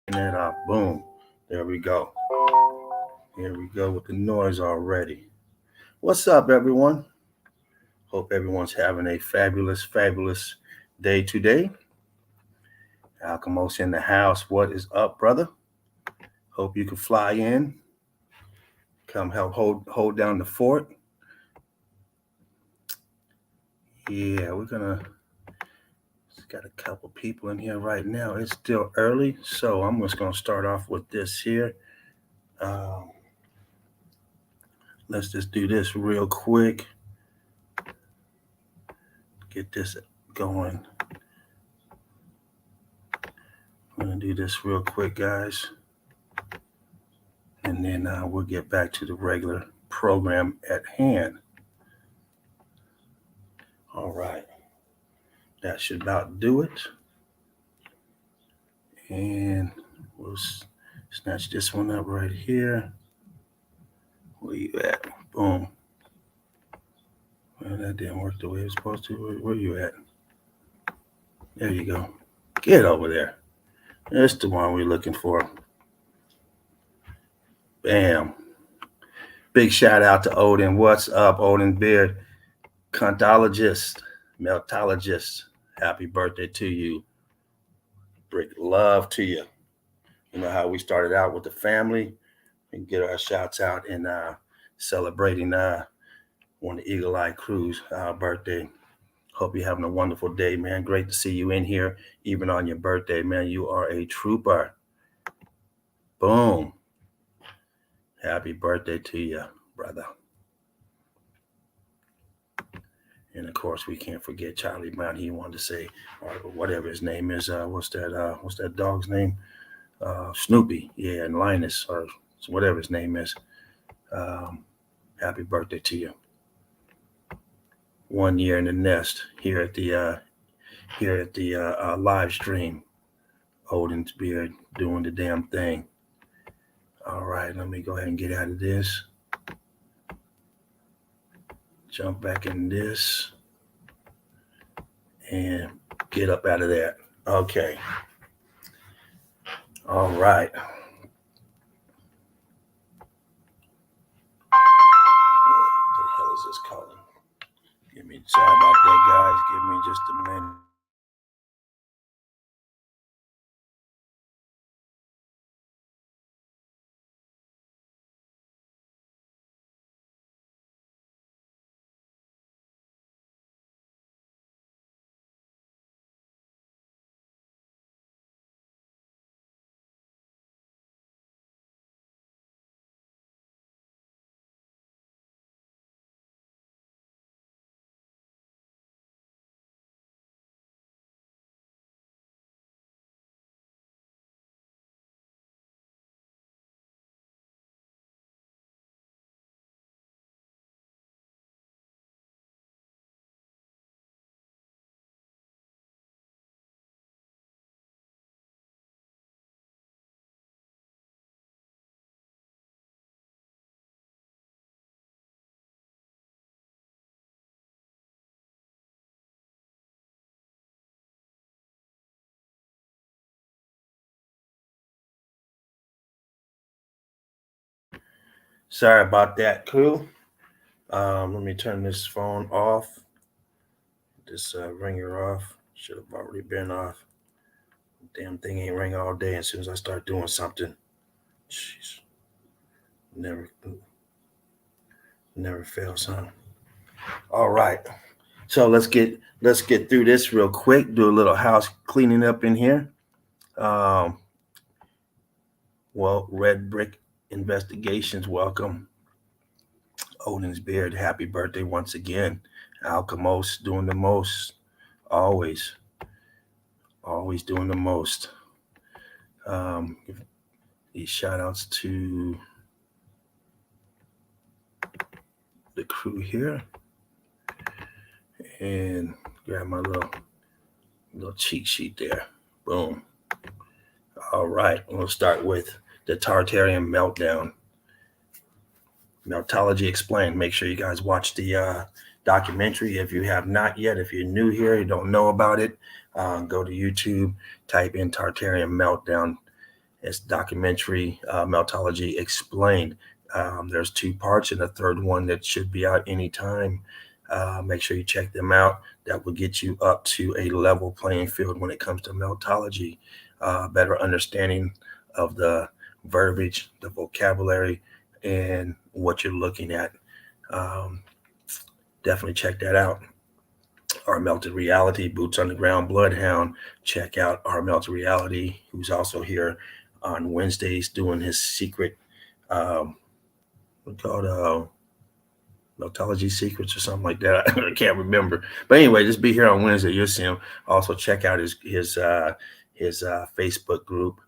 That up. Boom. There we go. Here we go with the noise already. What's up, everyone? Hope everyone's having a fabulous day today. Alchemos in the house. What is up, brother? Hope you can fly in. Come help hold down the fort. Yeah, we're gonna. Got a couple people in here right now. It's still early, so I'm just gonna start off with this here. Um, let's just do this real quick. Get this going. I'm gonna do this real quick, guys, and then we'll get back to the regular program at hand. All right, that should about do it, and we'll snatch this one up right here. Where you at? Boom. Well, that didn't work the way it was supposed to. Where you at? There you go. Get over there. That's the one we're looking for. Bam. Big shout out to Odin. What's up, Odin Beard? Contologist, meltologist. Happy birthday to you. Big love to you. You know how we started out with the family and get our shouts out and celebrating on the Eagle Eye Cruise birthday. Hope you're having a wonderful day, man. Great to see you in here, even on your birthday, man. You are a trooper. Boom. Happy birthday to you, brother. And of course, we can't forget Charlie Brown. He wanted to say, or whatever his name is. What's that dog's name? Snoopy. Yeah, and Linus, or whatever his name is. Happy birthday to you. 1 year in the nest here at the live stream. Odin's Beard doing the damn thing. All right, let me go ahead and get out of this. Jump back in this. And get up out of that. Okay. All right. What the hell is this calling? Sorry about that, guys. Give me just a minute. Sorry about that, crew. Let me turn this phone off. This ringer off. Should have already been off. Damn thing ain't ring all day. As soon as I start doing something, jeez, never fails, huh? All right. So let's get through this real quick. Do a little house cleaning up in here. Um, well, Red Brick Investigations, welcome. Odin's Beard, happy birthday once again. Alchemos doing the most, always doing the most. These shout outs to the crew here, and grab my little cheat sheet there. Boom. All right, we'll start with the Tartarian Meltdown. Meltology Explained. Make sure you guys watch the documentary if you have not yet. If you're new here, you don't know about it, go to YouTube, type in Tartarian Meltdown, It's documentary, Meltology Explained. There's 2 parts and a third one that should be out anytime. Make sure you check them out. That will get you up to a level playing field when it comes to meltology, better understanding of the verbiage, the vocabulary, and what you're looking at. Definitely check that out. Our Melted Reality, Boots on the Ground Bloodhound. Check out our Melted Reality, who's also here on Wednesdays doing his secret, called Meltology Secrets or something like that. I can't remember. But anyway, just be here on Wednesday. You'll see him. Also, check out his Facebook group,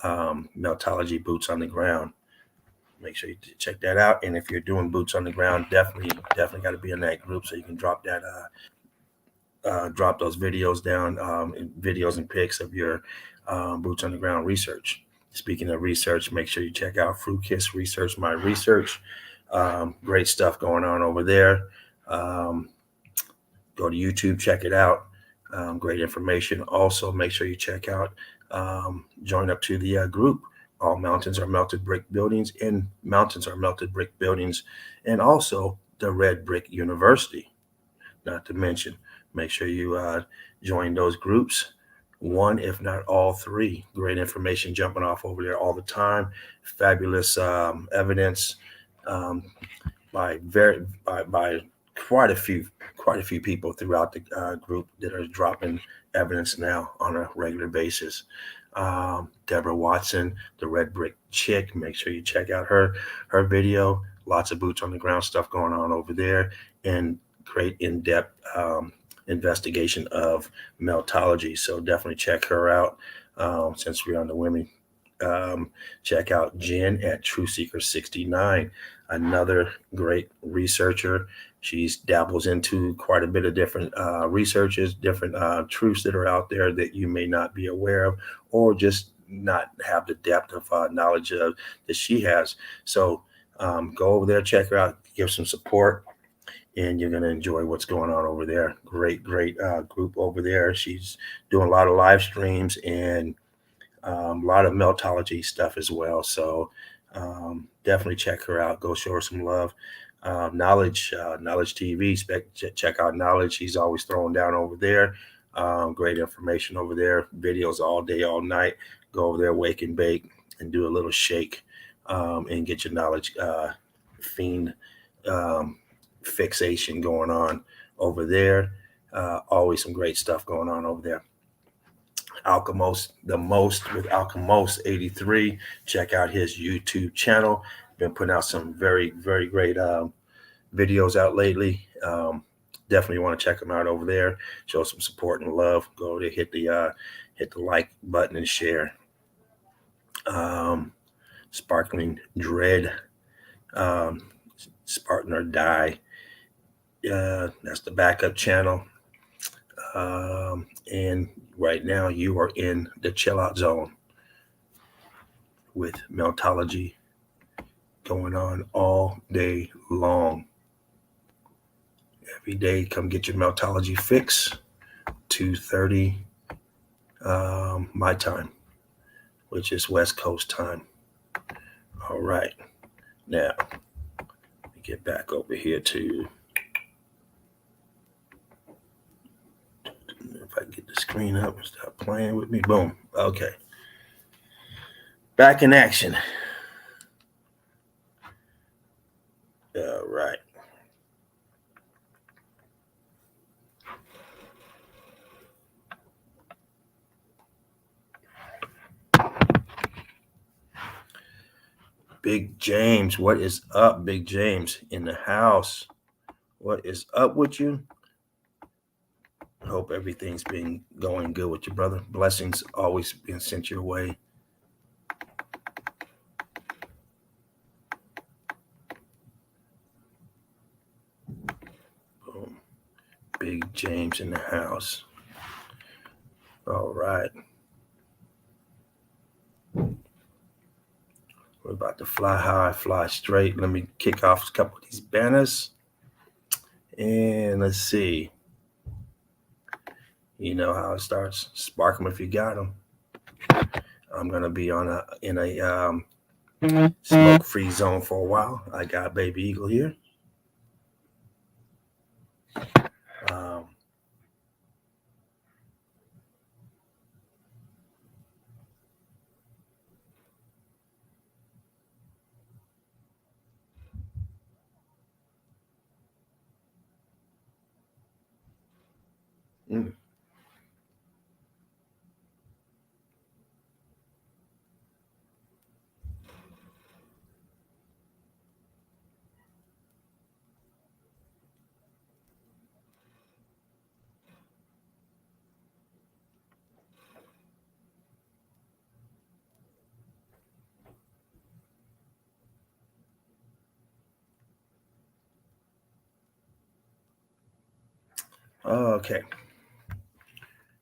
Meltology Boots on the Ground. Make sure you check that out. And if you're doing boots on the ground, definitely got to be in that group so you can drop those videos down, videos and pics of your boots on the ground research. Speaking of research, make sure you check out Fruit Kiss Research, My Research. Great stuff going on over there. Go to YouTube, check it out. Great information. Also, make sure you check out, join up to the group. All Mountains Are Melted Brick Buildings, and Mountains Are Melted Brick Buildings, and also the Red Brick University. Not to mention, make sure you join those groups. 1, if not all 3. Great information jumping off over there all the time. Fabulous evidence by quite a few people throughout the group that are dropping evidence now on a regular basis. Deborah Watson, the Red Brick Chick. Make sure you check out her video. Lots of boots on the ground stuff going on over there, and great in-depth investigation of meltology. So definitely check her out. Since we're on the women, check out Jen at True Seeker 69, another great researcher. She dabbles into quite a bit of different researches, different truths that are out there that you may not be aware of, or just not have the depth of knowledge of that she has. So go over there, check her out, give some support, and you're going to enjoy what's going on over there. Great group over there. She's doing a lot of live streams and a lot of meltology stuff as well. So definitely check her out. Go show her some love. Knowledge TV. Check out Knowledge. She's always throwing down over there. Great information over there. Videos all day, all night. Go over there, wake and bake, and do a little shake, and get your knowledge fiend fixation going on over there. Always some great stuff going on over there. Alchemist, the most with Alchemist 83. Check out his YouTube channel. Been putting out some very, very great videos out lately. Definitely want to check them out over there. Show some support and love. Go to hit the like button and share. Sparkling Dread, Spartan or Die. That's the backup channel. And right now you are in the chill out zone with meltology going on all day long. Every day, come get your meltology fix. 2:30 my time, which is West Coast time. All right. Now, let me get back over here to, if I can get the screen up and stop playing with me. Boom. Okay. Back in action. All right. Big James, what is up, Big James in the house? What is up with you? Hope everything's been going good with you, brother. Blessings always been sent your way. Boom. Big James in the house. All right. We're about to fly high, fly straight. Let me kick off a couple of these banners. And let's see. You know how it starts. Spark them if you got them. I'm gonna be in a smoke-free zone for a while. I got Baby Eagle here. Um, mm. Okay,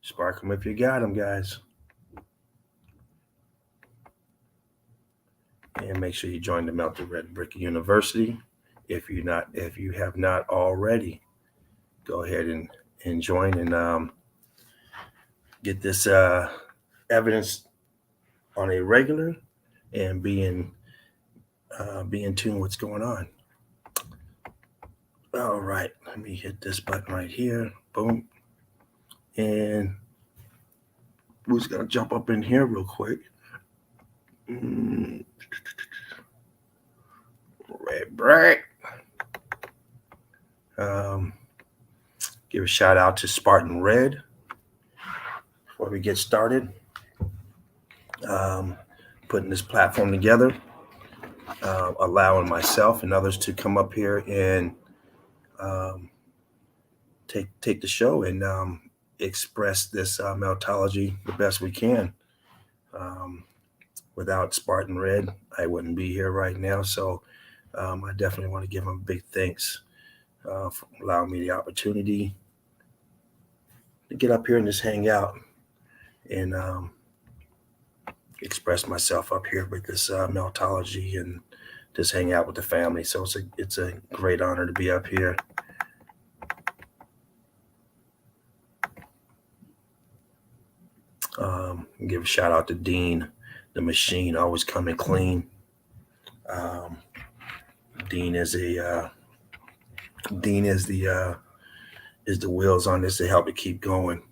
spark them if you got them, guys, and make sure you join the Melted Red Brick University. If you have not already, go ahead and join and get this evidence on a regular and be in tune with what's going on. All right, let me hit this button right here. Boom. And we're just gonna jump up in here real quick. Red brick. Give a shout out to Spartan Red before we get started. Putting this platform together, allowing myself and others to come up here and take the show and express this meltology the best we can. Without Spartan Red, I wouldn't be here right now. So I definitely want to give them big thanks for allowing me the opportunity to get up here and just hang out and express myself up here with this meltology and just hang out with the family. So it's a great honor to be up here. Give a shout out to Dean, the machine, always coming clean. Dean is the wheels on this to help it keep going.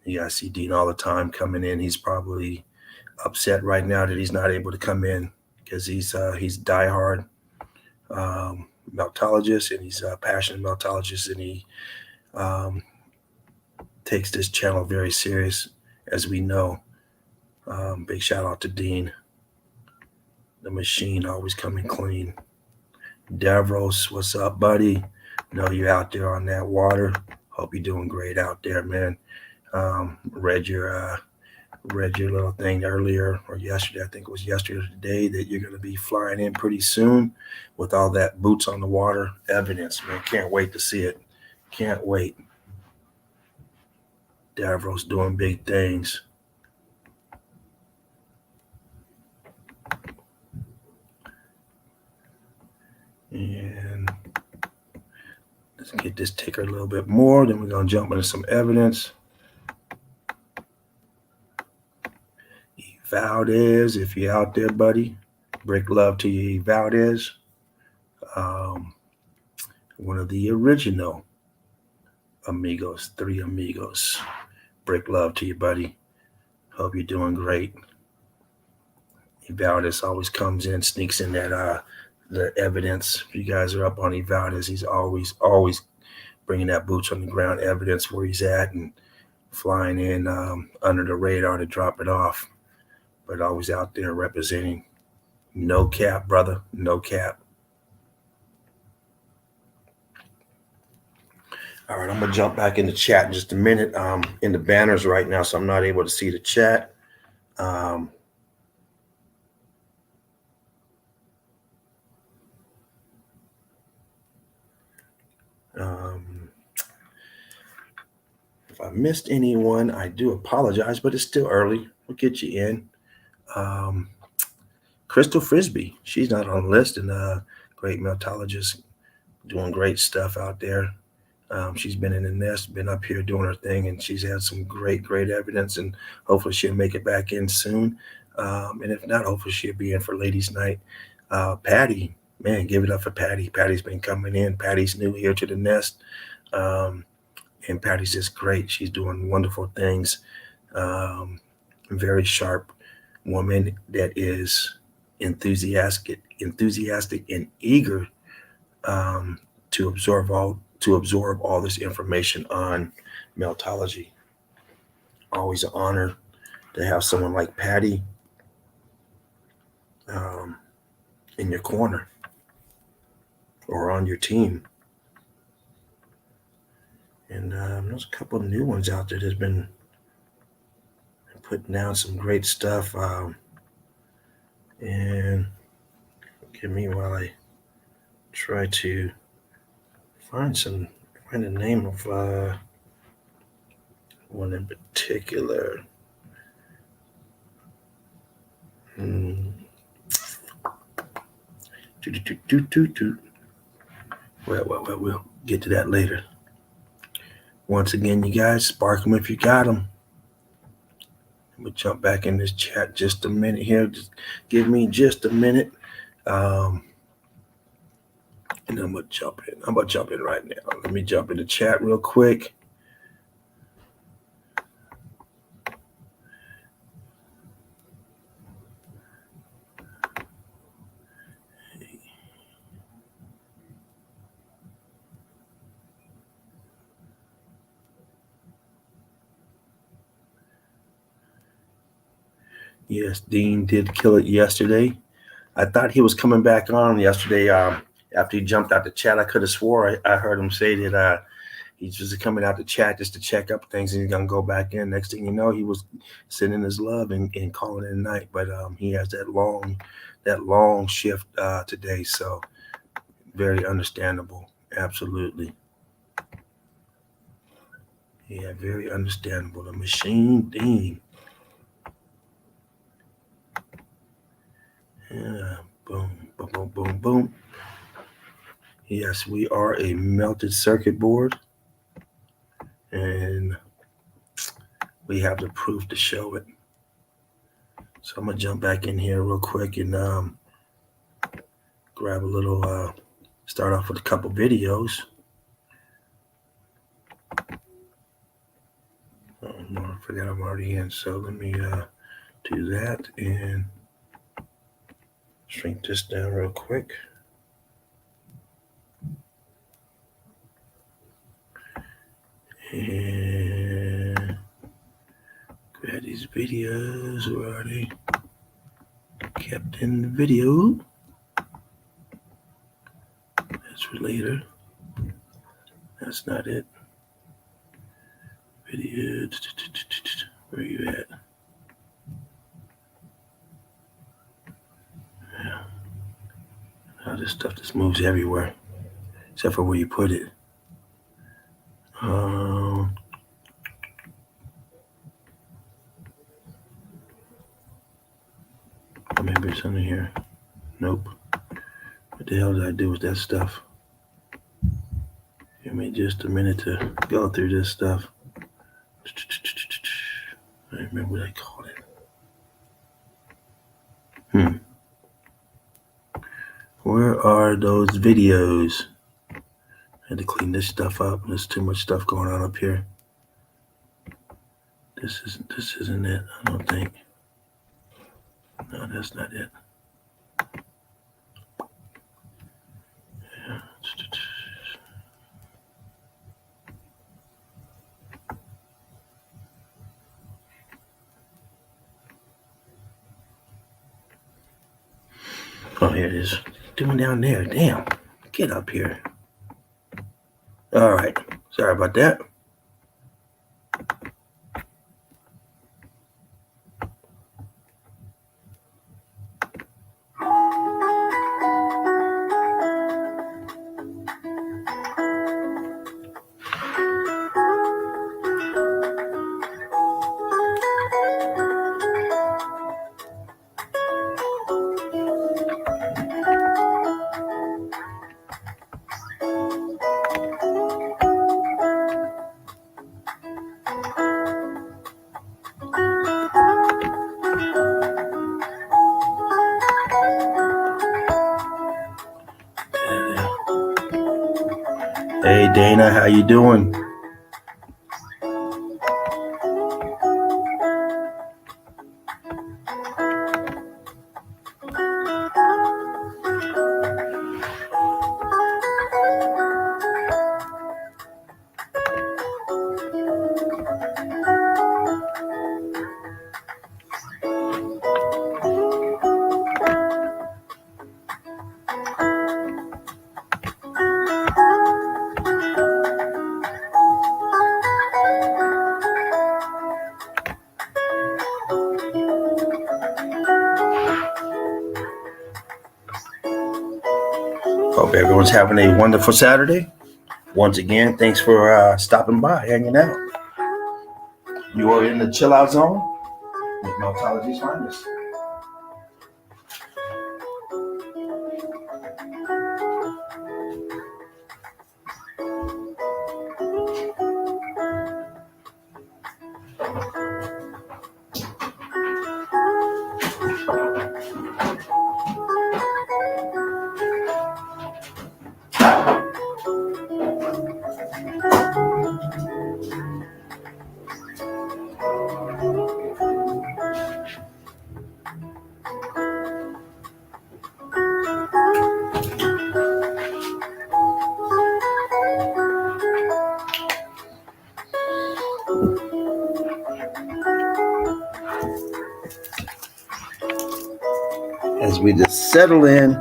You guys see Dean all the time coming in. He's probably upset right now that he's not able to come in because he's diehard meltologist, and he's a passionate meltologist, and he takes this channel very serious, as we know. Big shout out to Dean, the machine, always coming clean. Davros, what's up, buddy? Know you out there on that water. Hope you're doing great out there, man. Read your little thing earlier or yesterday. I think it was yesterday or today that you're going to be flying in pretty soon with all that boots on the water evidence, man. Can't wait to see it. Can't wait. Davros doing big things. And let's get this ticker a little bit more. Then we're going to jump into some evidence. Valdez, if you're out there, buddy, break love to you, Valdez. One of the original amigos, 3 amigos. Break love to you, buddy. Hope you're doing great. Valdez always comes in, sneaks in that the evidence. If you guys are up on Valdez, he's always bringing that boots on the ground evidence where he's at and flying in under the radar to drop it off. But always out there representing. No cap, brother. No cap. All right, I'm going to jump back in the chat in just a minute. In the banners right now, so I'm not able to see the chat. If I missed anyone, I do apologize, but it's still early. We'll get you in. Crystal Frisbee, she's not on the list, and great meltologist, doing great stuff out there. She's been in the nest, been up here doing her thing, and she's had some great evidence, and hopefully she'll make it back in soon. And if not, hopefully she'll be in for ladies' night. Patty, man, give it up for Patty. Patty's been coming in. Patty's new here to the nest, and Patty's just great. She's doing wonderful things. Very sharp woman that is enthusiastic and eager to absorb all this information on meltology. Always an honor to have someone like Patty in your corner or on your team. And there's a couple of new ones out there that's been putting down some great stuff. And give me while I try to find the name of one in particular. Well, we'll get to that later. Once again, you guys, spark them if you got them. We'll jump back in this chat just a minute here. Just give me just a minute. And I'm going to jump in. I'm going to jump in right now. Let me jump in the chat real quick. Yes, Dean did kill it yesterday. I thought he was coming back on yesterday after he jumped out the chat. I could have swore I heard him say that he's just coming out the chat just to check up things, and he's going to go back in. Next thing you know, he was sending his love and calling it a night. But he has that long shift today, so very understandable. Absolutely. Yeah, very understandable. The machine Dean. Yeah, boom, boom, boom, boom, boom. Yes, we are a melted circuit board, and we have the proof to show it. So I'm gonna jump back in here real quick and grab a little. Start off with a couple videos. Oh no, I forgot I'm already in. So let me do that and shrink this down real quick. And grab these videos. Where are they? Kept in the video. That's for later. That's not it. Video. Where you at? Yeah. Now this stuff just moves everywhere, except for where you put it. Maybe it's under here. Nope. What the hell did I do with that stuff? Give me just a minute to go through this stuff. I don't remember what I called it. Where are those videos? I had to clean this stuff up. There's too much stuff going on up here. This isn't it, I don't think. No, that's not it. Yeah. Oh, here it is. Doing down there. Damn. Get up here. All right. Sorry about that. Hey Dana, how you doing? Hope everyone's having a wonderful Saturday. Once again, thanks for stopping by, hanging out. You are in the chill out zone with Meltology's Finest. As we just settle in,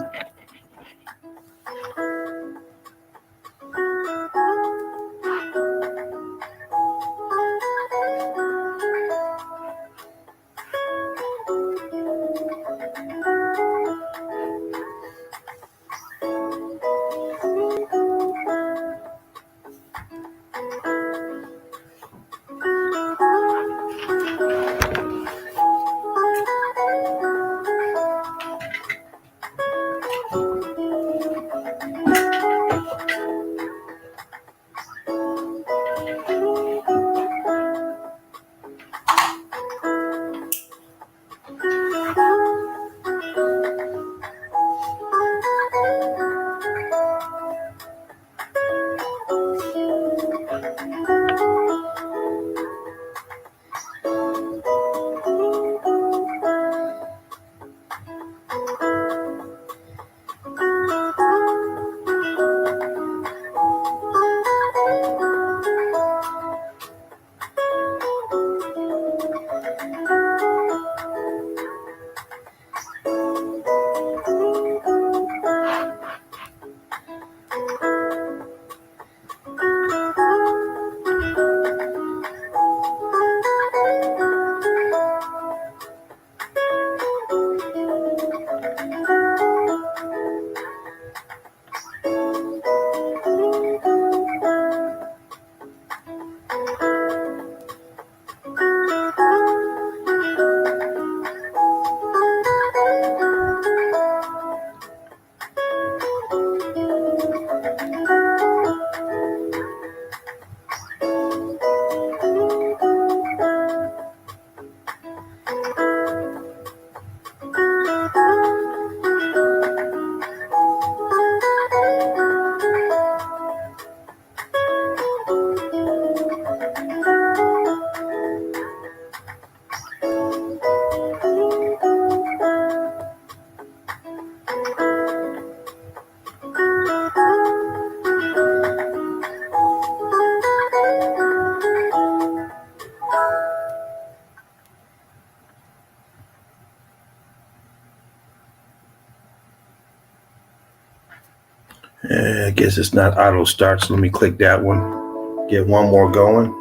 I guess it's not auto start, so let me click that one. Get one more going.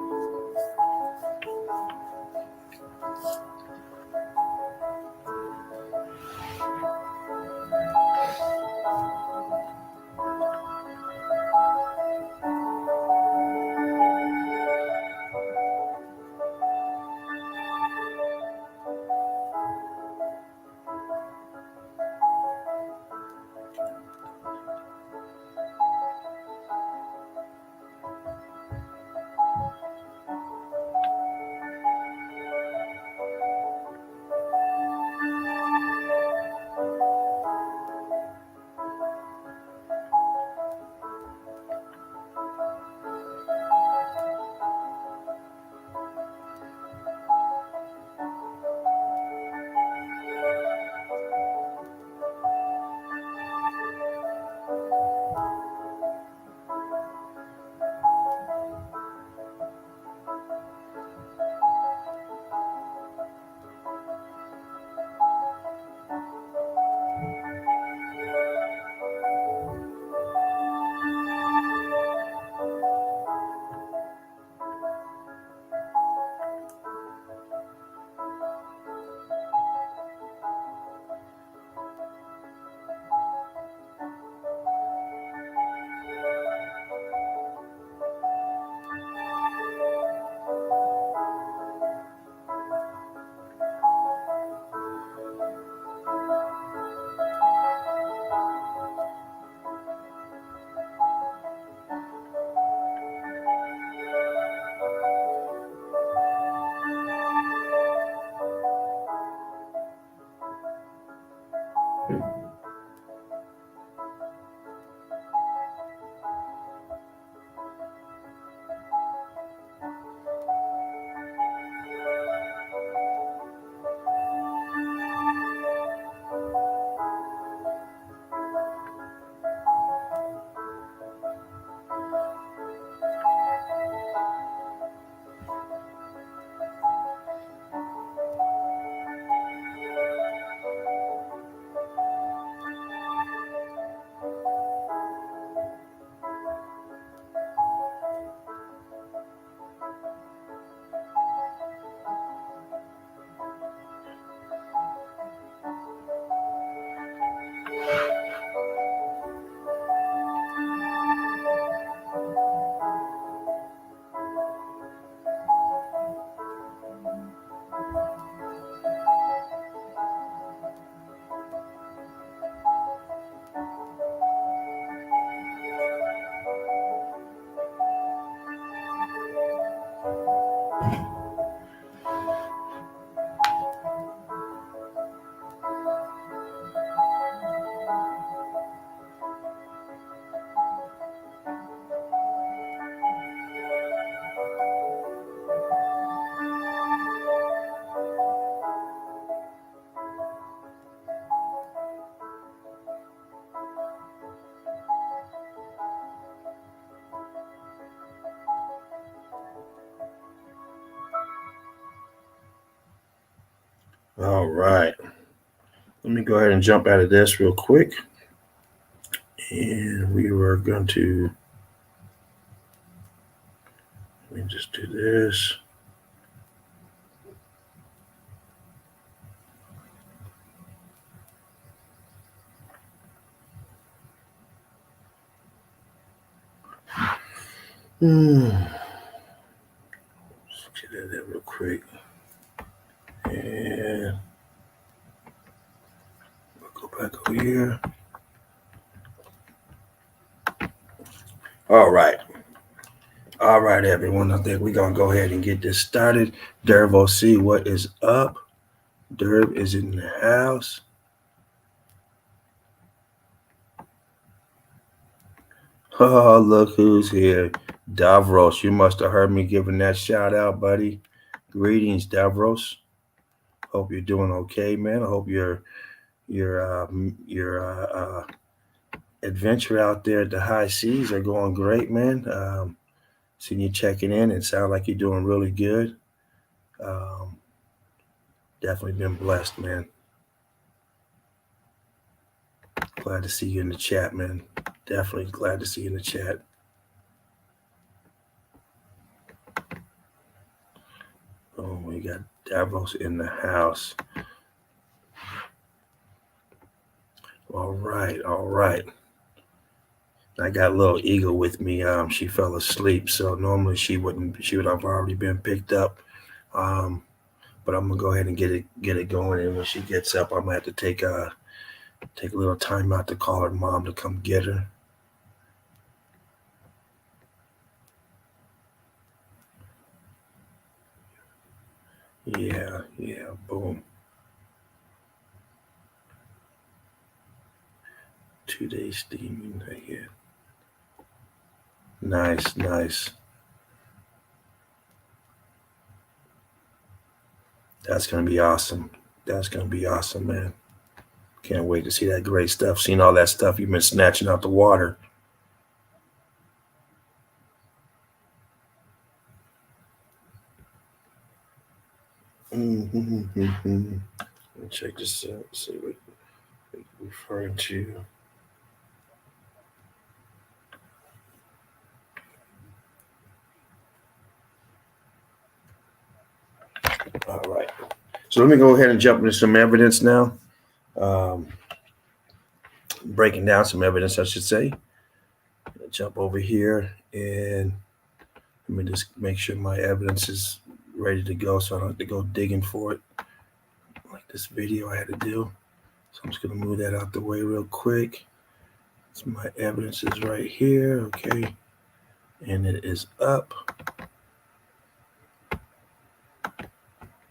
All right. Let me go ahead and jump out of this real quick. And we were going to, let me just do this. Let's get that in real quick. And we'll go back over here. All right. All right, everyone. I think we're going to go ahead and get this started. Dervo C, what is up? Derv is in the house. Oh, look who's here. Davros, you must have heard me giving that shout out, buddy. Greetings, Davros. Hope you're doing okay, man. I hope your adventure out there at the high seas are going great, man. Seeing you checking in and sound like you're doing really good. Definitely been blessed, man. Glad to see you in the chat, man. Definitely glad to see you in the chat. Oh, we got Davos in the house. All right, all right. I got a little Eagle with me. She fell asleep, so normally she would have already been picked up. But I'm gonna go ahead and get it going. And when she gets up, I'm gonna have to take a little time out to call her mom to come get her. Yeah, boom. 2 days steaming again. Nice. That's gonna be awesome. That's gonna be awesome, man. Can't wait to see that great stuff. Seeing all that stuff you've been snatching out the water. Mm-hmm. Let me check this out. See what you're referring to. All right. So let me go ahead and jump into some evidence now. Breaking down some evidence, I should say. Jump over here and let me just make sure my evidence is ready to go so I don't have to go digging for it like this video I had to do. So I'm just going to move that out the way real quick. So my evidence is right here, okay, and it is up.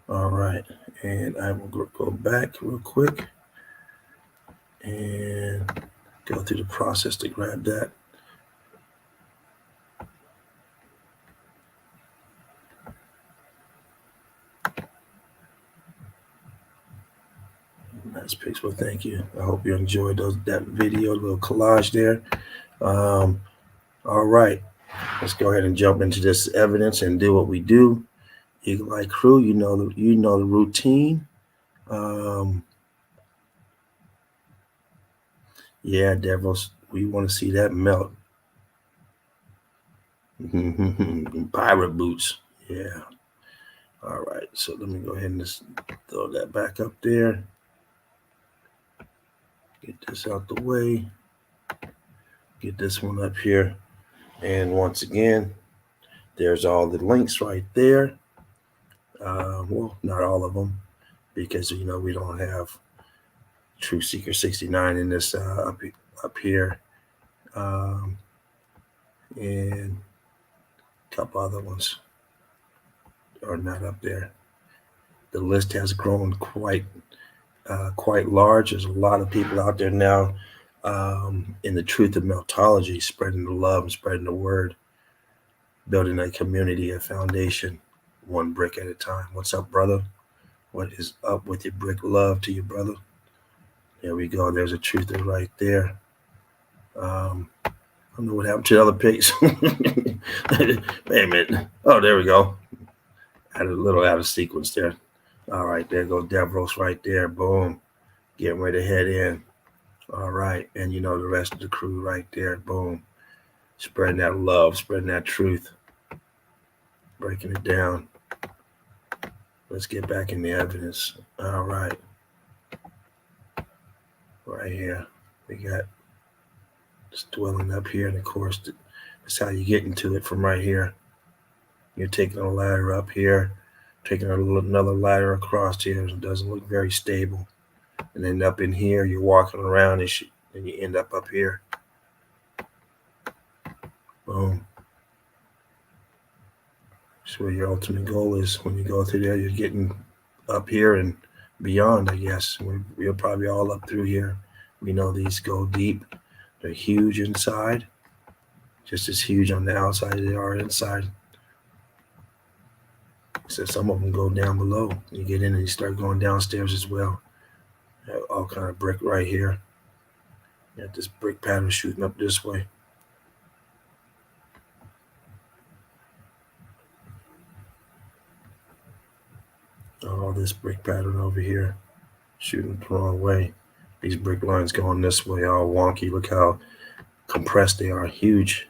All right, and I will go back real quick and go through the process to grab that. Nice pics. Well, thank you. I hope you enjoyed that video, little collage there. All right, let's go ahead and jump into this evidence and do what we do. Eagle Eye Crew, you know the routine. Yeah, Devils, we want to see that melt. Pirate boots. Yeah. All right, so let me go ahead and just throw that back up there. Get this out the way. Get this one up here. And once again, there's all the links right there. Well, not all of them, because we don't have True Seeker 69 in this up here, and a couple other ones. or not up there. The list has grown quite large. There's a lot of people out there now in the truth of meltology, spreading the love and spreading the word, building a community, a foundation, one brick at a time. What's up, brother? What is up with your brick? Love to you, brother. There we go. There's a truther right there. I don't know what happened to the other pics. Wait a minute. Oh, there we go. Had a little out of sequence there. All right, there goes Devros right there. Boom. Getting ready to head in. All right. And you know the rest of the crew right there. Boom. Spreading that love, spreading that truth. Breaking it down. Let's get back in the evidence. All right. Right here. We got this dwelling up here. And of course, that's how you get into it from right here. You're taking a ladder up here, taking another ladder across here. It doesn't look very stable. And then up in here, you're walking around and you end up here. Boom. That's where your ultimate goal is. When you go through there, you're getting up here and beyond, I guess. We're probably all up through here. We know these go deep. They're huge inside, just as huge on the outside as they are inside. So some of them go down below. You get in and you start going downstairs as well. All kind of brick right here. You got this brick pattern shooting up this way. All this brick pattern over here, shooting the wrong way. These brick lines going this way, all wonky. Look how compressed they are. Huge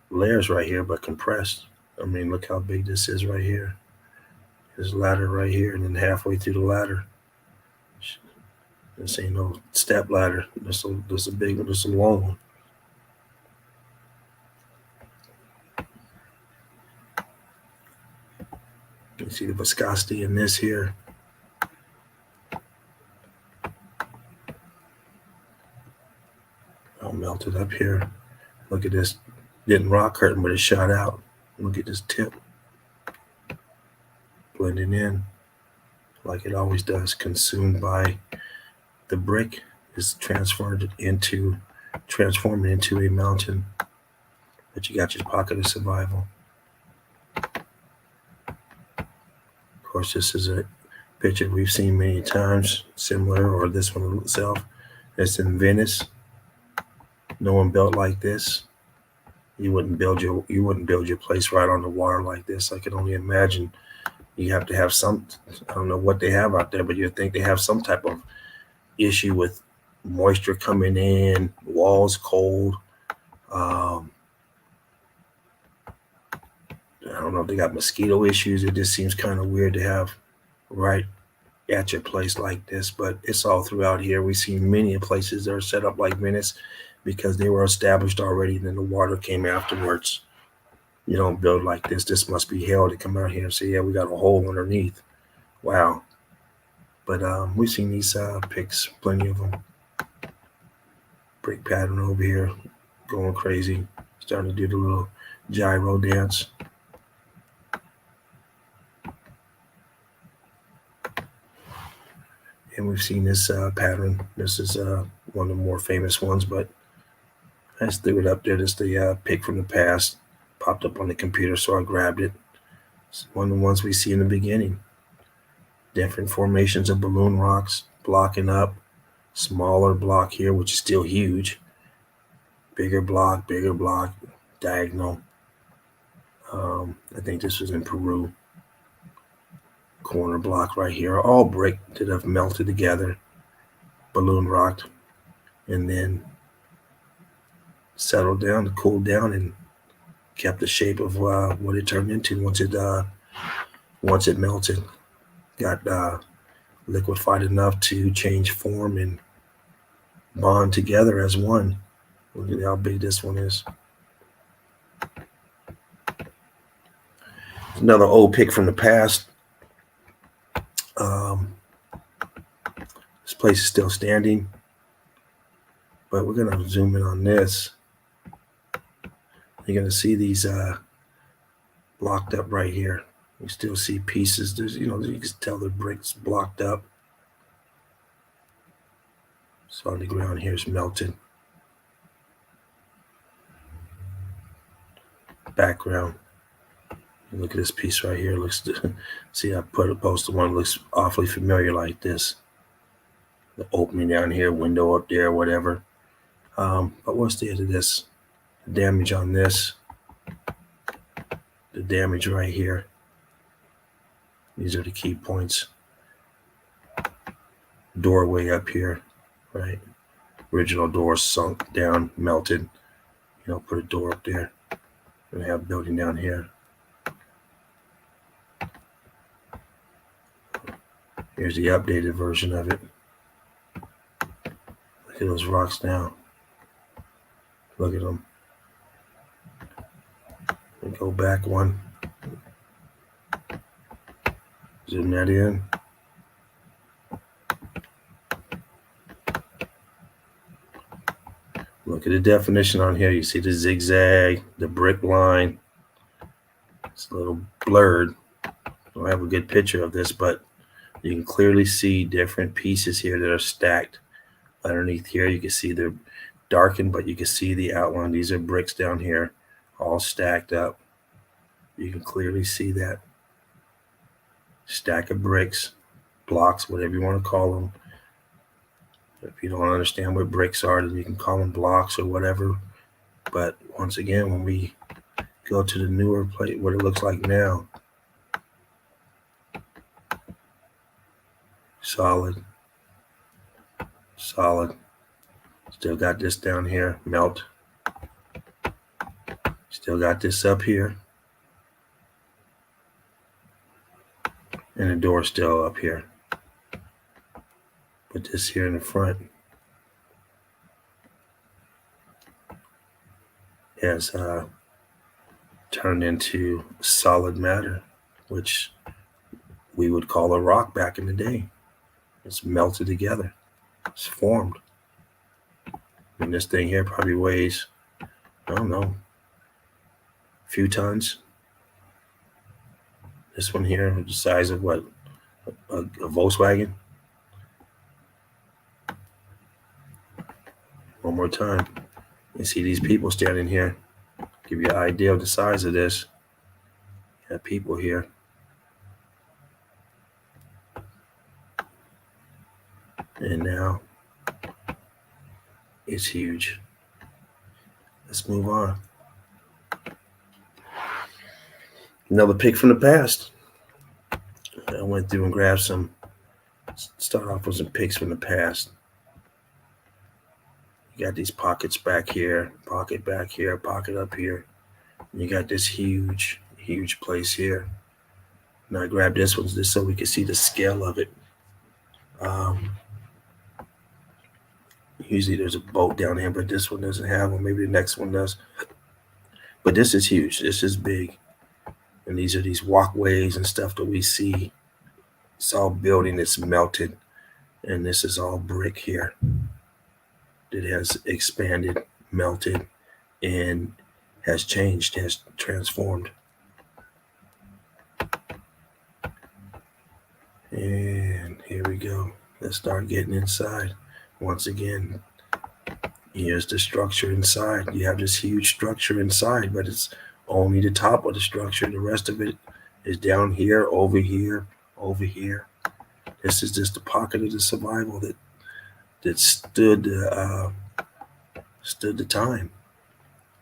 layers right here, but compressed. I mean, look how big this is right here. There's a ladder right here, and then halfway through the ladder, this ain't no step ladder. This a big one. This a long one. You see the viscosity in this here. All melted up here. Look at this. Didn't rock curtain, but it shot out. Look at this tip. Blending in like it always does. Consumed by the brick is transforming into a mountain. But you got your pocket of survival. Of course, this is a picture we've seen many times, similar, or this one itself. It's in Venice. No one built like this. You wouldn't build your place right on the water like this. I can only imagine. You have to have some. I don't know what they have out there, but you think they have some type of issue with moisture coming in, walls cold. I don't know if they got mosquito issues. It just seems kind of weird to have right at your place like this, but it's all throughout here. We've seen many places that are set up like Venice because they were established already, and then the water came afterwards. You don't build like this. This must be hell to come out here and say, yeah, we got a hole underneath. Wow. But we've seen these pics, plenty of them. Brick pattern over here, going crazy. Starting to do the little gyro dance. And we've seen this pattern. This is one of the more famous ones, but I just threw it up there. Just the pic from the past. Popped up on the computer, so I grabbed it. It's one of the ones we see in the beginning. Different formations of balloon rocks blocking up. Smaller block here, which is still huge. Bigger block, diagonal. I think this was in Peru. Corner block right here, all brick that have melted together, balloon rocked, and then settled down, cooled down, and kept the shape of what it turned into once it melted. Got liquefied enough to change form and bond together as one. Look at how big this one is. Another old pic from the past. This place is still standing, but we're going to zoom in on this. You're going to see these blocked up right here. You still see pieces. There's, you can tell the bricks blocked up. So on the ground here is melted. Background. Look at this piece right here. Looks. See, I posted one. Looks awfully familiar like this. The opening down here, window up there, whatever. But what's the end of this? The damage on this. The damage right here. These are the key points. Doorway up here, right? Original door sunk down, melted. Put a door up there. And have building down here. Here's the updated version of it. Look at those rocks now. Look at them. And go back one. Zoom that in. Look at the definition on here. You see the zigzag, the brick line. It's a little blurred. I don't have a good picture of this, but you can clearly see different pieces here that are stacked. Underneath here, you can see they're darkened, but you can see the outline. These are bricks down here, all stacked up. You can clearly see that. Stack of bricks, blocks, whatever you want to call them. If you don't understand what bricks are, then you can call them blocks or whatever. But once again, when we go to the newer plate, what it looks like now, solid. Still got this down here, melt. Still got this up here. And the door still up here. Put this here in the front. Has turned into solid matter, which we would call a rock back in the day. It's melted together. It's formed. And this thing here probably weighs, I don't know, a few tons. This one here, the size of what? A Volkswagen. One more time. You see these people standing here. Give you an idea of the size of this. You have people here. And now it's huge. Let's move on. Another pick from the past. I went through and grabbed some, start off with some picks from the past. You got these pockets back here, pocket back here, pocket up here. And you got this huge place here. And I grabbed this one just so we can see the scale of it. Usually there's a boat down here, but this one doesn't have one. Maybe the next one does. But this is huge. This is big. And these are these walkways and stuff that we see. It's all building. It's melted. And this is all brick here. It has expanded, melted, and has changed, has transformed. And here we go. Let's start getting inside. Once again, here's the structure inside. You have this huge structure inside, but it's only the top of the structure. The rest of it is down here, over here, over here. This is just the pocket of the survival that stood the time.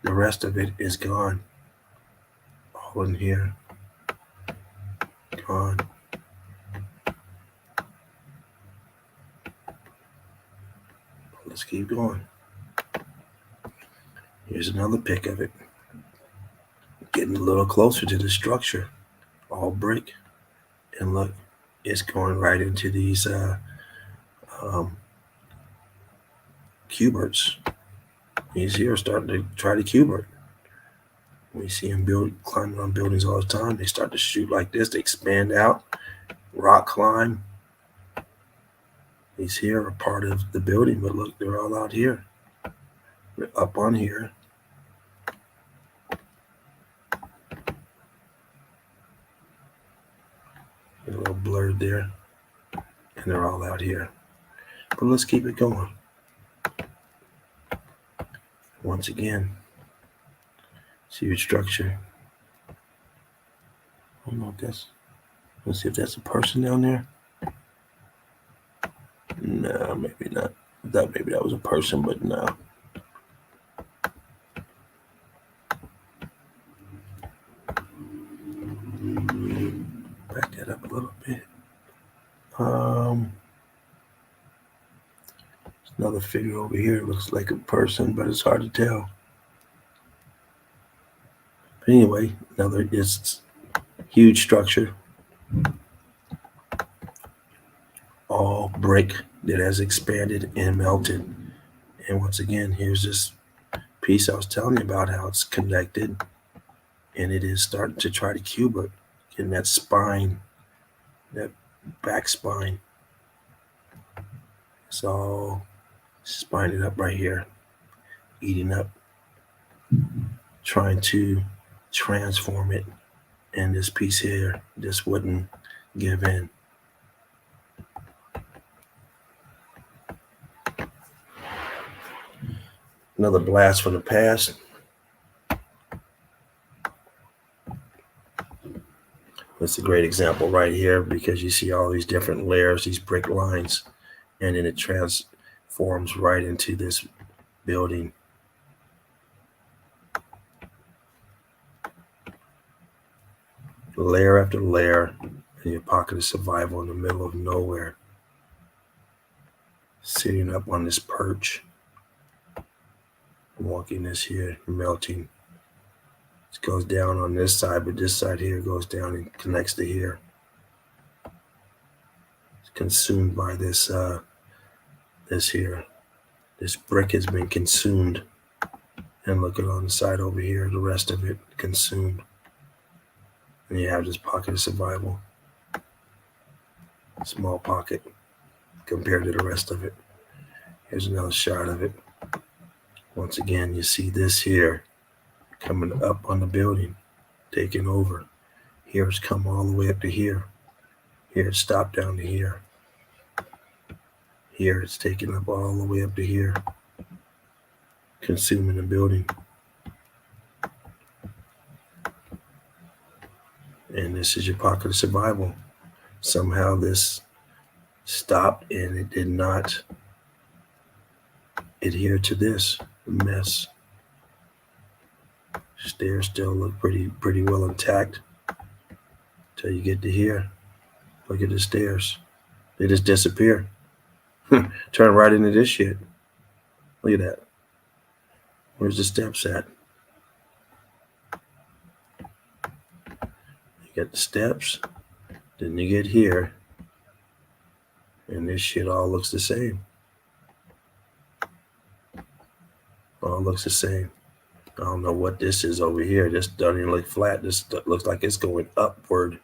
The rest of it is gone. All in here. Gone. Let's keep going. Here's another pic of it. Getting a little closer to the structure. All brick. And look, it's going right into these cuberts. He's here starting to try the cubert. We see him climbing on buildings all the time. They start to shoot like this. They expand out, rock climb. These here are part of the building, but look, they're all out here. They're up on here. A little blurred there. And they're all out here. But let's keep it going. Once again, see your structure. I don't know if that's, let's see if that's a person down there. No, maybe not. I thought maybe that was a person, but no. Back that up a little bit. There's another figure over here. It looks like a person, but it's hard to tell. But anyway, another is huge structure. All brick that has expanded and melted. And once again, here's this piece I was telling you about, how it's connected, and it is starting to try to cube it, getting that spine, that back spine. It's all spining up right here, eating up, trying to transform it. And this piece here just wouldn't give in. Another blast from the past. That's a great example right here, because you see all these different layers, these brick lines, and then it transforms right into this building. Layer after layer in your pocket of survival in the middle of nowhere. Sitting up on this perch. Walking this here, melting. It goes down on this side, but this side here goes down and connects to here. It's consumed by this here. This brick has been consumed. And look at on the side over here, the rest of it consumed. And you have this pocket of survival. Small pocket compared to the rest of it. Here's another shot of it. Once again, you see this here coming up on the building, taking over. Here it's come all the way up to here. Here it's stopped down to here. Here it's taken up all the way up to here, consuming the building. And this is your pocket of survival. Somehow this stopped and it did not adhere to this mess. Stairs still look pretty well intact till you get to here. Look at the stairs. They just disappear. Turn right into this shit. Look at that. Where's the steps at? You got the steps, then you get here, and this shit all looks the same. All looks the same. I don't know what this is over here. This doesn't even look flat. This looks like it's going upward.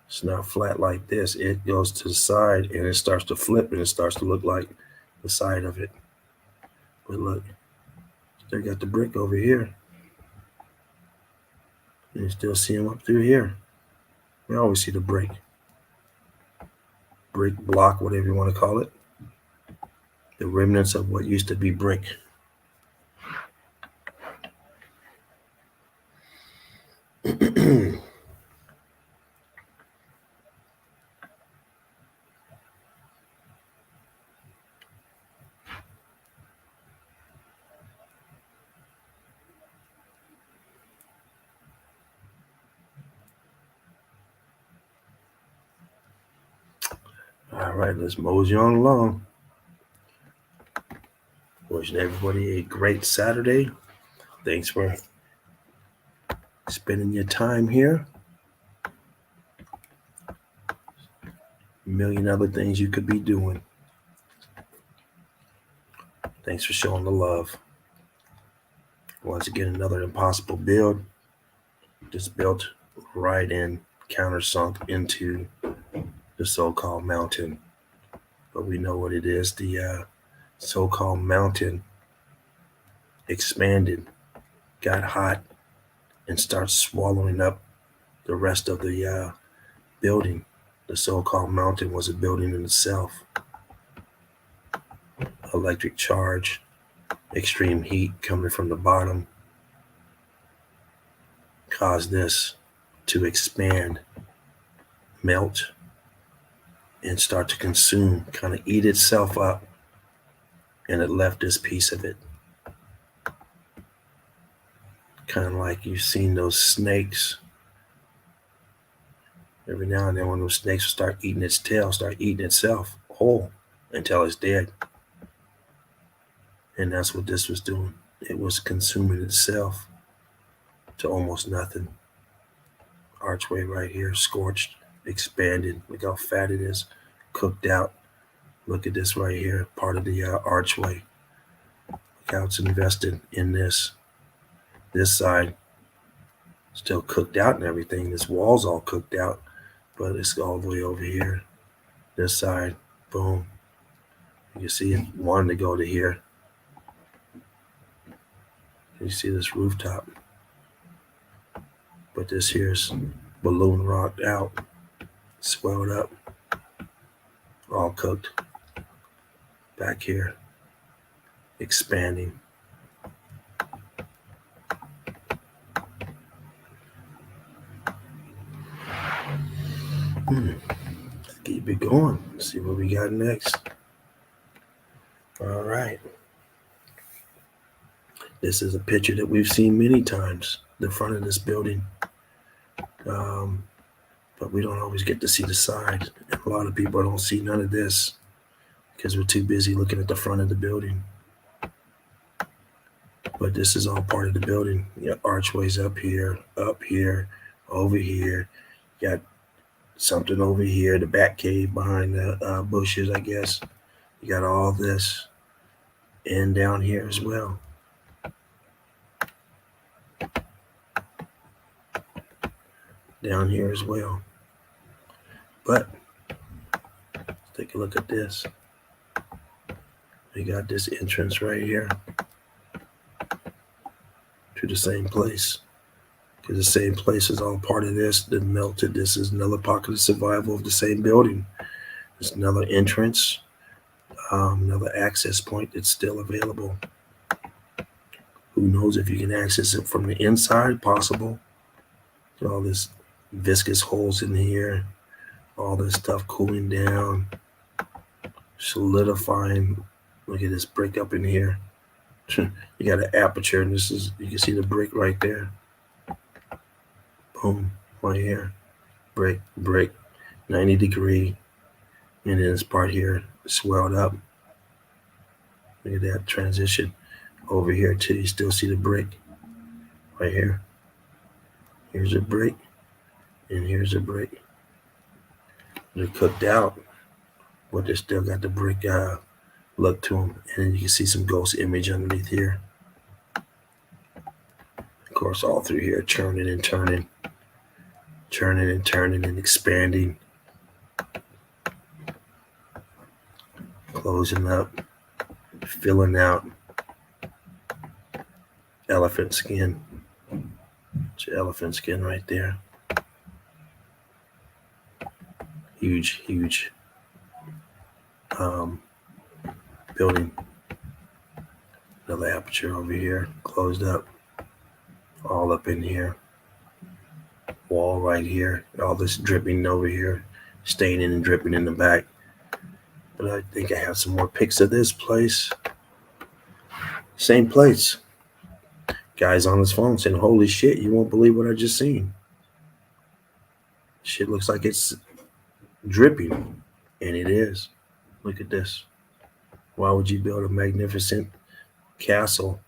It's not flat like this. It goes to the side and it starts to flip and it starts to look like the side of it. But look, still got the brick over here. And you still see them up through here. We always see the brick. Brick, block, whatever you want to call it. The remnants of what used to be brick. All right, let's mosey on along. Wishing everybody a great Saturday. Thanks for spending your time here. A million other things you could be doing. Thanks for showing the love. Once again, another impossible build. Just built right in, countersunk into the so-called mountain. But we know what it is. The so-called mountain expanded, got hot, and starts swallowing up the rest of the building. The so-called mountain was a building in itself. Electric charge, extreme heat coming from the bottom caused this to expand, melt, and start to consume, kind of eat itself up, and it left this piece of it. Kind of like you've seen those snakes. Every now and then one of those snakes will start eating its tail, start eating itself whole until it's dead. And that's what this was doing. It was consuming itself to almost nothing. Archway right here, scorched, expanded. Look how fat it is, cooked out. Look at this right here, part of the archway. Look how it's invested in this. This side, still cooked out and everything. This wall's all cooked out, but it's all the way over here. This side, boom. You can see it wanting to go to here. You see this rooftop. But this here's balloon rocked out, swelled up, all cooked. Back here, expanding. Let's keep it going. Let's see what we got next. All right. This is a picture that we've seen many times, the front of this building. But we don't always get to see the side. And a lot of people don't see none of this because we're too busy looking at the front of the building. But this is all part of the building. You got archways up here, over here. You got something over here, the back cave behind the bushes, I guess. You got all this, and down here as well. Down here as well. But let's take a look at this. We got this entrance right here to the same place. Because the same place is all part of this that melted. This is another pocket of survival of the same building. There's another entrance, another access point that's still available. Who knows if you can access it from the inside? Possible. All this viscous holes in here, all this stuff cooling down, solidifying. Look at this brick up in here. You got an aperture, and this is, you can see the brick right there. Boom, right here. Brick, 90 degree. And then this part here swelled up. Look at that transition. Over here too, you still see the brick right here. Here's a brick, and here's a brick. They're cooked out, but they still got the brick look to them. And you can see some ghost image underneath here. Of course, all through here, churning and turning, and expanding, closing up, filling out. Elephant skin. It's elephant skin right there. Huge building. Another aperture over here, closed up, all up in here. Wall right here, all this dripping over here, staining and dripping in the back. But I think I have some more pics of this place. Same place. Guy's on his phone saying, holy shit, you won't believe what I just seen. Shit looks like it's dripping. And it is. Look at this. Why would you build a magnificent castle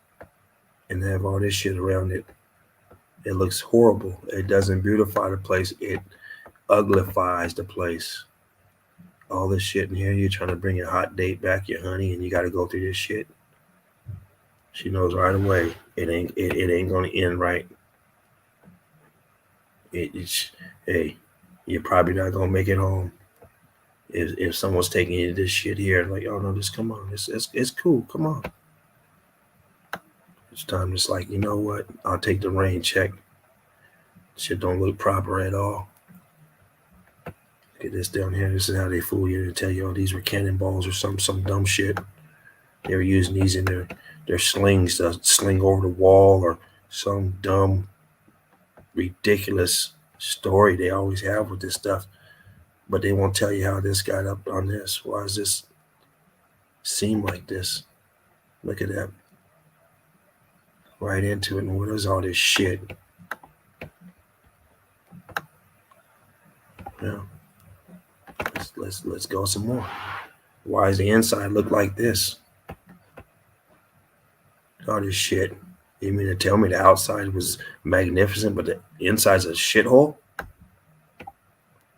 and have all this shit around it? It looks horrible. It doesn't beautify the place. It uglifies the place. All this shit in here, you're trying to bring your hot date back, your honey, and you got to go through this shit. She knows right away it ain't gonna end right. Hey, you're probably not gonna make it home. If someone's taking you to this shit here, like, oh no, just come on, it's cool, come on. It's time. It's like, you know what? I'll take the rain check. Shit don't look proper at all. Look at this down here. This is how they fool you to tell you, oh, these were cannonballs or some dumb shit. They were using these in their slings to sling over the wall, or some dumb, ridiculous story they always have with this stuff. But they won't tell you how this got up on this. Why does this seem like this? Look at that. Right into it. And what is all this shit? Yeah. Let's go some more. Why does the inside look like this? All this shit. You mean to tell me the outside was magnificent, but the inside's a shithole?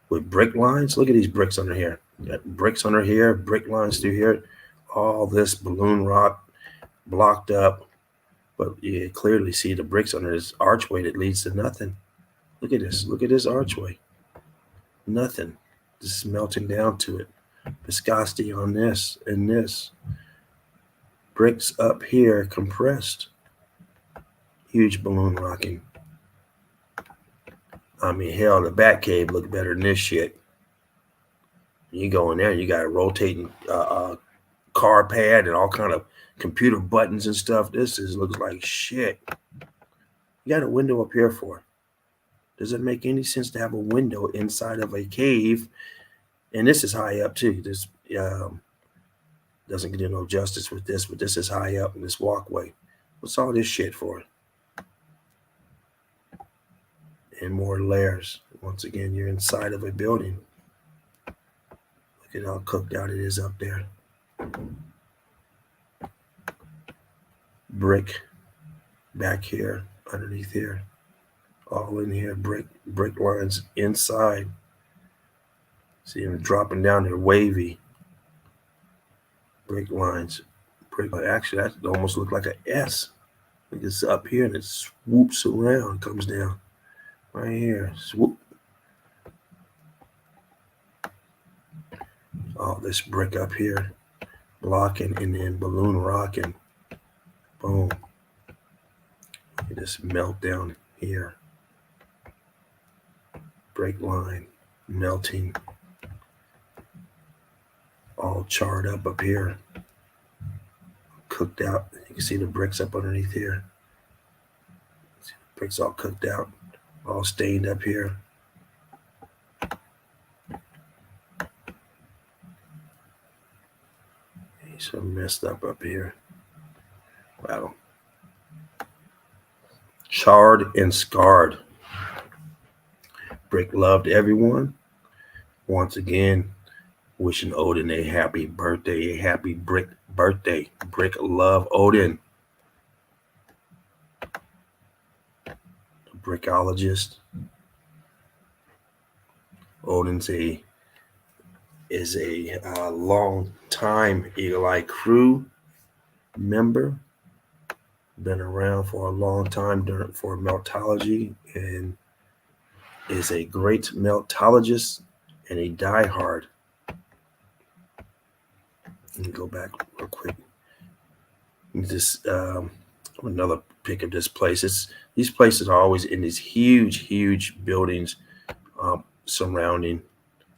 With brick lines? Look at these bricks under here. You got bricks under here, brick lines through here. All this balloon rock blocked up. But you clearly see the bricks under this archway that leads to nothing. Look at this. Look at this archway. Nothing. Just melting down to it. Viscosity on this and this. Bricks up here compressed. Huge balloon rocking. I mean, hell, the Batcave looked better than this shit. You go in there, you got a rotating car pad and all kind of computer buttons and stuff. Looks like shit. You got a window up here for it. Does it make any sense to have a window inside of a cave? And this is high up too. This doesn't do no justice with this, but this is high up in this walkway. What's all this shit for? And more layers. Once again, you're inside of a building. Look at how cooked out it is up there. Brick back here, underneath here. All in here, brick lines inside. See them dropping down there, wavy. Brick lines. Actually, that almost looked like an S. It's up here and it swoops around, comes down. Right here, swoop. All this brick up here, blocking, and then balloon rocking. Boom. Look at this melt down here. Break line, melting. All charred up here. Cooked out. You can see the bricks up underneath here. See the bricks all cooked out. All stained up here. So messed up here. Wow. Charred and scarred. Brick loved everyone. Once again, wishing Odin a happy birthday, a happy Brick birthday. Brick love Odin. Brickologist. Odin's is a long time Eagle Eye crew member. Been around for a long time for Meltology, and is a great Meltologist and a diehard. Let me go back real quick. This another pic of this place. These places are always in these huge buildings surrounding,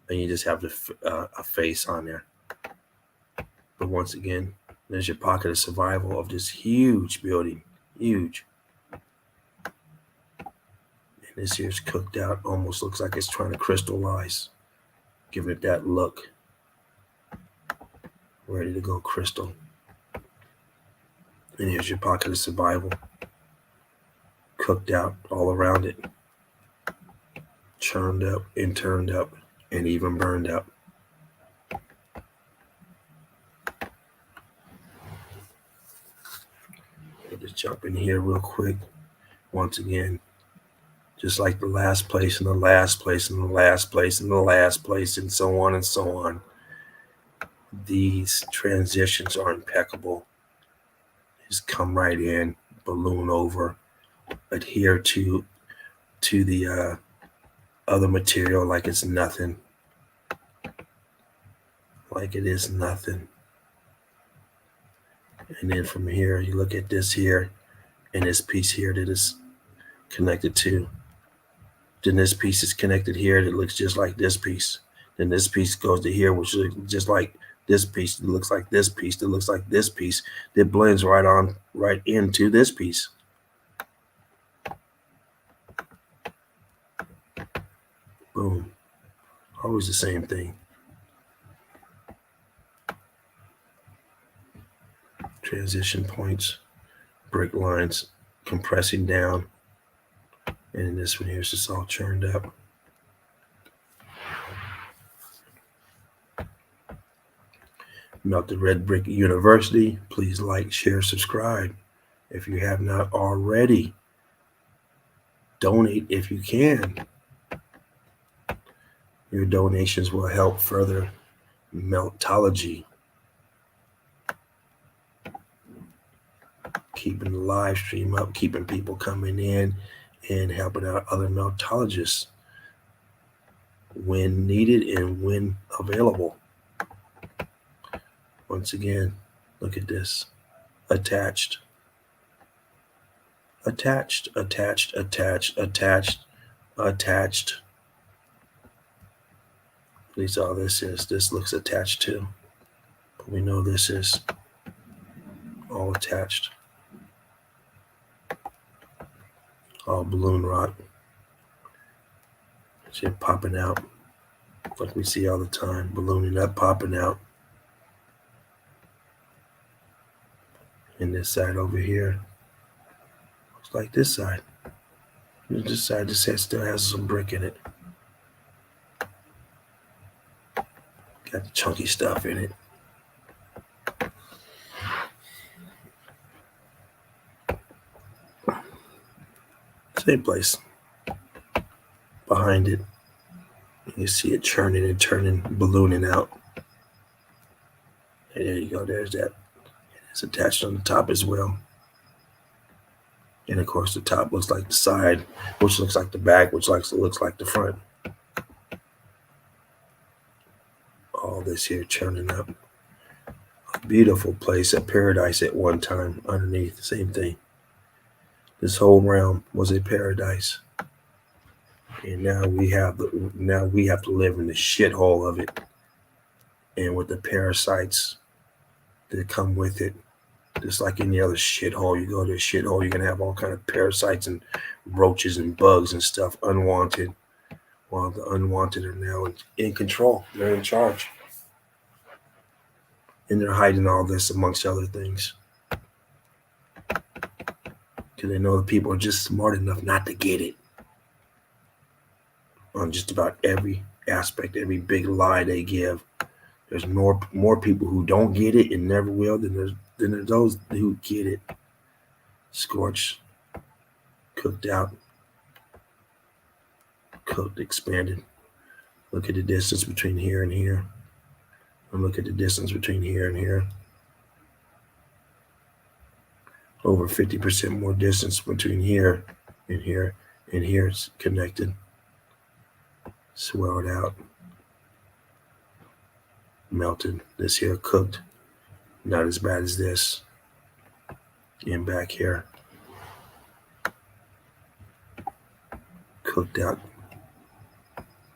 and you just have a face on there. But once again, there's your pocket of survival of this huge building. Huge. And this here's cooked out. Almost looks like it's trying to crystallize. Giving it that look. Ready to go crystal. And here's your pocket of survival. Cooked out all around it. Churned up and turned up and even burned up. I'll just jump in here real quick. Once again, just like the last place and the last place and the last place and the last place and so on and so on. These transitions are impeccable. Just come right in, balloon over, adhere to the other material like it's nothing. Like it is nothing. And then from here, you look at this here and this piece here that is connected to. Then this piece is connected here that looks just like this piece. Then this piece goes to here, which is just like this piece. It looks like this piece. That looks like this piece. That blends right into this piece. Boom. Always the same thing. Transition points, break lines, compressing down. And in this one here, it's just all churned up. Melted Red Brick University. Please like, share, subscribe if you have not already. Donate if you can. Your donations will help further Meltology. Keeping the live stream up, keeping people coming in, and helping out other meltologists when needed and when available. Once again, look at this. Attached. Attached, attached, attached, attached, attached. At least all this is. This looks attached too. But we know this is all attached. All balloon rock. Shit popping out. Like we see all the time. Ballooning up, popping out. And this side over here. Looks like this side. This side, this head still has some brick in it. Got the chunky stuff in it. Same place. Behind it, you see it churning and turning, ballooning out. And there you go. There's that. It's attached on the top as well. And of course, the top looks like the side, which looks like the back, which looks like the front. All this here churning up. A beautiful place, a paradise at one time. Underneath, same thing. This whole realm was a paradise, and now we have to live in the shithole of it, and with the parasites that come with it. Just like any other shithole, you go to a shithole, you're gonna have all kind of parasites and roaches and bugs and stuff unwanted. While the unwanted are now in control, they're in charge, and they're hiding all this amongst other things. Because they know the people are just smart enough not to get it. On just about every aspect, every big lie they give, there's more people who don't get it and never will than there's those who get it. Scorched, cooked out, cooked, expanded. Look at the distance between here and here. And look at the distance between here and here. Over 50% more distance between here and here, and here it's connected. Swelled out. Melted. This here cooked. Not as bad as this. And back here. Cooked out.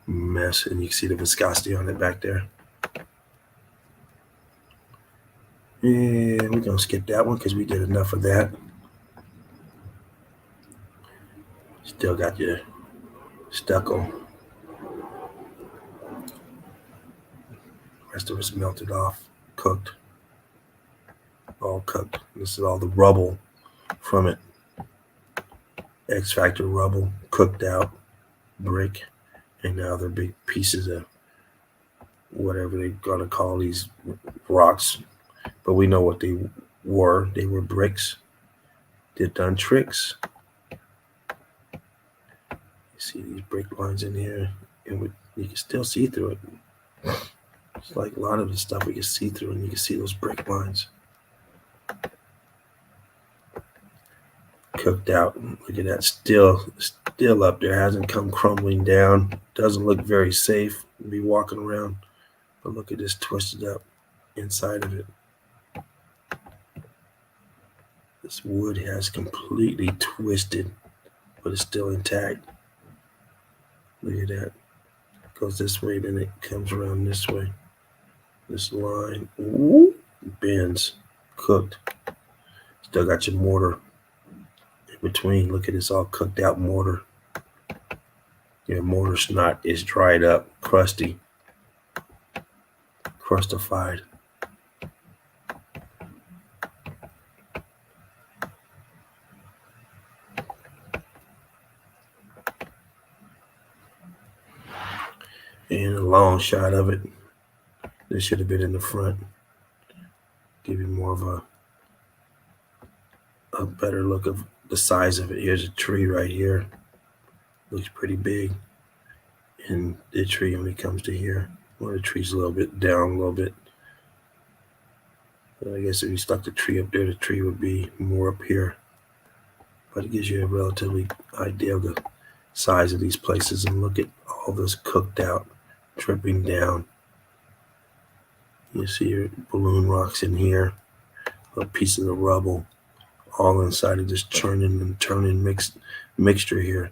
Mess. And you can see the viscosity on it back there. And we're going to skip that one because we did enough of that. Still got your stucco. Rest of it's melted off, cooked. All cooked. This is all the rubble from it. X Factor rubble, cooked out, brick. And now they're big pieces of whatever they're going to call these rocks. But we know what they were. They were bricks. They've done tricks. You see these brick lines in here, and you can still see through it. It's like a lot of the stuff we can see through, and you can see those brick lines. Cooked out. Look at that. Still up there. Hasn't come crumbling down. Doesn't look very safe to be walking around. But look at this twisted up inside of it. This wood has completely twisted, but it's still intact. Look at that. Goes this way, then it comes around this way. This line bends, cooked. Still got your mortar in between. Look at this all cooked out mortar. Your mortar's not is dried up, crusty, crustified. And a long shot of it. This should have been in the front. Give you more of a better look of the size of it. Here's a tree right here. Looks pretty big. And the tree when it comes to here, well, the tree's a little bit down a little bit. I guess if you stuck the tree up there, the tree would be more up here. But it gives you a relatively idea of the size of these places. And look at all this cooked out, dripping down. You see your balloon rocks in here, a piece of the rubble, all inside of this churning and turning mixture here.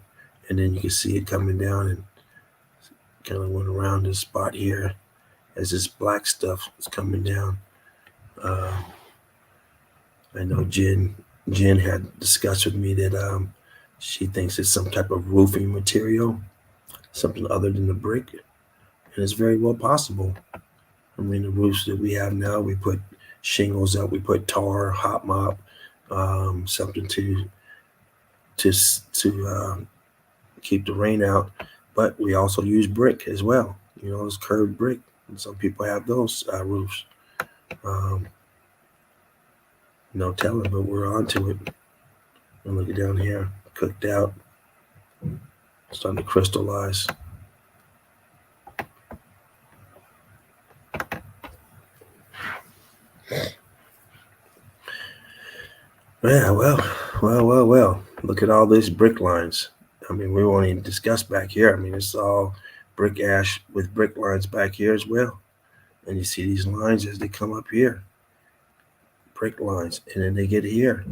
And then you can see it coming down and kind of went around this spot here as this black stuff is coming down. I know Jen had discussed with me that she thinks it's some type of roofing material, something other than the brick, and it's very well possible. I mean, the roofs that we have now, we put shingles up, we put tar, hot mop, something to keep the rain out, but we also use brick as well. You know, it's curved brick, and some people have those roofs. No telling, but we're onto it. And look at down here, cooked out, starting to crystallize. Yeah, well. Look at all these brick lines. I mean, we won't even discuss back here. I mean, it's all brick ash with brick lines back here as well. And you see these lines as they come up here. Brick lines, and then they get here.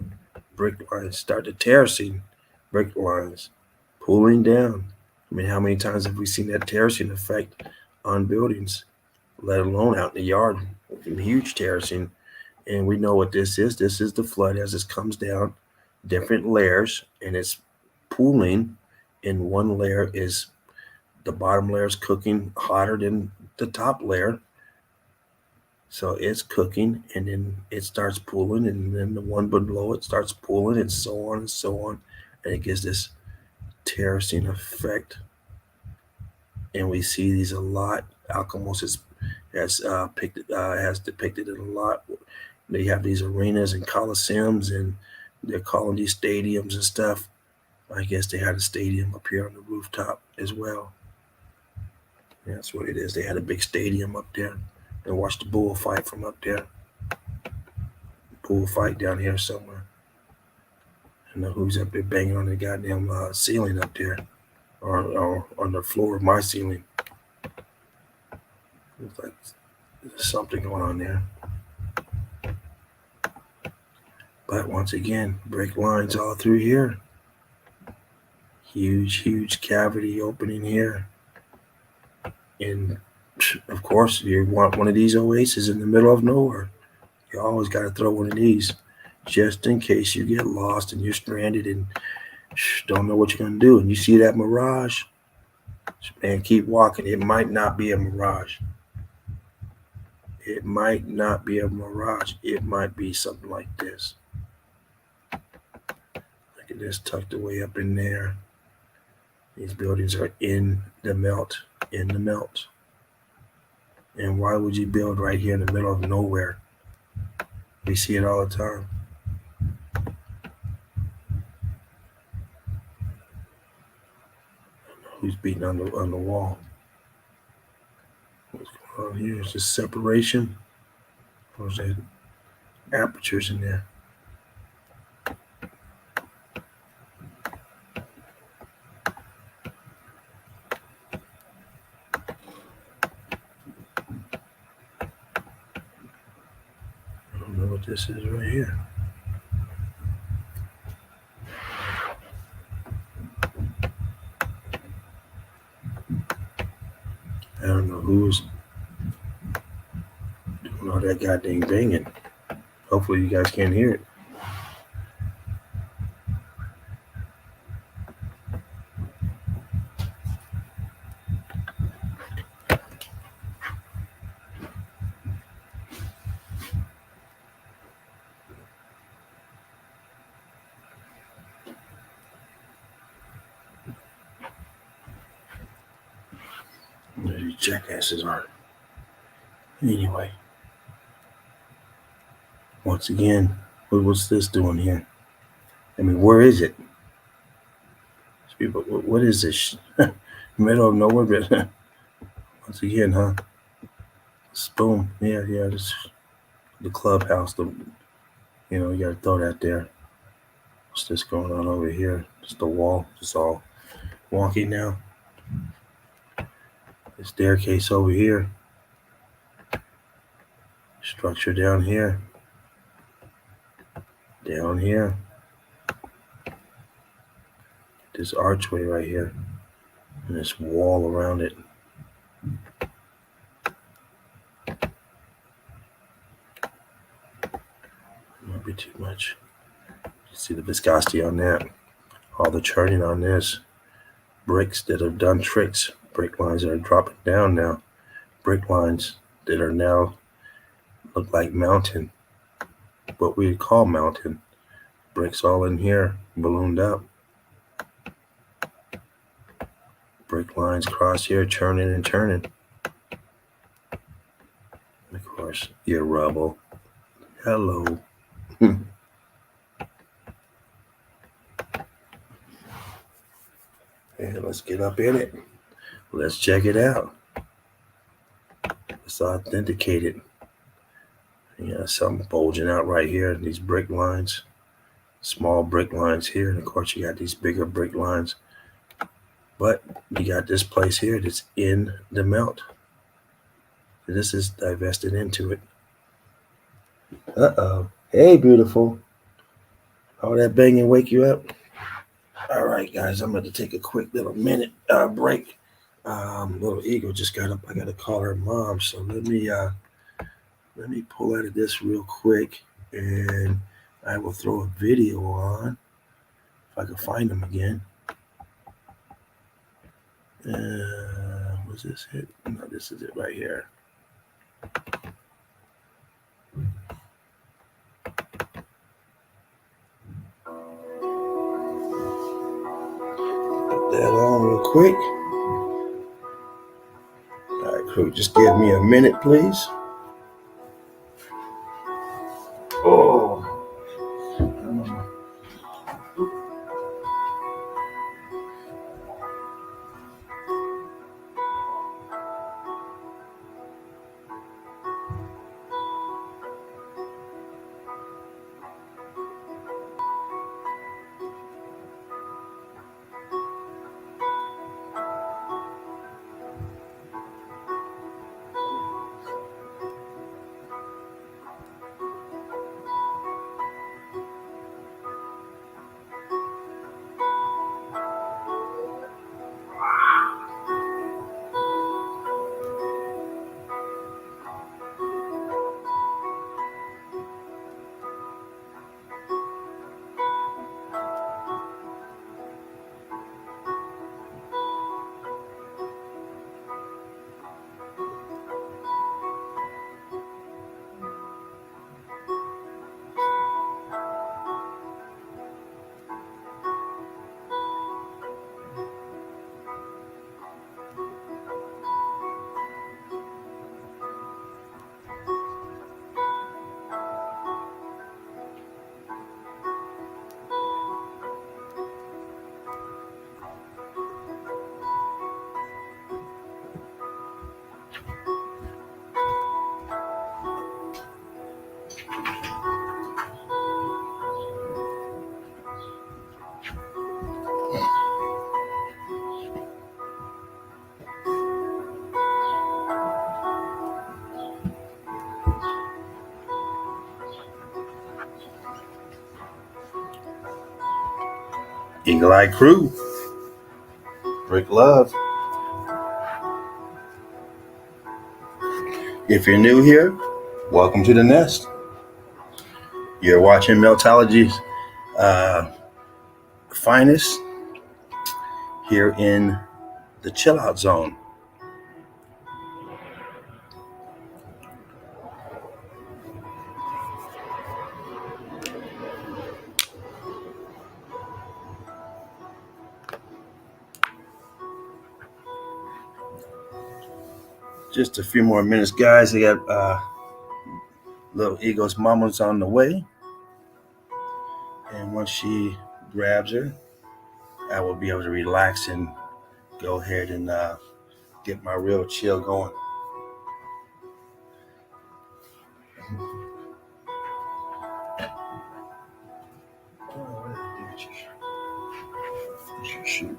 Brick lines start to terracing, brick lines pulling down. I mean, how many times have we seen that terracing effect on buildings, let alone out in the yard? Huge terracing, and we know what this is. This is the flood as this comes down, different layers, and it's pooling. And one layer is the bottom layer is cooking hotter than the top layer. So it's cooking, and then it starts pooling, and then the one below it starts pooling, and so on and so on. And it gives this terracing effect. And we see these a lot. Alchemos has depicted it a lot. They have these arenas and coliseums, and they're calling these stadiums and stuff. I guess they had a stadium up here on the rooftop as well. Yeah, that's what it is. They had a big stadium up there. And watch the bullfight from up there. Bullfight down here somewhere. I know who's up there banging on the goddamn ceiling up there, or on the floor of my ceiling. Looks like there's something going on there. But once again, brick lines all through here. Huge cavity opening here. And of course, you want one of these oases in the middle of nowhere. You always got to throw one of these just in case you get lost and you're stranded and don't know what you're going to do. And you see that mirage, man, keep walking. It might not be a mirage. It might not be a mirage. It might be something like this. Look at this tucked away up in there. These buildings are in the melt. And why would you build right here in the middle of nowhere? We see it all the time. Who's beating on the wall? What's going on here? Is this separation? Or is there apertures in there? I don't know what this is right here. I don't know who's doing all that goddamn banging. Hopefully you guys can't hear it. These jackasses are. Anyway, once again, what's this doing here? I mean, where is it? People, what is this? Middle of nowhere, but once again, huh? Boom. Yeah. This the clubhouse. You gotta throw that there. What's this going on over here? Just the wall. Just all wonky now. The staircase over here. Structure down here. Down here. This archway right here. And this wall around it. Might be too much. You see the viscosity on that. All the churning on this. Bricks that have done tricks. Brick lines that are dropping down now. Brick lines that are now look like mountain. What we call mountain. Bricks all in here, ballooned up. Brick lines cross here, churning and turning. Of course, your rubble. Hello. And let's get up in it. Let's check it out. Let's authenticate it. Something bulging out right here. These brick lines. Small brick lines here. And of course, you got these bigger brick lines. But you got this place here that's in the melt. This is divested into it. Uh-oh. Hey, beautiful. All that banging wake you up? All right, guys, I'm going to take a quick little minute break. Little Eagle just got up. I got to call her mom. So let me pull out of this real quick, and I will throw a video on if I can find them again. Was this it? No, this is it right here. Put that on real quick. All right, crew, just give me a minute, please. Oh. Eagle Eye Crew. Brick Love. If you're new here, welcome to the nest. You're watching Meltology's finest here in the chill out zone. Just a few more minutes, guys. I got little Eagle's mama's on the way. And once she grabs her, I will be able to relax and go ahead and get my real chill going. Shoot.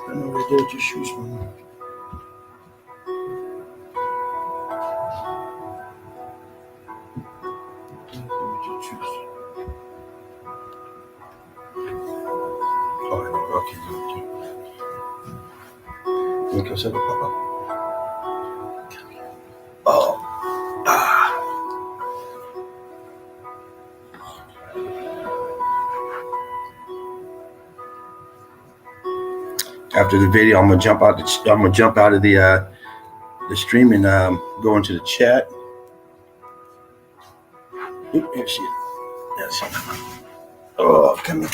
I know where you did your shoes from. Oh, I know. Okay. Make yourself a pop-up. Oh. After the video, I'm gonna jump out. I'm gonna jump out of the stream and go into the chat. Oop, here she is. That's it. Oh, come here.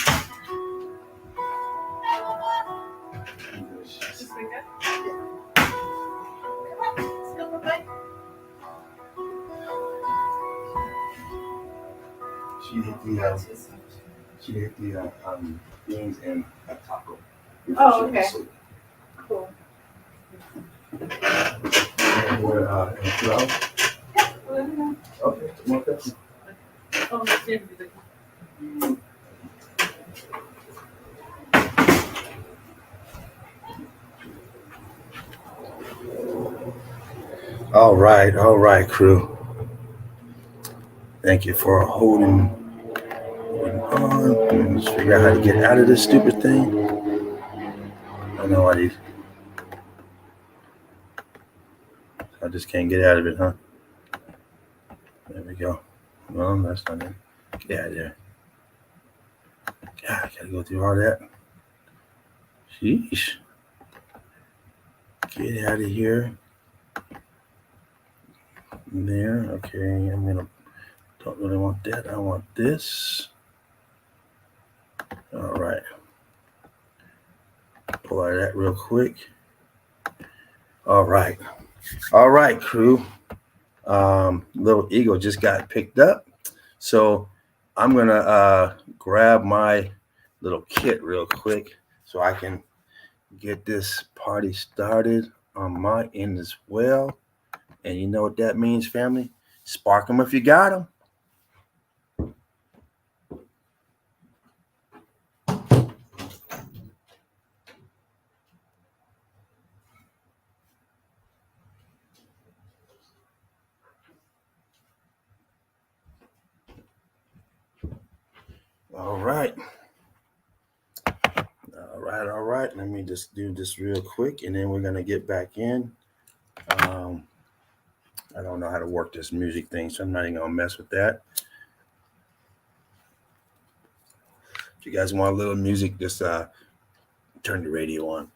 She hit the beans and a taco. Oh, okay. Cool. And we're in 2 hours? Yeah. Okay, more questions. Oh, All right, crew. Thank you for holding on. Let's figure out how to get out of this stupid thing. I know I just can't get out of it, huh? There we go. No, that's not it. Get out of there. God, I gotta go through all that. Sheesh. Get out of here. There. Okay, don't really want that. I want this. All right. Pull out of that real quick. All right, crew. Little Eagle just got picked up, so I'm gonna grab my little kit real quick so I can get this party started on my end as well. And you know what that means, family? Spark them if you got them. All right. Let me just do this real quick, and then we're gonna get back in. I don't know how to work this music thing, so I'm not even gonna mess with that. If you guys want a little music, just turn the radio on.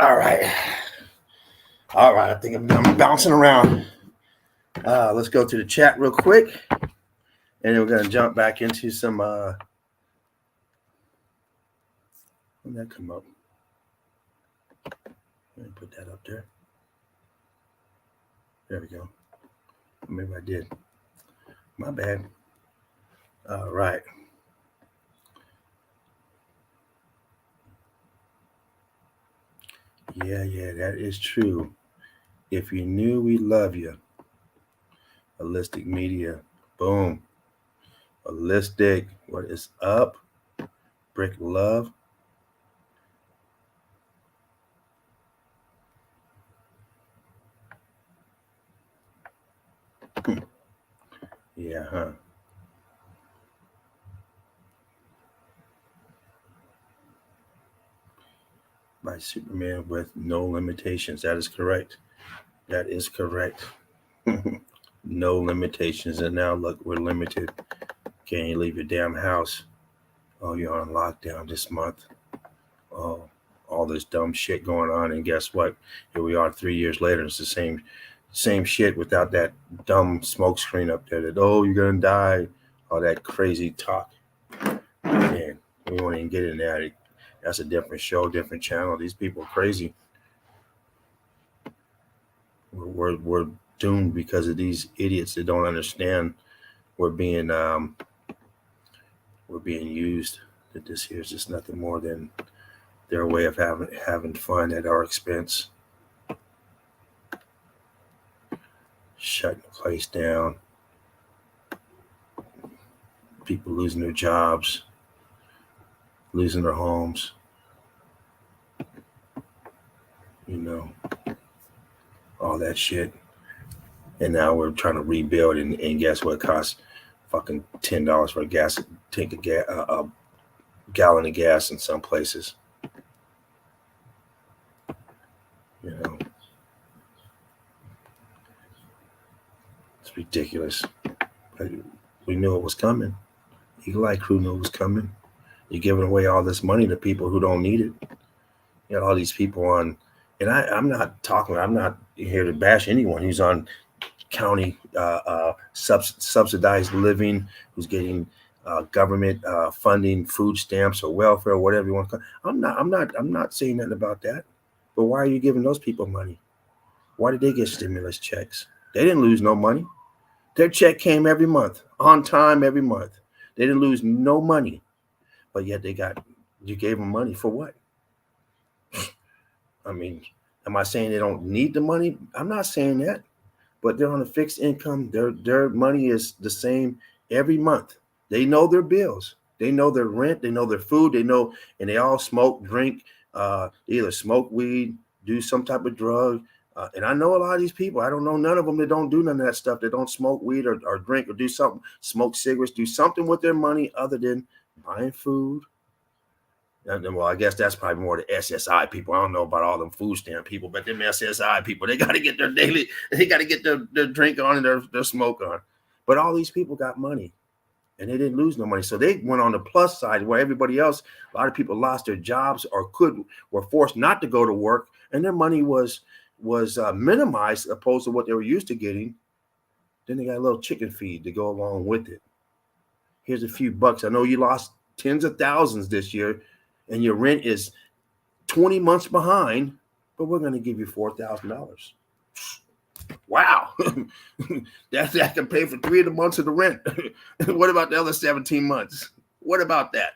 All right. I think I'm bouncing around. Let's go to the chat real quick, and then we're gonna jump back into some. When did that come up? Let me put that up there. There we go. Maybe I did. My bad. All right. Yeah, that is true. If you knew, we love you. Holistic media. Boom. Holistic. What is up? Brick love. Yeah, huh? By Superman with no limitations. That is correct. That is correct. No limitations. And now look, we're limited. Can't you leave your damn house? Oh, you're on lockdown this month. Oh, all this dumb shit going on. And guess what? Here we are 3 years later. It's the same shit without that dumb smoke screen up there that, oh, you're gonna die. All that crazy talk. Man, we won't even get in that. That's a different show, different channel. These people are crazy. We're doomed because of these idiots that don't understand we're being used. That this here is just nothing more than their way of having fun at our expense. Shutting the place down. People losing their jobs, losing their homes. You know, all that shit. And now we're trying to rebuild, and guess what? It costs fucking $10 for a gas, take a gallon of gas in some places. You know, it's ridiculous. But we knew it was coming. Eagle Eye Crew knew it was coming. You're giving away all this money to people who don't need it. You got all these people on, and I'm not here to bash anyone who's on county subsidized living, who's getting government funding, food stamps or welfare, or whatever you want to call it. I'm not saying nothing about that. But why are you giving those people money? Why did they get stimulus checks? They didn't lose no money. Their check came every month, on time every month. They didn't lose no money. But yet you gave them money for what? I mean, am I saying they don't need the money? I'm not saying that. But they're on a fixed income. Their money is the same every month. They know their bills. They know their rent. They know their food. They know, and they all smoke, drink, either smoke weed, do some type of drug. And I know a lot of these people. I don't know none of them that don't do none of that stuff. They don't smoke weed or drink or do something, smoke cigarettes, do something with their money other than buying food. Well, I guess that's probably more the SSI people. I don't know about all them food stamp people, but them SSI people, they got to get their drink on and their smoke on. But all these people got money, and they didn't lose no money. So they went on the plus side where everybody else, a lot of people lost their jobs or were forced not to go to work, and their money was minimized opposed to what they were used to getting. Then they got a little chicken feed to go along with it. Here's a few bucks. I know you lost tens of thousands this year, and your rent is 20 months behind, but we're going to give you $4,000. Wow. that can pay for 3 of the months of the rent. What about the other 17 months? What about that?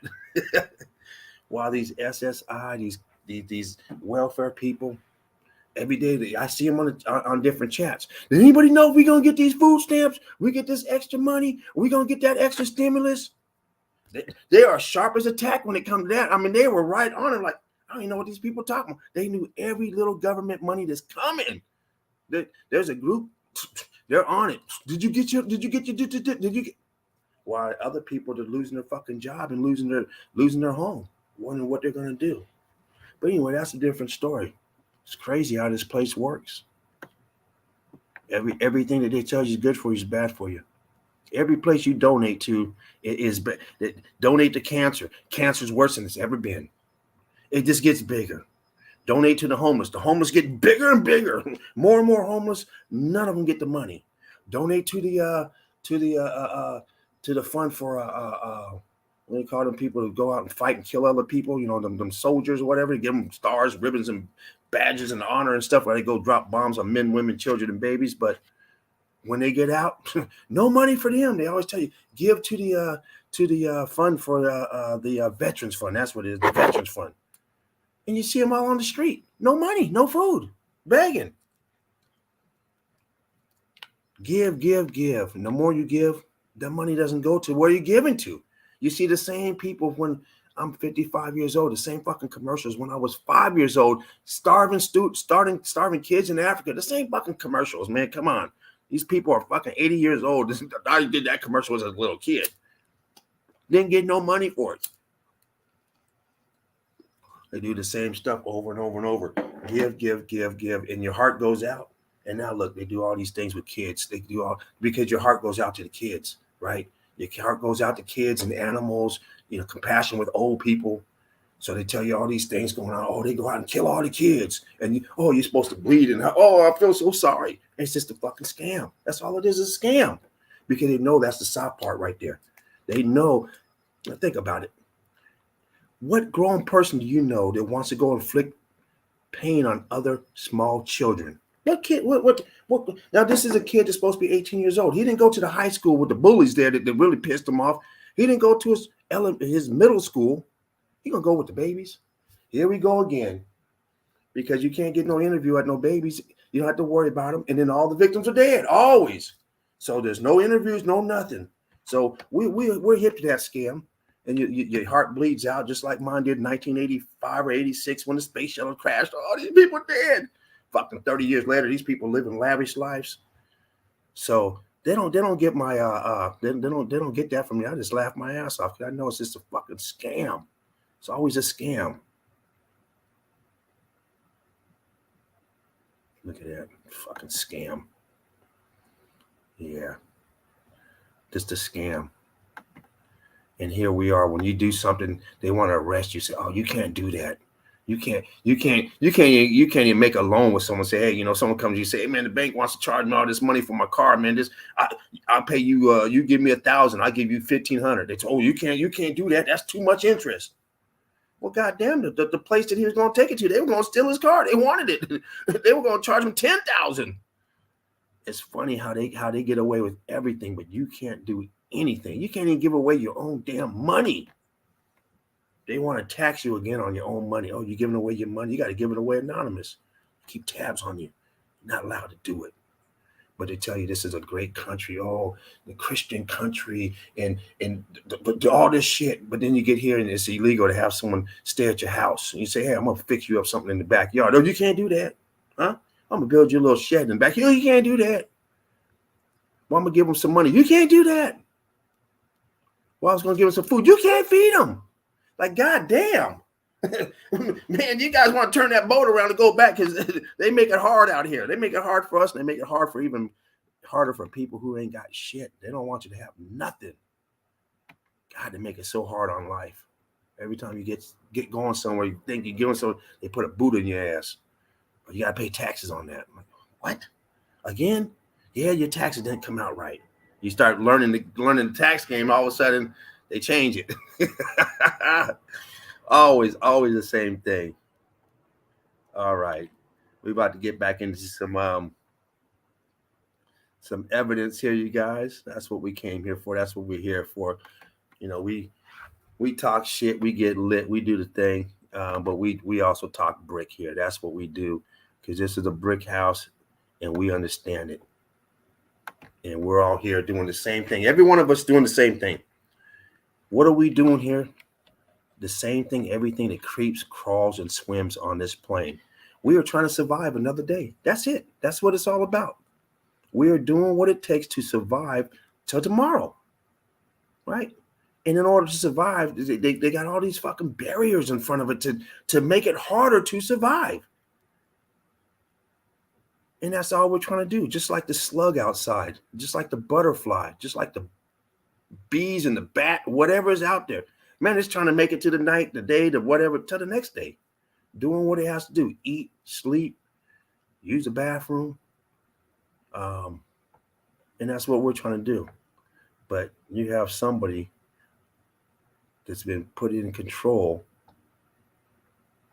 While these SSI, these welfare people, every day I see them on different chats. Does anybody know if we're going to get these food stamps? We get this extra money? Are we going to get that extra stimulus? They are sharp as a tack when it comes to that. I mean, they were right on it. Like, I don't even know what these people talking about. They knew every little government money that's coming. There's a group. They're on it. Did you get your? While other people are losing their fucking job and losing their home, wondering what they're gonna do. But anyway, that's a different story. It's crazy how this place works. Everything that they tell you is good for you is bad for you. Every place you donate to is donate to cancer. Cancer is worse than it's ever been. It just gets bigger. Donate to the homeless. The homeless get bigger and bigger. More and more homeless. None of them get the money. Donate to the fund for what do you call them people who go out and fight and kill other people? You know, them soldiers or whatever. Give them stars, ribbons, and badges and honor and stuff where they go drop bombs on men, women, children, and babies. But when they get out, no money for them. They always tell you give to the fund for the veterans fund. That's what it is, the veterans fund. And you see them all on the street, no money, no food, begging. Give, give, give. And the more you give, the money doesn't go to where you're giving to. You see the same people when I'm 55 years old, the same fucking commercials when I was 5 years old, starving kids in Africa, the same fucking commercials, man. Come on. These people are fucking 80 years old. I did that commercial as a little kid. Didn't get no money for it. They do the same stuff over and over and over. Give, give, give, give. And your heart goes out. And now look, they do all these things with kids. They do all because your heart goes out to the kids, right? Your heart goes out to kids and animals, compassion with old people. So they tell you all these things going on. Oh, they go out and kill all the kids. And you're supposed to bleed. And I feel so sorry. It's just a fucking scam. That's all it is a scam. Because they know that's the soft part right there. They know. Think about it. What grown person do you know that wants to go inflict pain on other small children? What kid? What? Now, this is a kid that's supposed to be 18 years old. He didn't go to the high school with the bullies there that really pissed him off. He didn't go to his middle school. He gonna go with the babies. Here we go again. Because you can't get no interview at no babies. You don't have to worry about them. And then all the victims are dead, always. So there's no interviews, no nothing. So we're hip to that scam. And your heart bleeds out just like mine did in 1985 or 86 when the space shuttle crashed. All these people dead. Fucking 30 years later, these people living lavish lives. So they don't get my they don't get that from me. I just laugh my ass off because I know it's just a fucking scam. It's always a scam. Look at that fucking scam. Yeah, just a scam. And here we are. When you do something, they want to arrest you. Say, "Oh, you can't do that. You can't even make a loan with someone." Say, "Hey, someone comes to you, say, hey, man, the bank wants to charge me all this money for my car, man. I'll pay you. You give me 1,000, I'll give you 1,500." They say, "Oh, you can't do that. That's too much interest." Well, goddamn, the place that he was going to take it to, they were going to steal his car. They wanted it. They were going to charge him 10,000. It's funny how they get away with everything, but you can't do anything. You can't even give away your own damn money. They want to tax you again on your own money. Oh, you're giving away your money. You got to give it away anonymous. Keep tabs on you. You're not allowed to do it. But they tell you this is a great country. Oh, the Christian country and all this shit. But then you get here and it's illegal to have someone stay at your house. And you say, hey, I'm going to fix you up something in the backyard. Oh, you can't do that. Huh? I'm going to build you a little shed in the back. You can't do that. Well, I'm going to give them some money. You can't do that. Well, I was going to give them some food. You can't feed them. Like, goddamn. Man, you guys want to turn that boat around and go back because they make it hard out here. They make it hard for us, and they make it harder for people who ain't got shit. They don't want you to have nothing. God, they make it so hard on life. Every time you get going somewhere, you think you're going somewhere, they put a boot in your ass. But you got to pay taxes on that. I'm like, what? Again? Yeah, your taxes didn't come out right. You start learning the tax game, all of a sudden they change it. Always the same thing. All right. We're about to get back into some evidence here, you guys. That's what we came here for. That's what we're here for. We talk shit, we get lit, we do the thing, but we also talk brick here. That's what we do because this is a brick house and we understand it. And we're all here doing the same thing. Every one of us doing the same thing. What are we doing here? The same thing, everything that creeps, crawls, and swims on this plane. We are trying to survive another day. That's it. That's what it's all about. We are doing what it takes to survive till tomorrow, right? And in order to survive, they got all these fucking barriers in front of it to make it harder to survive. And that's all we're trying to do. Just like the slug outside, just like the butterfly, just like the bees and the bat, whatever is out there. Man, it's trying to make it to the night, the day, the whatever, till the next day. Doing what it has to do. Eat, sleep, use the bathroom. And that's what we're trying to do. But you have somebody that's been put in control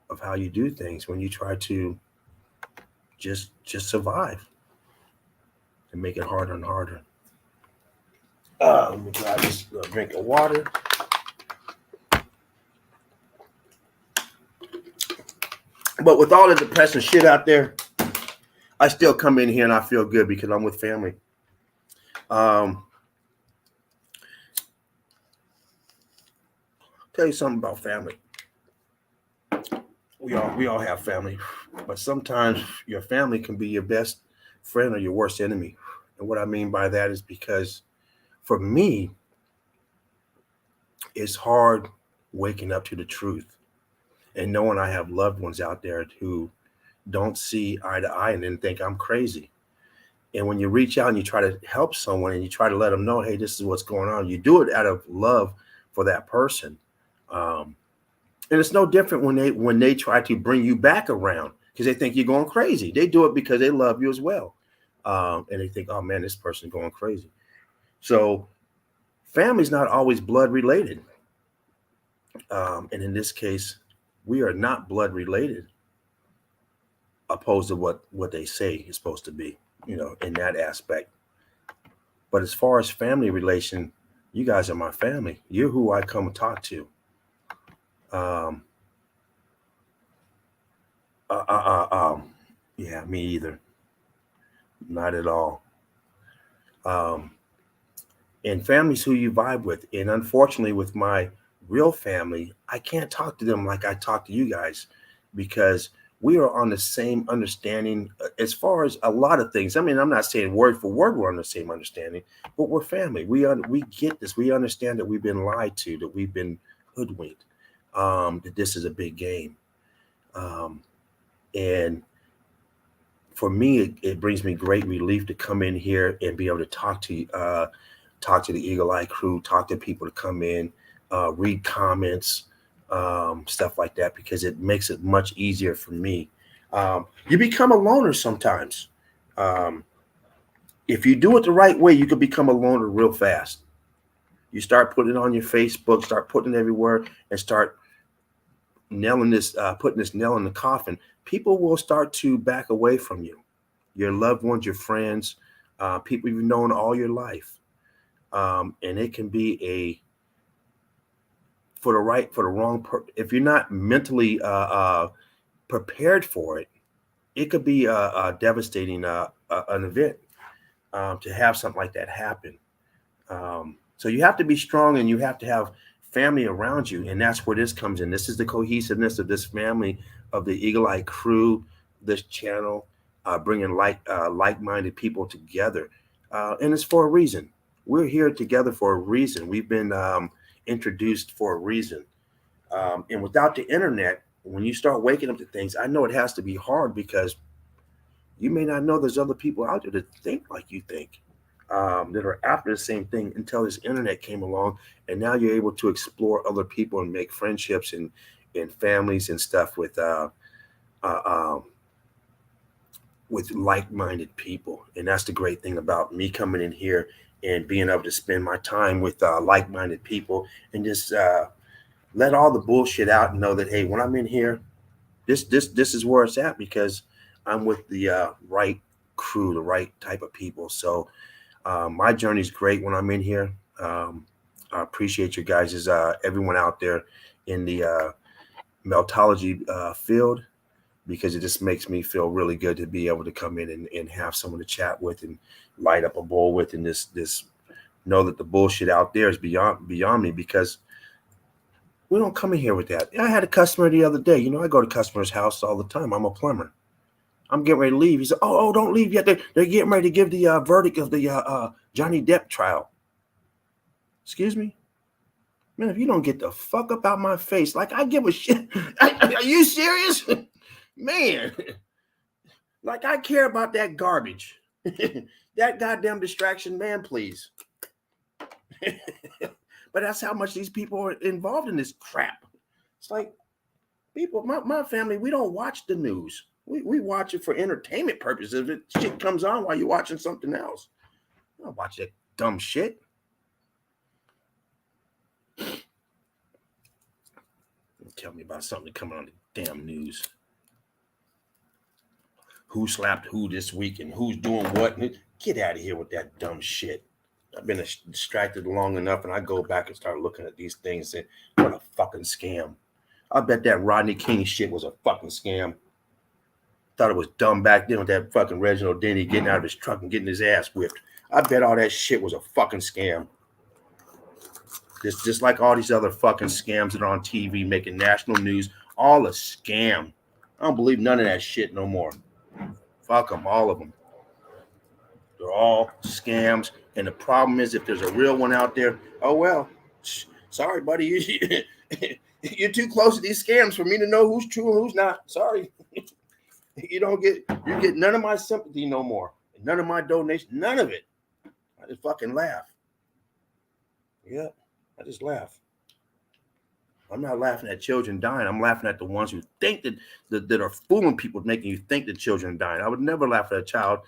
of how you do things when you try to just survive and make it harder and harder. Let me grab this drink of water. But with all the depressing shit out there, I still come in here and I feel good because I'm with family. Um, tell you something about family. We all have family, but sometimes your family can be your best friend or your worst enemy. And what I mean by that is because for me, it's hard waking up to the truth and knowing I have loved ones out there who don't see eye to eye and then think I'm crazy. And when you reach out and you try to help someone and you try to let them know, hey, this is what's going on, you do it out of love for that person. Um, and it's no different when they try to bring you back around because they think you're going crazy. They do it because they love you as well. And they think, oh man, this person's going crazy. So family's not always blood related. And in this case, we are not blood related, opposed to what they say is supposed to be, in that aspect. But as far as family relation, you guys are my family. You're who I come and talk to. Um, uh, uh, yeah, me either. Not at all. Um, and family's who you vibe with. And unfortunately, with my real family, I can't talk to them like I talk to you guys because we are on the same understanding as far as a lot of things. I mean, I'm not saying word for word we're on the same understanding, but we're family. We get this. We understand that we've been lied to, that we've been hoodwinked, that this is a big game. Um, and for me, it brings me great relief to come in here and be able to talk to the Eagle Eye crew, talk to people to come in, read comments, stuff like that, because it makes it much easier for me. You become a loner sometimes. Um, if you do it the right way, you can become a loner real fast. You start putting it on your Facebook, start putting it everywhere, and start putting this nail in the coffin. People will start to back away from you, your loved ones, your friends, people you've known all your life. And it can be for the wrong if you're not mentally prepared for it, it could be a devastating an event to have something like that happen. So you have to be strong and you have to have family around you, and that's where this comes in. This is the cohesiveness of this family, of the Eagle Eye crew, this channel, bringing like-minded people together, and it's for a reason. We're here together for a reason. We've been introduced for a reason. And without the internet, when you start waking up to things, I know it has to be hard because you may not know there's other people out there that think like you think, that are after the same thing until this internet came along. And now you're able to explore other people and make friendships and families and stuff uh, um, with like-minded people. And that's the great thing about me coming in here and being able to spend my time with like-minded people and just let all the bullshit out and know that, hey, when I'm in here, this is where it's at because I'm with the right crew, the right type of people. So my journey is great when I'm in here. I appreciate you guys, everyone out there in the meltology field, because it just makes me feel really good to be able to come in and have someone to chat with and light up a bowl with, and this know that the bullshit out there is beyond me, because we don't come in here with that. I had a customer the other day. I go to customers' house all the time. I'm a plumber. I'm getting ready to leave. He said, "Oh, don't leave yet. They're getting ready to give the verdict of the Johnny Depp trial." Excuse me, man. If you don't get the fuck up out my face, like I give a shit. Are you serious, man? Like I care about that garbage, that goddamn distraction, man. Please. But that's how much these people are involved in this crap. It's like people, my family, we don't watch the news. We watch it for entertainment purposes. If it shit comes on while you're watching something else, I don't watch that dumb shit. Tell me about something coming on the damn news. Who slapped who this week and who's doing what? Get out of here with that dumb shit. I've been distracted long enough, and I go back and start looking at these things and say, what a fucking scam. I bet that Rodney King shit was a fucking scam. Thought it was dumb back then with that fucking Reginald Denny getting out of his truck and getting his ass whipped. I bet all that shit was a fucking scam. Just like all these other fucking scams that are on TV making national news, all a scam. I don't believe none of that shit no more. Fuck them, all of them. They're all scams. And the problem is, if there's a real one out there, oh well, sorry, buddy, you're too close to these scams for me to know who's true and who's not. Sorry, you get none of my sympathy no more, none of my donation, none of it. I just fucking laugh. Yeah, I just laugh. I'm not laughing at children dying. I'm laughing at the ones who think that are fooling people, making you think that children are dying. I would never laugh at a child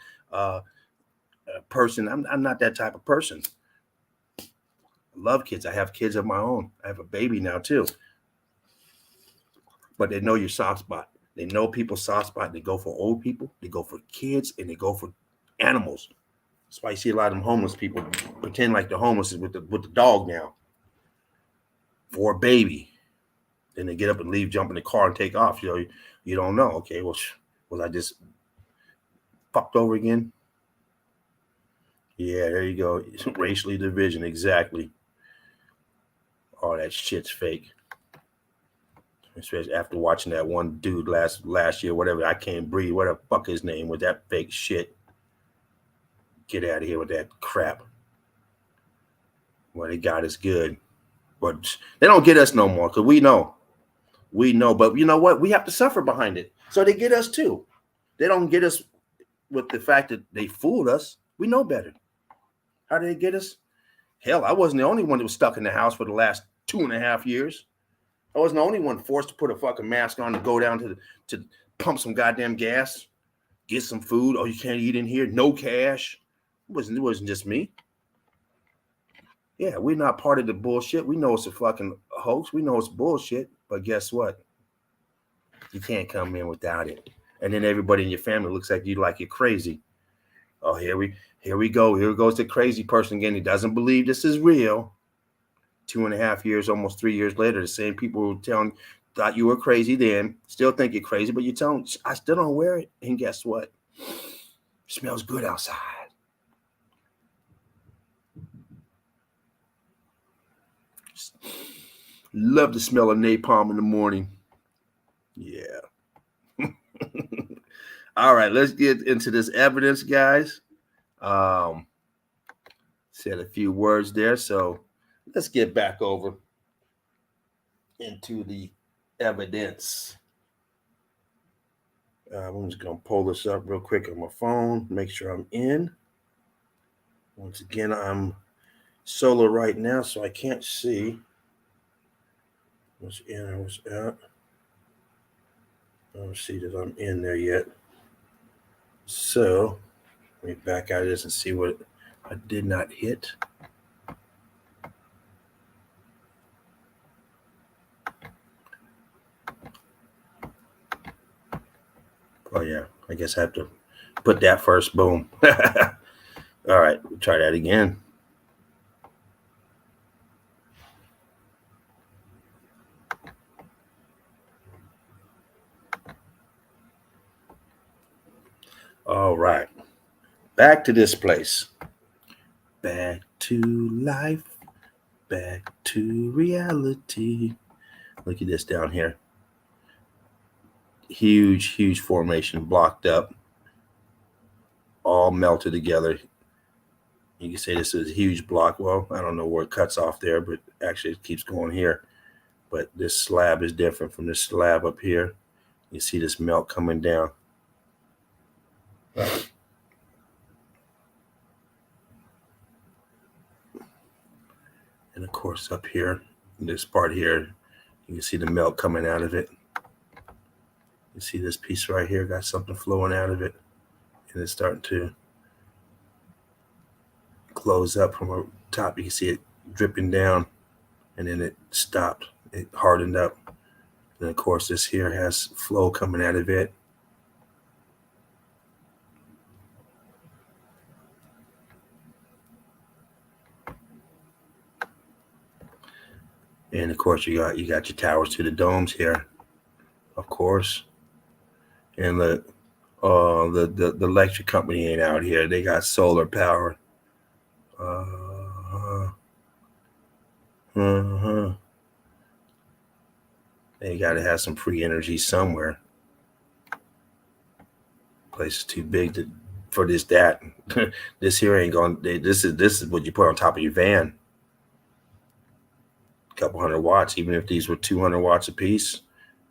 person. I'm not that type of person. I love kids. I have kids of my own. I have a baby now too. But they know your soft spot. They know people's soft spot. They go for old people. They go for kids, and they go for animals. That's why you see a lot of them homeless people pretend like they're homeless with the dog now for a baby. Then they get up and leave, jump in the car, and take off. You don't know. Okay, well, was I just fucked over again? Yeah, there you go. Racially division, exactly. All that shit's fake. Especially after watching that one dude last year, whatever, I can't breathe. What the fuck his name was? That fake shit. Get out of here with that crap. What they got is good, but they don't get us no more because we know. But you know what? We have to suffer behind it. So they get us too. They don't get us with the fact that they fooled us. We know better. How did they get us? Hell, I wasn't the only one that was stuck in the house for the last 2.5 years. I wasn't the only one forced to put a fucking mask on to go down to pump some goddamn gas, get some food. Oh, you can't eat in here. No cash. It wasn't just me. Yeah, we're not part of the bullshit. We know it's a fucking hoax. We know it's bullshit. But guess what? You can't come in without it. And then everybody in your family looks at you like you're crazy. Oh, here we go. Here goes the crazy person again. He doesn't believe this is real. 2.5 years, almost 3 yees later, the same people who thought you were crazy then still think you're crazy, but you tell them, I still don't wear it. And guess what? It smells good outside. Love the smell of napalm in the morning. Yeah. All right, let's get into this evidence, guys. Said a few words there, so let's get back over into the evidence. I'm just going to pull this up real quick on my phone, make sure I'm in. Once again, I'm solo right now, so I can't see what's in and what's out. I don't see that I'm in there yet. So let me back out of this and see what I did not hit. Oh, yeah. I guess I have to put that first. Boom. All right. We'll try that again. All right. Back to this place. Back to life. Back to reality. Look at this down here. Huge formation blocked up. All melted together. You can say this is a huge block. Well, I don't know where it cuts off there, but actually it keeps going here. But this slab is different from this slab up here. You see this melt coming down. And of course up here, this part here, you can see the melt coming out of it. You see this piece right here, got something flowing out of it. And it's starting to close up from the top. You can see it dripping down, and then it stopped. It hardened up. And of course, this here has flow coming out of it. And of course, you got your towers to the domes here, of course. And the electric company ain't out here. They got solar power. They got to have some free energy somewhere. Place is too big for this, that. This here ain't going. This is what you put on top of your van. A couple hundred watts. Even if these were 200 watts a piece,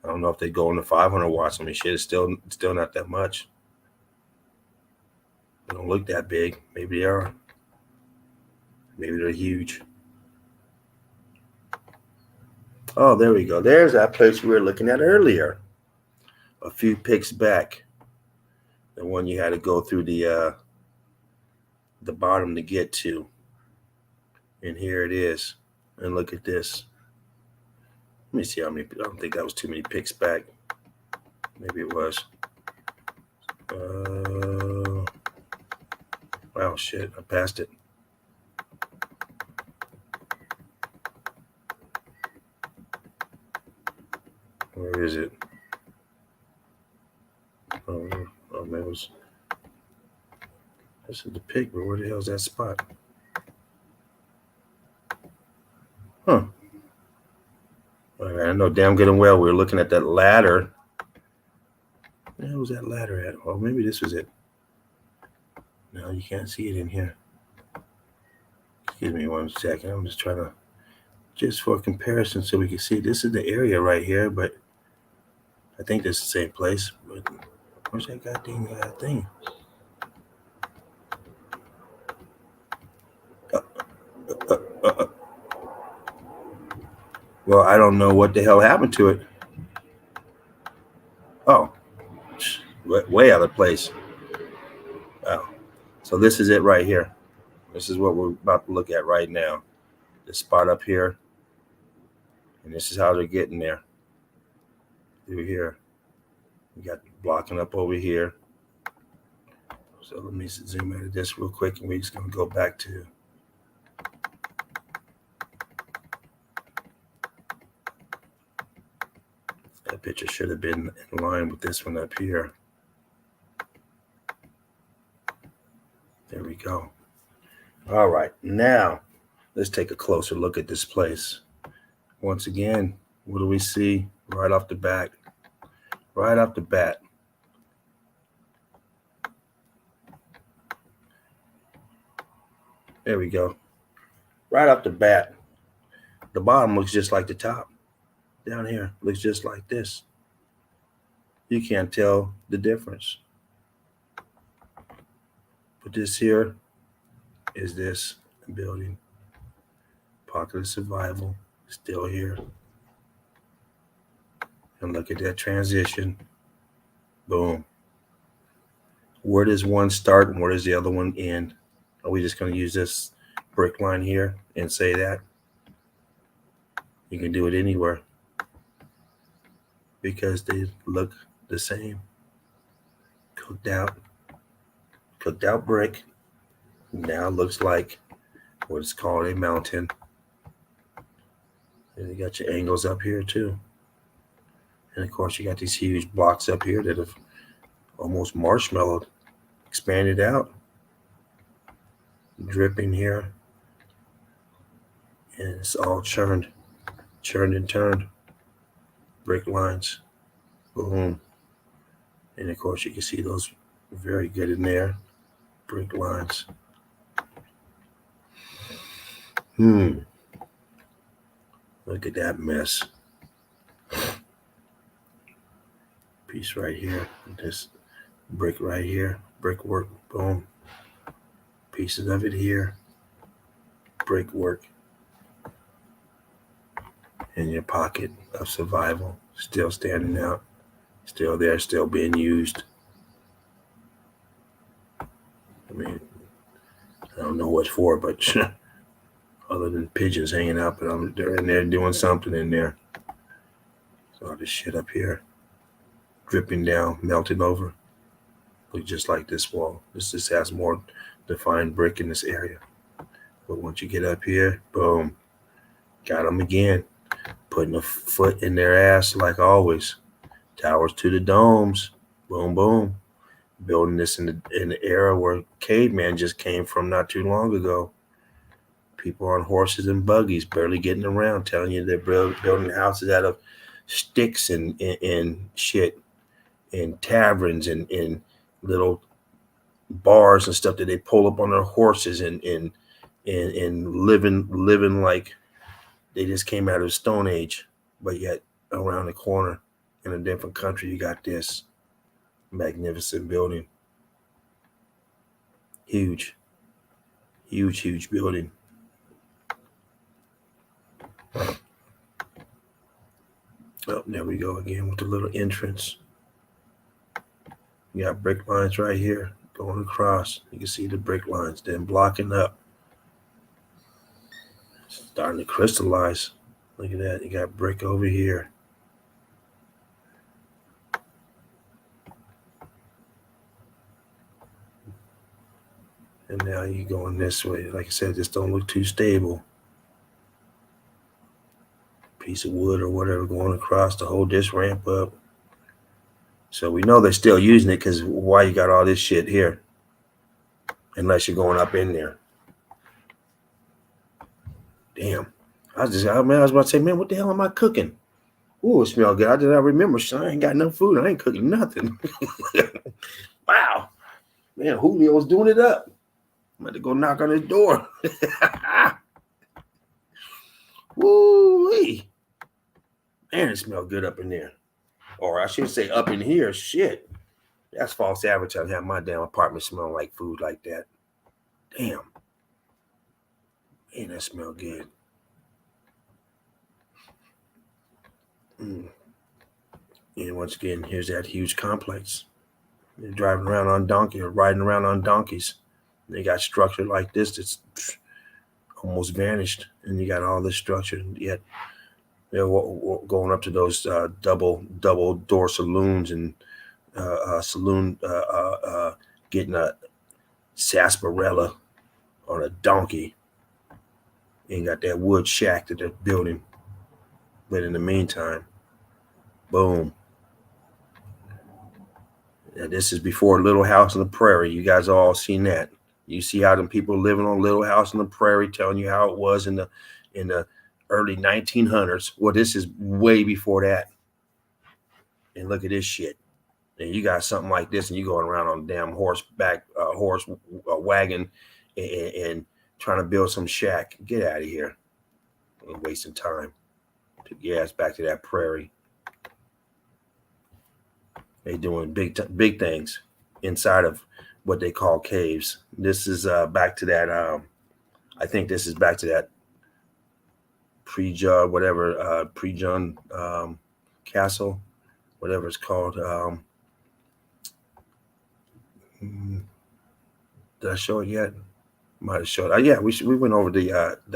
I don't know if they go into 500 watts. I mean, shit, it's still not that much. They don't look that big. Maybe they are. Maybe they're huge. Oh, there we go. There's that place we were looking at earlier. A few picks back. The one you had to go through the bottom to get to. And here it is. And look at this. Let me see how many. I don't think that was too many picks back. Maybe it was. Wow, shit. I passed it. Where is it? Oh, maybe it was. This is the pick, but where the hell is that spot? Huh. I know damn good and well we were looking at that ladder. Where the hell was that ladder at? Oh, maybe this was it. No, you can't see it in here. Excuse me 1 second. I'm just trying to, just for comparison so we can see. This is the area right here, but I think this is the same place. But where's that goddamn thing? Well, I don't know what the hell happened to it. Oh, way out of place. Wow. So this is it right here. This is what we're about to look at right now. This spot up here. And this is how they're getting there. Through here. We got blocking up over here. So let me zoom into this real quick, and we're just going to go back to. That picture should have been in line with this one up here. There we go. All right, now let's take a closer look at this place. Once again, what do we see right off the bat? Right off the bat. There we go. Right off the bat. The bottom looks just like the top. Down here looks just like this. You can't tell the difference. But this here is this building. Pocket of survival, still here. And look at that transition. Boom. Where does one start and where does the other one end? Are we just going to use this brick line here and say that? You can do it anywhere because they look the same. Cooked out brick. Now looks like what's called a mountain. And you got your angles up here too. And of course you got these huge blocks up here that have almost marshmallowed, expanded out, dripping here. And it's all churned and turned. Brick lines. Boom. And of course you can see those very good in there. Brick lines. Look at that mess. Piece right here. This brick right here. Brickwork. Boom. Pieces of it here. Brickwork. In your pocket of survival. Still standing out. Still there. Still being used. I mean, I don't know what for, but other than pigeons hanging out, but they're in there doing something in there. So all this shit up here, dripping down, melting over. Look just like this wall. This just has more defined brick in this area. But once you get up here, boom, got them again. Putting a foot in their ass like always. Towers to the domes. Boom, boom. Building this in the era where caveman just came from not too long ago. People on horses and buggies, barely getting around, telling you they're building houses out of sticks and shit, and taverns and little bars and stuff that they pull up on their horses and living like they just came out of the Stone Age, but yet around the corner in a different country, you got this magnificent building. Huge building. Oh, there we go again with the little entrance. You got brick lines right here going across. You can see the brick lines then blocking up. Starting to crystallize. Look at that. You got brick over here. And now you're going this way. Like I said, just don't look too stable. Piece of wood or whatever going across to hold this ramp up. So we know they're still using it, because why you got all this shit here? Unless you're going up in there. Damn. I was about to say, man, what the hell am I cooking? Ooh, it smells good. I remember, son, I ain't got no food. I ain't cooking nothing. Wow. Man, Julio's doing it up. I'm about to go knock on his door. Woo-wee. Man, it smells good up in there. Or I should say up in here. Shit. That's false advertising. Have my damn apartment smell like food like that. Damn. Man, that smell good. And once again, here's that huge complex. They're driving around on donkey or riding around on donkeys. They got structure like this that's almost vanished. And you got all this structure. And yet they're going up to those double door saloons and getting a sarsaparilla on a donkey. And got that wood shack that they're building. But in the meantime, boom. Now, this is before Little House on the Prairie. You guys all seen that. You see how them people living on Little House on the Prairie, telling you how it was in the early 1900s. Well, this is way before that. And look at this shit. And you got something like this, and you going around on a damn horse wagon and trying to build some shack. Get out of here. I'm wasting time. Yeah, it's back to that prairie. They doing big things inside of what they call caves. This is back to that. I think this is back to that Pre-Jun castle, whatever it's called. Did I show it yet? Might have showed it. Yeah, we went over the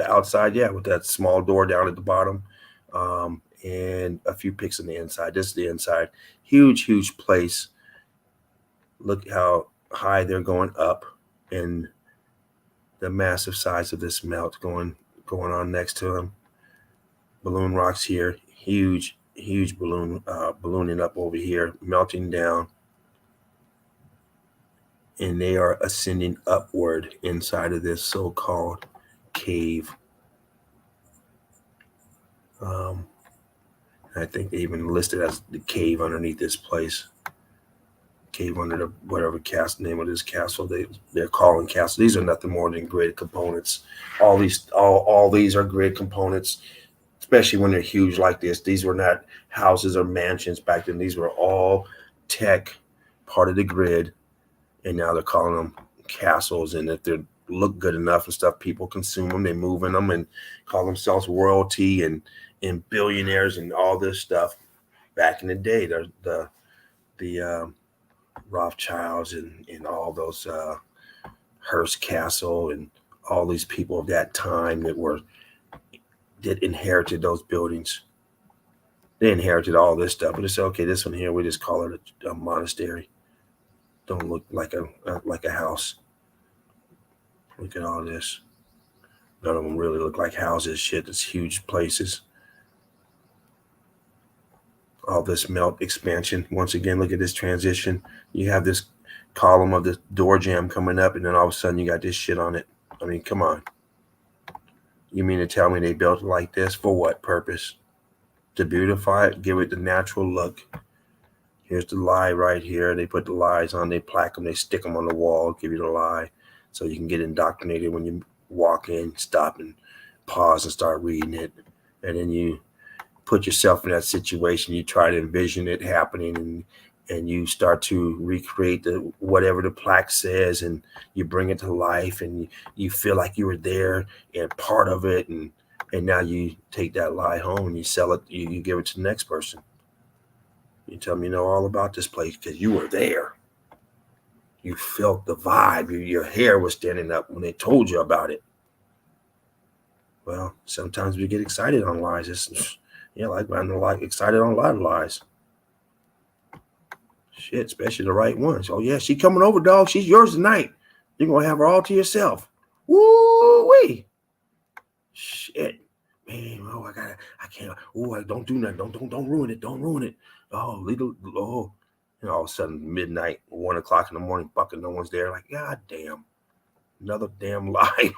outside. Yeah, with that small door down at the bottom. And a few pics on the inside. This is the inside. Huge place. Look how high they're going up, and the massive size of this melt going on next to them. Balloon rocks here. Huge ballooning up over here, melting down. And they are ascending upward inside of this so-called cave. I think they even listed as the cave underneath this place. Cave under the whatever name of this castle they're calling castle. These are nothing more than grid components. All these are grid components, especially when they're huge like this. These were not houses or mansions back then. These were all tech, part of the grid, and now they're calling them castles. And if they look good enough and stuff, people consume them. They move in them and call themselves royalty and billionaires and all this stuff. Back in the day, the Rothschilds and all those Hearst Castle and all these people of that time that inherited those buildings. They inherited all this stuff, but they said, okay, this one here, we just call it a monastery. Don't look like a house. Look at all this. None of them really look like houses. Shit, it's huge places. All this melt expansion. Once again, look at this transition. You have this column of this door jamb coming up, and then all of a sudden you got this shit on it. I mean, come on. You mean to tell me they built it like this for what purpose? To beautify it, give it the natural look. Here's the lie right here. They put the lies on, they plaque them, they stick them on the wall, give you the lie, so you can get indoctrinated when you walk in, stop and pause and start reading it. And then you put yourself in that situation. You try to envision it happening, and you start to recreate the whatever the plaque says, and you bring it to life, and you feel like you were there and part of it, and now you take that lie home and you sell it. You give it to the next person. You tell them you know all about this place because you were there. You felt the vibe. Your hair was standing up when they told you about it. Well, sometimes we get excited on lies. Like I'm like excited on a lot of lies. Shit, especially the right ones. Oh yeah, she coming over, dog. She's yours tonight. You're gonna have her all to yourself. Woo wee. Shit, man. Oh, I can't. Oh, don't do nothing. Don't ruin it. Don't ruin it. Oh, little. Oh, and all of a sudden, midnight, 1 o'clock in the morning, fucking no one's there. Like, god damn, another damn lie.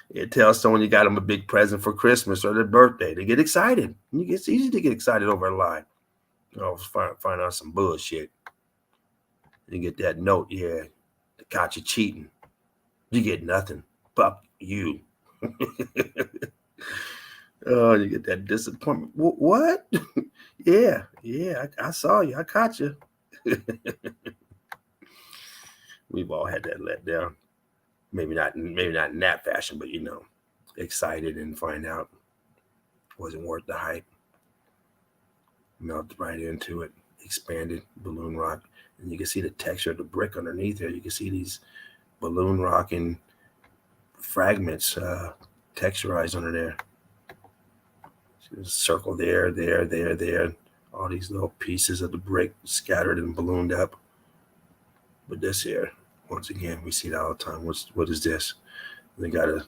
It tells someone you got them a big present for Christmas or their birthday. They get excited. It's easy to get excited over a lie. Find out some bullshit. You get that note, yeah, they caught you cheating. You get nothing. Fuck you. Oh, you get that disappointment. What? Yeah, I saw you. I caught you. We've all had that let down. Maybe not in that fashion, but excited and find out wasn't worth the hype. Melted right into it, expanded balloon rock, and you can see the texture of the brick underneath there. You can see these balloon rock and fragments texturized under there. Circle there. All these little pieces of the brick scattered and ballooned up. But this here, once again, we see that all the time. What is this? They got a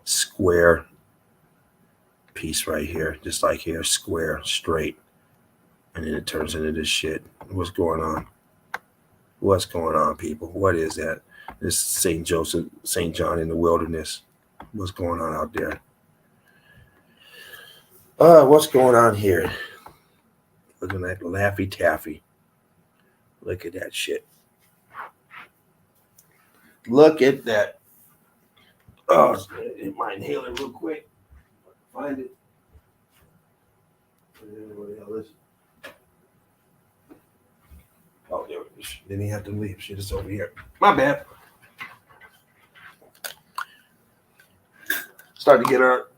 square piece right here, just like here, square, straight. And then it turns into this shit. What's going on? What's going on, people? What is that? This St. John in the wilderness. What's going on out there? What's going on here? Looking at Laffy Taffy. Look at that shit. Look at that. Oh, it might inhale it real quick. Find it. Where the hell is it? Oh, there it is. Didn't even have to leave. Shit is over here. My bad. Starting to get our.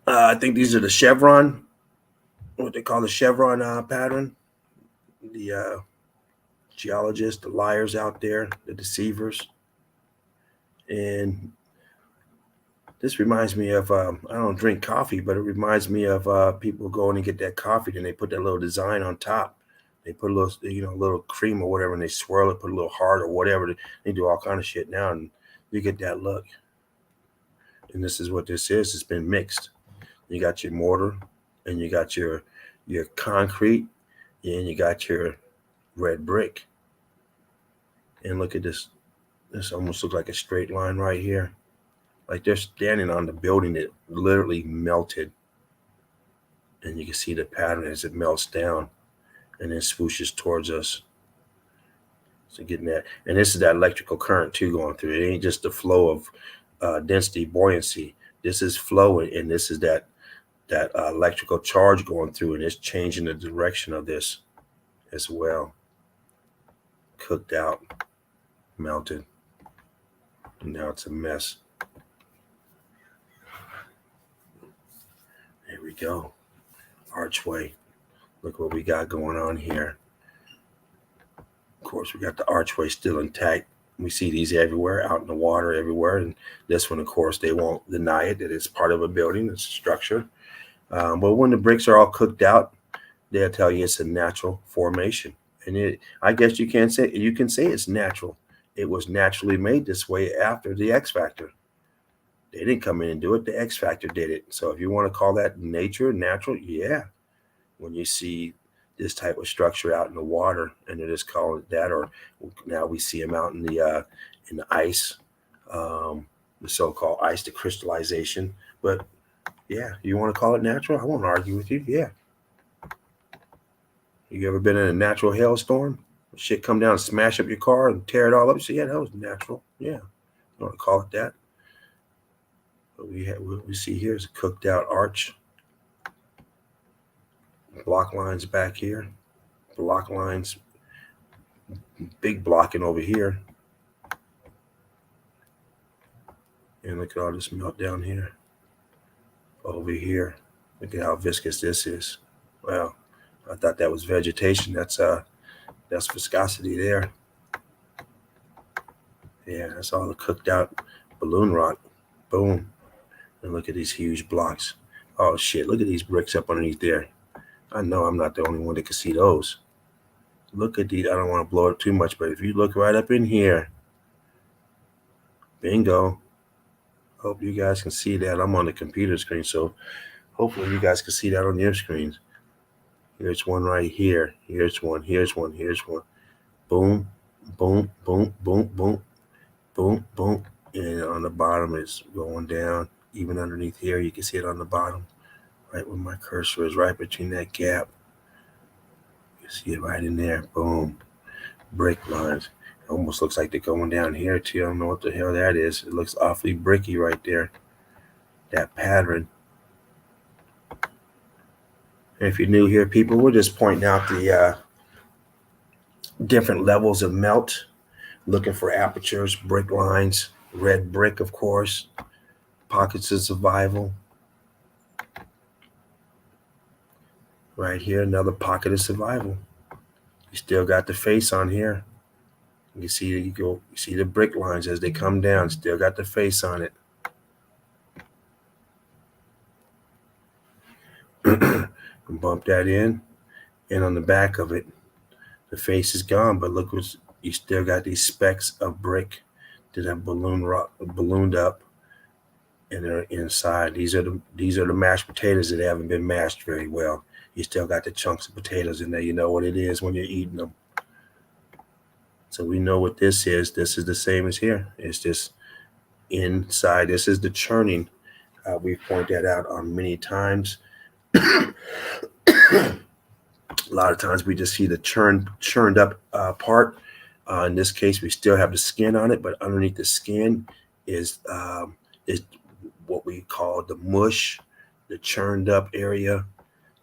I think these are the chevron. What they call the chevron pattern. The geologists, the liars out there, the deceivers. And this reminds me of, I don't drink coffee, but it reminds me of people going and get that coffee, and they put that little design on top. They put a little, little cream or whatever, and they swirl it, put a little heart or whatever. They do all kind of shit now, and you get that look. And this is what this is. It's been mixed. You got your mortar, and you got your concrete, and you got your red brick. And look at this. This almost looks like a straight line right here. Like they're standing on the building that literally melted. And you can see the pattern as it melts down and then swooshes towards us. So getting that. And this is that electrical current too going through. It ain't just the flow of density, buoyancy. This is flow, and this is that electrical charge going through, and it's changing the direction of this as well. Cooked out, melted, and now it's a mess. There we go. Archway. Look what we got going on here. Of course, we got the archway still intact. We see these everywhere, out in the water everywhere. And this one, of course, they won't deny it, that it's part of a building, it's a structure. But when the bricks are all cooked out, they'll tell you it's a natural formation. And I guess you can say it's natural. It was naturally made this way after the X Factor. They didn't come in and do it. The X Factor did it. So if you want to call that nature, natural, yeah. When you see this type of structure out in the water, and it is called that, or now we see them out in the ice, the so-called ice to crystallization. But yeah, you want to call it natural? I won't argue with you. Yeah. You ever been in a natural hailstorm? Shit come down and smash up your car and tear it all up. You say, yeah, that was natural. Yeah. You want to call it that? But what we see here is a cooked out arch. Block lines back here. Block lines, big blocking over here. And look at all this melt down here. Over here. Look at how viscous this is. Wow. I thought that was vegetation. That's viscosity there. Yeah, that's all the cooked out balloon rock. Boom. And look at these huge blocks. Oh shit, look at these bricks up underneath there. I know I'm not the only one that can see those. Look at these. I don't want to blow it too much, but if you look right up in here, bingo. Hope you guys can see that. I'm on the computer screen, so hopefully you guys can see that on your screens. Here's one right here. Here's one. Here's one. Here's one. Boom, boom, boom, boom, boom, boom, boom. And on the bottom, it's going down. Even underneath here, you can see it on the bottom. Right where my cursor is, right between that gap. You see it right in there. Boom. Brick lines. It almost looks like they're going down here too. I don't know what the hell that is. It looks awfully bricky right there. That pattern. And if you're new here, people, we're just pointing out the different levels of melt. Looking for apertures, brick lines, red brick, of course. Pockets of survival. Right here, another pocket of survival. You still got the face on here. You see the brick lines as they come down. Still got the face on it. Bump that in, and on the back of it, the face is gone. But look, you still got these specks of brick that have ballooned up, and they're inside. These are the mashed potatoes that haven't been mashed very well. You still got the chunks of potatoes in there. You know what it is when you're eating them. So we know what this is. This is the same as here. It's just inside. This is the churning. We've pointed that out on many times. A lot of times we just see the churned up part. In this case, we still have the skin on it, but underneath the skin is what we call the mush, the churned up area.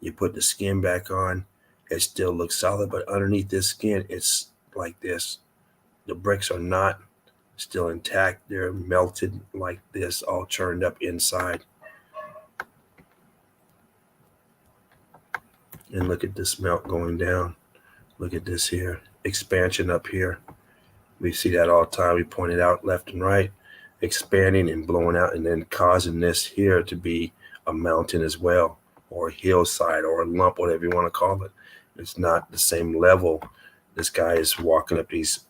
You put the skin back on, it still looks solid, but underneath this skin, it's like this. The bricks are not still intact. They're melted like this, all churned up inside. And look at this melt going down. Look at this here, expansion up here. We see that all the time. We point it out left and right, expanding and blowing out, and then causing this here to be a mountain as well, or a hillside, or a lump, whatever you want to call it. It's not the same level. This guy is walking up these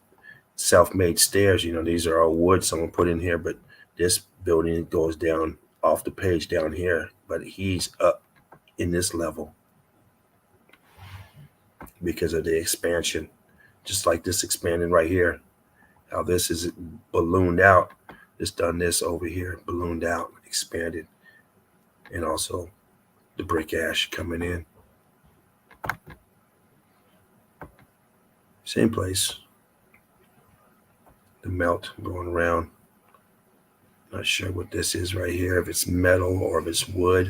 self-made stairs. You know, these are all wood someone put in here, but this building goes down off the page down here, but he's up in this level because of the expansion, just like this expanding right here. How this is ballooned out. It's done this over here, ballooned out, expanded, and also the brick ash coming in. Same place. The melt going around. Not sure what this is right here, if it's metal or if it's wood.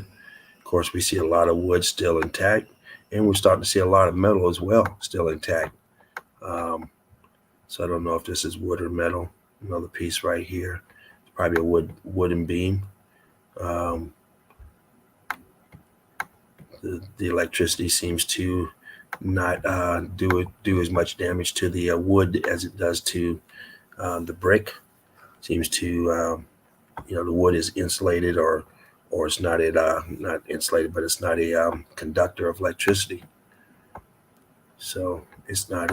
Of course, we see a lot of wood still intact, and we're starting to see a lot of metal as well, still intact. So I don't know if this is wood or metal. Another piece right here. It's probably a wooden beam. The electricity seems to not do as much damage to the wood as it does to the brick. Seems to the wood is insulated, or it's not not insulated, but it's not a conductor of electricity. So it's not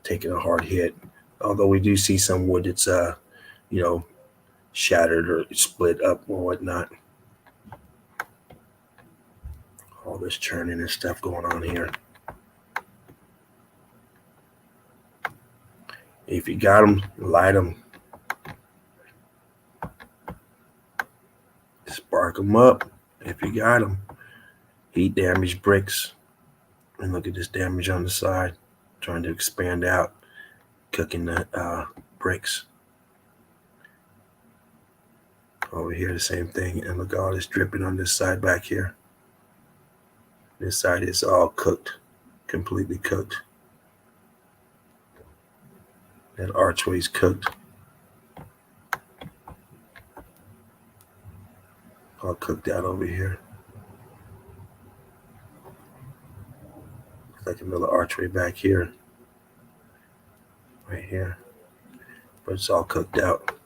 taking a hard hit. Although we do see some wood that's shattered or split up or whatnot. All this churning and stuff going on here. If you got them, light them. Mark them up if you got them. Heat damaged bricks. And look at this damage on the side. Trying to expand out. Cooking the bricks. Over here, the same thing. And look at all this dripping on this side back here. This side is all cooked. Completely cooked. That archway's cooked. All cooked out over here. Like another archway back here. Right here. But it's all cooked out.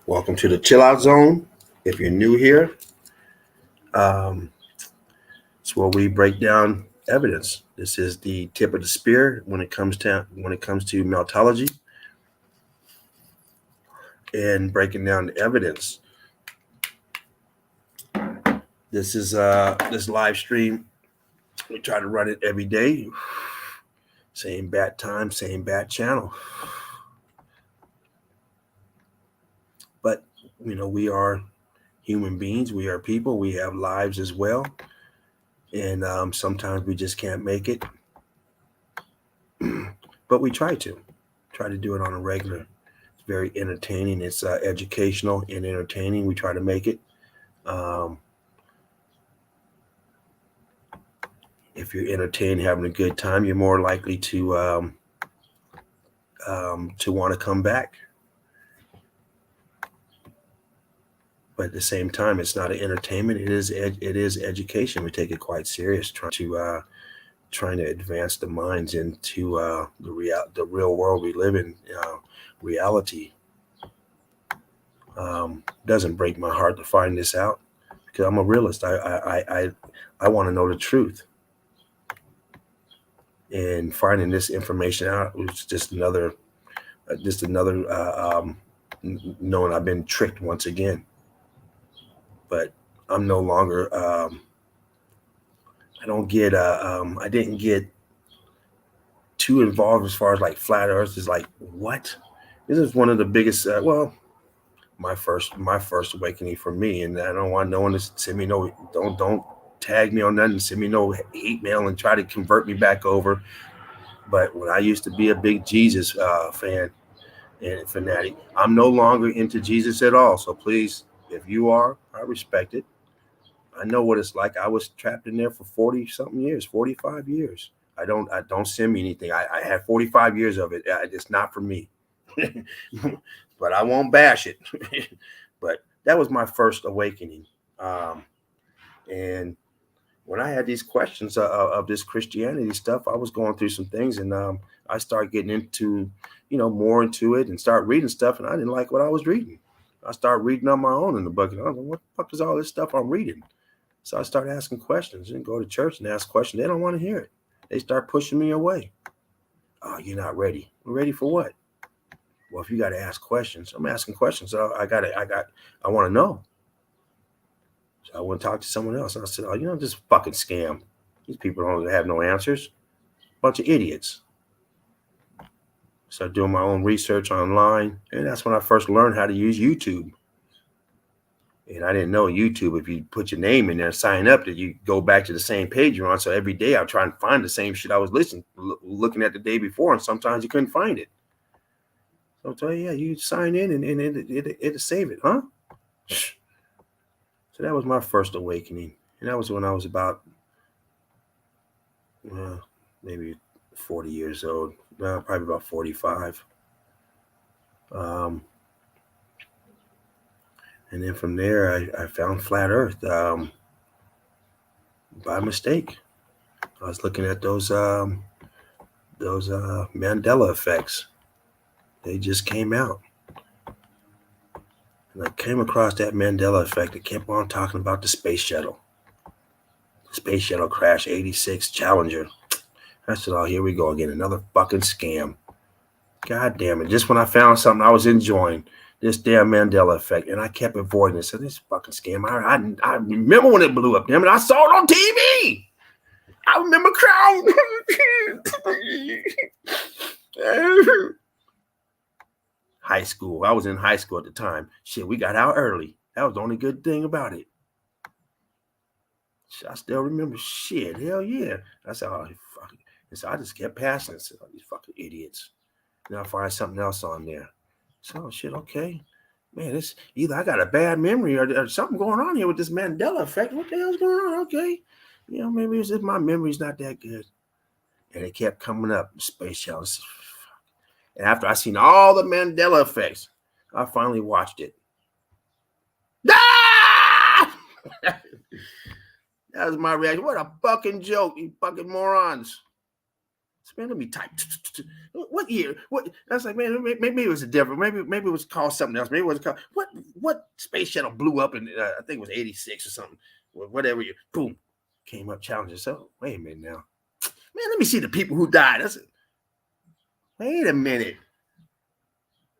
Welcome to the chill out zone. If you're new here, it's where we break down evidence. This is the tip of the spear when it comes to meltology and breaking down the evidence. This is this live stream. We try to run it every day. Same bat time, same bat channel. But, you know, we are human beings. We are people. We have lives as well. And sometimes we just can't make it. But we try to do it on a regular. It's very entertaining. It's educational and entertaining. We try to make it. If you're entertained, having a good time, you're more likely to want to come back. But at the same time, it's not an entertainment. It is education. We take it quite serious, trying to advance the minds into the real world we live in. Reality. Doesn't break my heart to find this out because I'm a realist. I want to know the truth. And finding this information out was just another knowing I've been tricked once again. But I'm no longer. I didn't get too involved as far as like flat Earth is like what. This is one of the biggest. My first awakening for me, and I don't want no one to send me no. Don't tag me on nothing. Send me no hate mail and try to convert me back over. But when I used to be a big Jesus fan and fanatic, I'm no longer into Jesus at all. So please, if you are, I respect it. I know what it's like. I was trapped in there for 40 something years, 45 years. I don't send me anything. I had 45 years of it. It's not for me. But I won't bash it. But that was my first awakening. And when I had these questions of this Christianity stuff, I was going through some things, and I started getting into, more into it, and start reading stuff, and I didn't like what I was reading. I started reading on my own in the book, and I was like, what the fuck is all this stuff I'm reading? So I started asking questions, and go to church and ask questions. They don't want to hear it. They start pushing me away. Oh, you're not ready. Ready for what? Well, if you got to ask questions, I'm asking questions. So I want to know. So I went and talked to someone else. And I said, this fucking scam. These people don't have no answers. Bunch of idiots. Started doing my own research online. And that's when I first learned how to use YouTube. And I didn't know YouTube, if you put your name in there and sign up, that you go back to the same page you're on. So every day I try and find the same shit I was looking at the day before. And sometimes you couldn't find it. So I'll tell you, you sign in and it'll save it, huh? So that was my first awakening. And that was when I was about maybe 40 years old. Probably about 45. And then from there, I found flat Earth by mistake. I was looking at those Mandela effects. They just came out. And I came across that Mandela effect. It kept on talking about the space shuttle. Space shuttle crash, 86 Challenger. I said, oh, here we go again. Another fucking scam. God damn it. Just when I found something I was enjoying, this damn Mandela effect. And I kept avoiding it. So this fucking scam. I remember when it blew up. Damn it. I saw it on TV. I remember crying. high school. I was in high school at the time. Shit, we got out early. That was the only good thing about it. I still remember. Shit, hell yeah. I said, oh, fuck it. And so I just kept passing. I said, oh, these fucking idiots. Then I find something else on there. So, oh, shit, okay. Man, this either I got a bad memory or something going on here with this Mandela effect. What the hell's going on? Okay. You know, maybe it's just my memory's not that good. And it kept coming up, Space Shuttle. And after I seen all the Mandela effects, I finally watched it. Ah! That was my reaction. What a fucking joke, you fucking morons. Man, let me type. What year? What? I was like, man, maybe it was a different. Maybe it was called something else. Maybe it was called what space shuttle blew up in I think it was 86 or something. Whatever you boom came up challenging. So wait a minute now. Man, let me see the people who died. I said, wait a minute.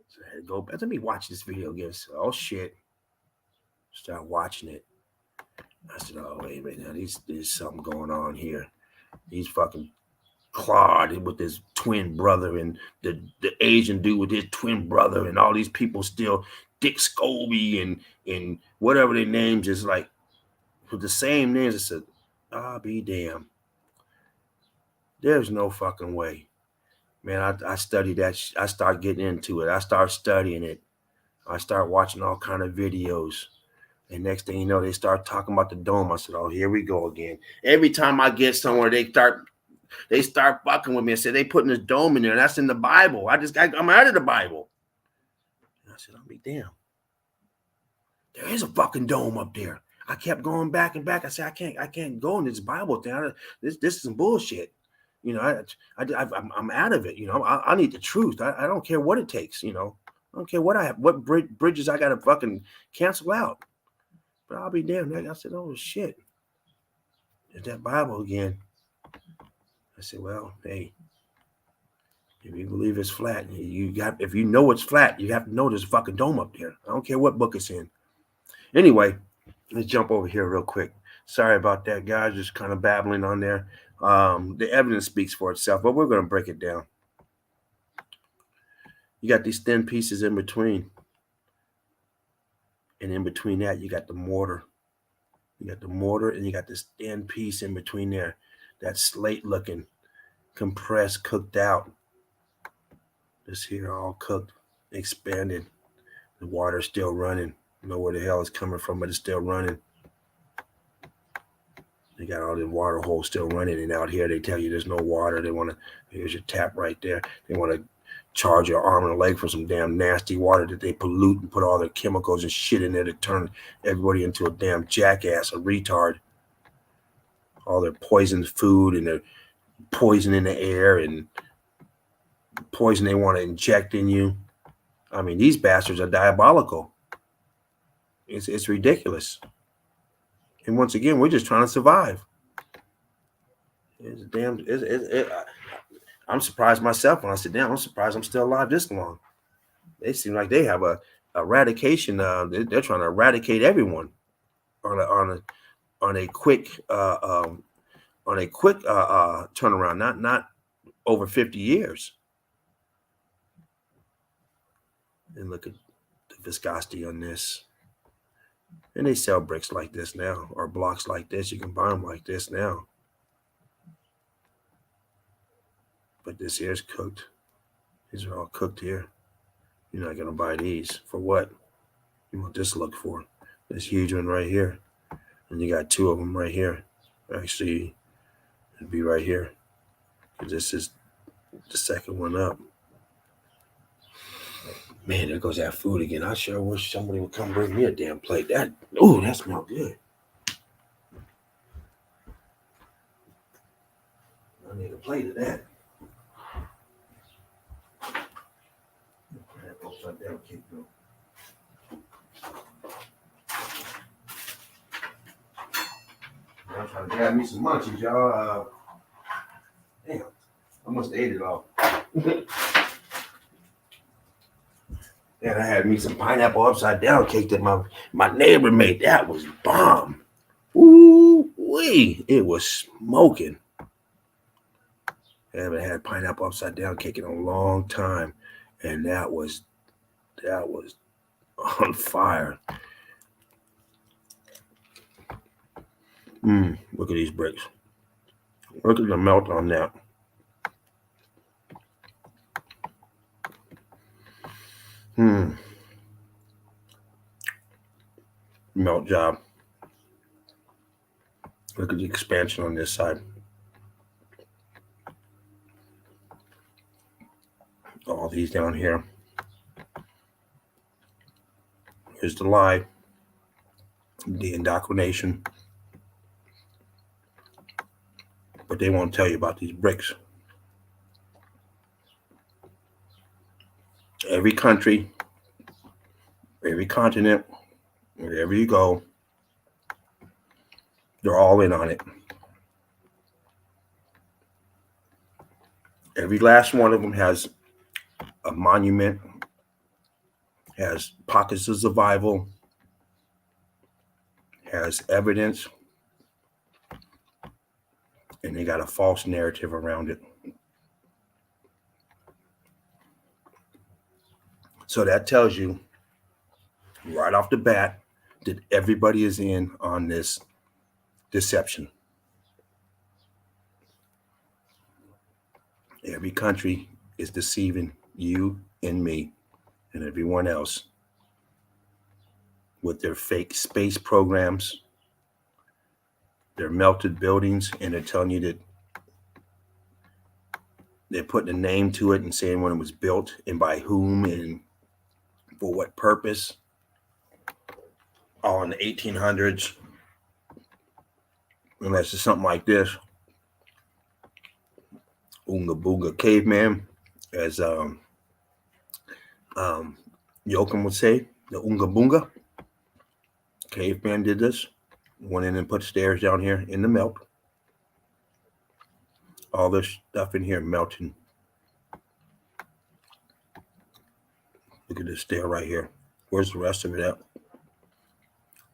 So I had to go back. Let me watch this video again. So, oh shit. Start watching it. I said, oh wait a minute now. There's something going on here. These fucking Claude with his twin brother and the Asian dude with his twin brother and all these people still Dick Scobie and whatever their names is like with the same names. I said, I'll be damned. There's no fucking way. Man, I studied that. I started getting into it. I started studying it. I started watching all kind of videos. And next thing you know, they start talking about the dome. I said, oh, here we go again. Every time I get somewhere, they start fucking with me and said they putting this dome in there. And that's in the Bible. I'm out of the Bible. And I said, I'll be damned. There is a fucking dome up there. I kept going back and back. I said, I can't go in this Bible thing. This is some bullshit. You know, I'm out of it. You know, I need the truth. I don't care what it takes. You know, I don't care what bridges I got to fucking cancel out. But I'll be damned. I said, oh shit, there's that Bible again. I said, well, hey, if you believe it's flat, if you know it's flat, you have to know there's a fucking dome up there. I don't care what book it's in. Anyway, let's jump over here real quick. Sorry about that, guys. Just kind of babbling on there. The evidence speaks for itself, but we're going to break it down. You got these thin pieces in between. And in between that, you got the mortar. You got the mortar, and you got this thin piece in between there. That slate-looking, compressed, cooked out. This here all cooked, expanded. The water's still running. I don't know where the hell it's coming from, but it's still running. They got all the water holes still running, and out here they tell you there's no water. Here's your tap right there. They want to charge your arm and a leg for some damn nasty water that they pollute and put all their chemicals and shit in there to turn everybody into a damn jackass, a retard. All their poisoned food and their poison in the air and poison they want to inject in you. I mean, these bastards are diabolical. It's ridiculous. And once again, we're just trying to survive. I'm surprised myself when I sit down. I'm surprised I'm still alive this long. They seem like they have a eradication. They're trying to eradicate everyone on a quick turnaround, not over 50 years. And look at the viscosity on this. And they sell bricks like this now, or blocks like this. You can buy them like this now. But this here is cooked. These are all cooked here. You're not going to buy these. For what? You want this look for? This huge one right here. And you got two of them right here. Actually, it'd be right here. Because this is the second one up. Man, there goes that food again. I sure wish somebody would come bring me a damn plate. That smells good. I need a plate of that. Upside down cake though. I'm trying to grab me some munchies, y'all. Damn, I must have ate it all. And I had me some pineapple upside down cake that my neighbor made. That was bomb. Ooh wee! It was smoking. I haven't had pineapple upside down cake in a long time, and that was That was on fire. Look at these bricks. Look at the melt on that. Melt job. Look at the expansion on this side. All these down here. Here's the lie. The indoctrination. But they won't tell you about these bricks. Every country, every continent, wherever you go, they're all in on it. Every last one of them has a monument, has pockets of survival, has evidence, and they got a false narrative around it. So that tells you right off the bat that everybody is in on this deception. Every country is deceiving you and me and everyone else with their fake space programs, their melted buildings, and they're telling you that they're putting a name to it and saying when it was built and by whom and for what purpose. All in the 1800s. Unless it's something like this. Oonga Boonga Caveman, as Yoakum would say, the Oonga Boonga Caveman did this. Went in and put stairs down here in the melt. All this stuff in here melting. Look at this stair right here. Where's the rest of it at?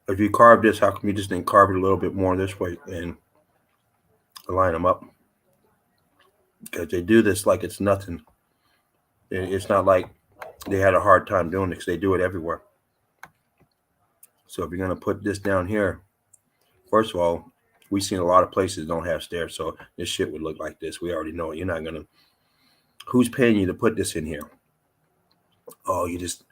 If you carved this, how come you just didn't carve it a little bit more this way and line them up? Because they do this like it's nothing. It's not like they had a hard time doing it because they do it everywhere. So if you're going to put this down here, first of all, we've seen a lot of places don't have stairs, so this shit would look like this. We already know it. You're not going to. Who's paying you to put this in here? Oh, you just.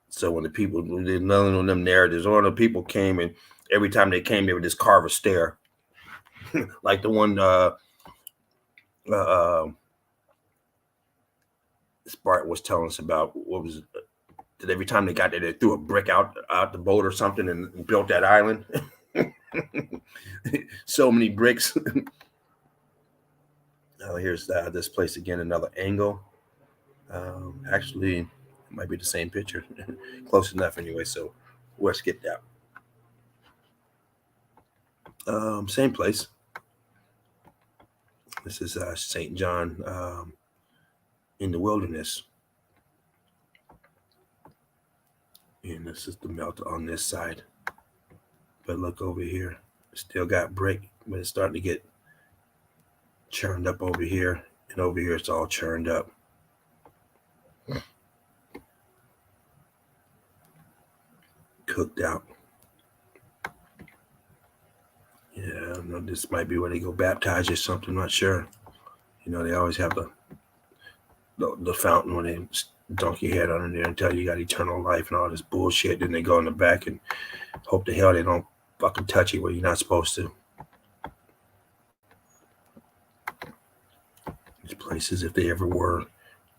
So when the people, none of them narratives, or the people came and every time they came, they would just carve a stair, like the one Spartan was telling us about. What was it? That every time they got there, they threw a brick out the boat or something and built that island. So many bricks. Here's this place again, another angle. Actually, it might be the same picture. Close enough anyway, so we'll skip that. Same place. This is St. John in the wilderness. And this is the melt on this side. But look over here. Still got brick, but it's starting to get churned up over here. And over here, it's all churned up. Cooked out. Yeah, I know this might be where they go baptize or something. I'm not sure. You know, they always have the fountain when they dunk your head under there and tell you got eternal life and all this bullshit. Then they go in the back and hope to hell they don't fucking touch you where you're not supposed to. These places, if they ever were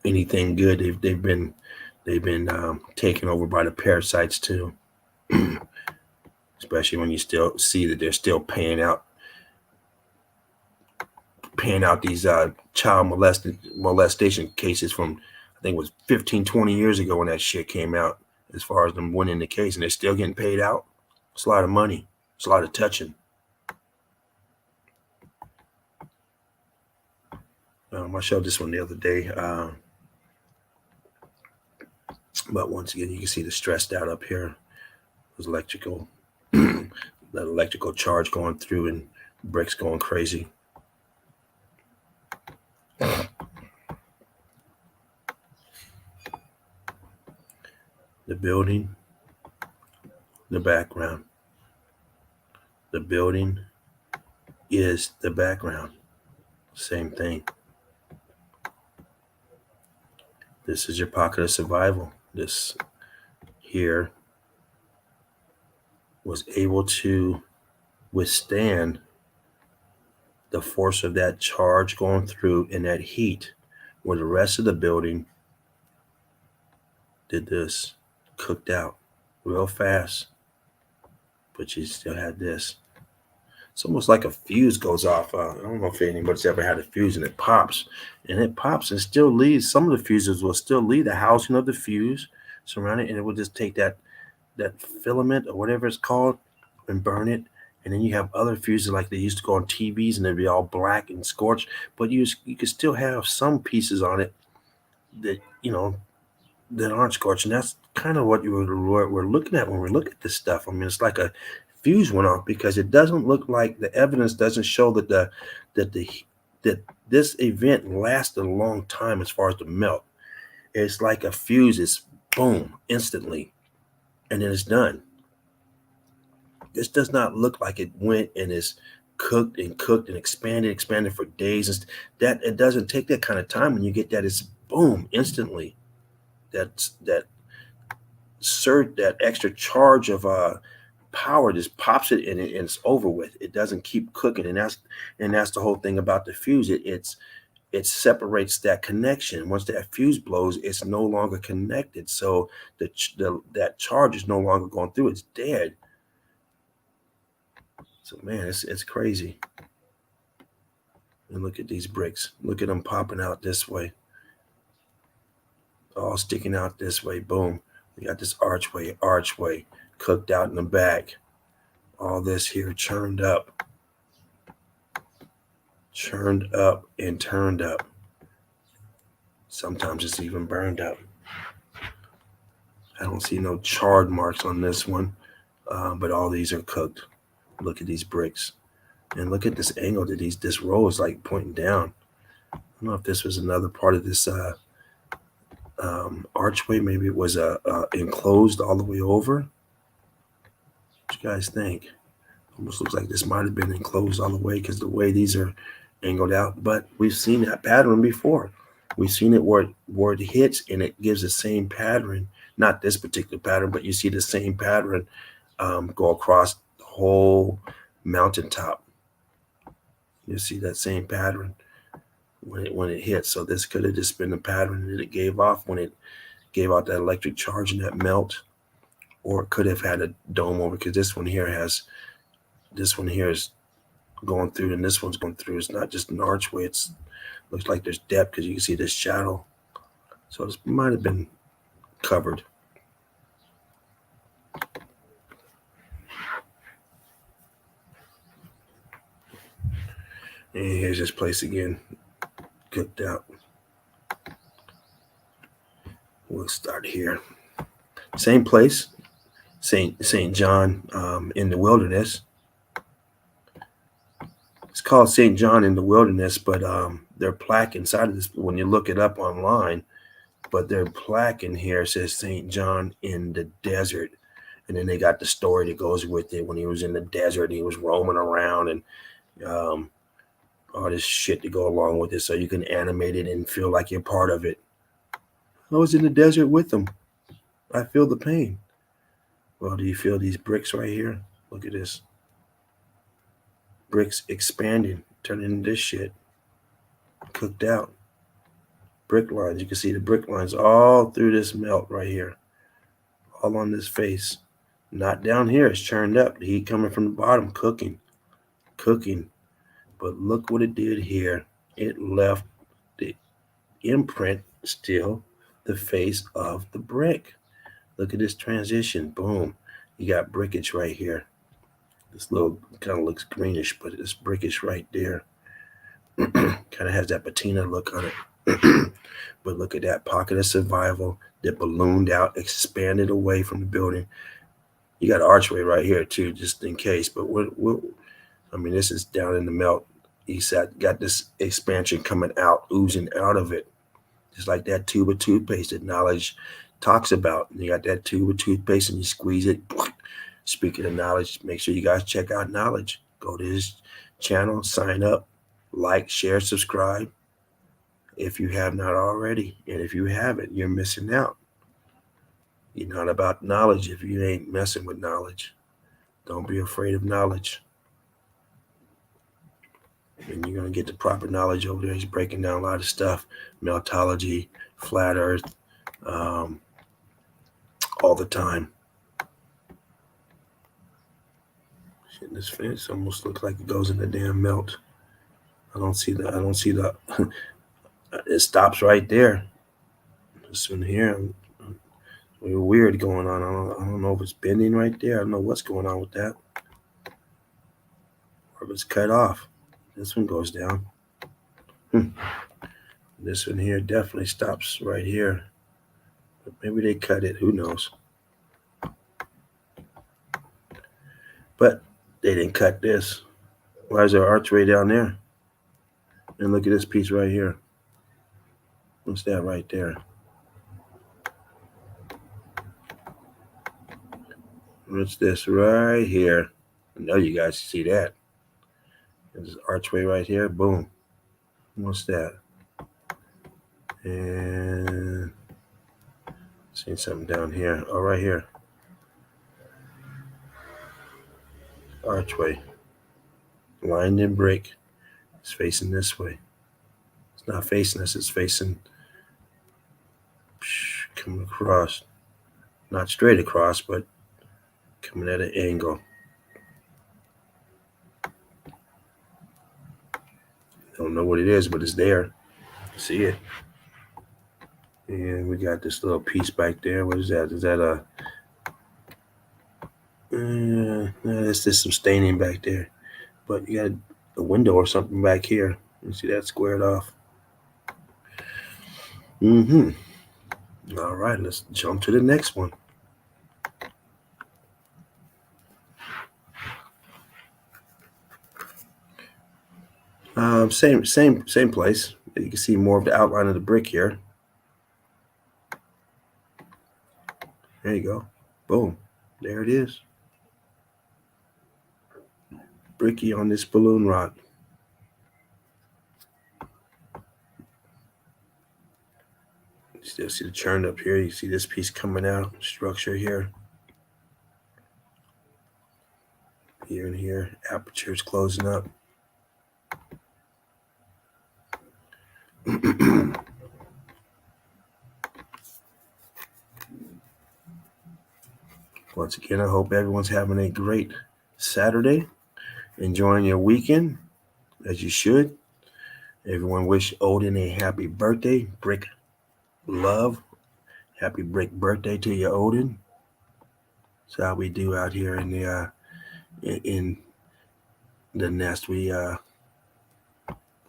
anything good, they've been taken over by the parasites too. Especially when you still see that they're still paying out these child molestation cases from, I think it was 15, 20 years ago when that shit came out, as far as them winning the case, and they're still getting paid out. It's a lot of money. It's a lot of touching. I showed this one the other day. But once again, you can see the stressed out up here. There's electrical, that electrical charge going through and bricks going crazy. The building, the background. The building is the background. Same thing. This is your pocket of survival. This here was able to withstand the force of that charge going through and that heat, where the rest of the building did this, cooked out real fast, but you still had this. It's almost like a fuse goes off. I don't know if anybody's ever had a fuse and it pops and still leaves. Some of the fuses will still leave the housing of the fuse surrounded, and it will just take that filament or whatever it's called and burn it. And then you have other fuses like they used to go on TVs and they'd be all black and scorched, but you could still have some pieces on it that that aren't scorched, and that's kind of what we're looking at when we look at this stuff. I mean, it's like a fuse went off because it doesn't look like the evidence doesn't show that this event lasted a long time as far as the melt. It's like a fuse is boom instantly, and then it's done. This does not look like it went and is cooked and expanded for days. That it doesn't take that kind of time. When you get that, it's boom instantly. That extra charge of power just pops it and it's over with. It doesn't keep cooking, and that's the whole thing about the fuse. It separates that connection. Once that fuse blows, it's no longer connected. So that charge is no longer going through. It's dead. So man, it's crazy. And look at these bricks. Look at them popping out this way. All sticking out this way. Boom. We got this archway, cooked out in the back. All this here churned up and turned up. Sometimes it's even burned up. I don't see no charred marks on this one, but all these are cooked. Look at these bricks. And look at this angle that this row is like pointing down. I don't know if this was another part of this archway. Maybe it was enclosed all the way over. What you guys think? Almost looks like this might have been enclosed all the way because the way these are angled out. But we've seen that pattern before. We've seen it where it hits and it gives the same pattern. Not this particular pattern, but you see the same pattern go across the whole mountaintop. You see that same pattern when it hits. So this could have just been the pattern that it gave off when it gave out that electric charge and that melt, or it could have had a dome over, because this one here is going through and this one's going through. It's not just an archway. It's looks like there's depth because you can see this shadow. So this might have been covered. And here's this place again, cooked out. We'll start here. Same place, Saint John in the wilderness. It's called St. John in the Wilderness, but their plaque inside of this, when you look it up online, but their plaque in here says St. John in the desert. And then they got the story that goes with it when he was in the desert, he was roaming around and all this shit to go along with it. So you can animate it and feel like you're part of it. I was in the desert with them. I feel the pain. Well, do you feel these bricks right here? Look at this. Bricks expanding, turning into this shit. Cooked out. Brick lines. You can see the brick lines all through this melt right here. All on this face. Not down here. It's churned up. The heat coming from the bottom. Cooking. But look what it did here. It left the imprint still, the face of the brick. Look at this transition. Boom. You got brickage right here. This little kind of looks greenish, but it's brickish right there. Kind of has that patina look on it. But look at that pocket of survival that ballooned out, expanded away from the building. You got an archway right here too, just in case. But this is down in the melt. Got this expansion coming out, oozing out of it. Just like that tube of toothpaste. Acknowledge talks about. You got that tube of toothpaste and you squeeze it. Speaking of knowledge, make sure you guys check out Knowledge. Go to his channel, sign up, like, share, subscribe if you have not already. And if you haven't, you're missing out. You're not about knowledge if you ain't messing with knowledge. Don't be afraid of knowledge. And you're going to get the proper knowledge over there. He's breaking down a lot of stuff, meltology, flat earth, all the time. Shit, this fence almost looks like it goes in the damn melt. I don't see the it stops right there. This one here, weird going on. I don't know if it's bending right there. I don't know what's going on with that. Or if it's cut off. This one goes down. This one here definitely stops right here. But maybe they cut it. Who knows? But they didn't cut this. Why is there archway down there? And look at this piece right here. What's that right there? What's this right here? I know you guys see that. There's an archway right here. Boom. What's that? And see something down here. Oh, right here. Archway. Lined in brick. It's facing this way. It's not facing us. It's facing coming across. Not straight across, but coming at an angle. Don't know what it is, but it's there. See it. And we got this little piece back there. What is that? Is that a... There's just some staining back there. But you got a window or something back here. You see that squared off? All right, let's jump to the next one. Same place. You can see more of the outline of the brick here. There you go. Boom. There it is. Bricky on this balloon rock. You still see the churn up here. You see this piece coming out. Structure here. Here and here. Aperture's closing up. Once again, I hope everyone's having a great Saturday, enjoying your weekend as you should. Everyone wish Odin a happy birthday. Brick love. Happy brick birthday to you, Odin. That's how we do out here in the nest. We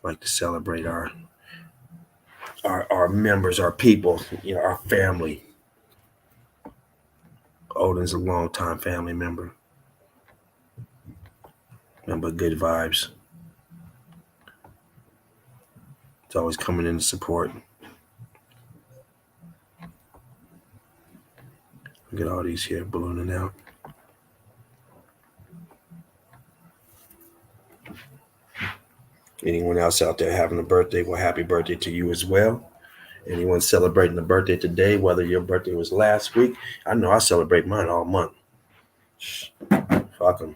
like to celebrate our members, our people, our family. Odin's a long-time family member. Remember, good vibes. It's always coming in to support. Look at all these here ballooning out. Anyone else out there having a birthday, well, happy birthday to you as well. Anyone celebrating a birthday today, whether your birthday was last week, I know I celebrate mine all month. Fuck them.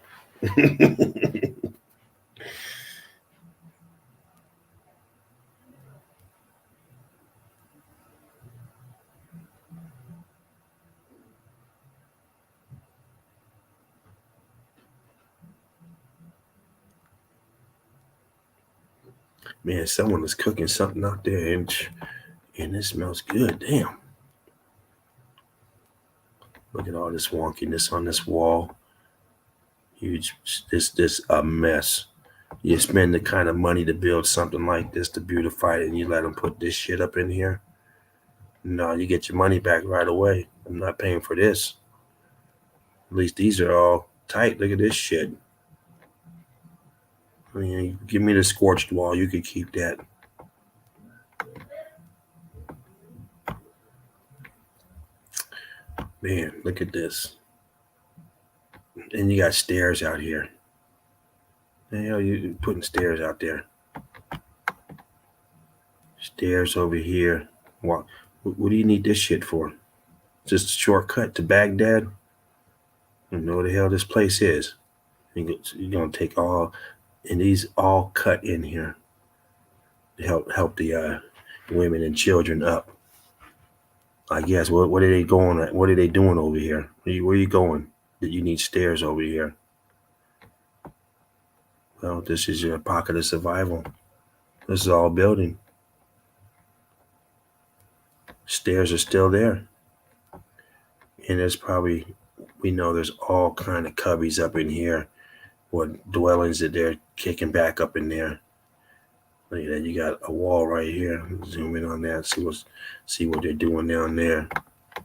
Man, someone is cooking something out there, and it smells good. Damn. Look at all this wonkiness on this wall. Huge. This a mess. You spend the kind of money to build something like this to beautify it, and you let them put this shit up in here. No, you get your money back right away. I'm not paying for this. At least these are all tight. Look at this shit. I mean, give me the scorched wall. You could keep that. Man, look at this. And you got stairs out here. The hell you putting stairs out there? Stairs over here. What do you need this shit for? Just a shortcut to Baghdad? You know what the hell this place is. You're gonna take all, and these all cut in here to help the women and children up. I guess. What are they going at? What are they doing over here? Where are you going? That you need stairs over here? Well, this is your pocket of survival. This is all building. Stairs are still there. And there's probably, we know there's all kind of cubbies up in here. What dwellings that they're kicking back up in there. Look at that. You got a wall right here. Zoom in on that. See what they're doing down there.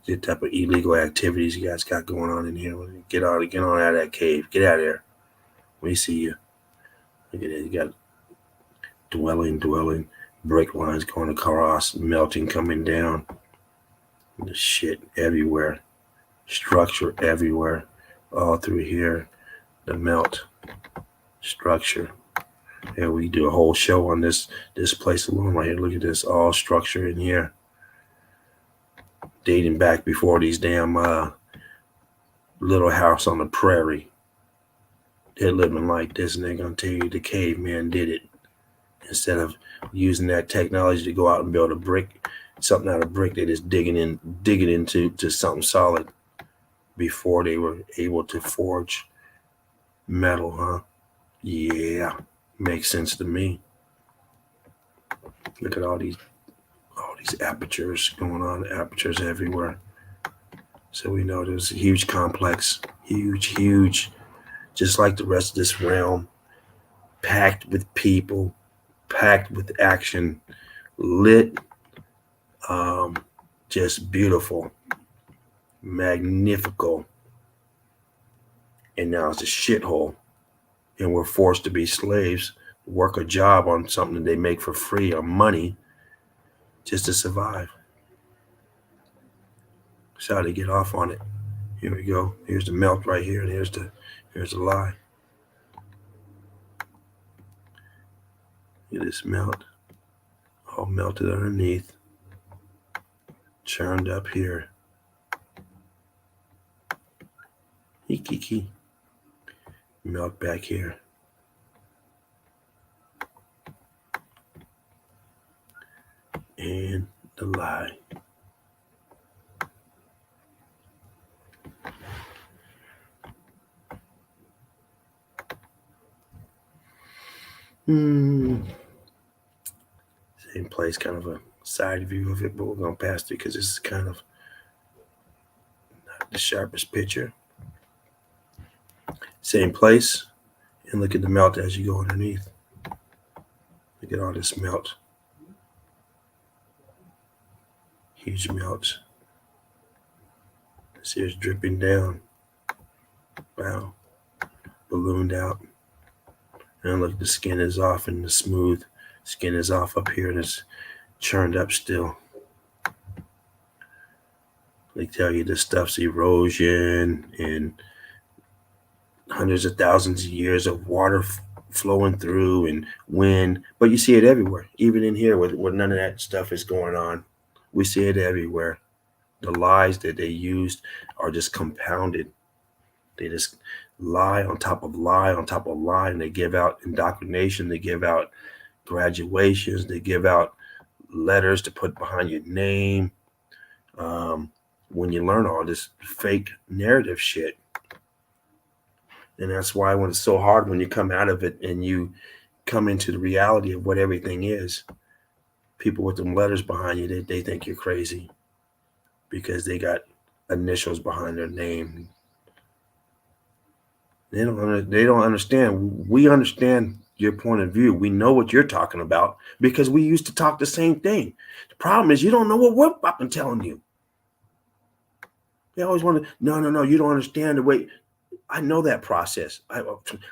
The type of illegal activities you guys got going on in here. Get on out of that cave. Get out of there. We see you. Look at that. You got dwelling, break lines going across, melting, coming down. The shit everywhere. Structure everywhere. All through here. The melt structure. And we do a whole show on this place alone right here. Look at this, all structure in here. Dating back before these damn Little House on the Prairie. They're living like this, and they're gonna tell you the caveman did it. Instead of using that technology to go out and build something out of brick, they just digging into something solid before they were able to forge metal, huh? Yeah, makes sense to me. Look at all these apertures going on, apertures everywhere. So we know there's a huge complex, huge, just like the rest of this realm, packed with people, packed with action, lit, just beautiful, magnifical. And now it's a shithole. And we're forced to be slaves, work a job on something that they make for free or money just to survive. So how to get off on it. Here we go. Here's the melt right here, and here's the lie. Look at this melt. All melted underneath. Churned up here. Kiki. Melt back here. And the lie. Same place, kind of a side view of it, but we're going to pass through because this is kind of not the sharpest picture. Same place, and look at the melt as you go underneath. Look at all this melt. Huge melt. This here's dripping down. Wow. Ballooned out. And look, the skin is off, and the smooth skin is off up here, and it's churned up still. They tell you this stuff's erosion and hundreds of thousands of years of water flowing through and wind, but you see it everywhere, even in here where none of that stuff is going on. We see it everywhere. The lies that they used are just compounded. They just lie on top of lie on top of lie, and they give out indoctrination. They give out graduations. They give out letters to put behind your name. When you learn all this fake narrative shit. And that's why when it's so hard when you come out of it and you come into the reality of what everything is, people with them letters behind you, they think you're crazy because they got initials behind their name. They don't understand. We understand your point of view. We know what you're talking about because we used to talk the same thing. The problem is you don't know what we're fucking telling you. They always want to, no, you don't understand the way. I know that process.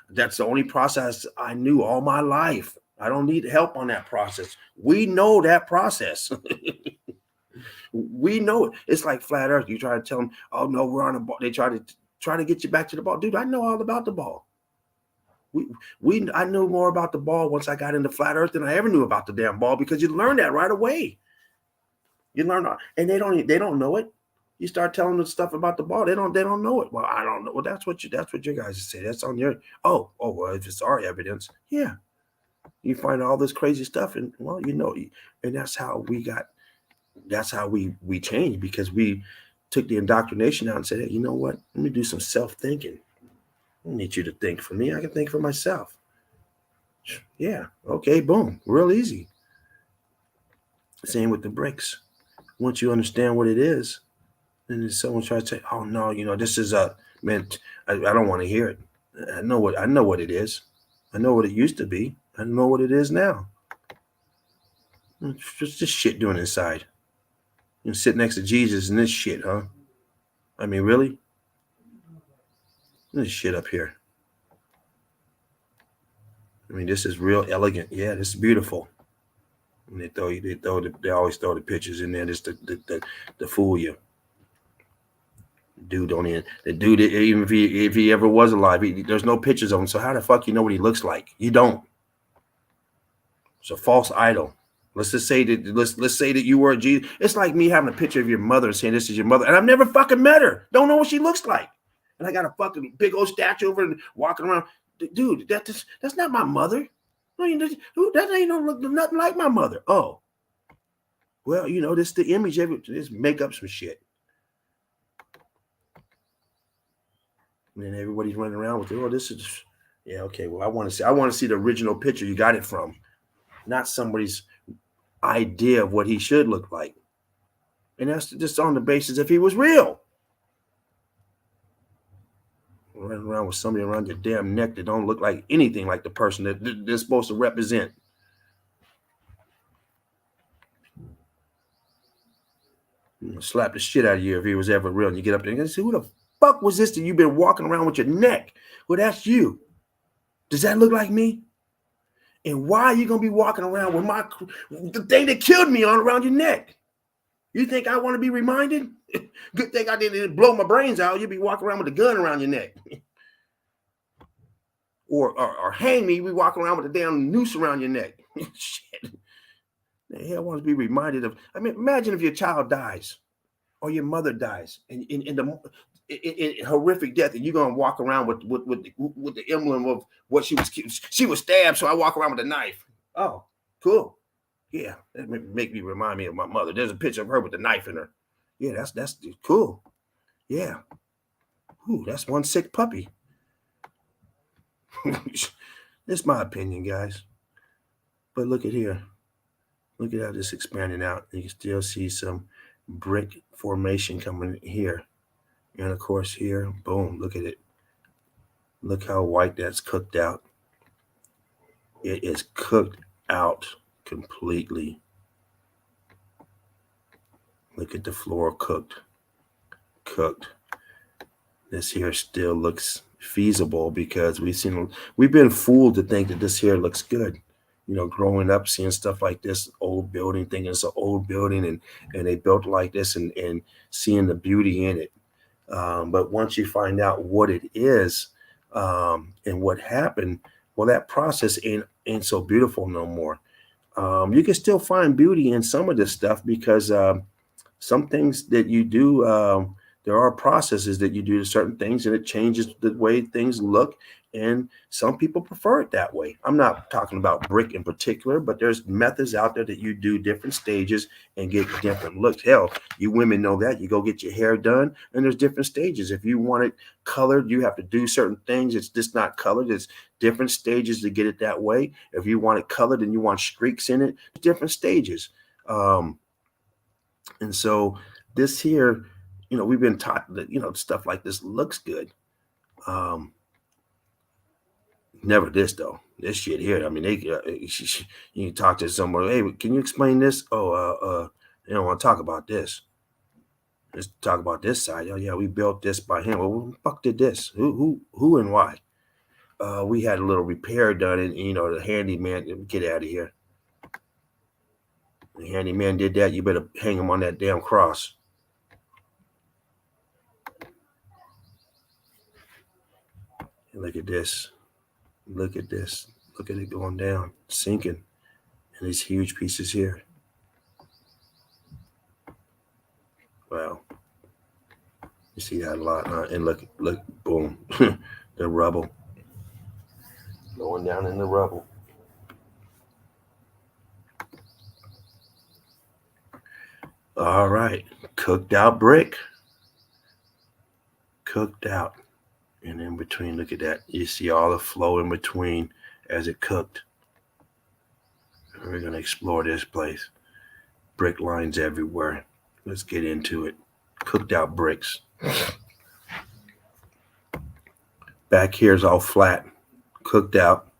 That's the only process I knew all my life. I don't need help on that process. We know that process. We know it. It's like flat earth. You try to tell them, oh no, we're on a ball. They try to get you back to the ball. Dude, I know all about the ball. I knew more about the ball once I got into flat earth than I ever knew about the damn ball, because you learn that right away. You learn, and they don't know it. You start telling them stuff about the ball, they don't know it. Well, I don't know. Well, that's what your guys say. That's on your well, if it's our evidence, yeah. You find all this crazy stuff, and well, and that's how we changed, because we took the indoctrination out and said, hey, you know what? Let me do some self-thinking. I don't need you to think for me. I can think for myself. Yeah. Okay. Boom. Real easy. Same with the bricks. Once you understand what it is, and then someone tries to say, "Oh no, this is meant." I don't want to hear it. I know what it is. I know what it used to be. I know what it is now. It's just shit doing inside. You sit next to Jesus and this shit, huh? I mean, really? This shit up here. I mean, this is real elegant. Yeah, this is beautiful. And they always throw the pictures in there just to fool you. Dude don't even the dude, even if he ever was alive, there's no pictures of him. So how the fuck you know what he looks like? You don't. It's a false idol. Let's just say that let's say that you were a Jesus. It's like me having a picture of your mother and saying this is your mother, and I've never fucking met her. Don't know what she looks like, and I got a fucking big old statue over and walking around. Dude, that's not my mother. That ain't look nothing like my mother. Oh, well, this is the image of it. Just make up some shit. And then everybody's running around with, oh, this is, yeah, okay. Well, I want to see the original picture you got it from, not somebody's idea of what he should look like. And that's just on the basis if he was real. Running around with somebody around your damn neck that don't look like anything like the person that they're supposed to represent. Slap the shit out of you if he was ever real. And you get up there and say, who the fuck was this that you've been walking around with your neck? Well, that's you. Does that look like me? And why are you going to be walking around with the thing that killed me on around your neck? You think I want to be reminded? Good thing I didn't blow my brains out. You'd be walking around with a gun around your neck. or hang me, we walking around with a damn noose around your neck. Shit. The hell wants to be reminded of. I mean, imagine if your child dies or your mother dies in horrific death, and you're gonna walk around with the emblem of what she was stabbed, so I walk around with a knife. Oh, cool. Yeah, that make me remind me of my mother. There's a picture of her with the knife in her. Yeah, that's cool. Yeah. Ooh, that's one sick puppy. That's my opinion, guys. But look at here. Look at how this expanding out. You can still see some brick formation coming here. And of course here, boom, look at it. Look how white that's cooked out. It is cooked out completely. Look at the floor cooked. This here still looks feasible because we've been fooled to think that this here looks good. Growing up, seeing stuff like this old building, thinking it's an old building and they built like this and seeing the beauty in it. But once you find out what it is and what happened, well, that process ain't so beautiful no more. You can still find beauty in some of this stuff because some things that you do, there are processes that you do to certain things and it changes the way things look. And some people prefer it that way. I'm not talking about brick in particular, but there's methods out there that you do different stages and get different looks. Hell, you women know that. You go get your hair done and there's different stages. If you want it colored, you have to do certain things. It's just not colored. It's different stages to get it that way. If you want it colored and you want streaks in it, different stages. And so this here, we've been taught that, stuff like this looks good. Never this though. This shit here. I mean, you talk to someone. Hey, can you explain this? Oh, they don't want to talk about this. Let's talk about this side. Oh yeah, we built this by him. Well, who the fuck did this? Who, and why? We had a little repair done, and the handyman. Get out of here. The handyman did that. You better hang him on that damn cross. And look at this. Look at this. Look at it going down, sinking. And these huge pieces here. Wow. You see that a lot, huh? And look, boom. The rubble. Going down in the rubble. All right. Cooked out brick. Cooked out. And in between, look at that. You see all the flow in between as it cooked. We're going to explore this place. Brick lines everywhere. Let's get into it. Cooked out bricks. Back here is all flat. Cooked out.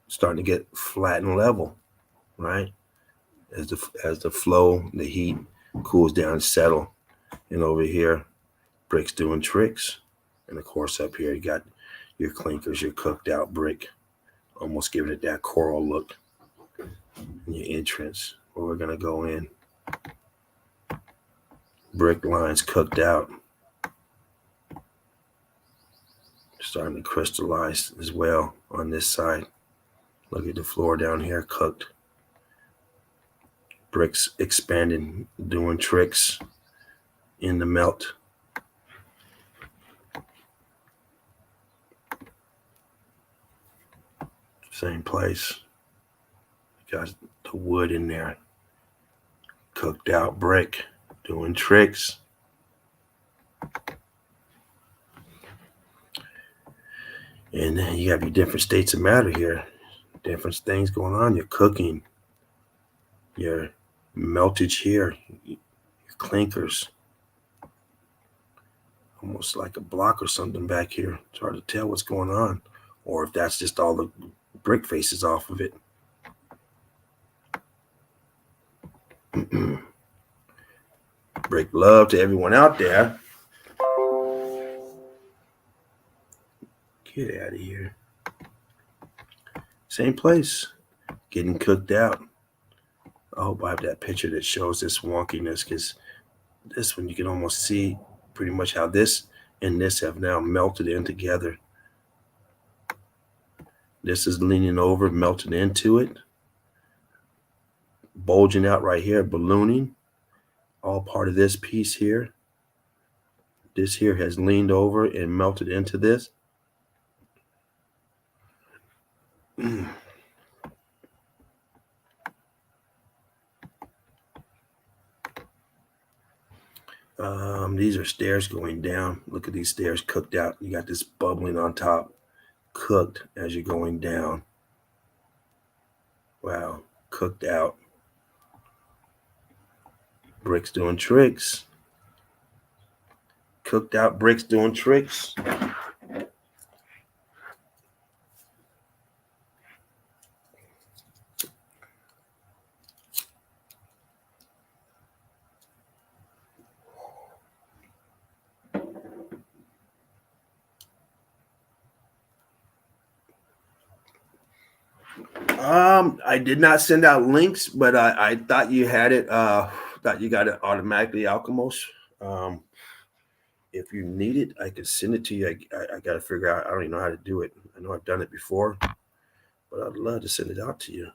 Starting to get flat and level, right? As the flow, the heat cools down and settle. And over here, bricks doing tricks. And of course up here you got your clinkers, your cooked out brick. Almost giving it that coral look. And your entrance where we're gonna go in. Brick lines cooked out. Starting to crystallize as well on this side. Look at the floor down here, cooked. Bricks expanding, doing tricks in the melt. Same place. Got the wood in there. Cooked out brick, doing tricks. And then you have your different states of matter here. Different things going on. Your cooking, your meltage here, your clinkers. Almost like a block or something back here. It's hard to tell what's going on. Or if that's just all the brick faces off of it. Break love to everyone out there. Get out of here. Same place. Getting cooked out. I hope I have that picture that shows this wonkiness, because this one you can almost see pretty much how this and this have now melted in together. This is leaning over, melted into it. Bulging out right here, ballooning. All part of this piece here. This here has leaned over and melted into this. These are stairs going down. Look at these stairs cooked out. You got this bubbling on top, cooked as you're going down. Wow, cooked out. Bricks doing tricks. Cooked out bricks doing tricks. I did not send out links, but I thought you had it. Thought you got it automatically, Alchemos. If you need it, I could send it to you. I got to figure out. I don't even know how to do it. I know I've done it before, but I'd love to send it out to you.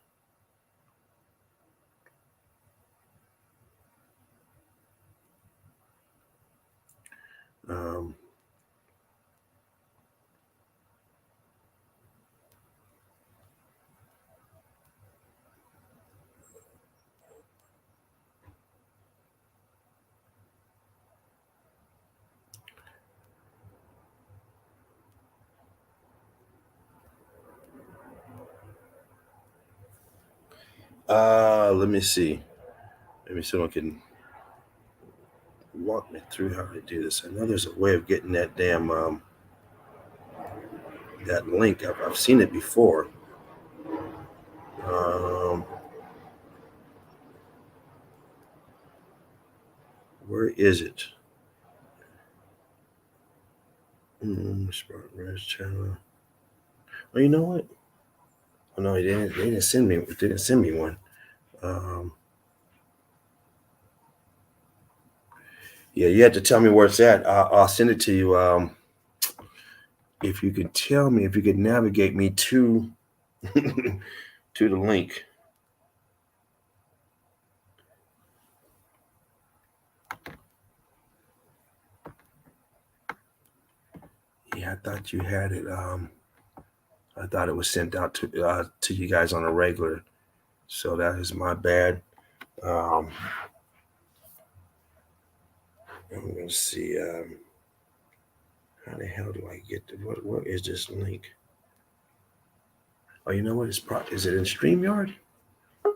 Let me see. Maybe someone can walk me through how to do this. I know there's a way of getting that damn that link. I've seen it before. Where is it? Smart Res channel. Oh, you know what? Oh no, they didn't send me. They didn't send me one. Yeah, you have to tell me where it's at. I'll send it to you. If you could tell me, if you could navigate me to to the link. Yeah, I thought you had it. I thought it was sent out to you guys on a regular. So that is my bad. Um, I'm gonna see. How the hell do I get to what is this link? Oh, you know what? Is it in StreamYard? Oh,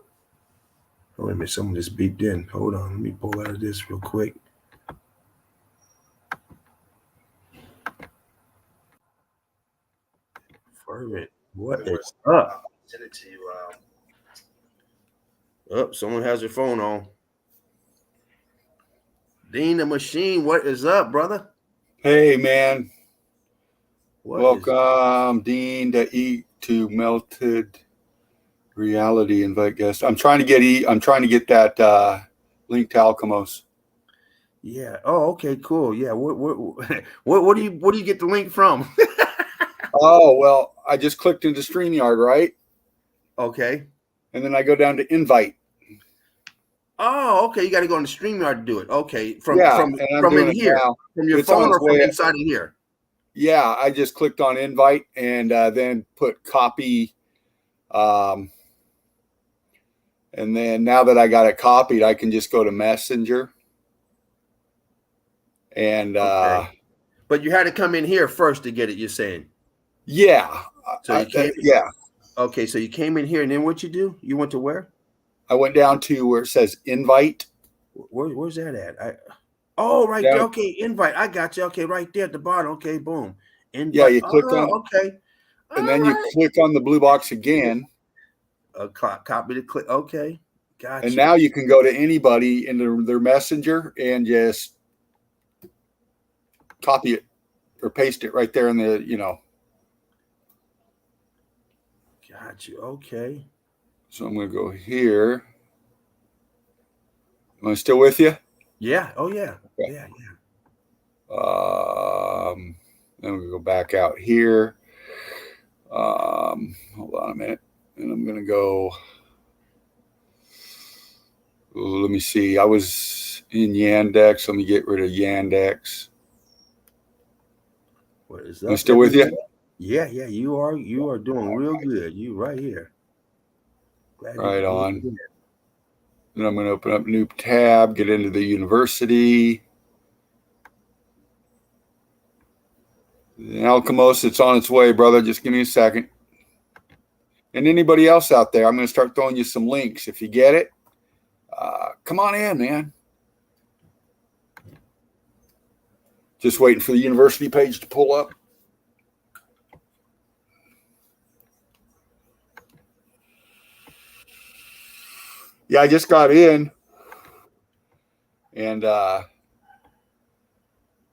wait a minute, someone just beeped in. Hold on, let me pull out of this real quick. Fervent, what is up? Send it to you. Oh, someone has their phone on. Dean the Machine, what is up, brother? Hey, man. What is Welcome, Dean, to Melted Reality Invite Guest. I'm trying to get that link to Alchemos. Yeah. Oh, okay, cool. Yeah. What do you get the link from? Oh, well, I just clicked into StreamYard, right? Okay. And then I go down to invite. Oh, okay. You got to go on the StreamYard to do it. Okay. From and I'm doing in it here, now. from your It's on phone its or from way. inside of here. Yeah, I just clicked on invite and then put copy. And then now that I got it copied, I can just go to Messenger. And Okay. But you had to come in here first to get it, you're saying? yeah. So you came yeah. Okay, so you came in here and then what you do? You went to where? I went down to where it says invite. Where's that at? Right there. Okay, invite. I got you. Okay, right there at the bottom. Okay, boom. Invite. Yeah, you click on okay. and then you click on the blue box again. Copy the click. Okay. Gotcha. And now you can go to anybody in their messenger and just copy it or paste it right there in the, Got you. Okay. So I'm going to go here. Am I still with you? Yeah. Oh, yeah. Okay. Yeah. Then we go back out here. Hold on a minute. And I'm going to go. Let me see. I was in Yandex. Let me get rid of Yandex. What is Am I up? still with you? Yeah. You are doing real good. You right here. Glad right on. Then I'm going to open up a new tab, get into the university. Alchemos, it's on its way, brother. Just give me a second. And anybody else out there, I'm going to start throwing you some links. If you get it, come on in, man. Just waiting for the university page to pull up. Yeah, I just got in and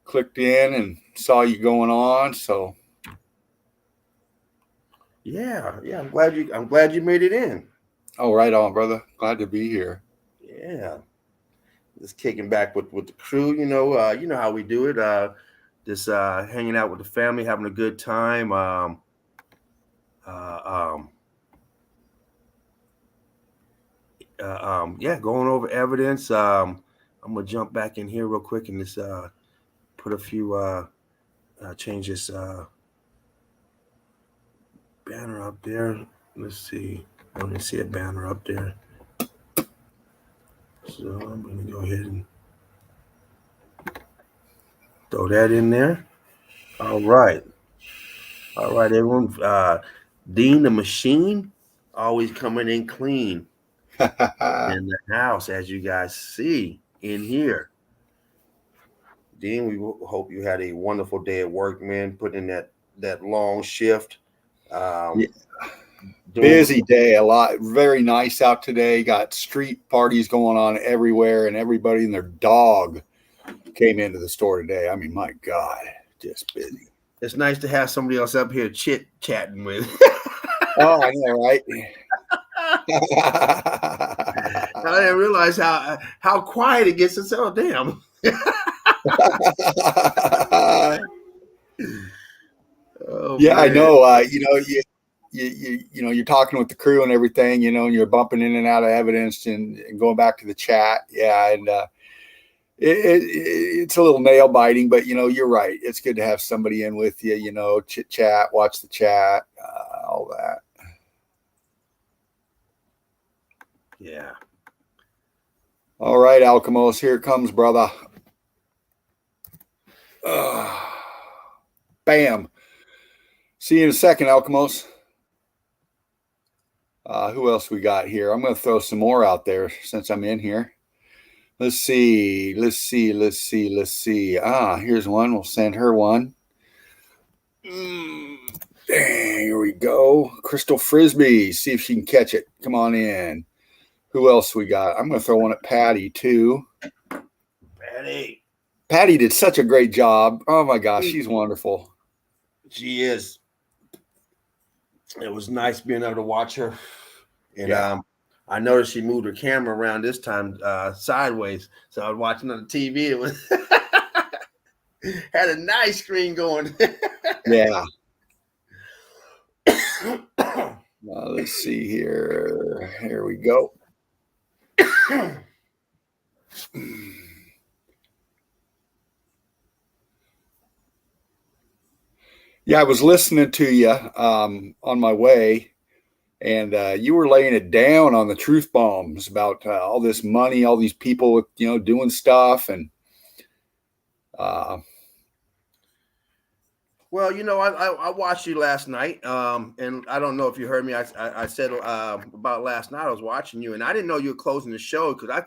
clicked in and saw you going on. So yeah, I'm glad you made it in. Oh, right on, brother. Glad to be here. Yeah. Just kicking back with the crew, you know how we do it. Just hanging out with the family, having a good time. Going over evidence. I'm gonna jump back in here real quick and just put a few change this banner up there. Let's see. I don't see a banner up there. So I'm gonna go ahead and throw that in there. All right, everyone. Dean the Machine, always coming in clean in the house, as you guys see in here. Dean, we hope you had a wonderful day at work, man. Putting in that long shift. Yeah. Busy day, a lot. Very nice out today. Got street parties going on everywhere, and everybody and their dog came into the store today. I mean, my God, just busy. It's nice to have somebody else up here chit-chatting with. Oh, I know, right? I didn't realize how quiet it gets. Oh, damn. Oh, Yeah, I man. know. You're talking with the crew and everything, and you're bumping in and out of evidence and going back to the chat. Yeah, and it's a little nail biting, but you're right. It's good to have somebody in with you, chit chat, watch the chat, all that. Yeah. All right, Alchemos, here it comes, brother. Bam. See you in a second, Alchemos. Who else we got here? I'm going to throw some more out there since I'm in here. Let's see. Here's one. We'll send her one. Here we go. Crystal Frisbee. See if she can catch it. Come on in. Who else we got? I'm going to throw one at Patty, too. Patty did such a great job. Oh, my gosh. She's wonderful. She is. It was nice being able to watch her. And Yeah. I noticed she moved her camera around this time sideways. So I was watching on the TV. It was had a nice screen going. Yeah. Let's see here. Here we go. Yeah, I was listening to you on my way, and you were laying it down on the truth bombs about all this money, all these people, doing stuff, and well, I watched you last night, and I don't know if you heard me. I said about last night I was watching you, and I didn't know you were closing the show because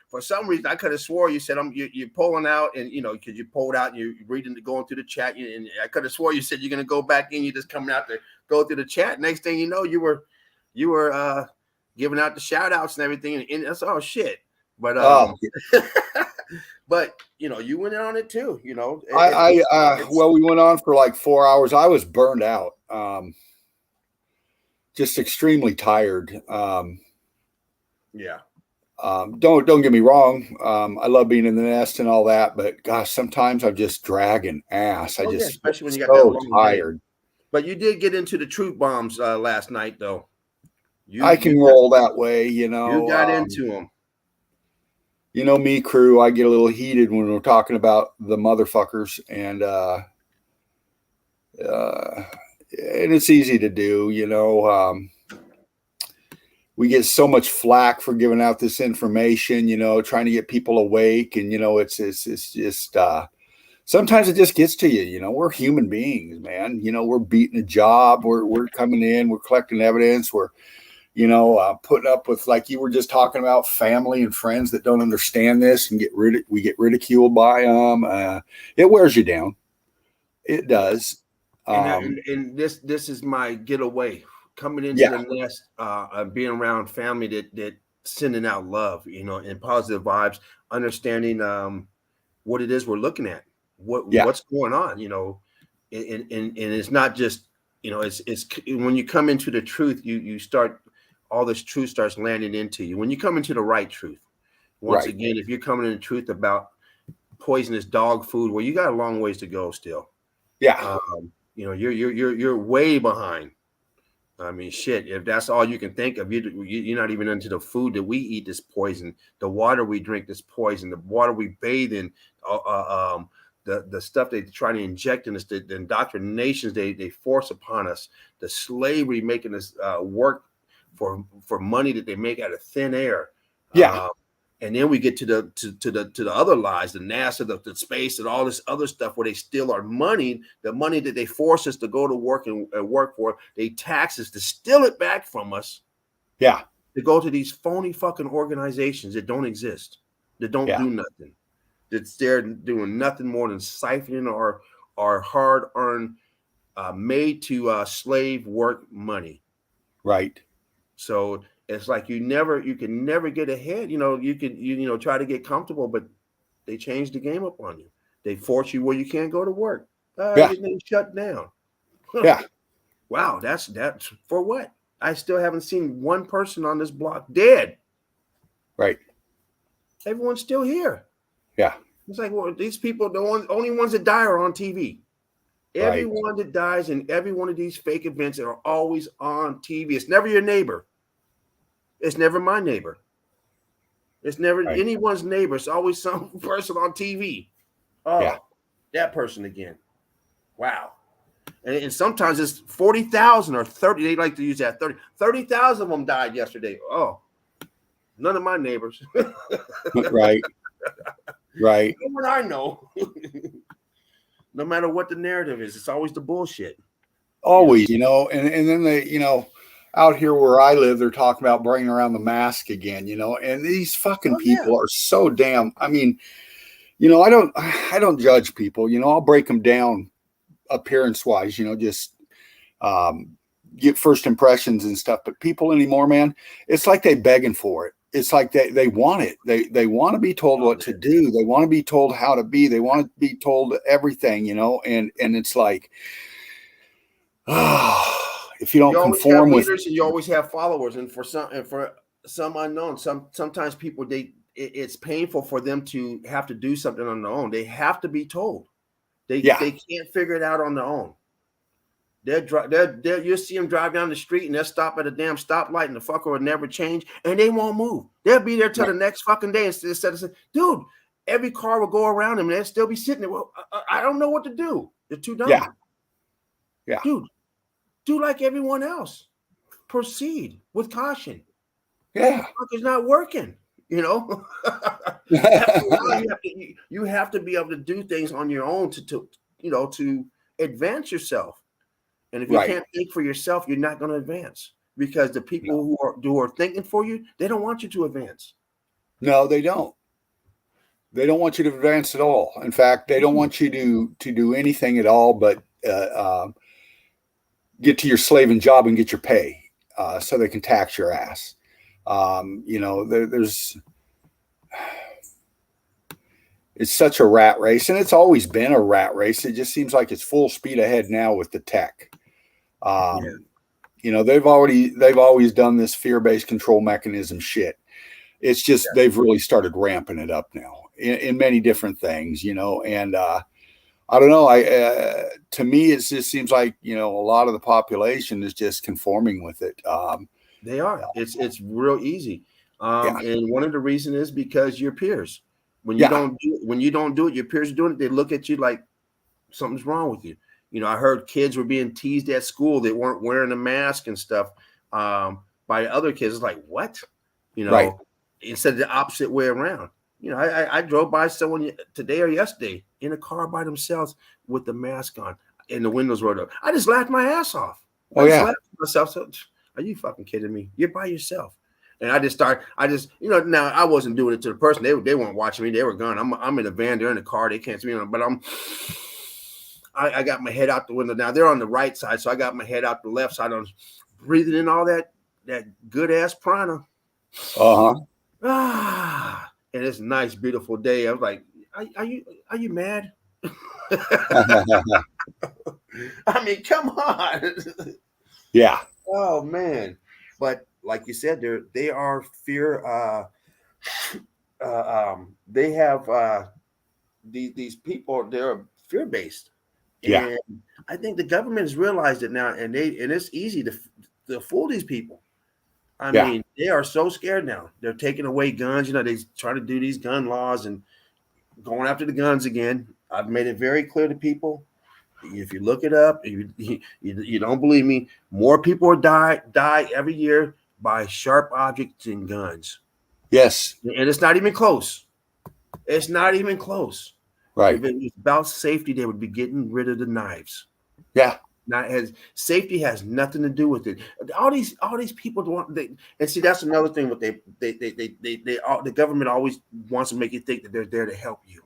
for some reason I could have swore you said you're pulling out, and because you pulled out, and you're reading, going through the chat, and I could have swore you said you're going to go back in. You're just coming out to go through the chat. Next thing you know, you were giving out the shout outs and everything, and that's all shit. But but you went in on it too. Well, we went on for like 4 hours. I was burned out, just extremely tired. Yeah. Don't get me wrong. I love being in the nest and all that, but gosh, sometimes I'm just dragging ass. Especially when you got so that long tired. day. But you did get into the truth bombs last night, though. I can roll that way, You got into them. Me, crew, I get a little heated when we're talking about the motherfuckers, and it's easy to do, we get so much flack for giving out this information, trying to get people awake, and it's just sometimes it just gets to you. We're human beings, man. We're beating a job, we're coming in, we're collecting evidence, we're putting up with, like you were just talking about, family and friends that don't understand this and we get ridiculed by them. It wears you down. It does. And this is my getaway coming into the nest, being around family that sending out love, and positive vibes, understanding what it is we're looking at, what's going on, and it's not just, it's when you come into the truth, you start, all this truth starts landing into you when you come into the right truth. Once again, if you're coming into truth about poisonous dog food, well, you got a long ways to go still. Yeah. You're way behind. I mean, shit, if that's all you can think of, you're not even into the food that we eat that's poison, the water we drink that's poison, the water we bathe in, the stuff they try to inject in us, the indoctrinations they force upon us, the slavery making us work for money that they make out of thin air. And then we get to the other lies, the NASA, the space, and all this other stuff where they steal our money, the money that they force us to go to work and work for. They tax us to steal it back from us. Yeah. To go to these phony fucking organizations that don't exist, that don't do nothing, that's there doing nothing more than siphoning our hard-earned, made to slave work money. Right. So it's like you can never get ahead. You can try to get comfortable, but they change the game up on you. They force you where you can't go to work. Everything's shut down. Yeah. Wow, that's for what? I still haven't seen one person on this block dead. Right. Everyone's still here. Yeah. It's like, well, these people, only ones that die are on TV. Right. Everyone that dies in every one of these fake events are always on TV. It's never your neighbor. It's never my neighbor. It's never Right. anyone's neighbor. It's always some person on TV. Oh, Yeah. that person again. Wow. And sometimes it's 40,000 or 30. They like to use that 30,000 of them died yesterday. Oh, none of my neighbors. Right. Right. No one I know. No matter what the narrative is, it's always the bullshit. Always, and then they, out here where I live, they're talking about bringing around the mask again, and these fucking people are so damn, I mean, I don't judge people, I'll break them down appearance wise, just get first impressions and stuff. But people anymore, man, it's like they begging for it. It's like they want it. They want to be told what to do. They want to be told how to be. They want to be told everything, and it's like, if you don't conform with leaders, and you always have followers, and for some unknown, sometimes people it's painful for them to have to do something on their own. They have to be told. They can't figure it out on their own. You'll see them drive down the street and they'll stop at a damn stoplight and the fucker will never change and they won't move. They'll be there till the next fucking day instead of saying, dude, every car will go around them and they'll still be sitting there. Well, I don't know what to do. They're too dumb. Yeah. Dude, do like everyone else. Proceed with caution. Yeah. It's not working, you have to be able to do things on your own to advance yourself. And if you can't think for yourself, you're not going to advance because the people who are thinking for you, they don't want you to advance. No, they don't. They don't want you to advance at all. In fact, they don't want you to do anything at all but get to your slaving job and get your pay so they can tax your ass. It's such a rat race, and it's always been a rat race. It just seems like it's full speed ahead now with the tech. They've always done this fear-based control mechanism shit. It's just they've really started ramping it up now in many different things, and I don't know. To me, it just seems like a lot of the population is just conforming with it. They are. It's real easy, and one of the reasons is because your peers. When you don't do it, your peers are doing it. They look at you like something's wrong with you. I heard kids were being teased at school. They weren't wearing a mask and stuff by other kids. It's like, what? Instead of the opposite way around. I drove by someone today or yesterday in a car by themselves with the mask on and the windows rolled up. I just laughed my ass off. I just laughed at myself. So, are you fucking kidding me? You're by yourself. And now I wasn't doing it to the person. They weren't watching me. They were gone. I'm in a van. They're in the car. They can't see me. But I got my head out the window. Now they're on the right side, so I got my head out the left side. I'm breathing in all that good ass prana. And it's a nice, beautiful day. I was like, are you mad? I mean, come on. Yeah. Oh man. But like you said, they are fear. They have these people. They're fear based. Yeah. And I think the government has realized it now, and it's easy to fool these people. I mean, they are so scared now. They're taking away guns. They try to do these gun laws and going after the guns again. I've made it very clear to people. If you look it up, you don't believe me. More people die every year by sharp objects and guns. Yes. And it's not even close. It's not even close. Right. If it was about safety, they would be getting rid of the knives. Yeah. Safety has nothing to do with it. All these people and see, that's another thing. What the government always wants to make you think that they're there to help you.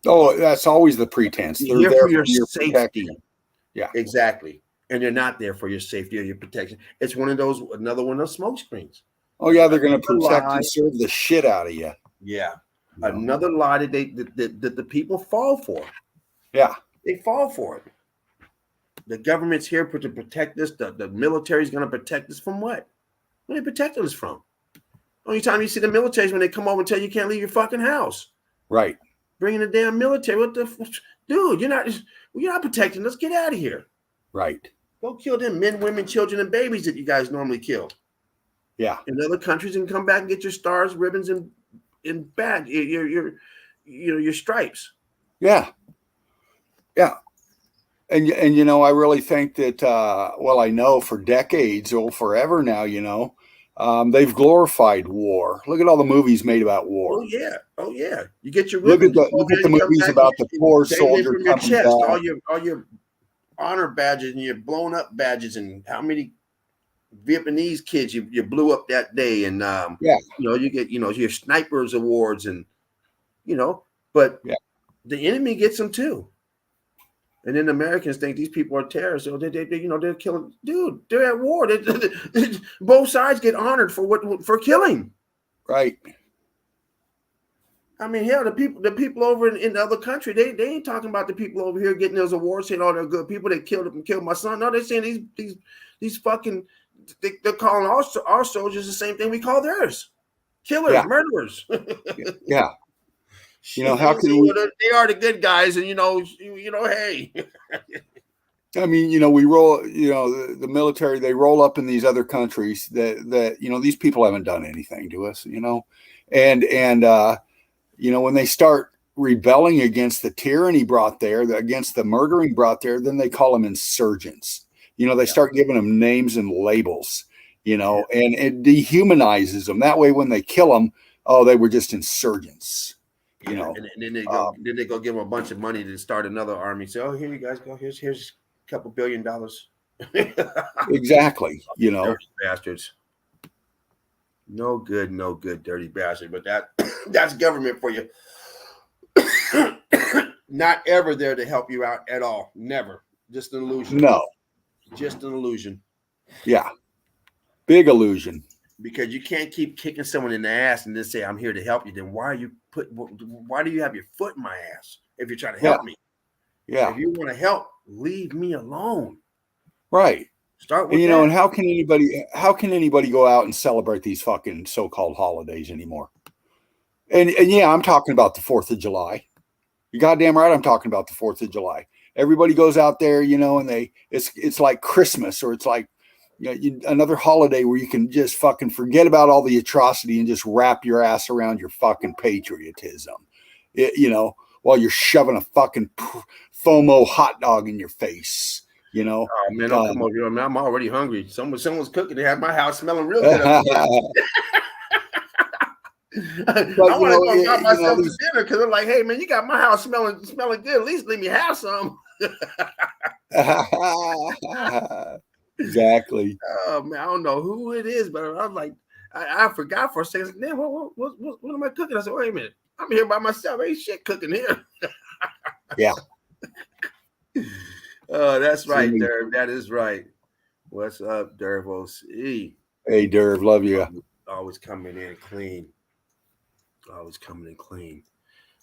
Oh, that's always the pretense. They're here for your safety. Protection. Yeah, exactly. And they're not there for your safety or your protection. It's another one of those smoke screens. Oh yeah, they're going to protect and serve the shit out of you. Yeah, another lie that the people fall for. Yeah, they fall for it. The government's here to protect us. The military is going to protect us from what? What are they protecting us from? Only time you see the military is when they come over and tell you can't leave your fucking house. Right. bringing the damn military. What the dude? You're not protecting us. Get out of here. Right. Go kill them men, women, children, and babies that you guys normally kill. Yeah. In other countries, and come back and get your stars, ribbons, and badge, your stripes. Yeah. Yeah. And I really think that, I know for decades or forever now, they've glorified war. Look at all the movies made about war. Oh yeah. You get your Look ribbons. at the movies about the poor soldier from your coming chest. back. All your honor badges and your blown up badges, and how many Vietnamese kids you blew up that day, and you get your snipers awards, and but the enemy gets them too. And then Americans think these people are terrorists. So they're killing. Dude, they're at war. Both sides get honored for killing. Right. I mean, hell, the people over in the other country, they ain't talking about the people over here getting those awards, saying, "Oh, they're good people. They killed my son." No, they're saying these fucking. They're calling our soldiers the same thing we call theirs: killers, murderers. Yeah. How can we? They are the good guys, and hey. I mean, we roll. The military, they roll up in these other countries that these people haven't done anything to us. And when they start rebelling against the tyranny brought there, against the murdering brought there, then they call them insurgents. They start giving them names and labels. And it dehumanizes them. That way, when they kill them, oh, they were just insurgents. And then they go give them a bunch of money to start another army. Say, oh, here you guys go. Here's a couple $1 billion. Exactly. Dirty bastards. No good, dirty bastard. But that's government for you. Not ever there to help you out at all. Never. Just an illusion. No. Just an illusion. Yeah. Big illusion. Because you can't keep kicking someone in the ass and then say, I'm here to help you. Then why do you have your foot in my ass if you're trying to help me? Yeah. If you want to help, leave me alone. Right. Start with that. And how can anybody go out and celebrate these fucking so-called holidays anymore? And yeah, I'm talking about the 4th of July. You're goddamn right. I'm talking about the 4th of July. Everybody goes out there, and it's like Christmas, or it's like, another holiday where you can just fucking forget about all the atrocity and just wrap your ass around your fucking patriotism, while you're shoving a fucking FOMO hot dog in your face, Oh man, don't come over here. I'm already hungry. Someone's cooking. They have my house smelling real good. I want to go got myself to dinner because I'm like, hey man, you got my house smelling good. At least let me have some. Exactly. Oh man, I don't know who it is, but I was like, I forgot for a second. Man, what am I cooking? I said, wait a minute, I'm here by myself. Ain't shit cooking here. Yeah. Oh, that's right, Derv. That is right. What's up, Derv OC? Hey, Derv, love you. Always coming in clean.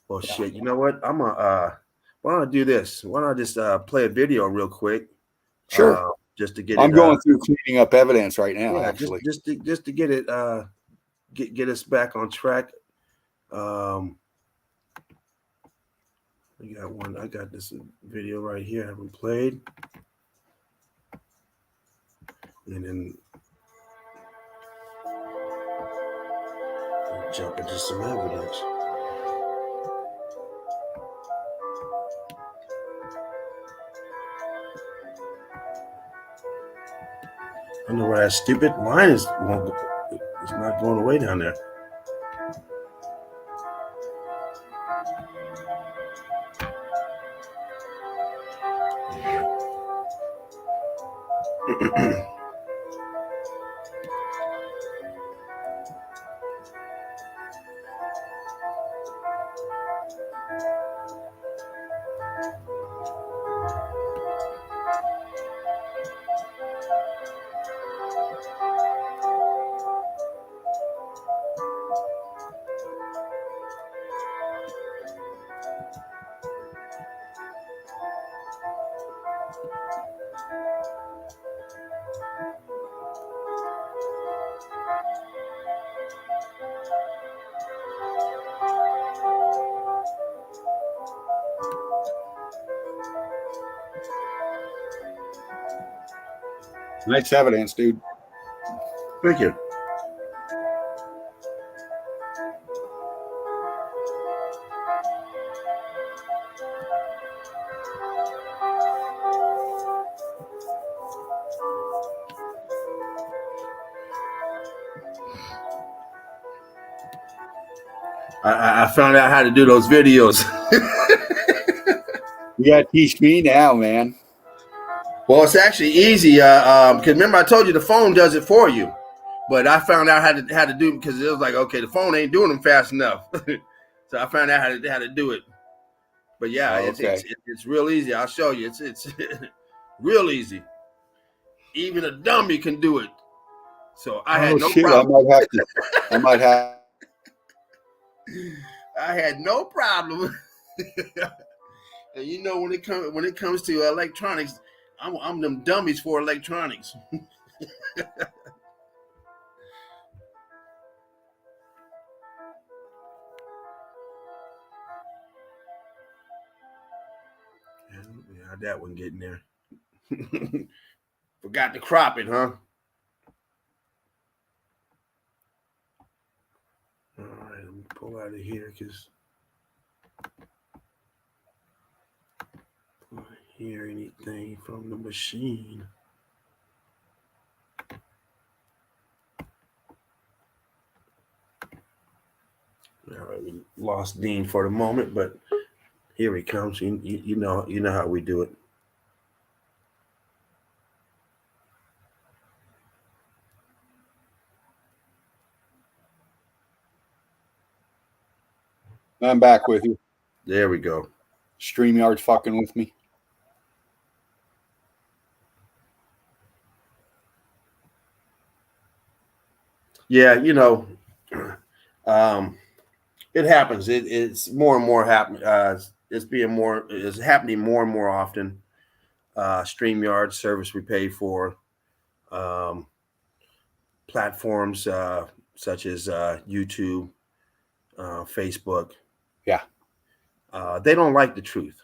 Well, shit. You know what? I'm gonna why don't I do this? Why don't I just play a video real quick? Sure. Just to get I'm going through cleaning up evidence right now. Yeah, actually, just to get it get us back on track. I got this video right here I haven't played. And then we'll jump into some evidence. I know where that stupid line is. It's not going away down there. Nice evidence, dude. Thank you. I found out how to do those videos. You gotta teach me now, man. Well, it's actually easy. Because remember, I told you the phone does it for you. But I found out how to do it because it was like, okay, the phone ain't doing them fast enough. So I found out how to do it. But yeah, it's real easy. I'll show you. It's real easy. Even a dummy can do it. So I had no problem. I might have. I had no problem. And you know, when it comes to electronics, I'm them dummies for electronics. Yeah, how'd that one get in there? Forgot to crop it, huh? All right, let me pull out of here because I don't hear anything from the machine. All right, we lost Dean for the moment, but here he comes. You know how we do it. I'm back with you. There we go. StreamYard's fucking with me. Yeah, it happens. It's more and more happening. It's happening more and more often. StreamYard service we pay for. Platforms such as YouTube, Facebook. Yeah. They don't like the truth.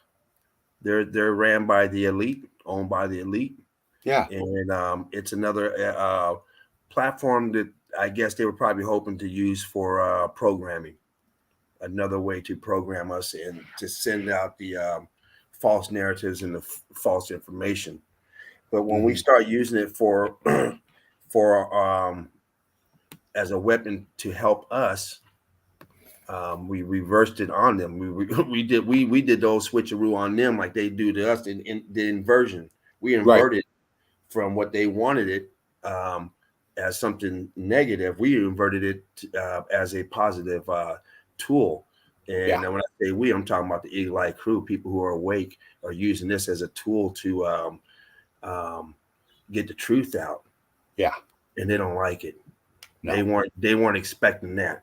They're ran by the elite, owned by the elite. Yeah. And it's another platform that I guess they were probably hoping to use for programming. Another way to program us and to send out the false narratives and the false information. But when we start using it for as a weapon to help us, we reversed it on them. We did those switcheroo on them like they do to us in the inversion. We inverted from what they wanted it as something negative. We inverted it as a positive tool. And when I say we, I'm talking about the Eagle Eye crew. People who are awake are using this as a tool to get the truth out. Yeah, and they don't like it. No. They weren't expecting that,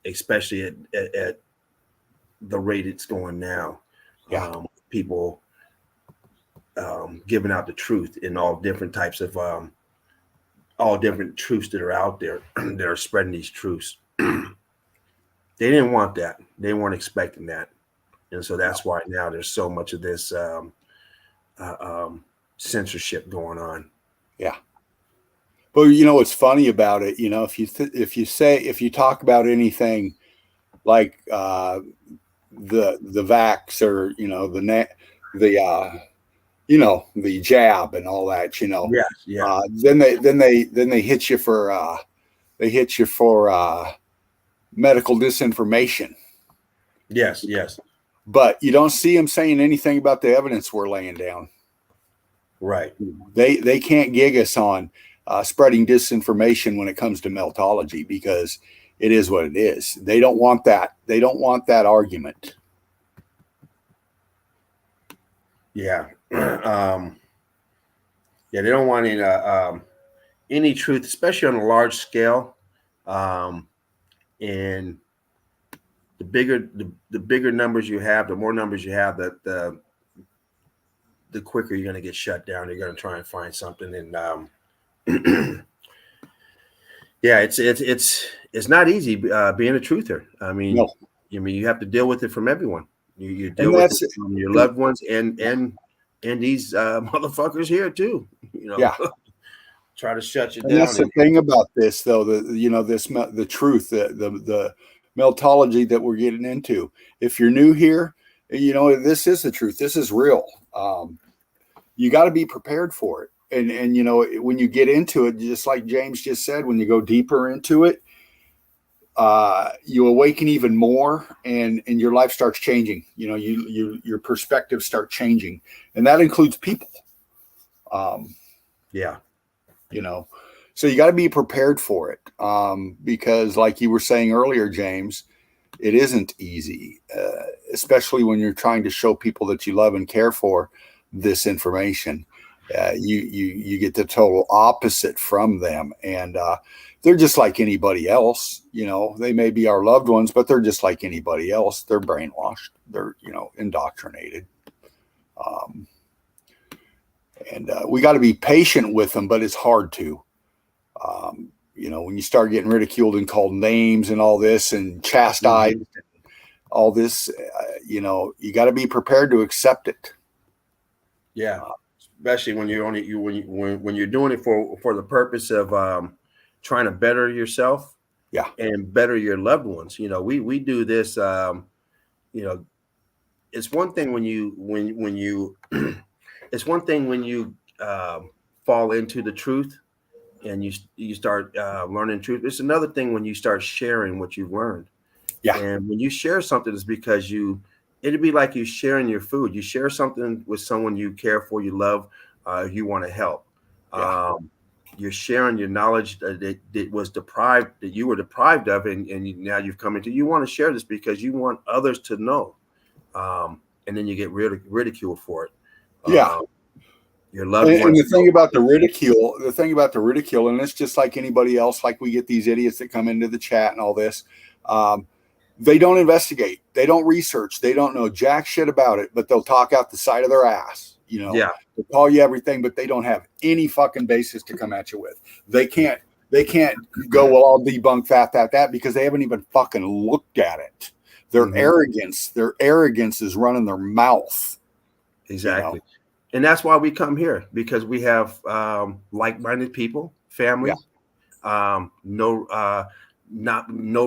especially at the rate it's going now. Yeah, people giving out the truth in all different types of all different truths that are out there. That are spreading these truths. They didn't want that. They weren't expecting that, and so that's why now there's so much of this censorship going on. Yeah. But you know what's funny about it? You know, if you talk about anything like the vax or the jab and all that, then they hit you for medical disinformation. Yes. But you don't see them saying anything about the evidence we're laying down. Right. They can't gig us on spreading disinformation when it comes to meltology because it is what it is. They don't want that. They don't want that argument. Yeah. They don't want any truth, especially on a large scale. And the bigger numbers you have, the more numbers you have, the quicker you're going to get shut down. You're going to try and find something, and it's not easy being a truther. I mean, you have to deal with it from everyone. You deal with it from your loved ones and and these motherfuckers here too. Yeah. Try to shut you And down. that's the thing about this, though. The truth, the meltology that we're getting into. If you're new here, this is the truth. This is real. You got to be prepared for it. And when you get into it, just like James just said, when you go deeper into it, you awaken even more, and your life starts changing. Your perspectives start changing, and that includes people. Yeah. So you got to be prepared for it, because like you were saying earlier, James, it isn't easy, especially when you're trying to show people that you love and care for this information. You get the total opposite from them, and they're just like anybody else. They may be our loved ones, but they're just like anybody else. They're brainwashed. They're indoctrinated. And we got to be patient with them, but it's hard to. When you start getting ridiculed and called names and all this and chastised, all this, you got to be prepared to accept it. Yeah, especially when you're when you're doing it for the purpose of trying to better yourself, and better your loved ones. We do this. It's one thing when you it's one thing when you fall into the truth and you start learning truth. It's another thing when you start sharing what you've learned. Yeah. And when you share something, it's because it'd be like you sharing your food. You share something with someone you care for, you love, you want to help. Yeah. You're sharing your knowledge that you were deprived of, and now you've come into. You want to share this because you want others to know, and then you get ridiculed for it. Yeah. Your loved ones. And the thing about the ridicule, and it's just like anybody else, like we get these idiots that come into the chat and all this. They don't investigate. They don't research. They don't know jack shit about it, but they'll talk out the side of their ass. Yeah. They call you everything, but they don't have any fucking basis to come at you with. They can't go, well, I'll debunk that, because they haven't even fucking looked at it. Their arrogance is running their mouth. Exactly. And that's why we come here, because we have like-minded people, family, no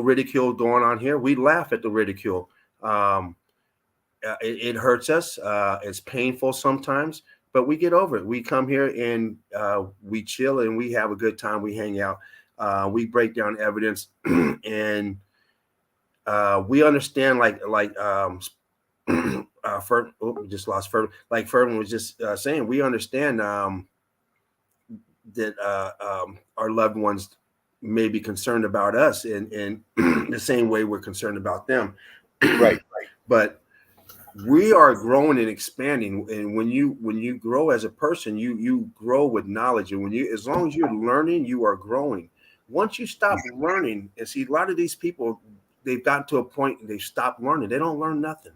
ridicule going on here. We laugh at the ridicule. It hurts us. It's painful sometimes, but we get over it. We come here and we chill and we have a good time. We hang out. We break down evidence and we understand we just lost Fervin. Like Fervin was just saying, we understand that our loved ones may be concerned about us in the same way we're concerned about them. Right. But we are growing and expanding. And when you grow as a person, you grow with knowledge. And as long as you're learning, you are growing. Once you stop learning, and see, a lot of these people, they've gotten to a point and they've stopped learning. They don't learn nothing.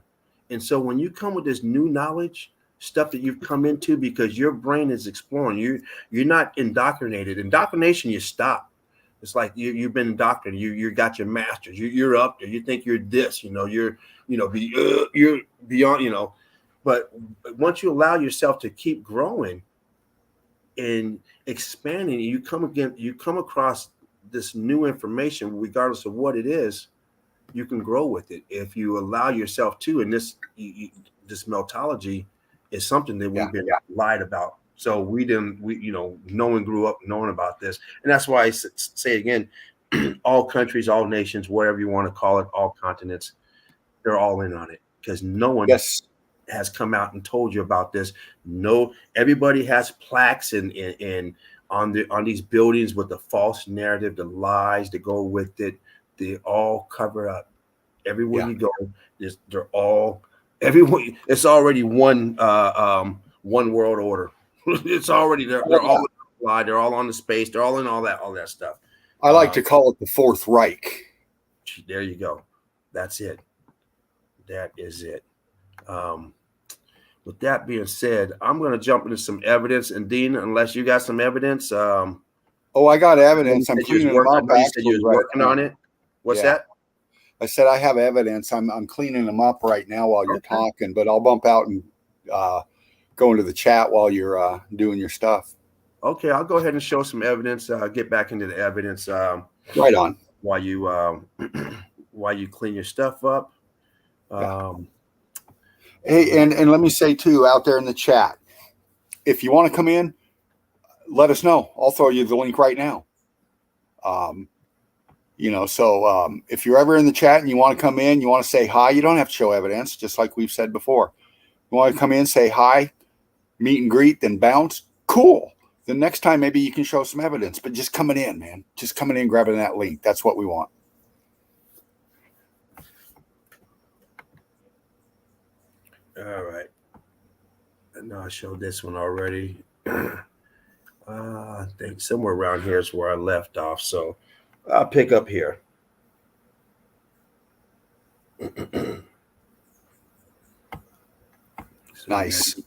And so when you come with this new knowledge, stuff that you've come into because your brain is exploring, you're not indoctrinated. Indoctrination, you stop. It's like you've been indoctrinated. You got your masters. You're up there. You think you're this. You're beyond. But once you allow yourself to keep growing and expanding, you come across this new information, regardless of what it is. You can grow with it if you allow yourself to. And this meltology is something that we've been lied about. So no one grew up knowing about this. And that's why I say again, all countries, all nations, whatever you want to call it, all continents, they're all in on it because no one has come out and told you about this. No, everybody has plaques and on these buildings with the false narrative, the lies that go with it. They all cover up. Everywhere you go, they're all everyone. It's already one world order. It's already they're all lie. They're all on the space. They're all in all that stuff. I like to call it the Fourth Reich. There you go. That's it. That is it. With that being said, I'm going to jump into some evidence. And Dean, unless you got some evidence. I got evidence. I'm cleaning them up. You was working on it. What's that? I said I have evidence. I'm cleaning them up right now while you're talking, but I'll bump out and go into the chat while you're doing your stuff. Okay, I'll go ahead and show some evidence. Get back into the evidence Right on. while you while you clean your stuff up. Hey, and let me say too, out there in the chat, if you want to come in, let us know. I'll throw you the link right now. So if you're ever in the chat and you want to come in, you want to say hi, you don't have to show evidence, just like we've said before. You want to come in, say hi, meet and greet, then bounce. Cool. The next time, maybe you can show some evidence, but just coming in, man. Just coming in, grabbing that link. That's what we want. All right. I know I showed this one already. I think somewhere around here is where I left off. So I'll pick up here. Nice.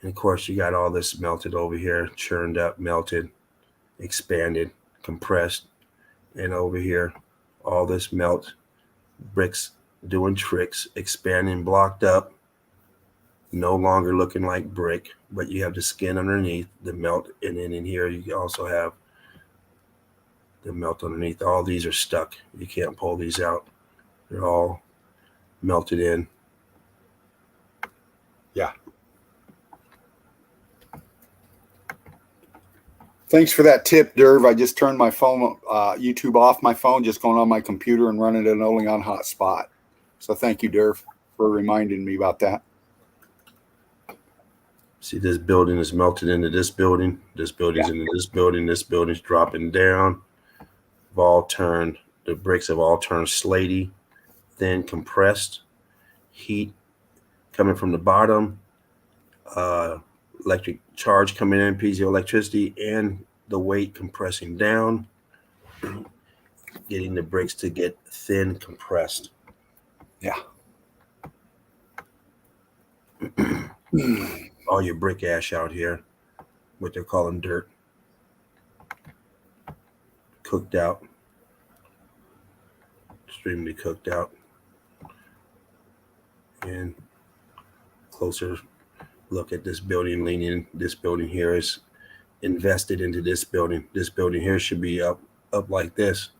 And of course, you got all this melted over here, churned up, melted, expanded, compressed. And over here, all this melt, bricks doing tricks, expanding, blocked up, no longer looking like brick, but you have the skin underneath, the melt. And then in here, you also have the melt underneath. All these are stuck. You can't pull these out. They're all melted in. Yeah. Thanks for that tip, Derv. I just turned my phone, YouTube off my phone, just going on my computer and running it only on hotspot. So thank you, Derv, for reminding me about that. See, this building is melted into this building. This building's into this building. This building's dropping down. The bricks have all turned slaty, thin, compressed. Heat coming from the bottom. Electric charge coming in, piezoelectricity, and the weight compressing down, getting the bricks to get thin, compressed. Yeah. All your brick ash out here, what they're calling dirt, cooked out, extremely cooked out. And closer look at this building leaning. This building here is invested into this building. This building here should be up like this.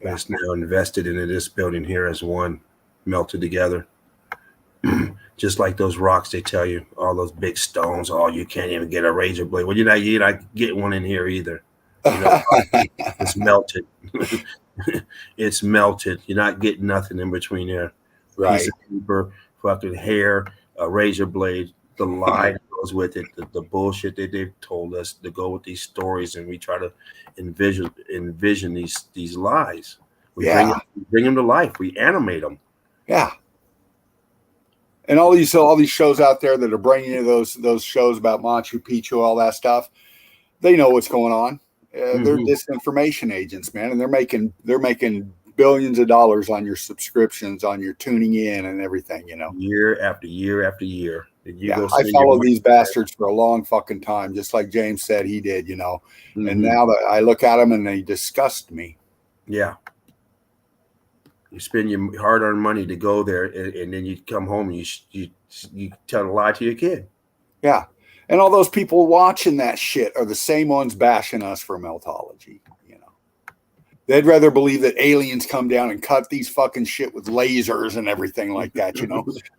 Yeah. It's now invested into this building here as one, melted together. Just like those rocks, they tell you, all those big stones, you can't even get a razor blade. Well, you're not getting one in here either. It's melted. It's melted. You're not getting nothing in between there. Right. Piece of paper, fucking hair, a razor blade, the lie that goes with it, the bullshit that they've told us to go with these stories, and we try to envision these lies. We bring them to life. We animate them. Yeah. And all these shows out there that are bringing you those shows about Machu Picchu, all that stuff, they know what's going on. They're disinformation agents, man, and they're making billions of dollars on your subscriptions, on your tuning in and everything, year after year after year. I followed these bastards for a long fucking time, just like James said he did, And now that I look at them and they disgust me. Yeah. You spend your hard-earned money to go there, and then you come home and you tell a lie to your kid. Yeah. And all those people watching that shit are the same ones bashing us for meltology. They'd rather believe that aliens come down and cut these fucking shit with lasers and everything like that,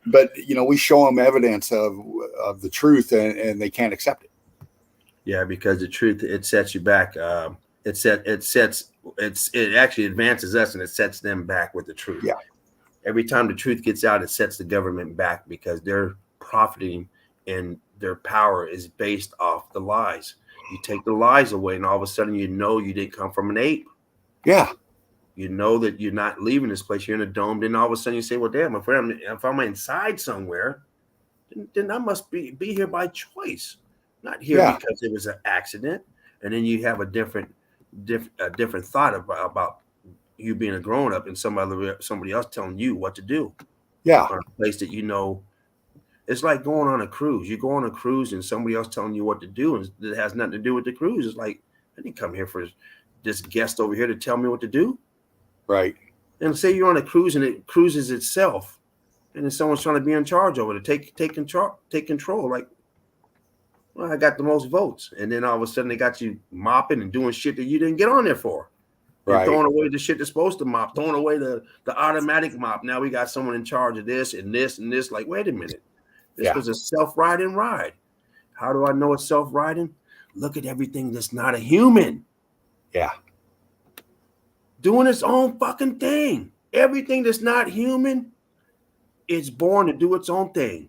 But, we show them evidence of the truth and they can't accept it. Yeah, because the truth, it sets you back. It actually advances us and it sets them back with the truth. Yeah. Every time the truth gets out, it sets the government back because they're profiting and their power is based off the lies. You take the lies away and all of a sudden you didn't come from an ape. Yeah. You know that you're not leaving this place. You're in a dome. Then all of a sudden you say, well, damn, if I'm inside somewhere, then I must be here by choice, not here because it was an accident. And then you have a different thought about you being a grown up and somebody else telling you what to do. Yeah. On a place that it's like going on a cruise. You go on a cruise and somebody else telling you what to do, and it has nothing to do with the cruise. It's like, I didn't come here for this guest over here to tell me what to do. Right. And say you're on a cruise and it cruises itself. and then someone's trying to be in charge over it, take control. Like, well, I got the most votes, and then all of a sudden they got you mopping and doing shit that you didn't get on there for. And throwing away the shit that's supposed to mop, throwing away the automatic mop. Now we got someone in charge of this and this and this. Like, wait a minute. This was a self-riding ride. How do I know it's self-riding? Look at everything that's not a human. Yeah. Doing its own fucking thing. Everything that's not human, it's born to do its own thing.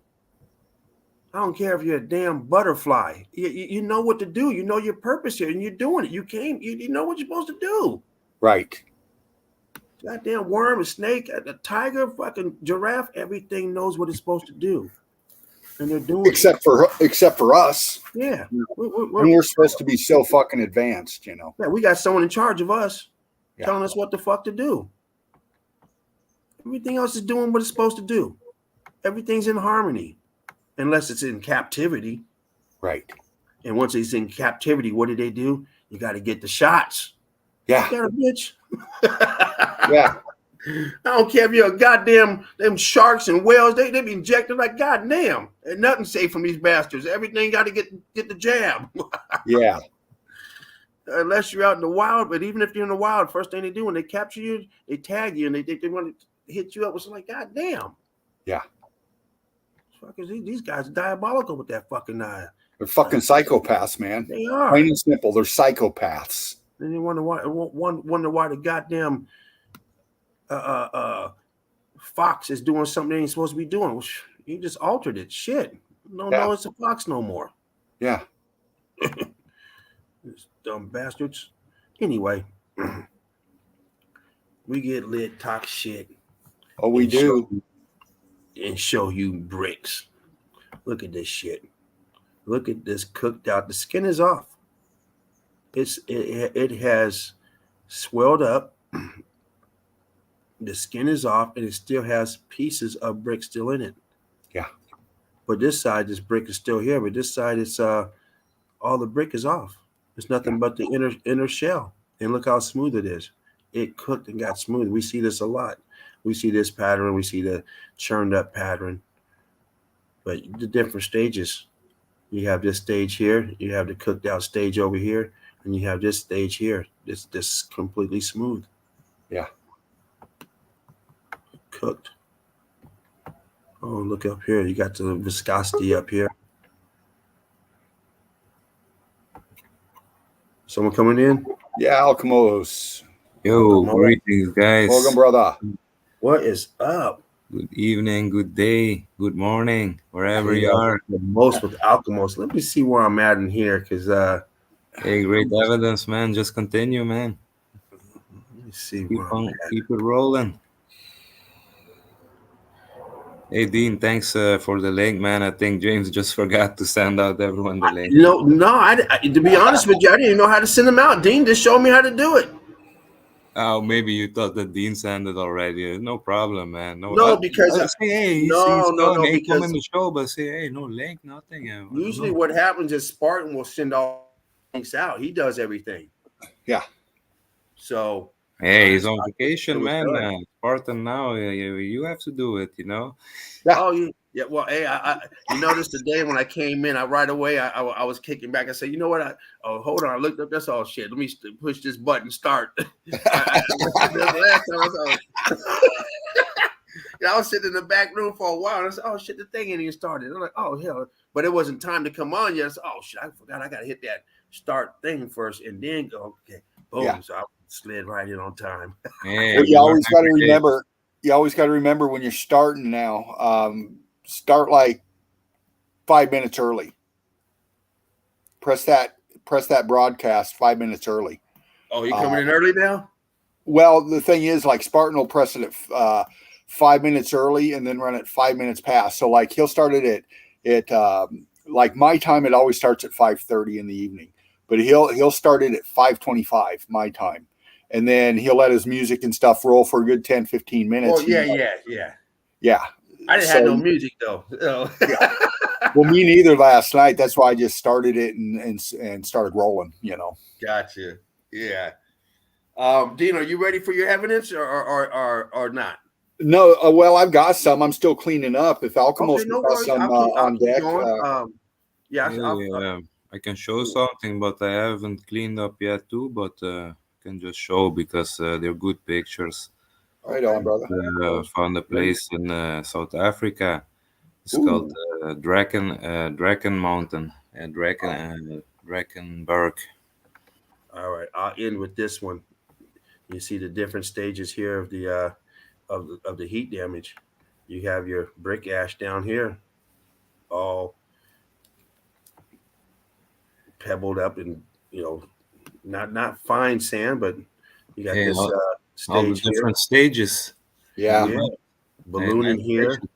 I don't care if you're a damn butterfly. You know what to do. You know your purpose here, and you're doing it. You know what you're supposed to do. Right. Goddamn worm, a snake, a tiger, fucking giraffe, everything knows what it's supposed to do. And they're doing except for us. Yeah. We're supposed to be so fucking advanced, you know. Yeah, we got someone in charge of us telling us what the fuck to do. Everything else is doing what it's supposed to do. Everything's in harmony. Unless it's in captivity. Right. And once it's in captivity, what do? You got to get the shots. Yeah. You got a bitch. Yeah. I don't care if you're a goddamn them sharks and whales. They be injected like goddamn. And nothing safe from these bastards. Everything got to get the jab. Yeah. Unless you're out in the wild. But even if you're in the wild, first thing they do when they capture you, they tag you and they want to hit you up with something like goddamn. Yeah. These guys are diabolical with that fucking They're fucking psychopaths, man. They are. Plain and simple. They're psychopaths. Then you wonder why the goddamn fox is doing something they ain't supposed to be doing. Well, you just altered it. Shit. No, it's a fox no more. Yeah. These dumb bastards. Anyway, we get lit, talk shit. Oh, we do. And show you bricks. Look at this shit. Look at this cooked out. The skin is off. It has swelled up. The skin is off, and it still has pieces of brick still in it. Yeah. But this side, this brick is still here. But this side, it's all the brick is off. It's nothing but the inner shell. And look how smooth it is. It cooked and got smooth. We see this a lot. We see this pattern. We see the churned up pattern. But the different stages. You have this stage here. You have the cooked out stage over here. And you have this stage here. This completely smooth. Yeah. Cooked. Oh, look up here. You got the viscosity up here. Someone coming in? Yeah, Alcamos. Yo, greetings, guys. Welcome, brother. What is up? Good evening, good day, good morning, wherever you are. The most with Alcamos. Let me see where I'm at in here, because hey, great evidence, man. Just continue, man. Let me see where I'm at. Keep it rolling. Hey, Dean, thanks for the link, man. I think James just forgot to send out everyone the link. No, to be honest with you, I didn't even know how to send them out. Dean just showed me how to do it. Oh, maybe you thought that Dean sent it already. No problem, man. Because say, hey, he's because come in the show, but say, hey, no link, nothing. Usually, what happens is Spartan will send all links out. He does everything. Yeah. So. Hey, he's on vacation, man. Spartan now, you have to do it, you know. Yeah. Oh, yeah. Well, hey, I you noticed today when I came in, right away I was kicking back. I said, you know what? Hold on. I looked up. That's all shit. Let me push this button. Start. I was sitting in the back room for a while. And I said, oh shit, the thing ain't even started. I'm like, oh hell, but it wasn't time to come on yet. I said, oh shit, I forgot. I gotta hit that start thing first and then go. Okay, boom. Yeah. So I slid right in on time. Yeah, you always got to remember. You always got to remember when you're starting now. Start like 5 minutes early. Press that broadcast 5 minutes early. Oh, you coming in early now? Well, the thing is, like Spartan will press it at 5 minutes early and then run it 5 minutes past. So like he'll start it at like my time. It always starts at 5:30 in the evening, but he'll start it at 5:25 my time. And then he'll let his music and stuff roll for a good 10, 15 minutes. Oh, yeah. I didn't have no music, though. Yeah. Well, me neither last night. That's why I just started it and started rolling, you know. Gotcha. Yeah. Dean, are you ready for your evidence or not? No, well, I've got some. I'm still cleaning up. If Alchemist Okay, no got worries. some I'll on keep deck, going. Yeah, Yeah, I can show something, but I haven't cleaned up yet too. But can just show because they're good pictures. right on, brother. Found a place in South Africa. It's called Ooh, Draken Mountain, Drakenberg. all right. I'll end with this one. You see the different stages here of the heat damage. You have your brick ash down here, all pebbled up and not fine sand, but you got Hey, this all the stage here. different stages. yeah, Yeah, Hey, ballooning nice here, picture.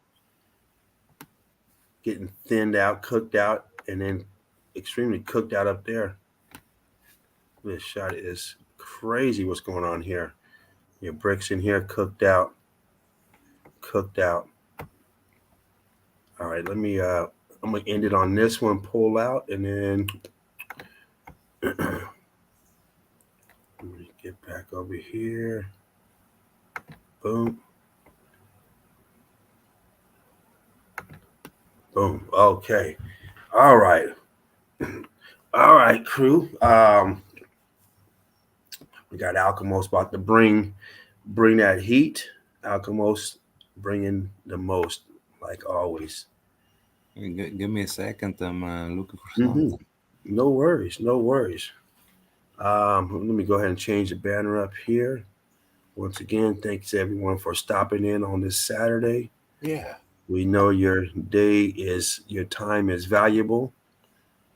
getting thinned out, cooked out, and then extremely cooked out up there. This shot is crazy. What's going on here? Your bricks in here, cooked out, cooked out. All right, let me. I'm gonna end it on this one. Pull out, and then let me get back over here. Boom, boom. Okay. All right. All right, crew. We got Alchemos about to bring that heat. Alchemos bringing the most, like always. Hey, give me a second. I'm looking for Mm-hmm. something. No worries, no worries. Let me go ahead and change the banner up here. Once again, thanks everyone for stopping in on this Saturday. yeah. We know your time is valuable.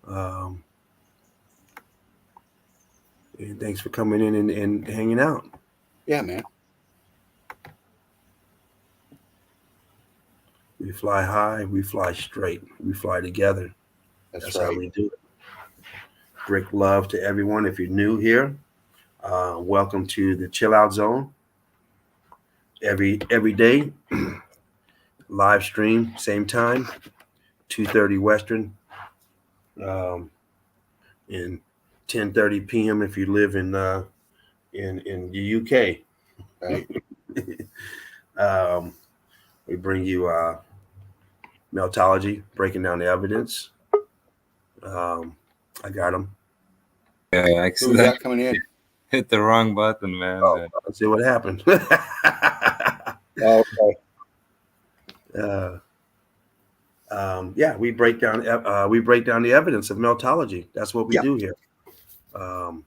Um, and thanks for coming in and hanging out. Yeah, man. We fly high, we fly straight, we fly together. That's That's how right. we do it. Brick love to everyone. If you're new here, welcome to the Chill Out Zone. Every day, live stream, same time, 2:30 Western, um, and 10:30 p.m. if you live in the UK. Right. um, we bring you Meltology, breaking down the evidence. Um, I got them. Yeah, I Who's accidentally that coming in? hit the wrong button, man. Oh, let's see what happened. Oh, okay. uh, yeah, we break down the evidence of Meltology. That's what we Yeah. do here. Um,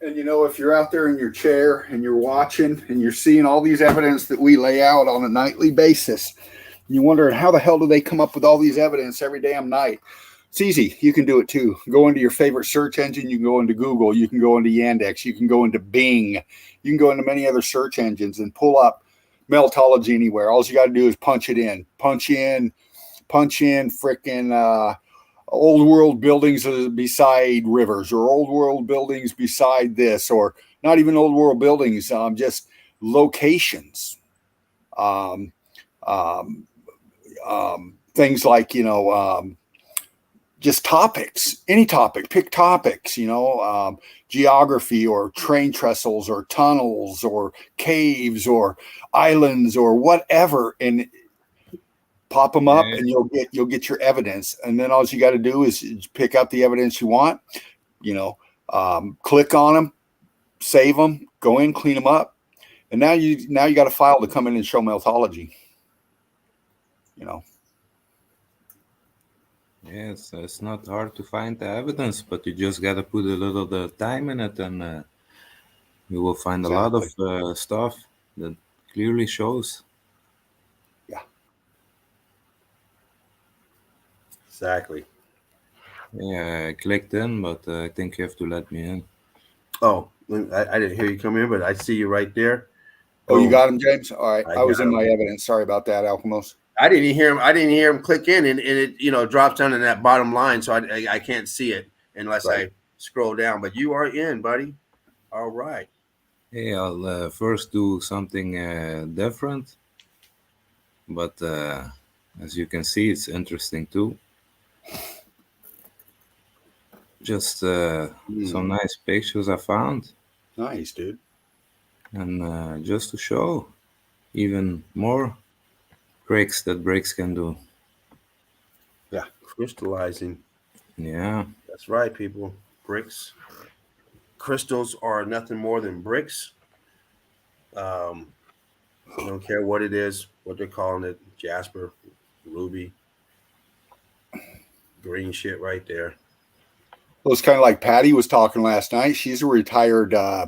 And if you're out there in your chair and you're watching and you're seeing all these evidence that we lay out on a nightly basis, and you're wondering how the hell do they come up with all these evidence every damn night? It's easy. You can do it too. Go into your favorite search engine. You can go into Google. You can go into Yandex. You can go into Bing. You can go into many other search engines and pull up Meltology anywhere. All you got to do is punch it in. Punch in freaking old world buildings beside rivers, or old world buildings beside this, or not even old world buildings, just locations. Um, um, Things like, just topics, any topic, pick topics, geography or train trestles or tunnels or caves or islands or whatever, and pop them up, Yeah, and you'll get your evidence. And then all you got to do is pick out the evidence you want, click on them, save them, go in, clean them up, and now you got a file to come in and show Meltology. yeah, it's not hard to find the evidence, but you just gotta put a little the time in it, and you will find a lot of Exactly. stuff that clearly shows. Yeah. exactly. Yeah, I clicked in, but I think you have to let me in. Oh, I didn't hear you come in, but I see you right there. Oh, you Boom. got him, James? All right. I I was got in him. my evidence. Sorry about that, Alchemos. I didn't hear him. I didn't hear him click in, and it drops down in that bottom line, so I can't see it unless Right. I scroll down. But you are in, buddy. All right. Hey, I'll first do something different, but as you can see, it's interesting too. Just some nice pictures I found, Nice, dude. and just to show even more tricks that bricks can do. Crystallizing. Yeah, That's right, people. Bricks. Crystals are nothing more than bricks. Um, don't care what it is, what they're calling it, jasper, ruby, green shit right there. Well, it's kind of like Patty was talking last night. She's a retired uh,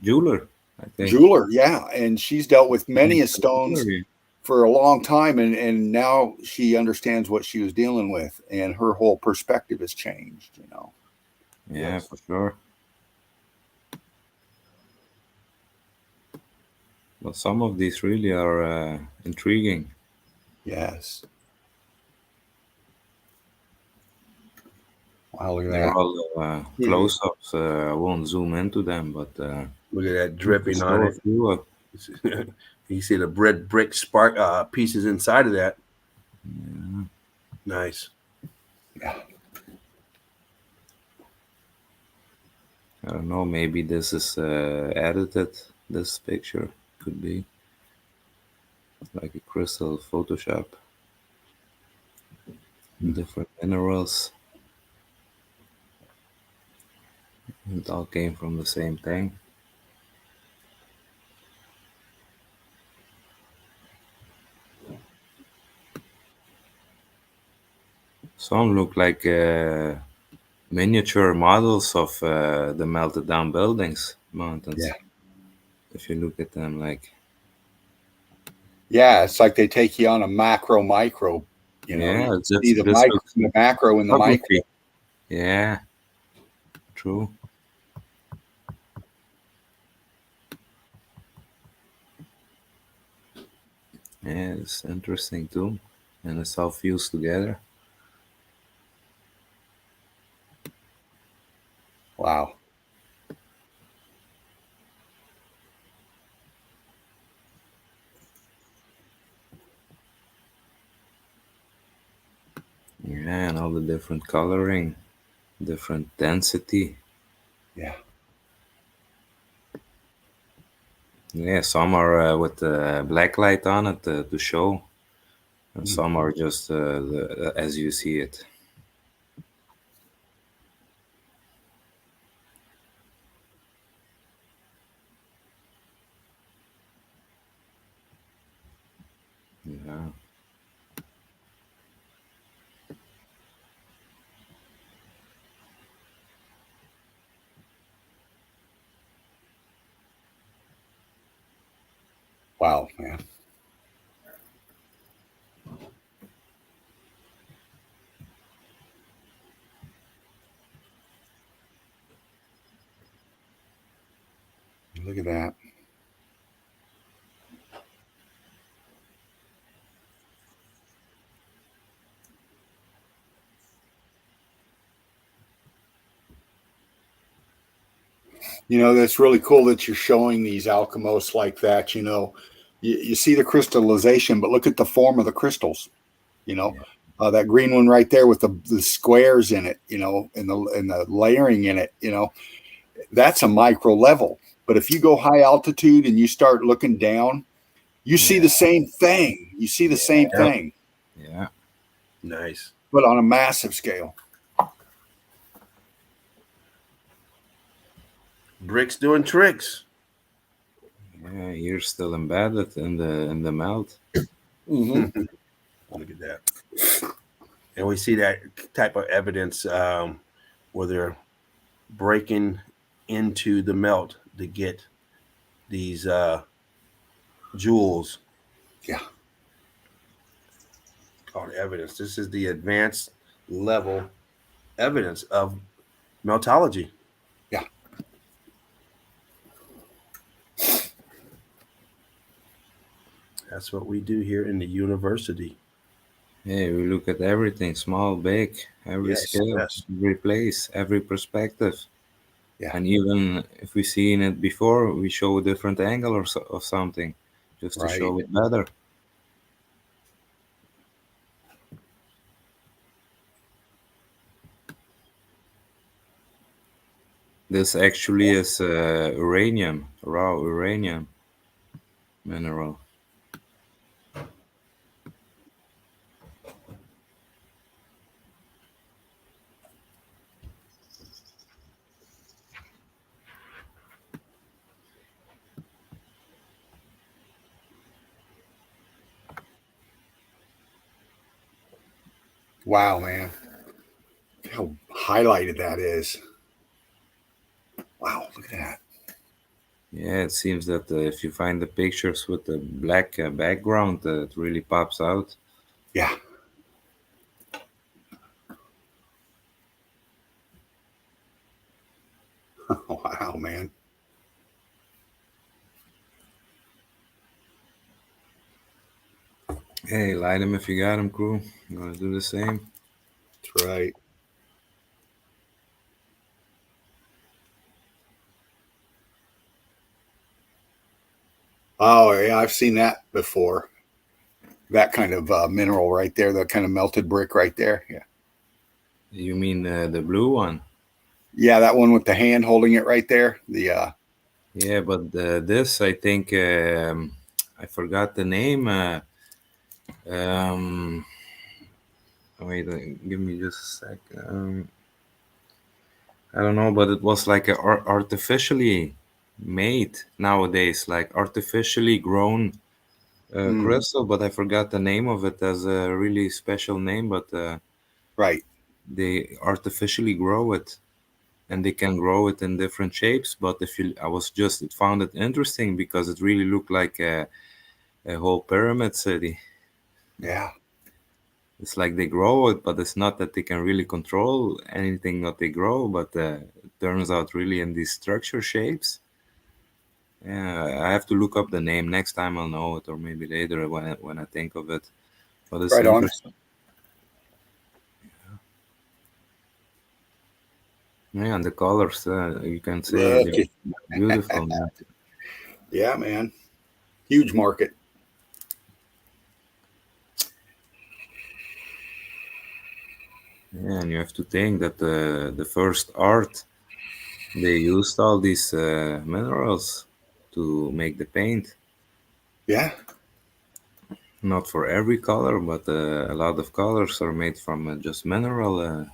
jeweler, I think. jeweler, yeah, and she's dealt with many stones Jewelry. for a long time, and now she understands what she was dealing with, and her whole perspective has changed. You know. Yeah, Yes. for sure. But some of these really are intriguing. Yes. Wow, look at They're that. all close-ups. I won't zoom into them, but Look at that just to dripping on show a it. few. You see the red brick spark pieces inside of that. Yeah. Nice. Yeah. I don't know. Maybe this is edited. This picture could be like a crystal Photoshop. Different minerals. It all came from the same thing. Some look like miniature models of the melted down buildings, mountains. Yeah. If you look at them, like, Yeah. It's like they take you on a macro micro. You know, yeah, you it's just, see the this micro, looks the macro, and the micro. photography. Yeah, true. Yeah, it's interesting too. And it's all fused together. Wow. Yeah, and all the different coloring, different density. Yeah. Yeah, some are with black light on it to show, and some are just as you see it. Yeah. Wow, man. Look at that. You know, that's really cool that you're showing these alchemos like that. You know, you see the crystallization, but look at the form of the crystals. You know, Yeah. that green one right there with the squares in it. You know, and the layering in it. You know, that's a micro level. But if you go high altitude and you start looking down, you see Yeah. the same thing. You see the same Yep. thing, Yeah. Nice. but on a massive scale. Bricks doing tricks. Yeah, you're still embedded in the melt. Mm-hmm. Look at that. And we see that type of evidence where they're breaking into the melt to get these jewels Yeah. called evidence. This is the advanced level evidence of meltology. Yeah. That's what we do here in the university. Hey, we look at everything, small, big, every Yes, scale, yes. every place, every perspective. Yeah. And even if we've seen it before, we show a different angle or of something just to Right. show it better. This actually is uranium, raw uranium mineral. Wow, man. How highlighted that is. Wow, look at that. Yeah, it seems that if you find the pictures with the black background, it really pops out. Yeah. Wow, man. Hey, light them if you got them, crew. I'm gonna do the same. That's right. Oh, yeah, I've seen that before. That kind of mineral right there, that kind of melted brick right there. Yeah. You mean the blue one? Yeah, that one with the hand holding it right there. The Yeah, but this, I think, I forgot the name. Um, wait, give me just a sec. I don't know, but it was like a artificially made nowadays, like artificially grown mm, crystal, but I forgot the name of it as a really special name, but right. they artificially grow it and they can grow it in different shapes. But if you, I was just it found it interesting because it really looked like a whole pyramid city. Yeah. It's like they grow it, but it's not that they can really control anything that they grow, but it turns out really in these structure shapes. Yeah, I have to look up the name. Next time I'll know it, or maybe later when I think of it. But it's Right on. interesting. Yeah, and the colors, you can say Look. they're beautiful, man. Yeah, man. Huge market. Yeah, and you have to think that the first art they used all these minerals to make the paint. Yeah. Not for every color, but a lot of colors are made from just mineral,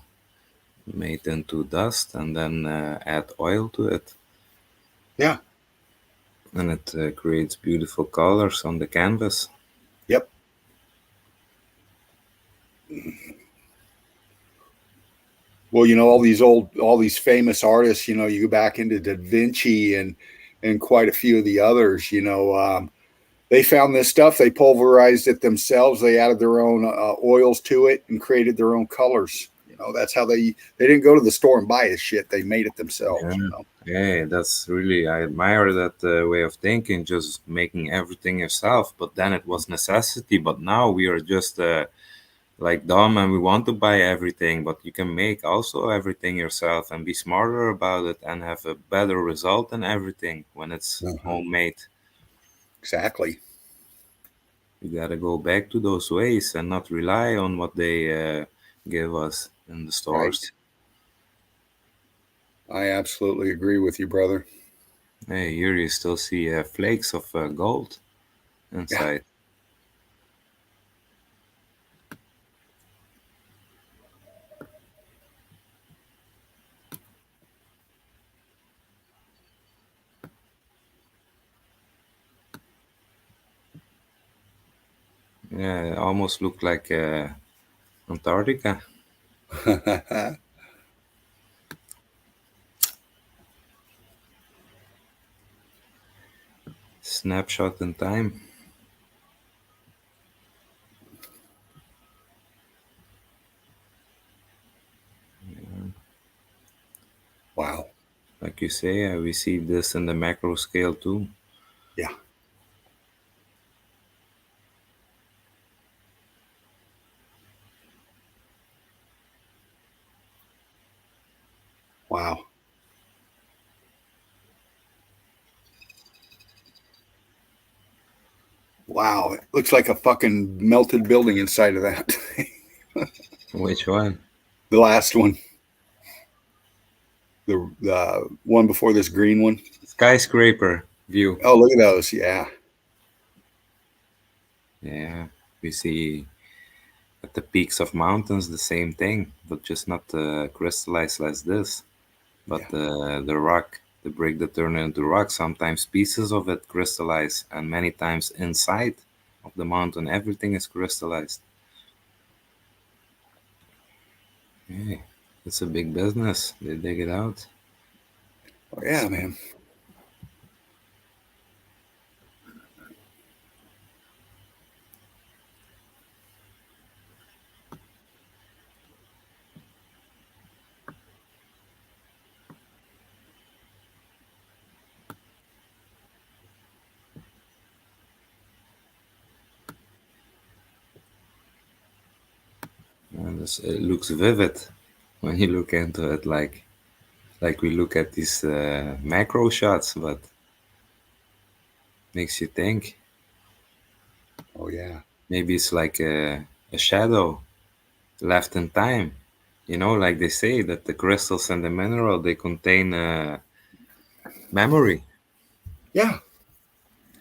made into dust, and then add oil to it, Yeah. and it creates beautiful colors on the canvas. Yep. Well, all these famous artists, you go back into Da Vinci and quite a few of the others, they found this stuff, they pulverized it themselves, they added their own oils to it and created their own colors. That's how they didn't go to the store and buy this shit. They made it themselves, Yeah, yeah, that's really I admire that way of thinking, just making everything yourself. But then it was necessity. But now we are just like dumb and we want to buy everything. But you can make also everything yourself and be smarter about it and have a better result than everything when it's Uh-huh. homemade. Exactly. You gotta go back to those ways and not rely on what they give us in the Right. stores. I absolutely agree with you, brother. Hey, here you still see flakes of gold Yeah. inside. Yeah, it almost look like Antarctica. Snapshot in time. Wow. Like you say, we see this in the macro scale too. Yeah. Wow. Wow, it looks like a fucking melted building inside of that. Which one? The last one, the one before this green one. Skyscraper view. Oh, look at those. Yeah. Yeah, we see at the peaks of mountains the same thing, but just not crystallized like this. But the rock, the brick that turn into rock, sometimes pieces of it crystallize, and many times inside of the mountain, everything is crystallized. Yeah, it's a big business. They dig it out. Oh, yeah, man. And it looks vivid when you look into it, like we look at these macro shots, but makes you think. Oh, yeah. Maybe it's like a shadow left in time. You know, like they say that the crystals and the mineral they contain memory. Yeah.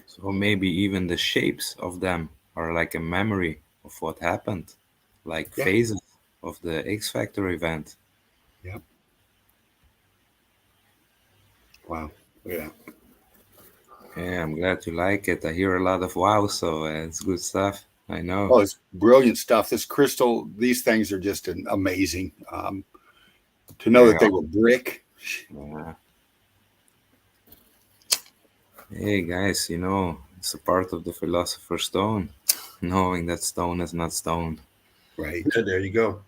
So maybe even the shapes of them are like a memory of what happened, like Yeah. phases of the X Factor event. Yep. Wow. Look at that. Yeah, I'm glad you like it. I hear a lot of wow, so it's good stuff. I know. Oh, it's brilliant stuff. This crystal, these things are just amazing. To know Yeah. that they were brick. Yeah. Hey guys, you know, it's a part of the Philosopher's Stone, knowing that stone is not stone. Right. Yeah, there you go.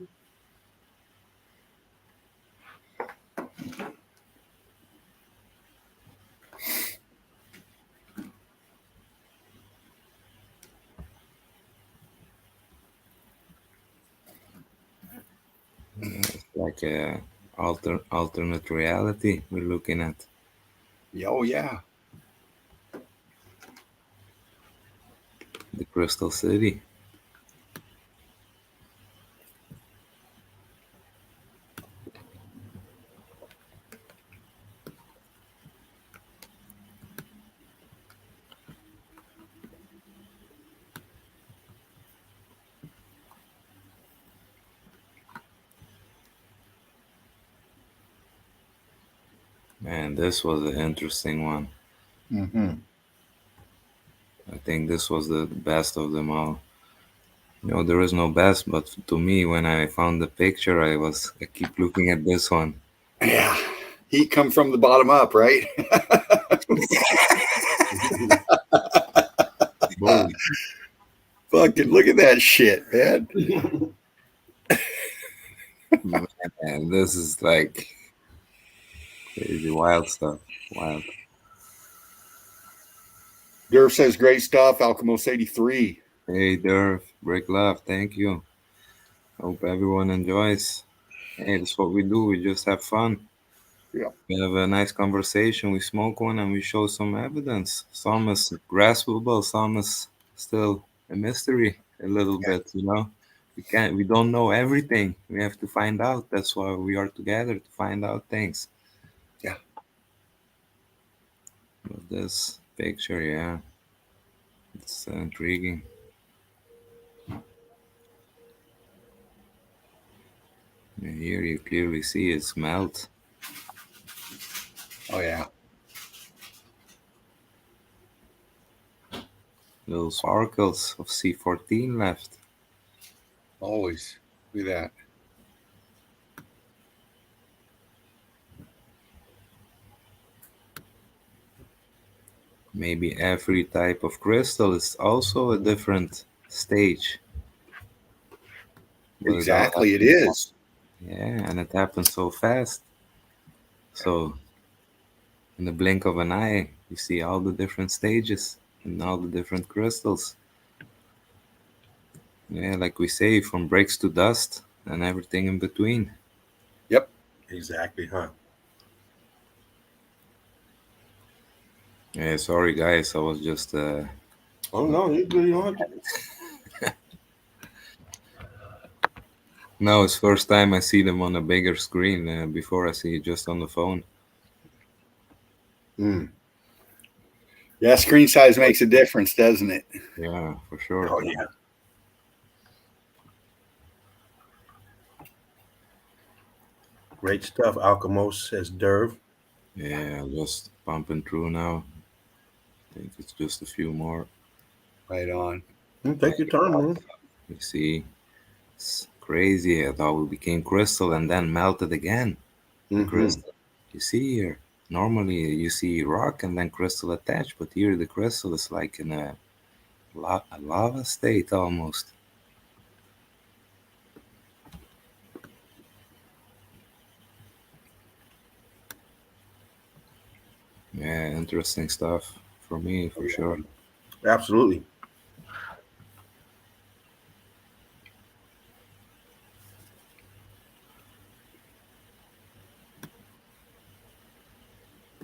It's like a alternate reality we're looking at. Yeah, oh, yeah. The Crystal City. Man, this was an interesting one. Mm-hmm. I think this was the best of them all. You know, there is no best, but to me, when I found the picture, I keep looking at this one. Yeah. Heat come from the bottom up, right? Boom. Fucking look at that shit, man. Man, this is like crazy, wild stuff. Wild. Durf says great stuff. Alchemos 83. Hey, Durf, Break Love, thank you. Hope everyone enjoys. Hey, that's what we do. We just have fun. Yeah. We have a nice conversation. We smoke one and we show some evidence. Some is graspable, some is still a mystery a little bit, you know. We don't know everything. We have to find out. That's why we are together to find out things. Yeah. But this picture, yeah, it's intriguing. And here you clearly see it's melt. Oh, yeah. Little sparkles of C14 left. Always. Look at that. Maybe every type of crystal is also a different stage. But Exactly. It is. Yeah, and it happens so fast. So in the blink of an eye, you see all the different stages and all the different crystals. Yeah, like we say, from bricks to dust and everything in between. Yep. Exactly, huh? Yeah, sorry guys, I was just Oh no, you don't have to. No, it's first time I see them on a bigger screen. Before I see it just on the phone. Mm. Yeah, screen size makes a difference, doesn't it? Yeah, for sure. Oh yeah. Great stuff. Alchemos says Derv. Yeah, just pumping through now. I think it's just a few more. Right on. Take your time, man. You see, it's crazy. I thought we became crystal and then melted again. The Mm-hmm. crystal. You see here, normally you see rock and then crystal attached, but here the crystal is like in a lava state almost. Yeah, interesting stuff for me, for sure. Absolutely.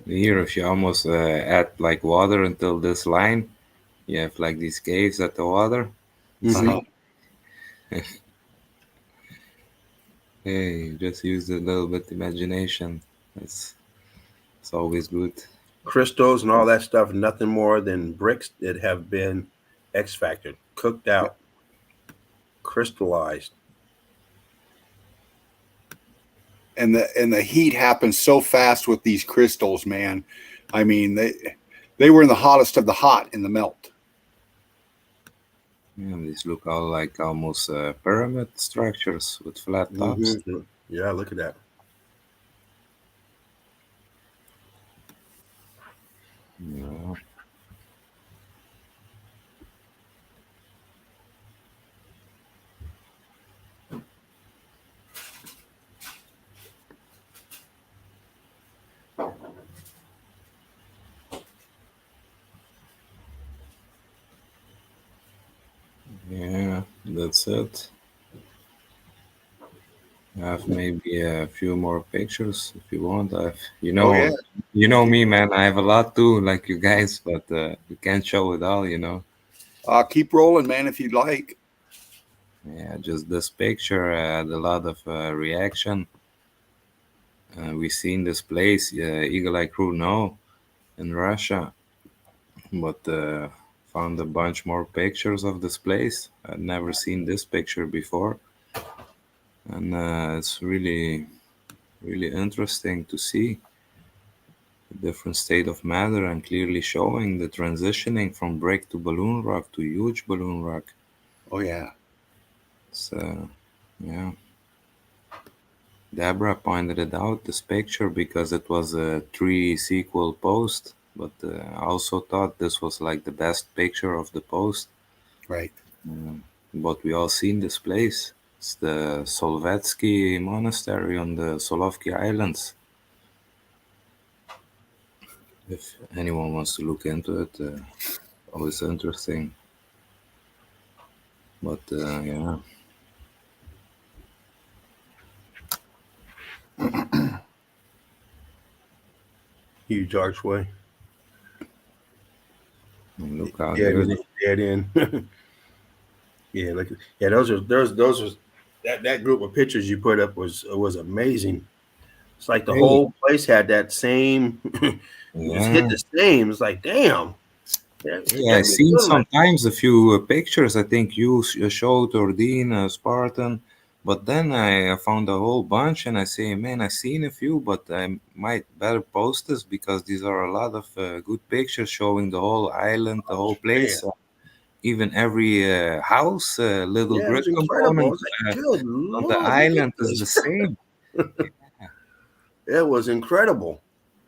Here, if you almost add like water until this line, you have like these caves at the water. You Mm-hmm. see? Hey, just use a little bit imagination. It's always good. Crystals and all that stuff, nothing more than bricks that have been X factored, cooked Yeah. out, crystallized. And the heat happens so fast with these crystals, man. I mean, they were in the hottest of the hot in the melt. Yeah, these look all like almost pyramid structures with flat tops. Mm-hmm. Yeah, look at that. Yeah, yeah, that's it. I have maybe a few more pictures if you want. Oh yeah, you know keep me, man. I have a lot too, like you guys, but we can't show it all, you know. keep rolling, man, if you'd like. Yeah, just this picture had a lot of reaction. We seen this place, Eagle Eye Crew now in Russia, but found a bunch more pictures of this place. I'd never seen this picture before, and it's really interesting to see the different state of matter and clearly showing the transitioning from brick to balloon rock to huge balloon rock. Oh yeah, It's yeah. Deborah pointed it out, this picture, because it was a three sequel post, but I also thought this was like the best picture of the post. right. But we all seen this place. It's the Solvetsky Monastery on the Solovki Islands. If anyone wants to look into it, always interesting. But yeah, Huge archway. and look how Dead good. in. Dead in. Yeah, look. Yeah, those was that group of pictures you put up was amazing. It's like the Hey, whole place had that same. It just hit yeah. the same. It's like damn. Yeah, it Yeah, I can't be seen doing like. sometimes a few pictures. I think you showed Ordine, Spartan, but then I found a whole bunch, and I say, man, I seen a few, but I might better post this because these are a lot of good pictures showing the whole island, the whole Man, place, even every house, little yeah, it grid was incredible. component It's like, good on the lord, look at island is the this. same. It was incredible.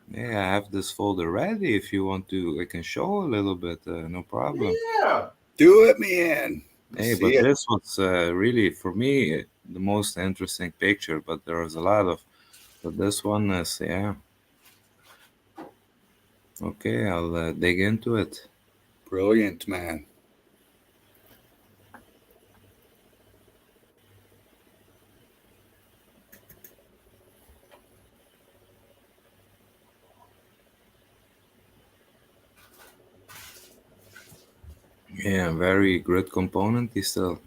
Yeah, I have this folder ready. If you want to, I can show a little bit. No problem. Yeah. Do it, man. Hey, See but it. this was really for me the most interesting picture. But there was a lot of, but this one is yeah. Okay, I'll dig into it. Brilliant, man. Yeah, very good component is still.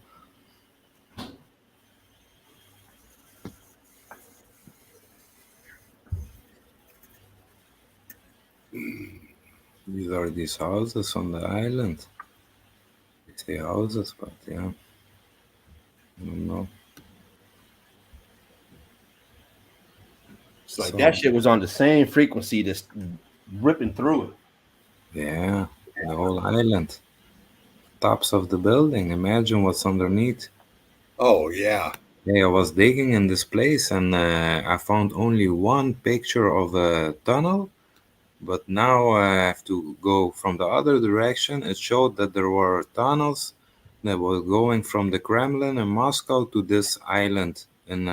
These are these houses on the island. They say houses, but yeah, I don't know. It's like that So shit was on the same frequency that's ripping through it. yeah, the whole island, tops of the building. Imagine what's underneath. Oh yeah. Yeah, I was digging in this place and I found only one picture of a tunnel, but now I have to go from the other direction. It showed that there were tunnels that were going from the Kremlin in Moscow to this island in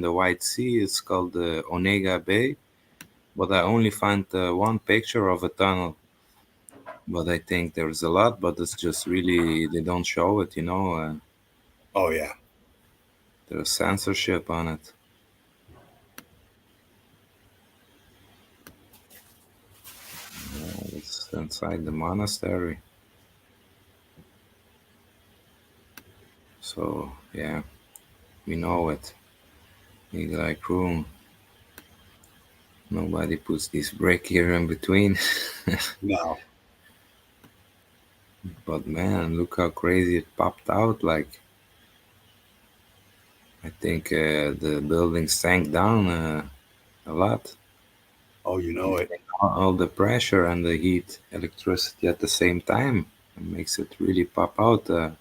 the White Sea. It's called the Onega Bay, but I only found one picture of a tunnel. But I think there's a lot, but it's just really they don't show it. Oh yeah. There's censorship on it. It's inside the monastery. So yeah, we know it. Need like room. Nobody puts this brick here in between. No. But man, look how crazy it popped out. Like I think the building sank down a lot. Oh, you know it. All the pressure and the heat, electricity at the same time, it makes it really pop out. But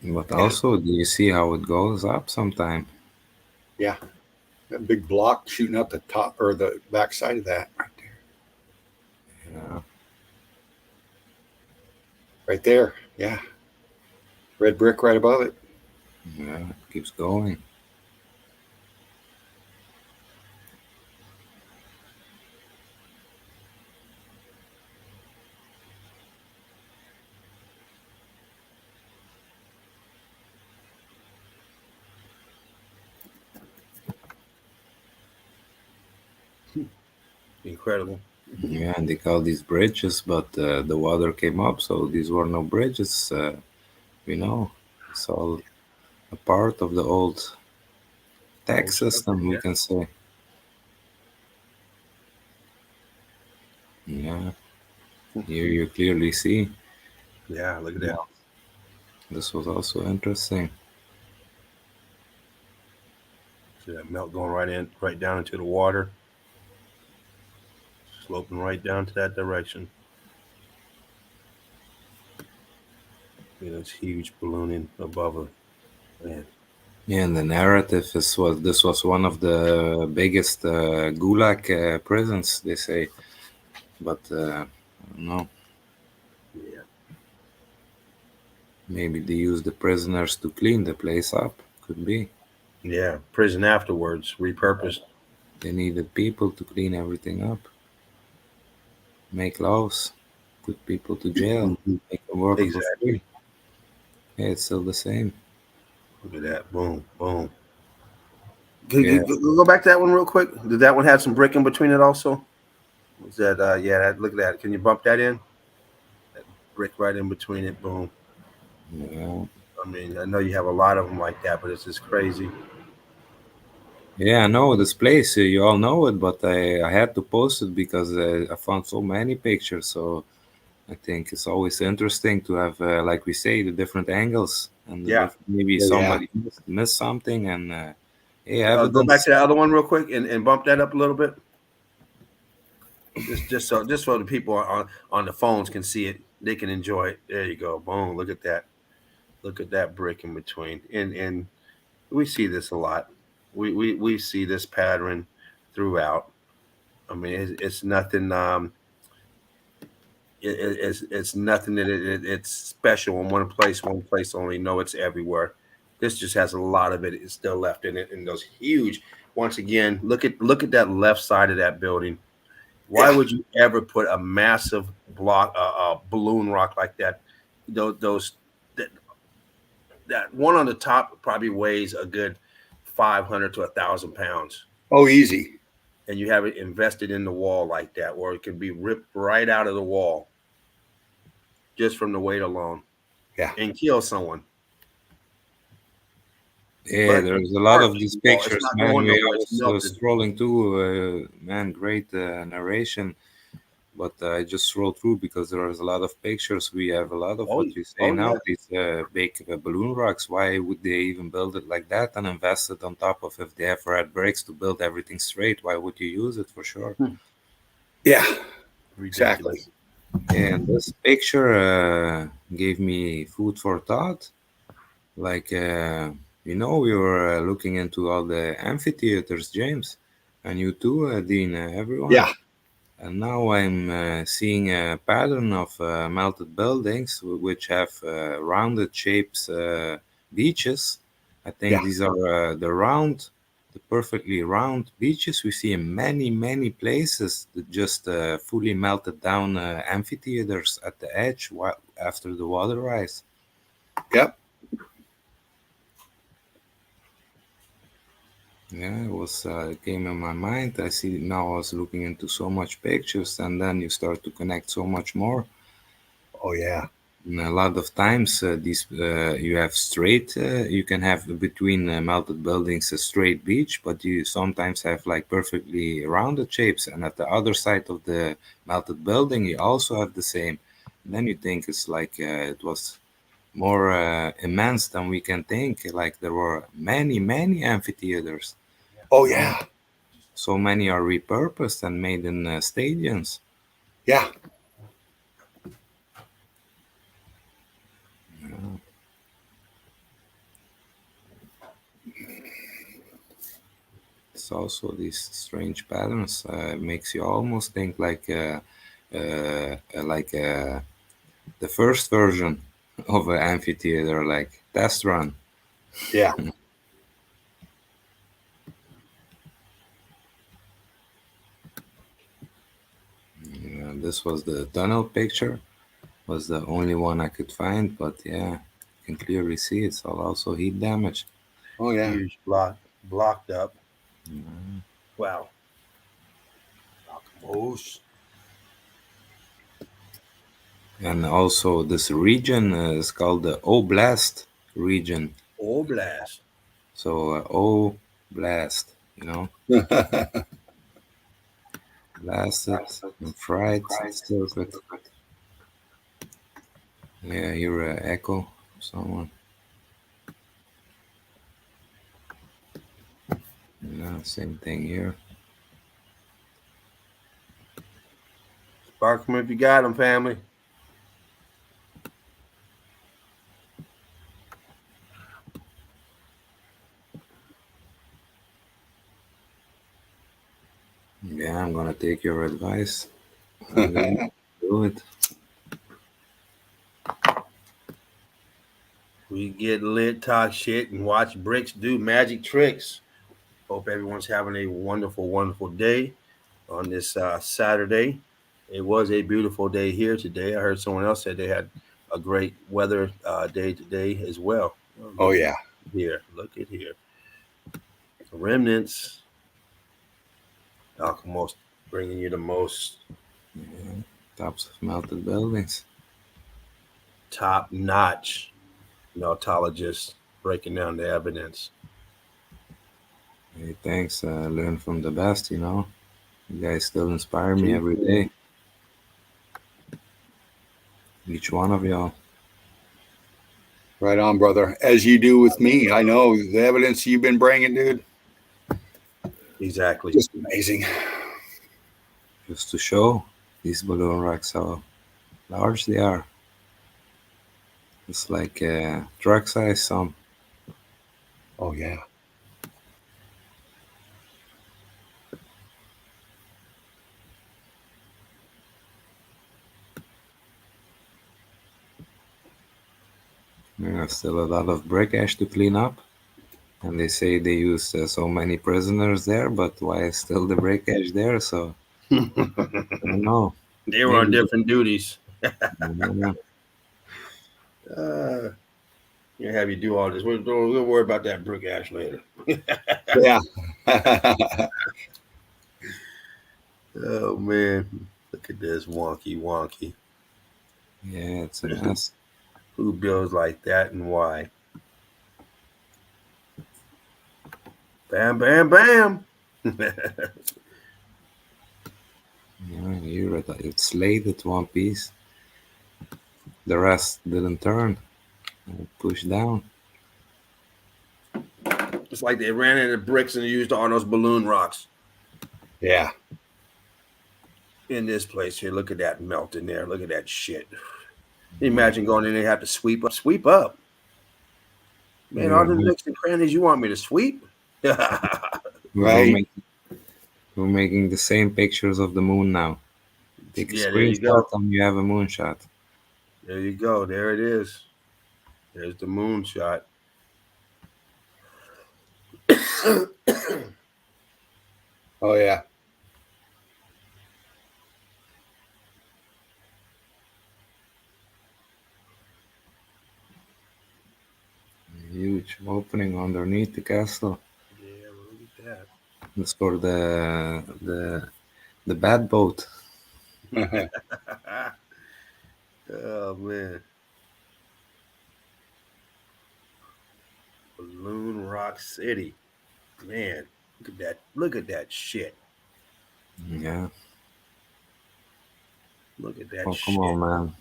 Yeah. also, do you see how it goes up sometime? Yeah. That big block shooting out the top or the back side of that right there. Yeah, Right there. Yeah. Red brick right above it. yeah, it keeps going. Incredible. Yeah, and they call these bridges, but the water came up, so these were no bridges. It's all a part of the old Old tax stuff. system, we Yeah. can say. Yeah, here you clearly see. Yeah. Look at that. Yeah, this was also interesting. See that melt going right down into the water, sloping right down to that direction. It's huge ballooning above it. Man. Yeah, and the narrative is was this was one of the biggest gulag prisons, they say, but I don't know. Yeah. Maybe they used the prisoners to clean the place up. Could be. Yeah. Prison afterwards, repurposed. They needed people to clean everything up, make laws, put people to jail, Mhm. make them work for Exactly. free. Yeah, it's still the same. Look at that. Boom. Boom. Yeah, Go back to that one real quick. Did that one have some brick in between it also? Was that yeah, look at that. Can you bump that in? That brick right in between it, boom. yeah, I mean, I know you have a lot of them like that, but it's just crazy. yeah. I know this place. You all know it, but I had to post it because I found so many pictures. So I think it's always interesting to have, like we say, the different angles and the Yeah. different. Maybe Oh yeah. somebody missed something, and yeah, Go back evidence. to the other one real quick and bump that up a little bit. Just so the people on the phones can see it, they can enjoy it. There you go. Boom. Look at that. Look at that brick in between. And we see this a lot. We see this pattern throughout. I mean, it's nothing. It's nothing that it's special in one place only. No, it's everywhere. This just has a lot of it. It's still left in it, and those huge. Once again, look at that left side of that building. Why Yeah. would you ever put a massive block, balloon rock like that? Those that, that one on the top probably weighs a good 500 to 1,000 pounds, Oh, easy. and you have it invested in the wall like that, where it can be ripped right out of the wall. just from the weight alone. Yeah. And kill someone. Yeah, But there's a lot of it's these not pictures, man. going I nowhere. It's was melted. scrolling too, man. Great narration, but I just scroll through because there is a lot of pictures. We have a lot of Oh, what you say oh now. yeah. These big balloon rocks. Why would they even build it like that and invest it on top of if they have red bricks to build everything straight? Why would you use it for sure? Yeah. Exactly. Ridiculous. And this picture gave me food for thought. Like, we were looking into all the amphitheaters, James, and you too, Dean, everyone. Yeah. And now I'm seeing a pattern of melted buildings which have rounded shapes, beaches. I think Yeah. these are the perfectly round beaches we see in many, many places that just fully melted down amphitheaters at the edge after the water rise. Yep. Yeah, it came in my mind. I see now I was looking into so much pictures, and then you start to connect so much more. Oh yeah. And a lot of times, you have you can have between melted buildings a straight beach, but you sometimes have like perfectly rounded shapes, and at the other side of the melted building, you also have the same. And then you think it's like it was more immense than we can think. Like there were many, many amphitheaters. Oh No, yeah. so many are repurposed and made in stadiums. Yeah. It's also these strange patterns. Makes you almost think like the first version of an amphitheater, like test run. Yeah. This was the tunnel picture. Was the only one I could find, but yeah, you can clearly see it's all also heat damage. Oh yeah. Huge blocked up. Wow. Moose. And also this region is called the Oblast region. Oh blast. So Oblast, blasted and fried circuit. Yeah, here echo someone. Yeah, same thing here. Spark 'em if you got them, family. Yeah, I'm gonna take your advice. I'm gonna do it. We get lit, talk shit, and watch bricks do magic tricks. Hope everyone's having a wonderful, wonderful day on this Saturday. It was a beautiful day here today. I heard someone else said they had a great weather day today as well. Oh yeah. Here, look at here. Remnants. Almost bringing you the most Yeah, tops of melted buildings. top-notch meltologists breaking down the evidence. Hey, thanks. Learn from the best. You guys still inspire me every day. Each one of y'all. Right on, brother. As you do with me. I know the evidence you've been bringing, dude. Exactly. Just amazing. Just to show these balloon rocks how large they are. It's like truck size some. Oh yeah. Yeah, still a lot of brick ash to clean up. And they say they used so many prisoners there, but why is still the brick ash there? So They I don't know. were on Maybe. different duties. Yeah. Uh, you have you do all this. We'll worry about that brick ash later. Yeah. Oh man, look at this wonky. Yeah, it's a mess. Who builds like that and why? Bam, bam, bam. Yeah, here it's laid at one piece. The rest didn't turn. Push down. It's like they ran into bricks and used all those balloon rocks Yeah. in this place here. Look at that melt in there. Look at that shit. Imagine going in there and have to sweep up. Sweep up. Man, all Yeah, the nooks and crannies you want me to sweep? we're, Right. make, we're making the same pictures of the moon now. Take a Yeah, there you go. screenshot and you have a moonshot. There you go. There it is. There's the moon shot. Oh yeah. Huge opening underneath the castle. Yeah, look at that. That's for the bad boat. Oh man. Balloon Rock City. Man, look at that. Look at that shit. Yeah. Look at that Oh, come shit. on, man.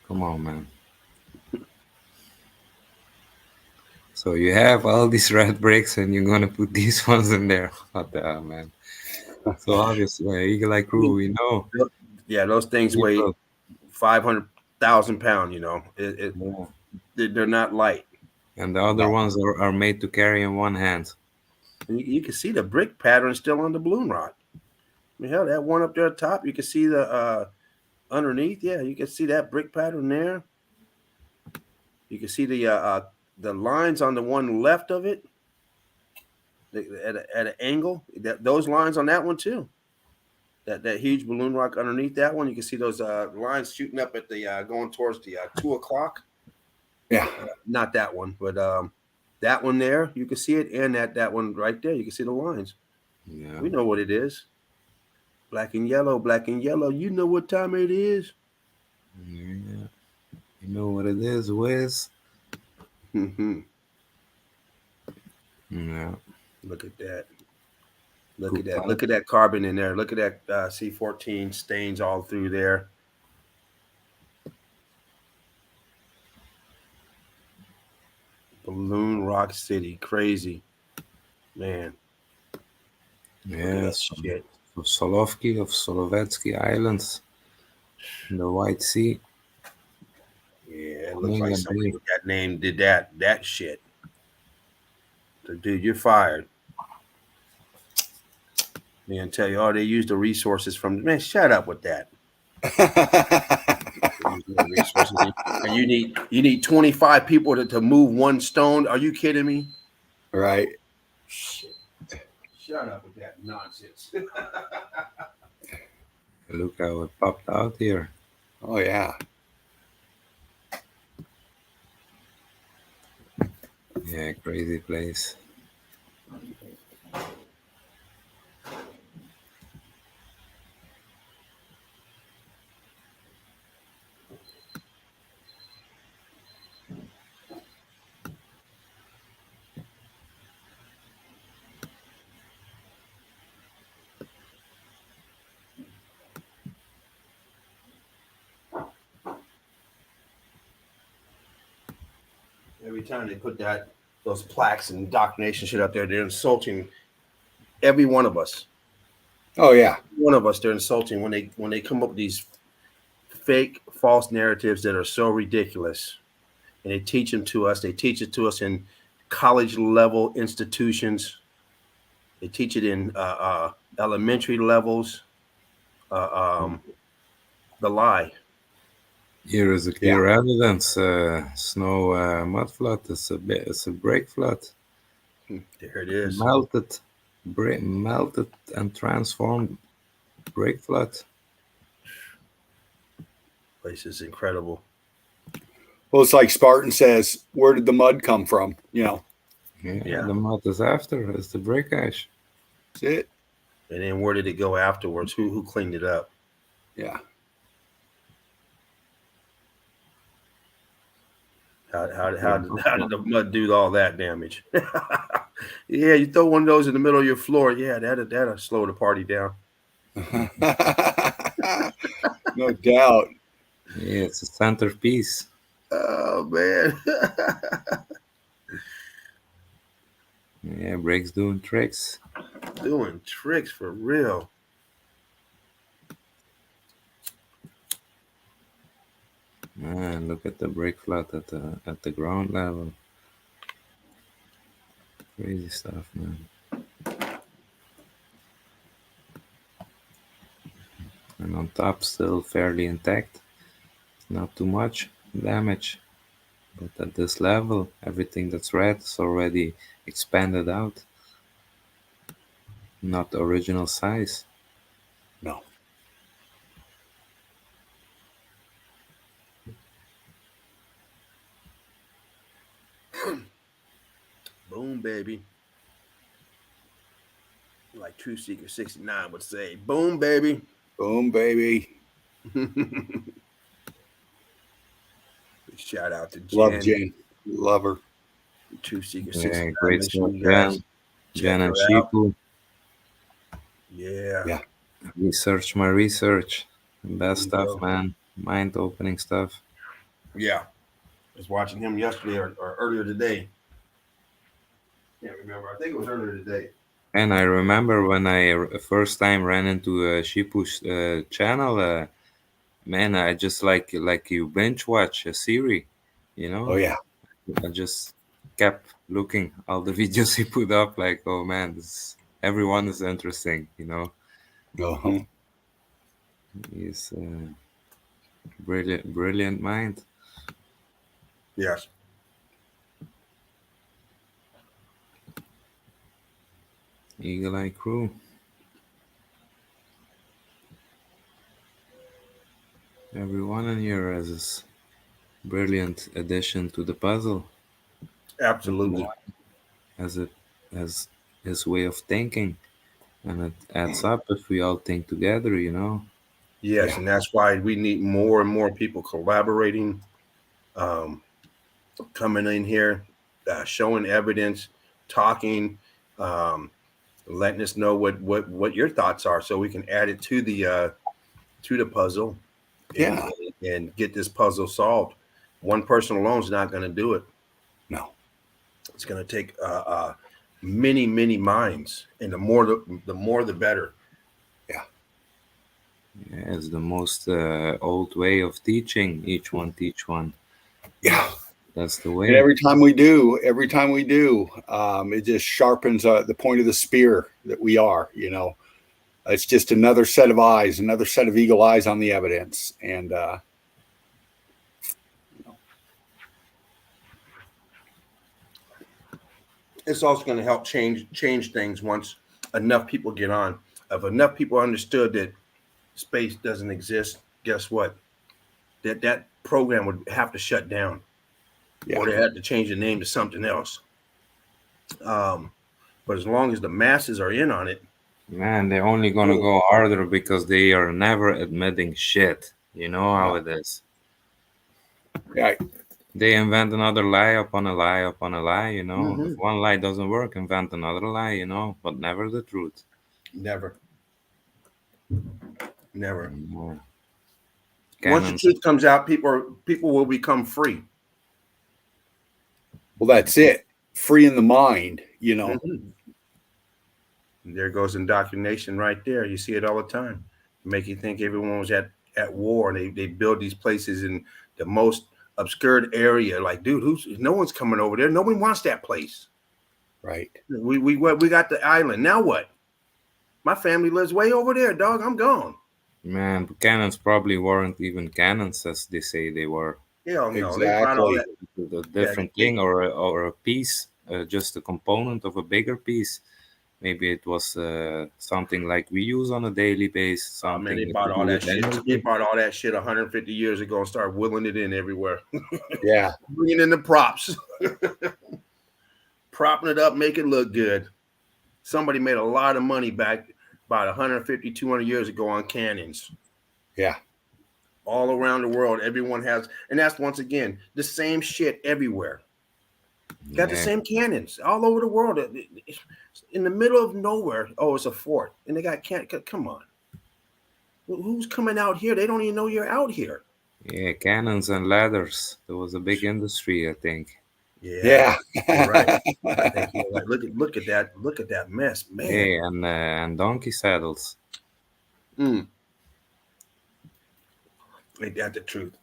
Come on, man. So you have all these red bricks and you're gonna put these ones in there. What the hell, man? So obviously, Eagle Eye Crew, we know. Yeah, those things weigh People, 500,000 pounds. You know, yeah. they're not light. And the other No. ones are made to carry in one hand. And you can see the brick pattern still on the balloon rock. I mean, hell, that one up there at top, you can see the underneath. Yeah, you can see that brick pattern there. You can see the lines on the one left of it at an angle. Those lines on that one too. That huge balloon rock underneath that one, you can see those lines shooting up at the going towards the 2 o'clock. Yeah. Not that one, but that one there, you can see it, and that one right there, you can see the lines. Yeah. We know what it is. Black and yellow, black and yellow. You know what time it is. Yeah. You know what it is, Wiz? Mm-hmm. Yeah. Look at that. Look Cool at that. pipe. Look at that carbon in there. Look at that C14 stains all through there. Balloon Rock City. Crazy. Man. Look at that Yes. shit. Solovki of Solovetsky Islands in the White Sea. Yeah, it looks like Name somebody and with that name did that shit. So, dude, you're fired. Man, tell you, oh, they used the resources from. Man, shut up with that. Resources, and you need 25 people to move one stone. Are you kidding me? Right. Shit. Shut up with that nonsense. look how it popped out here. Oh yeah. Yeah, crazy place. Every time they put those plaques and indoctrination shit up there, they're insulting every one of us. Oh yeah. One of us, they're insulting when they come up with these fake, false narratives that are so ridiculous, and they teach them to us. They teach it to us in college level institutions. They teach it in elementary levels. The lie. Here is a clear evidence. Snow mud flood. It's a break flood. There it is. Melted and transformed break flood. Place is incredible. Well, it's like Spartan says, where did the mud come from? You know, Yeah. The mud is after. It's the break ash. that's it. And then where did it go afterwards? Who cleaned it up? Yeah. How did the mud do all that damage? Yeah, you throw one of those in the middle of your floor. Yeah, that'll slow the party down. No doubt. Yeah, it's a centerpiece. Oh man. Yeah, Break's doing tricks. Doing tricks for real. Man, look at the break flat at the ground level. Crazy stuff, man. And on top, still fairly intact. Not too much damage. But at this level, everything that's red is already expanded out. Not the original size. No. Boom, baby. Like True Seeker 69 would say, boom, baby. Boom, baby. Shout out to Jen. Love Jen. Love her. True Seeker Yeah, 69. great Make sure stuff, you guys Jen check and her out. Sheeple. Yeah. Yeah. Research my research. Best There you stuff, go. man. Mind-opening stuff. Yeah. I was watching him yesterday or earlier today. Can't remember. I think it was earlier today. And I remember when I first time ran into Sheepu's channel, man, I just like you binge watch a series, you know? Oh yeah. I just kept looking all the videos he put up, like, oh man, everyone is interesting, you know. Uh-huh. He's brilliant mind. Yes. Eagle Eye Crew. Everyone in here has this brilliant addition to the puzzle. Absolutely. As it has his way of thinking, and it adds up if we all think together, you know. Yes, Yeah. and that's why we need more and more people collaborating, coming in here, showing evidence, talking, letting us know what your thoughts are, so we can add it to the puzzle, and, Yeah. and get this puzzle solved. One person alone is not going to do it. No. It's going to take many minds, and the more the better. Yeah, it's the most old way of teaching. Each one teach one. Yeah. That's the And way. every time we do, it just sharpens the point of the spear that we are, you know. It's just another set of eyes, another set of eagle eyes on the evidence. And, It's also going to help change things once enough people get on. If enough people understood that space doesn't exist, guess what? That program would have to shut down, or they had to change the name to something else. But as long as the masses are in on it, man, they're only gonna go harder because they are never admitting shit. You know how it is. Right. They invent another lie upon a lie upon a lie, you know. Mhm. If one lie doesn't work, invent another lie, you know, but never the truth. never. No. Once the truth comes out, people will become free. Well, that's it. Free in the mind, you know. Mm-hmm. There goes indoctrination right there. You see it all the time. Make you think everyone was at war. They build these places in the most obscured area. Like, dude, no one's coming over there. Nobody wants that place. Right. We got the island. Now what? My family lives way over there, dog. I'm gone. Man, cannons probably weren't even cannons as they say they were. Hell no. Exactly. They brought all that. A different thing or a piece, just a component of a bigger piece. Maybe it was something like we use on a daily basis. Something They bought all that shit. They bought all that shit 150 years ago and started willing it in everywhere. Yeah. Bringing in the props. Propping it up, make it look good. Somebody made a lot of money back about 150, 200 years ago on cannons. Yeah. all around the world. Everyone has, and that's once again the same shit everywhere. Got the Yeah, same cannons all over the world. In the middle of nowhere, oh, it's a fort, and they got can. Come on, who's coming out here? They don't even know you're out here. yeah, cannons and ladders. There was a big industry, I think. Yeah, Yeah. you're right. I think you're right. Look at that. Look at that mess, man. Yeah, and donkey saddles. Mm, ain't that the truth?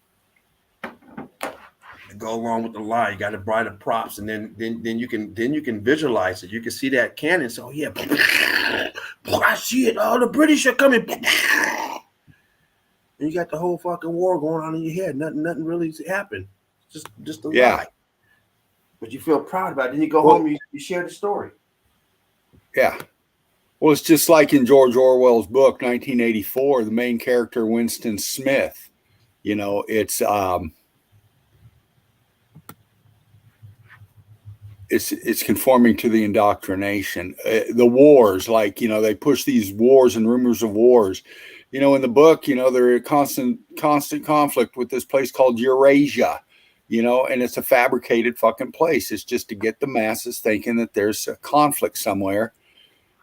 To go along with the lie, you got to buy the props, and then you can visualize it. You can see that cannon. So yeah, I see it. Oh, the British are coming. And you got the whole fucking war going on in your head. Nothing really happened. Just a Yeah. lie. But you feel proud about it. Then you go Well, home, you share the story. yeah. Well, it's just like in George Orwell's book, 1984, the main character, Winston Smith. You know, it's conforming to the indoctrination. The wars, like, you know, they push these wars and rumors of wars. You know, in the book, you know, they're in constant conflict with this place called Eurasia, you know, and it's a fabricated fucking place. It's just to get the masses thinking that there's a conflict somewhere,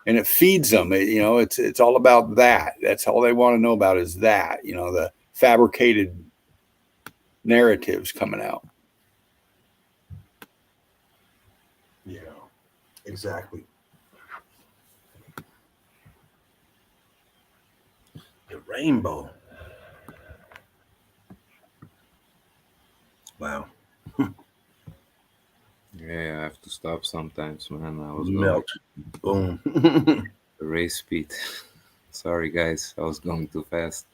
and it feeds them. You know, it's all about that. That's all they want to know about is that, you know, the fabricated narratives coming out. Yeah, exactly. The rainbow. Wow. Yeah, I have to stop sometimes, man. I was going Melt. Boom. the race speed. Sorry, guys, I was going too fast.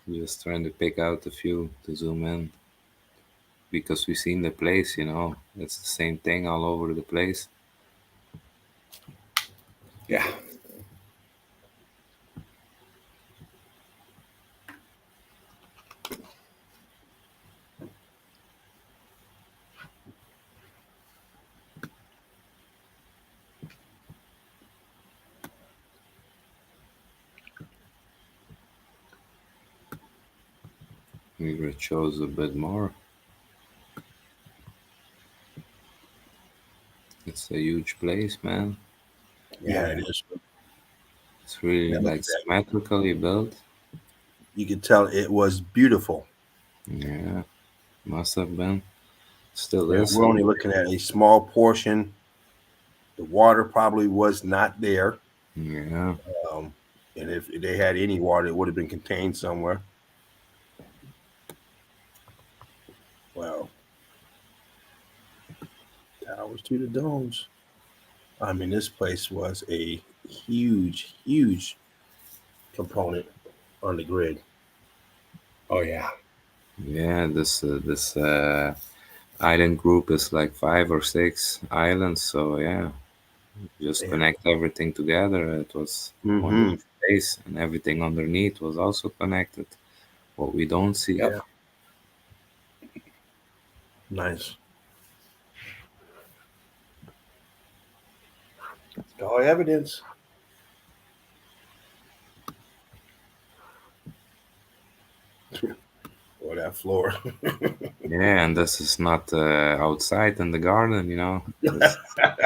Just trying to pick out a few to zoom in because we've seen the place, you know. It's the same thing all over the place. Yeah. Maybe it shows a bit more. It's a huge place, man. Yeah, Yeah. it is. It's really Yeah, look like at that. symmetrically built. You could tell it was beautiful. Yeah, must have been. Still Yeah, is. we're only looking at a small portion. The water probably was not there. Yeah, Um, and if they had any water, it would have been contained somewhere. Wow. Towers to the domes. I mean, this place was a huge, huge component on the grid. Oh yeah. yeah. This island group is like 5 or 6 islands. So yeah, just Yeah. connect everything together. It was one Mm-hmm. huge space, and everything underneath was also connected. What we don't see. Yep. Yeah. Nice. All evidence. Or that floor. Yeah, and this is not outside in the garden, you know. This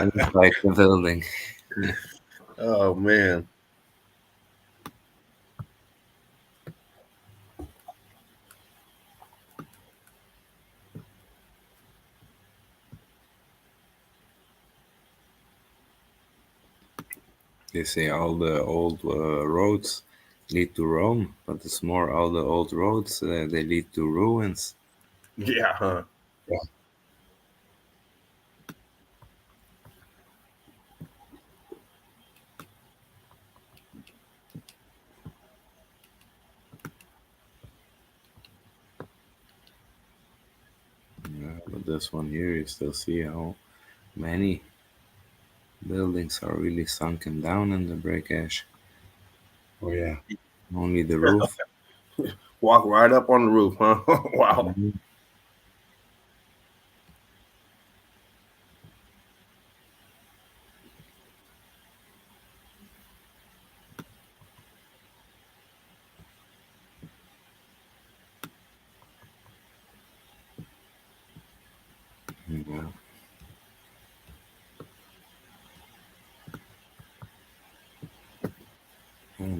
inside the building. Oh man. They say all the old roads lead to Rome, but it's more all the old roads they lead to ruins. Yeah, huh? Yeah. Yeah, but this one here, you still see how many buildings are really sunken down in the breakage. Oh yeah. Only the roof. Walk right up on the roof, huh? Wow. Mhm.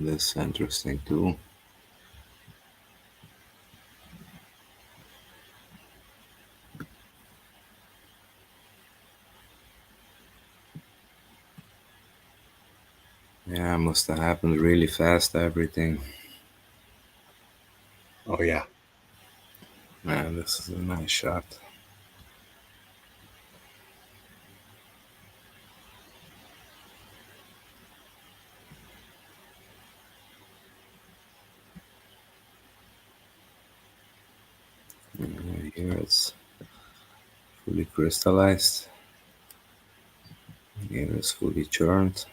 This is interesting too. Yeah, must have happened really fast, everything. Oh yeah. Man, this is a nice shot. Here it's fully crystallized. Here it's fully churned.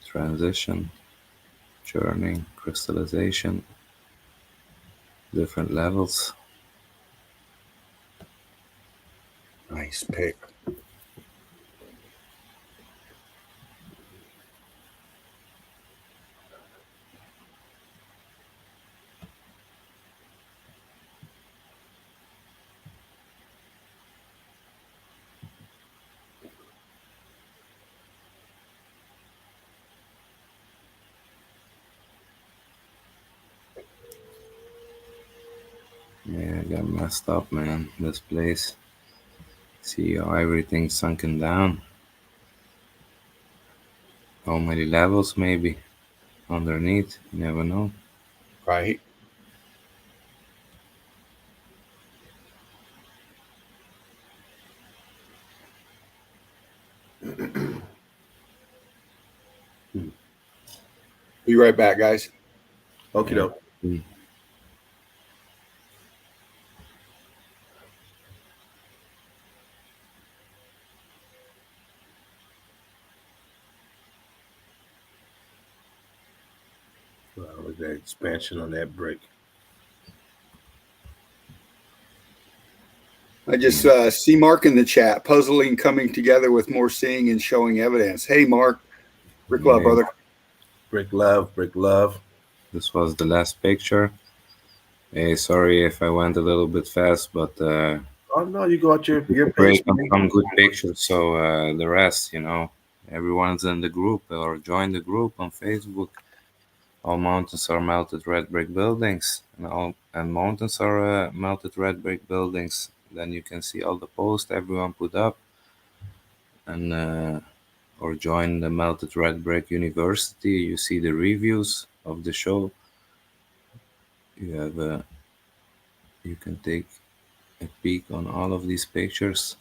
Transition, churning, crystallization, different levels. Nice pick. Yeah, I got messed up, man. This place. See how everything's sunken down. How many levels, maybe underneath? You never know. Right. Be right back, guys. Okie Yeah. doke. Wow, look at that expansion on that brick. I just see Mark in the chat, puzzling coming together with more seeing and showing evidence. Hey, Mark. Rick love, Yeah. brother. Brick love, brick love. This was the last picture. Hey, sorry if I went a little bit fast, but Oh no, you got your break pace, on man. some good pictures. So the rest, everyone's in the group or join the group on Facebook. All mountains are melted red brick buildings, and mountains are melted red brick buildings. Then you can see all the posts everyone put up, and or join the Melted Red Brick University. You see the reviews of the show. You can take a peek on all of these pictures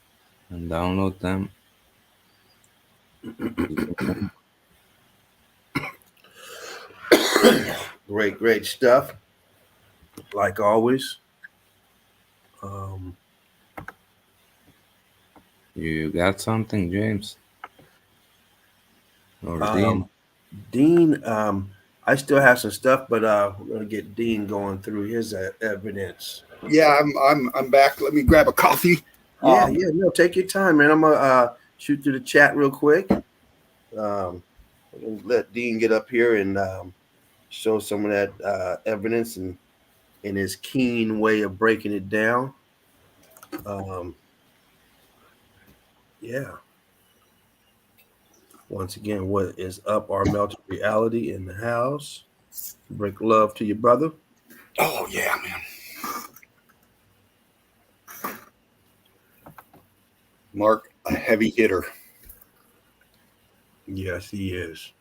and download them. Great stuff. Like always. Um, You got something, James? Or Dean? Dean, I still have some stuff, but we're gonna get Dean going through his evidence. Yeah, I'm back. Let me grab a coffee. Yeah, no, take your time, man. I'm gonna shoot through the chat real quick. Let Dean get up here and show some of that evidence and in his keen way of breaking it down. Yeah. Once again, what is up? Our melted reality in the house. Break love to your brother. Oh yeah, man. Mark, a heavy hitter. Yes, he is.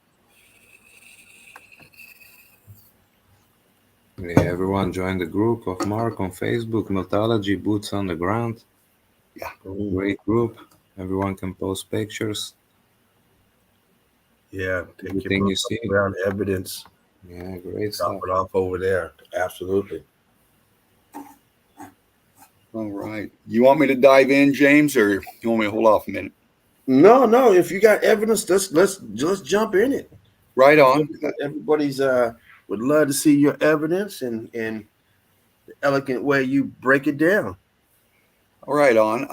Yeah, everyone join the group of Mark on Facebook, Meltology, Boots on the Ground. Yeah. Great group. Everyone can post pictures. Yeah, take Everything your you see. around evidence. Yeah, great Drop stuff. it off over there. Absolutely. All right. You want me to dive in, James, or you want me to hold off a minute? No. If you got evidence, let's just jump in it. Right on. Everybody's would love to see your evidence and the elegant way you break it down. All right on.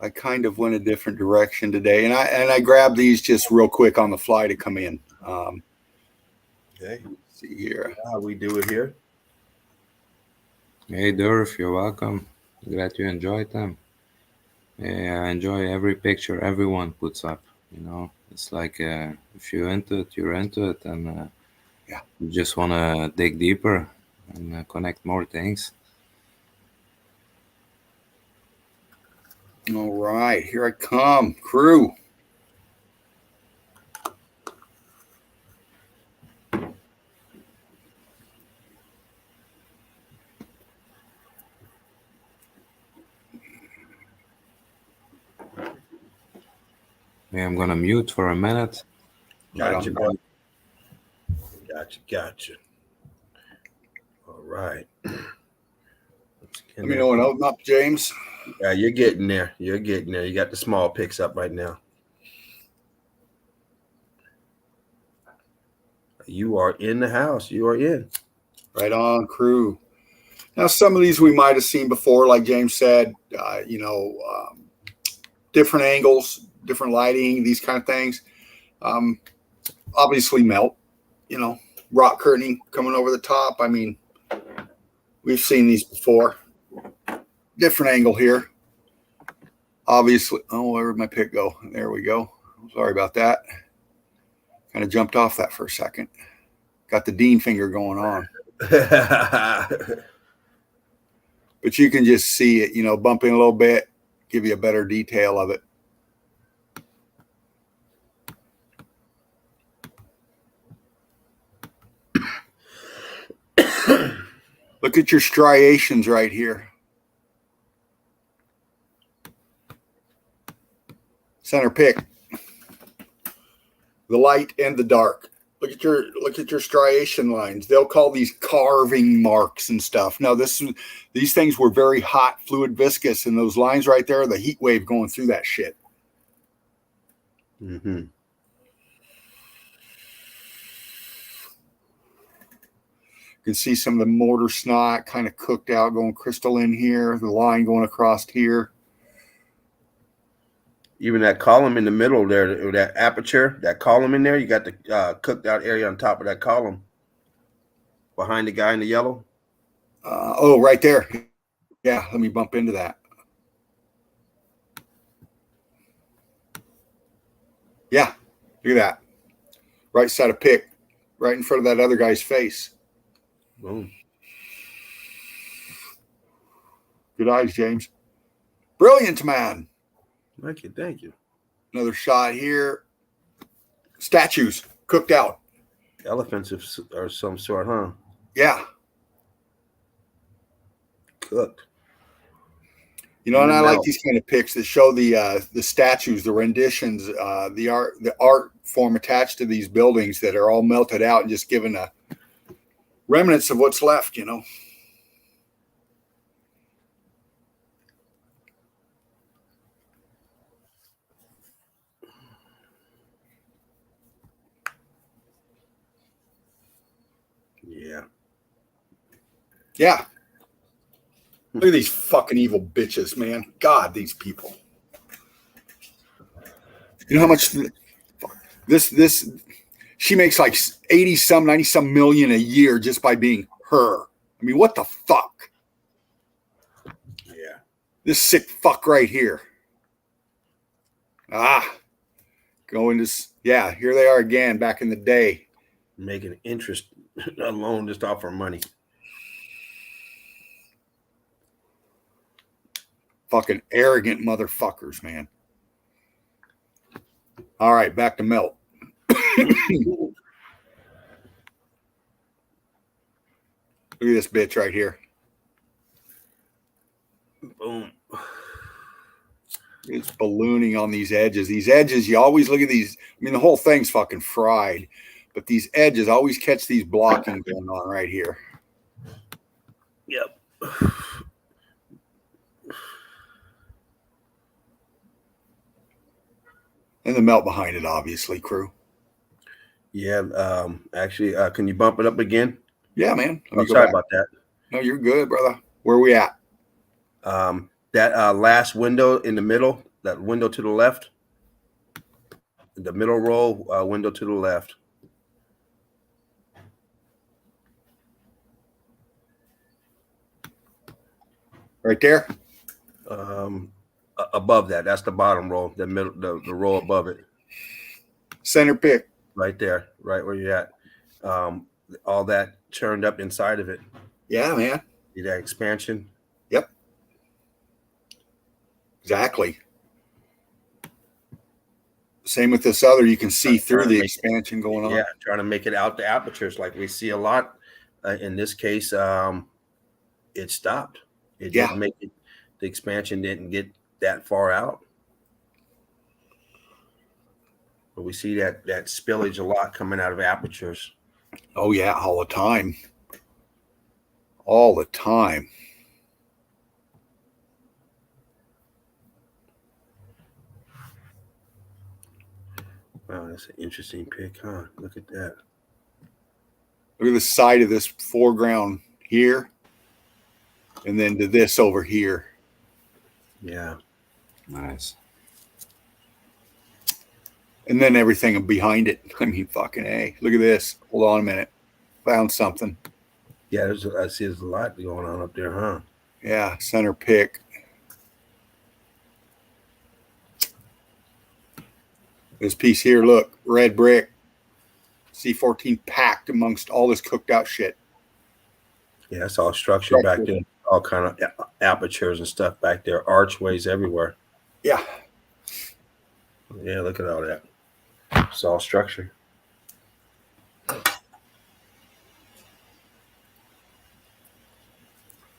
I kind of went a different direction today, and I grabbed these just real quick on the fly to come in. Okay. Let's see here. How we do it here. Hey, Durf, you're welcome. Glad you enjoyed them. Yeah, I enjoy every picture everyone puts up. It's like if you're into it, you're into it, and Yeah. you just want to dig deeper and connect more things. All right, here I come, crew. Yeah, I'm gonna mute for a minute. Gotcha, Right bro. Gotcha. All right. Let me know when open up, James. Yeah, you're getting there. You're getting there. You got the small picks up right now. You are in the house. You are in. Right on, crew. Now, some of these we might have seen before, like James said, different angles, different lighting, these kind of things. Obviously, melt, rock curtaining coming over the top. I mean, we've seen these before. Different angle here. Obviously, where did my pick go? There we go. Sorry about that. Kind of jumped off that for a second. Got the Dean finger going on. But you can just see it, bumping a little bit, give you a better detail of it. Look at your striations right here. Center pick. The light and the dark. Look at your striation lines. They'll call these carving marks and stuff. Now these things were very hot, fluid, viscous, and those lines right there are the heat wave going through that shit. Mm-hmm. You can see some of the mortar snot kind of cooked out, going crystalline here, the line going across here. Even that column in the middle there, that aperture, that column in there, you got the cooked out area on top of that column behind the guy in the yellow. Right there. Yeah, let me bump into that. Yeah, look at that. Right side of pick, right in front of that other guy's face. Boom. Good eyes, James. Brilliant, man. Thank you. Another shot here. Statues cooked out. Elephants or some sort, huh? Yeah. Cooked. And I like these kind of pics that show the statues, the renditions, the art form attached to these buildings that are all melted out and just given a remnants of what's left, Yeah. Yeah. Look at these fucking evil bitches, man. God, these people. You know how much this she makes like 80 some, 90 some million a year just by being her. I mean, what the fuck? Yeah. This sick fuck right here. Going to, yeah, here they are again back in the day. Making interest alone just off our money. Fucking arrogant motherfuckers, man. All right, back to melt. Look at this bitch right here. Boom. It's ballooning on these edges. These edges, you always look at these. I mean, the whole thing's fucking fried, but these edges always catch these blocking going on right here. Yep. And the melt behind it, obviously, crew. Yeah. Actually, can you bump it up again? Yeah, man. Sorry about that. No, you're good, brother. Where are we at? That last window in the middle, that window to the left, the middle row, window to the left. Right there? Above that, that's the bottom row, the middle, the row above it. Center pick. right there, right where you're at. All that churned up inside of it. Yeah, man. See that expansion? Yep. Exactly. Same with this other. You can see through the expansion going on. Yeah, trying to make it out the apertures like we see a lot. In this case, it stopped. It didn't make it. The expansion didn't get that far out. But we see that spillage a lot coming out of apertures. Oh yeah, all the time. All the time. Wow, that's an interesting pick, huh? Look at that. Look at the side of this foreground here, and then to this over here. Yeah. Nice. And then everything behind it. I mean, fucking A. Look at this. Hold on a minute. Found something. Yeah, I see there's a lot going on up there, huh? Yeah, center pick. This piece here, look, red brick. C14 packed amongst all this cooked out shit. Yeah, it's all structured back there. All kind of apertures and stuff back there. Archways everywhere. Yeah. Yeah, look at all that. It's all structured.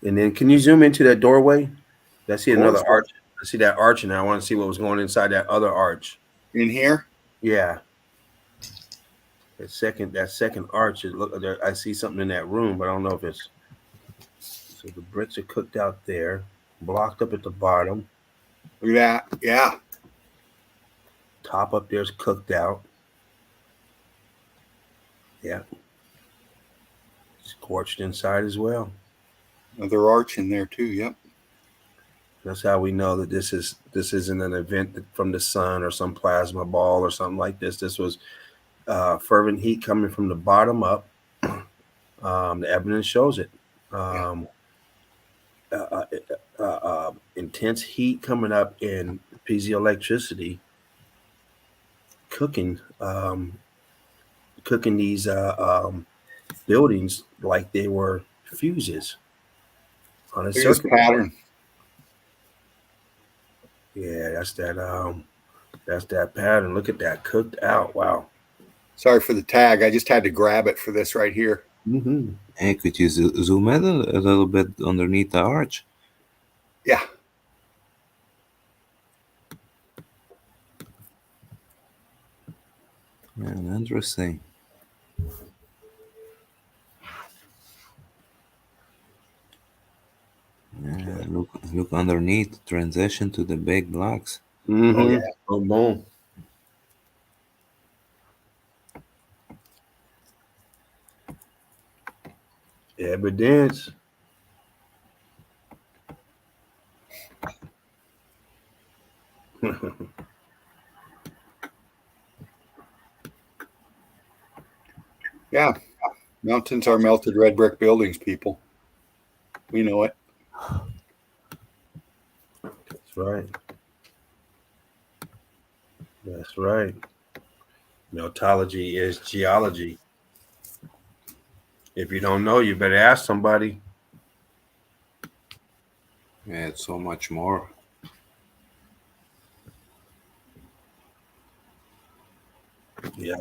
And then can you zoom into that doorway? I see another arch. I see that arch, and I want to see what was going inside that other arch. In here? Yeah. That second arch. I see something in that room, but I don't know if it's. So the bricks are cooked out there, blocked up at the bottom. Look at that. Yeah. Top up there's cooked out. Yeah. Scorched inside as well. Another arch in there too. Yep. That's how we know that this isn't an event from the sun or some plasma ball or something like this. This was fervent heat coming from the bottom up. The evidence shows it. Intense heat coming up in piezoelectricity, cooking these buildings like they were fuses on a Look at this circuit pattern. Yeah, that's that pattern. Look at that cooked out. Wow. Sorry for the tag. I just had to grab it for this right here. Mm-hmm. Hey, could you zoom in a little bit underneath the arch? Yeah. Man, interesting. Yeah, look underneath. Transition to the big blocks. Mm-hmm. Oh, yeah. Oh, boom. Evidence. Yeah. Mountains are melted red brick buildings, people. We know it. That's right. That's right. Meltology is geology. If you don't know, you better ask somebody. Yeah, it's so much more. Yeah.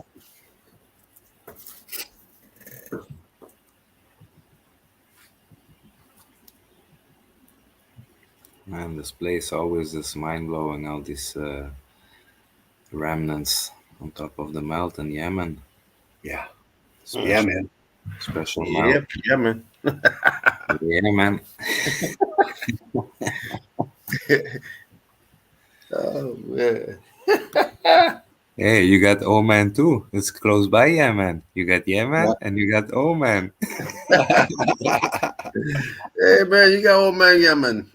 Man, this place always is mind-blowing, all these remnants on top of the melt in Yemen. Yeah. Special, Yeah, man. Special Yeah, melt. yeah, man. Yeah, man. Oh, man. Hey, you got Oman too. It's close by Yemen. You got Yemen Yeah. and you got Oman. Hey, man, you got old man Yemen.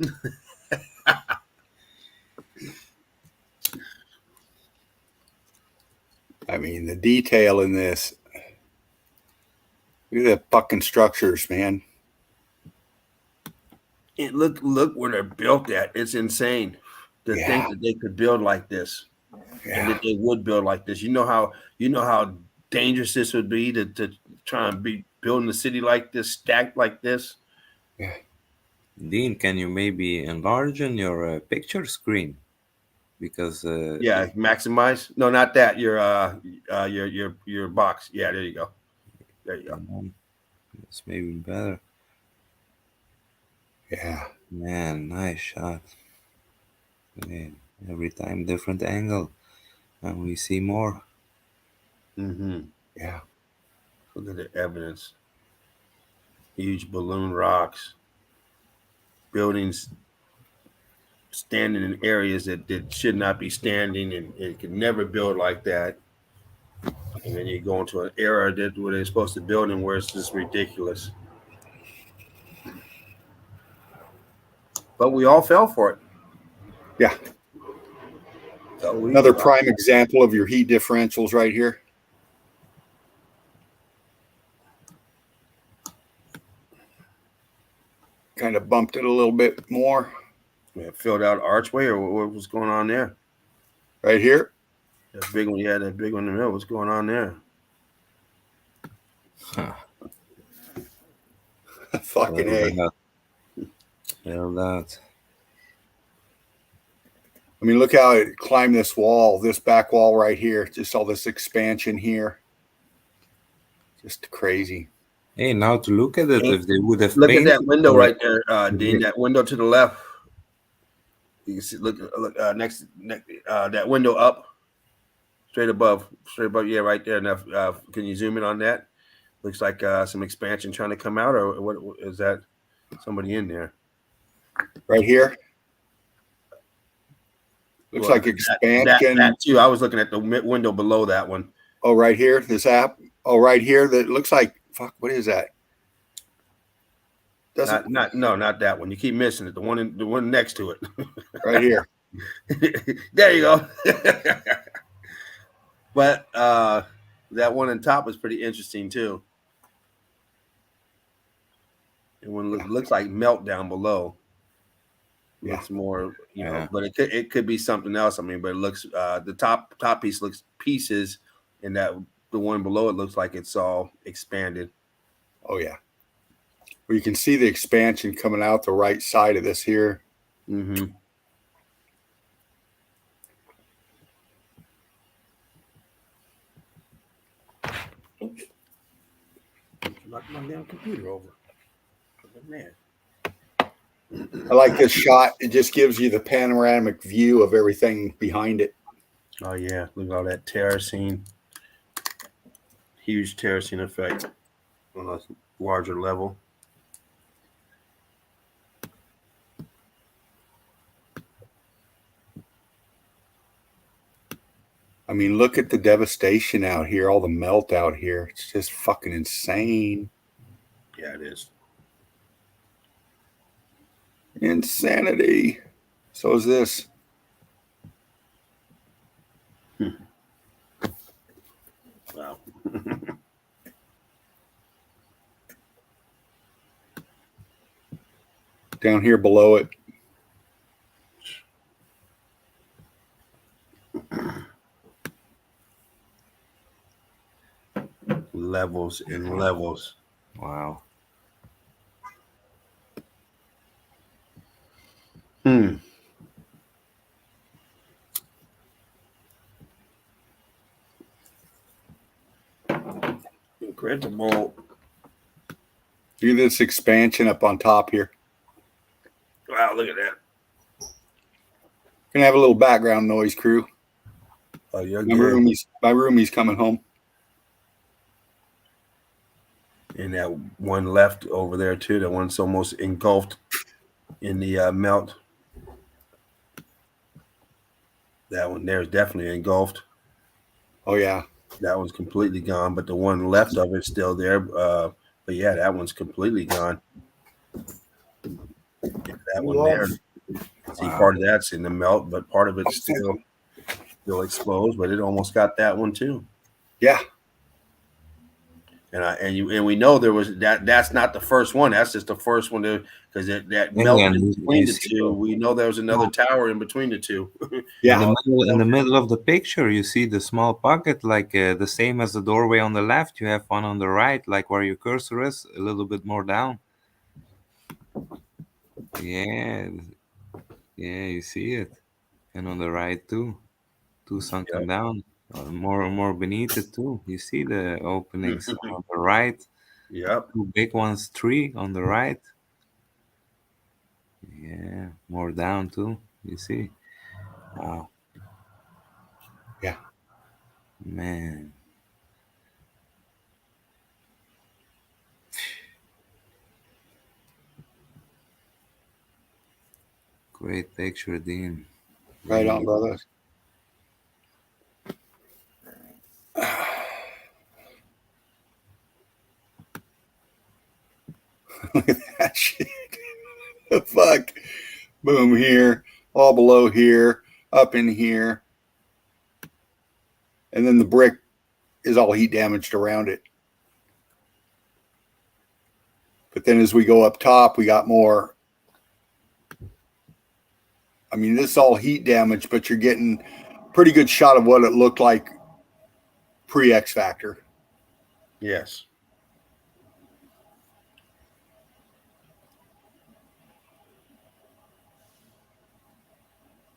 I mean, the detail in this. Look at the fucking structures, man. Look where they're built at. It's insane to think that they could build like this. and that they would build like this. You know how dangerous this would be to try and be building a city like this, stacked like this. Yeah. Dean, can you maybe enlarge in your picture screen? Because Yeah, maximize. No, not that. Your box. Yeah, there you go. There you go. it's maybe better. Yeah. Man, nice shot. Man, every time different angle, and we see more. Mm-hmm. Yeah. Look at the evidence. Huge balloon rocks, buildings standing in areas that should not be standing, and it could never build like that. And then you go into an era where they're supposed to build in where it's just ridiculous. But we all fell for it. Yeah. So Another prime example of your heat differentials right here. Kind of bumped it a little bit more. Filled out archway, or what was going on there? Right here. That big one, yeah, that big one in the middle. What's going on there? Huh. Fucking A. Held out. I mean, look how it climbed this wall, this back wall right here. Just all this expansion here. Just crazy. Hey, now to look at it, if they would have Look at painted that window or- right there, Dean. That window to the left. You can see. Look next. That window up, straight above. Yeah, right there. Now, can you zoom in on that? Looks like some expansion trying to come out, or what is that? Somebody in there. Right here. Looks like expansion. That too. I was looking at the window below that one. Oh, right here. This app. Oh, right here. That looks like fuck. What is that? Doesn't Not that one. You keep missing it. The one next to it. right here. There you go. But that one on top is pretty interesting too. And one looks like melt down below. Looks more, but it could be something else. I mean, but it looks the top piece looks pieces, and that the one below it looks like it's all expanded. Oh yeah. Well, you can see the expansion coming out the right side of this here. Mm-hmm. Oops. Knocked my damn computer over. Man. I like this shot. It just gives you the panoramic view of everything behind it. Oh yeah, look at all that terracing. Huge terracing effect on a larger level. I mean, look at the devastation out here, all the melt out here. It's just fucking insane. Yeah, it is. Insanity. So is this. Wow. Down here below it. Levels and levels. Wow. Incredible. Look at this expansion up on top here. Wow, look at that. Gonna have a little background noise, crew. Oh, you're My good. roomie's coming home. And that one left over there too. That one's almost engulfed in the melt. That one there is definitely engulfed. Oh yeah. That one's completely gone, but the one left of it's still there. But yeah, that one's completely gone. That one there. See, part of that's in the melt, but part of it's still exposed. But it almost got that one too. Yeah. And we know there was that's not the first one. That's just the first one because that Yeah, melted and in between you the see two. We know there was another tower in between the two. Yeah. in the middle of the picture, you see the small pocket, like the same as the doorway on the left. You have one on the right, like where your cursor is, a little bit more down. Yeah, yeah, you see it, and on the right too, two sunken Yep. down, more beneath it too. You see the openings on the right, Yep. two big ones, three on the right. Yeah, more down too. You see, wow, Yeah. man. Great picture, Dean. Right on, Really. brother. Look at that shit. The fuck. Boom here, all below here, up in here. And then the brick is all heat damaged around it. But then as we go up top, we got more. I mean, this is all heat damage, but you're getting a pretty good shot of what it looked like pre-X Factor. Yes.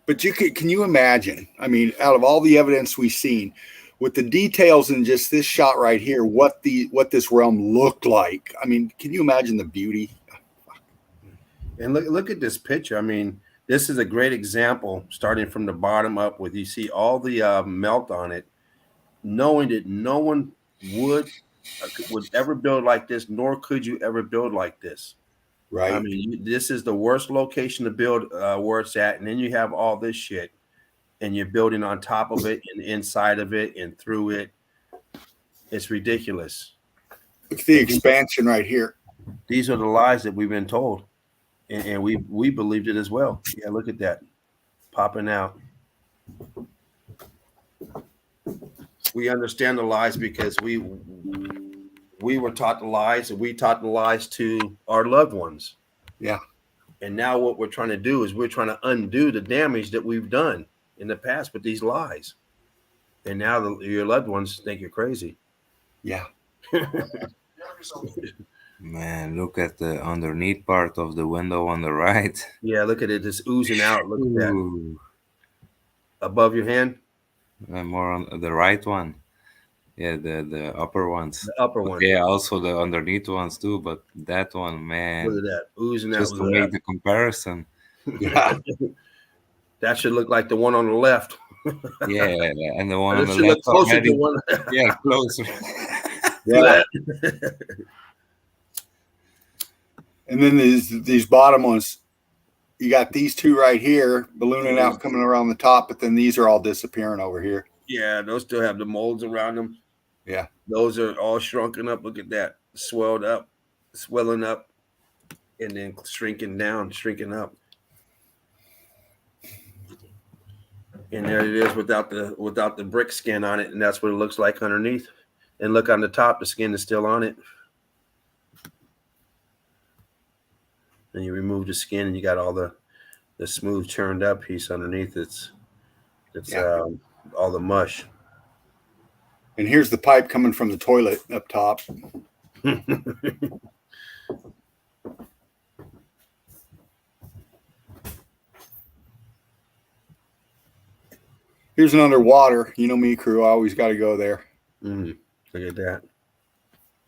But can you imagine? I mean, out of all the evidence we've seen, with the details in just this shot right here, what this realm looked like. I mean, can you imagine the beauty? And look at this picture. I mean, this is a great example, starting from the bottom up, with you see all the melt on it, knowing that no one would ever build like this, nor could you ever build like this. Right. I mean, this is the worst location to build where it's at, and then you have all this shit, and you're building on top of it and inside of it and through it. It's ridiculous. Look at the And expansion right here. these are the lies that we've been told, and we believed it as well. Yeah, look at that popping out. We understand the lies because we were taught the lies, and we taught the lies to our loved ones. Yeah. And now what we're trying to do is we're trying to undo the damage that we've done in the past with these lies. And now your loved ones think you're crazy. Yeah. Man, look at the underneath part of the window on the right. Yeah, look at it, just oozing out. Look at that. Ooh. Above your hand, More on the right one. Yeah, the upper ones. the upper But one. yeah, also the underneath ones too. But that one, Look man, at that. Oozing out. just to Look make at the comparison. Yeah. that. That should look like the one on the left. Yeah, and the one on It the should look left closer already. to one. Yeah, closer. Yeah. And then these bottom ones, you got these two right here ballooning out, coming around the top, but then these are all disappearing over here. Yeah, those still have the molds around them. Yeah. Those are all shrunken up. Look at that. Swelled up, swelling up, and then shrinking down, shrinking up. And there it is without the brick skin on it, and that's what it looks like underneath. And look on the top, the skin is still on it. And you remove the skin, and you got all the smooth churned up piece underneath. It's all the mush. And here's the pipe coming from the toilet up top. Here's an underwater. You know me, crew. I always got to go there. Look at that.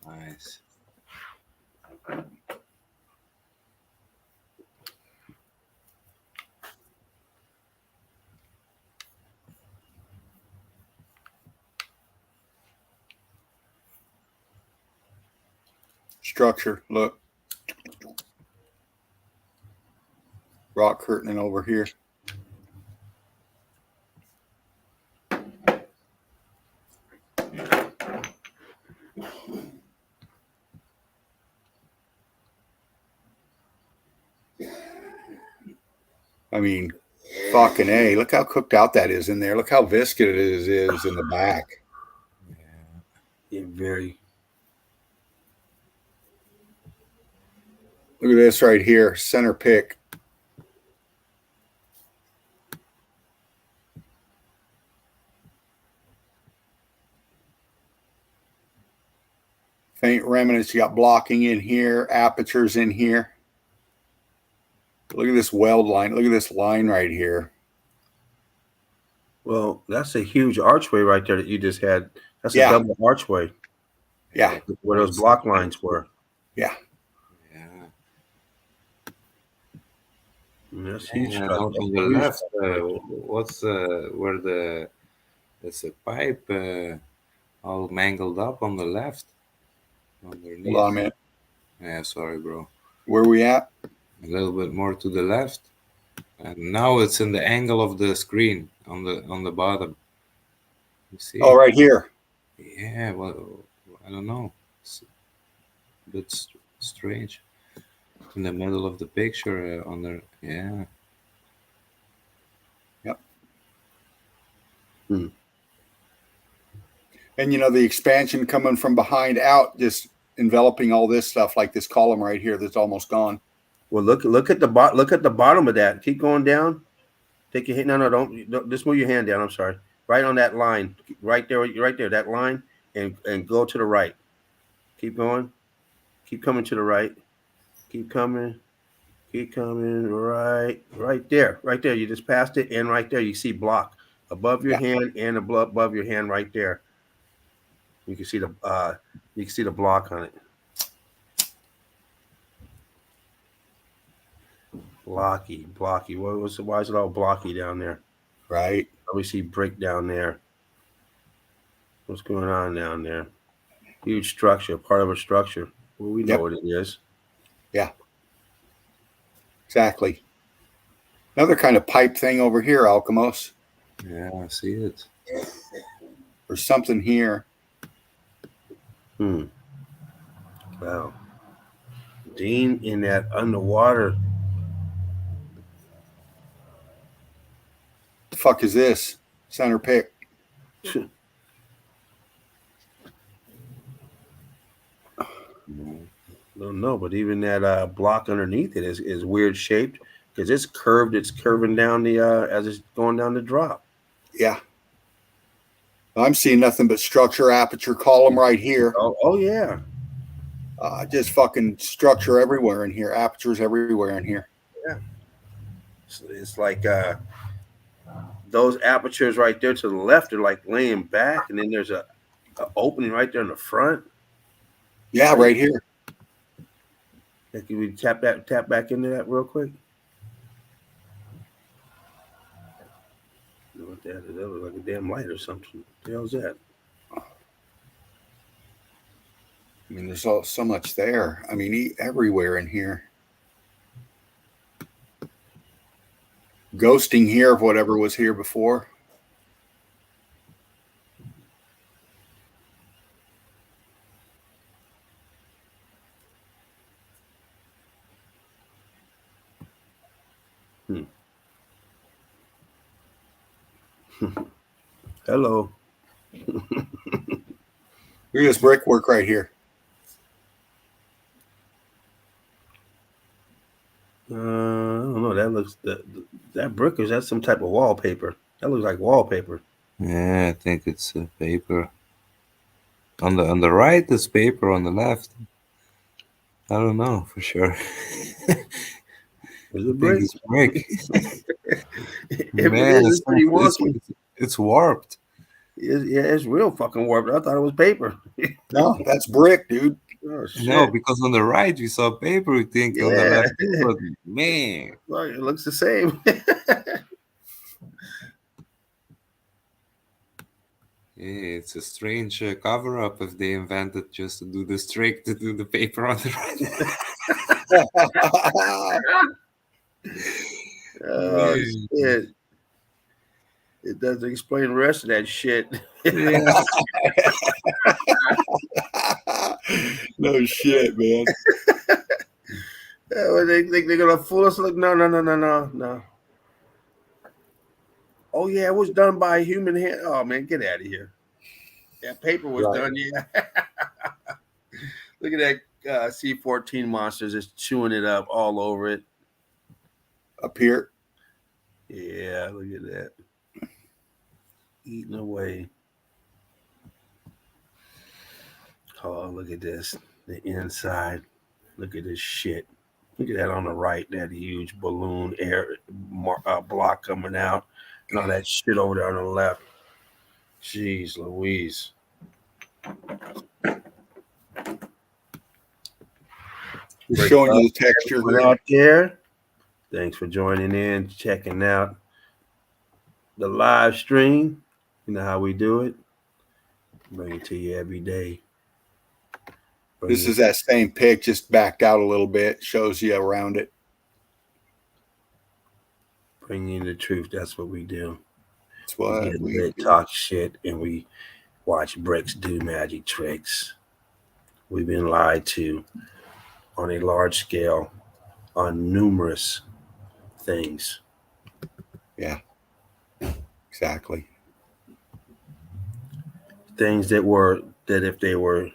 Nice. Structure. Look. Rock curtaining over here. I mean, fucking A. Look how cooked out that is in there. Look how viscous it is in the back. Yeah, very. Look at this right here, center pick. Faint remnants. You got blocking in here, apertures in here. Look at this weld line. Look at this line right here. Well, that's a huge archway right there that you just had. That's Yeah. a double archway. Yeah. Where those block lines were. Yeah. Yeah. That's huge. And Structure. on the Huge left, structure. what's where there's a pipe all mangled up on the left. Underneath. Hold on a minute. Yeah, sorry, bro. Where are we at? A little bit more to the left, and now it's in the angle of the screen on the bottom. You see? Oh, right here. Yeah. Well, I don't know. It's a bit strange. In the middle of the picture, on the yeah. Yep. Hmm. And the expansion coming from behind out, just enveloping all this stuff, like this column right here that's almost gone. Well, look at the bottom of that. Keep going down. Take your hand. No, don't just move your hand down. I'm sorry. Right on that line, right there, that line, and go to the right. Keep going. Keep coming to the right. Keep coming. Keep coming. Right there. Right there. You just passed it, and right there you see block above your hand and above your hand right there. You can see the block on it. Blocky. Why is it all blocky down there? Right. We see brick down there. What's going on down there? Huge structure, part of a structure. Well, we know what it is. Yeah. Exactly. Another kind of pipe thing over here, Alchemos. Yeah, I see it. There's something here. Wow. Dean in that underwater. The fuck is this? Center pick. Don't know, but even that block underneath it is weird shaped because it's curved. It's curving down the as it's going down the drop. Yeah. I'm seeing nothing but structure, aperture, column right here. Oh yeah. Just fucking structure everywhere in here. Apertures everywhere in here. Yeah. It's like those apertures right there to the left are like laying back, and then there's a opening right there in the front. Yeah, right here. Can we tap back into that real quick? What the hell is that? Look like a damn light or something. What the hell is that? I mean, there's so much there. I mean, everywhere in here. Ghosting here of whatever was here before. Hello. Look at this brickwork right here. I don't know. That looks that brick, is that some type of wallpaper? That looks like wallpaper. Yeah, I think it's paper. On the right is paper. On the left, I don't know for sure. Is it brick? It's brick. If Man, it is, it's pretty wonky. It's warped. It's real fucking warped. I thought it was paper. No, that's brick, dude. Oh, shit. No, because on the right we saw paper. We think on the left, but man, Look, it looks the same. yeah, it's a strange cover up if they invented just to do this trick to do the paper on the right. Oh shit! It doesn't explain the rest of that shit. Yeah. No shit, man. They think they're gonna fool us. Look, no. Oh yeah, it was done by a human hand. Oh man, get out of here. That paper was done. Yeah. Look at that C14 monsters is chewing it up all over it. Up here. Yeah, look at that. Eating away. Oh, look at this. The inside. Look at this shit. Look at that on the right. That huge balloon air block coming out. And all that shit over there on the left. Jeez Louise. Just showing you the texture Everyone here. out there. Thanks for joining in, checking out the live stream. You know how we do it. Bring it to you every day. This is that same pic, just backed out a little bit. Shows you around it. Bring you the truth. That's what we do. That's what We talk shit and we watch bricks do magic tricks. We've been lied to on a large scale on numerous things. Yeah, exactly. Things that if they were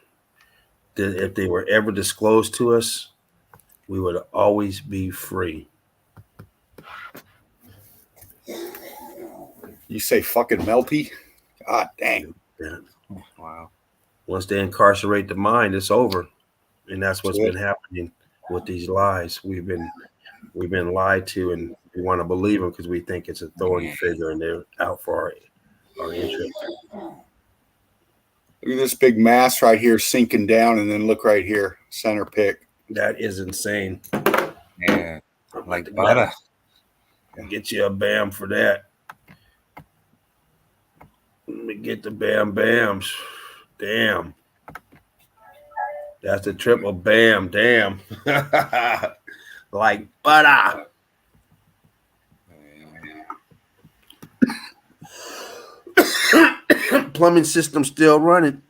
ever disclosed to us, we would always be free. You say fucking melty? God dang. Yeah. Wow. Once they incarcerate the mind, it's over. And that's what's That's been happening with these lies. We've been lied to, and we want to believe them because we think it's authority figure and they're out for our interest. Look at this big mass right here sinking down, and then look right here, center pick. That is insane. Yeah. Like butter. Get you a bam for that. Let me get the bam bams. Damn. That's the triple bam. Damn. Like butter. Plumbing system still running.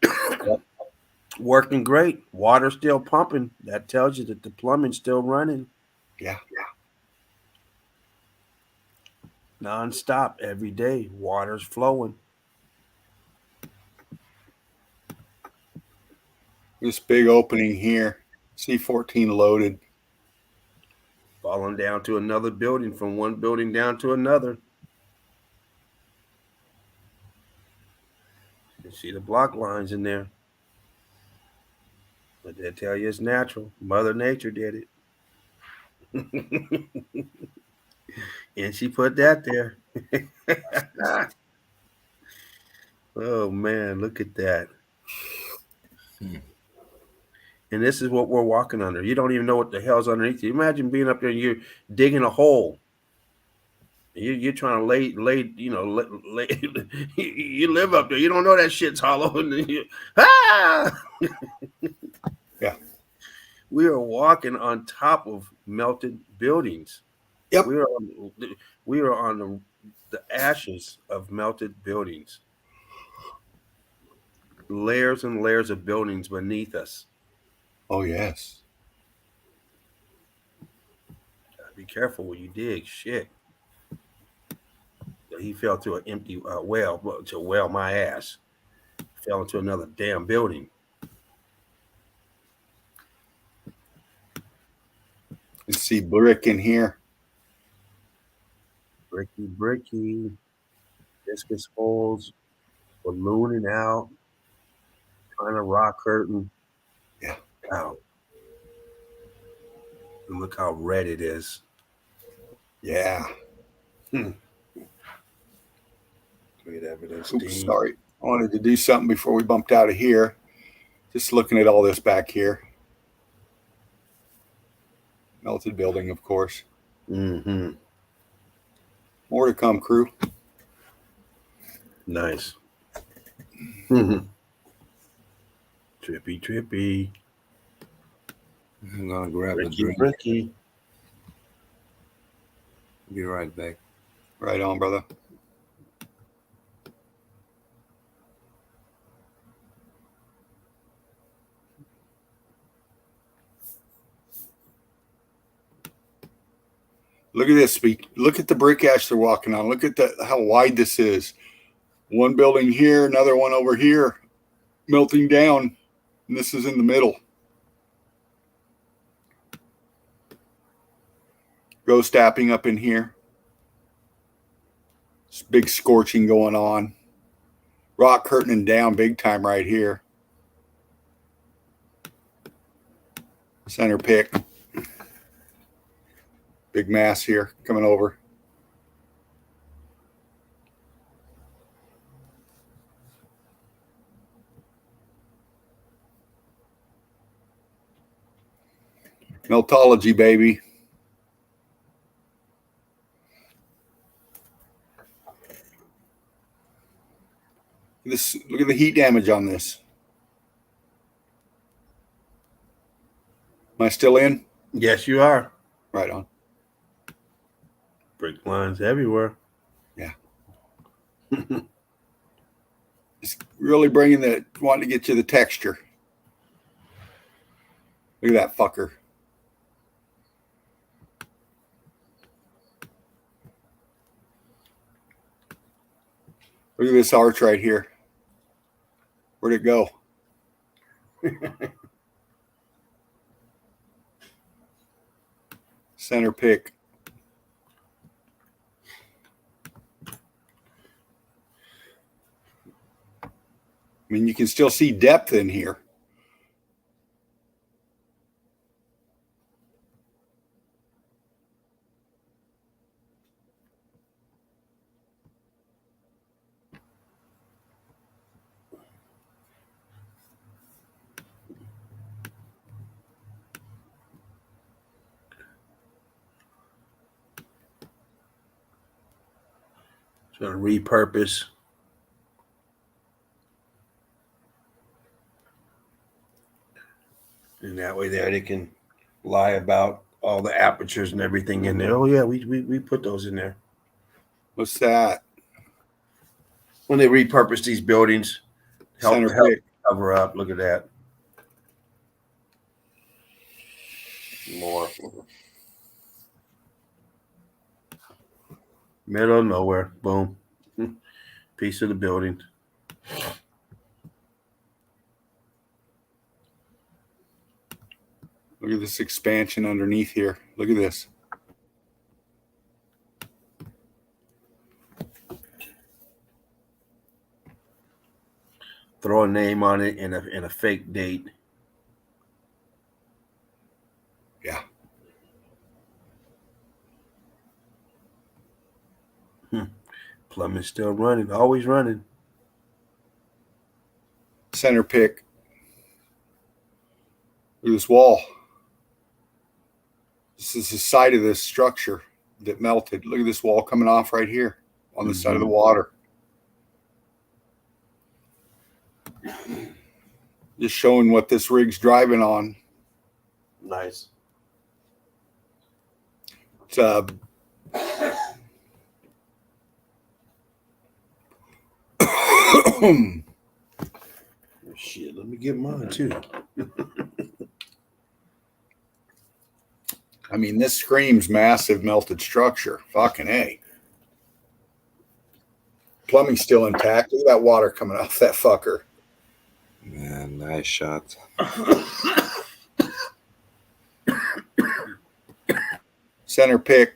Working great. Water still pumping. That tells you that the plumbing's still running. Yeah. Non-stop every day. Water's flowing. This big opening here. C14 loaded. Falling down to another building, from one building down to another. You see the block lines in there. But they tell you it's natural. Mother Nature did it. And she put that there. Oh, man, look at that. And this is what we're walking under. You don't even know what the hell's underneath you. Imagine being up there and you're digging a hole. You're trying to lay, you live up there. You don't know that shit's hollow. And Yeah. We are walking on top of melted buildings. Yep. We are on the ashes of melted buildings. Layers and layers of buildings beneath us. Oh, yes. Be careful when you dig. Shit. He fell through an empty well to well my ass. Fell into another damn building. You see brick in here. Bricky. Discus holes. Ballooning out. Kind of rock curtain. Yeah. Out. And look how red it is. Yeah. Look at evidence. Oops, sorry. I wanted to do something before we bumped out of here. Just looking at all this back here. Melted building, of course. Mm-hmm. More to come, crew. Nice. Mm-hmm. Trippy. I'm gonna grab a drink. Bricky. Be right back. Right on, brother. Look at this. Look at the brick ash they're walking on. Look at how wide this is. One building here, another one over here, melting down, and this is in the middle. Ghost tapping up in here. This big scorching going on. Rock curtaining down big time right here. Center pick. Big mass here coming over. Meltology, baby. Look at the heat damage on this. Am I still in? Yes, you are. Right on. Brick lines everywhere. Yeah. It's really wanting to get you the texture. Look at that fucker. Look at this arch right here. Where'd it go? Center pick. I mean, you can still see depth in here. Trying to repurpose. And that way there they can lie about all the apertures and everything in there. Oh yeah, we put those in there. What's that? When they repurpose these buildings, help Pick. cover up. Look at that. More. Middle of nowhere. Boom. Piece of the building. Look at this expansion underneath here. Look at this. Throw a name on it and a fake date. Yeah. Plumbing's still running, always running. Center pick. Look at this wall. This is the side of this structure that melted. Look at this wall coming off right here on the side of the water. Just showing what this rig's driving on. Nice. It's shit, let me get mine too. I mean, this screams massive melted structure. Fucking A. Plumbing's still intact. Look at that water coming off that fucker. Man, nice shot. Center pick.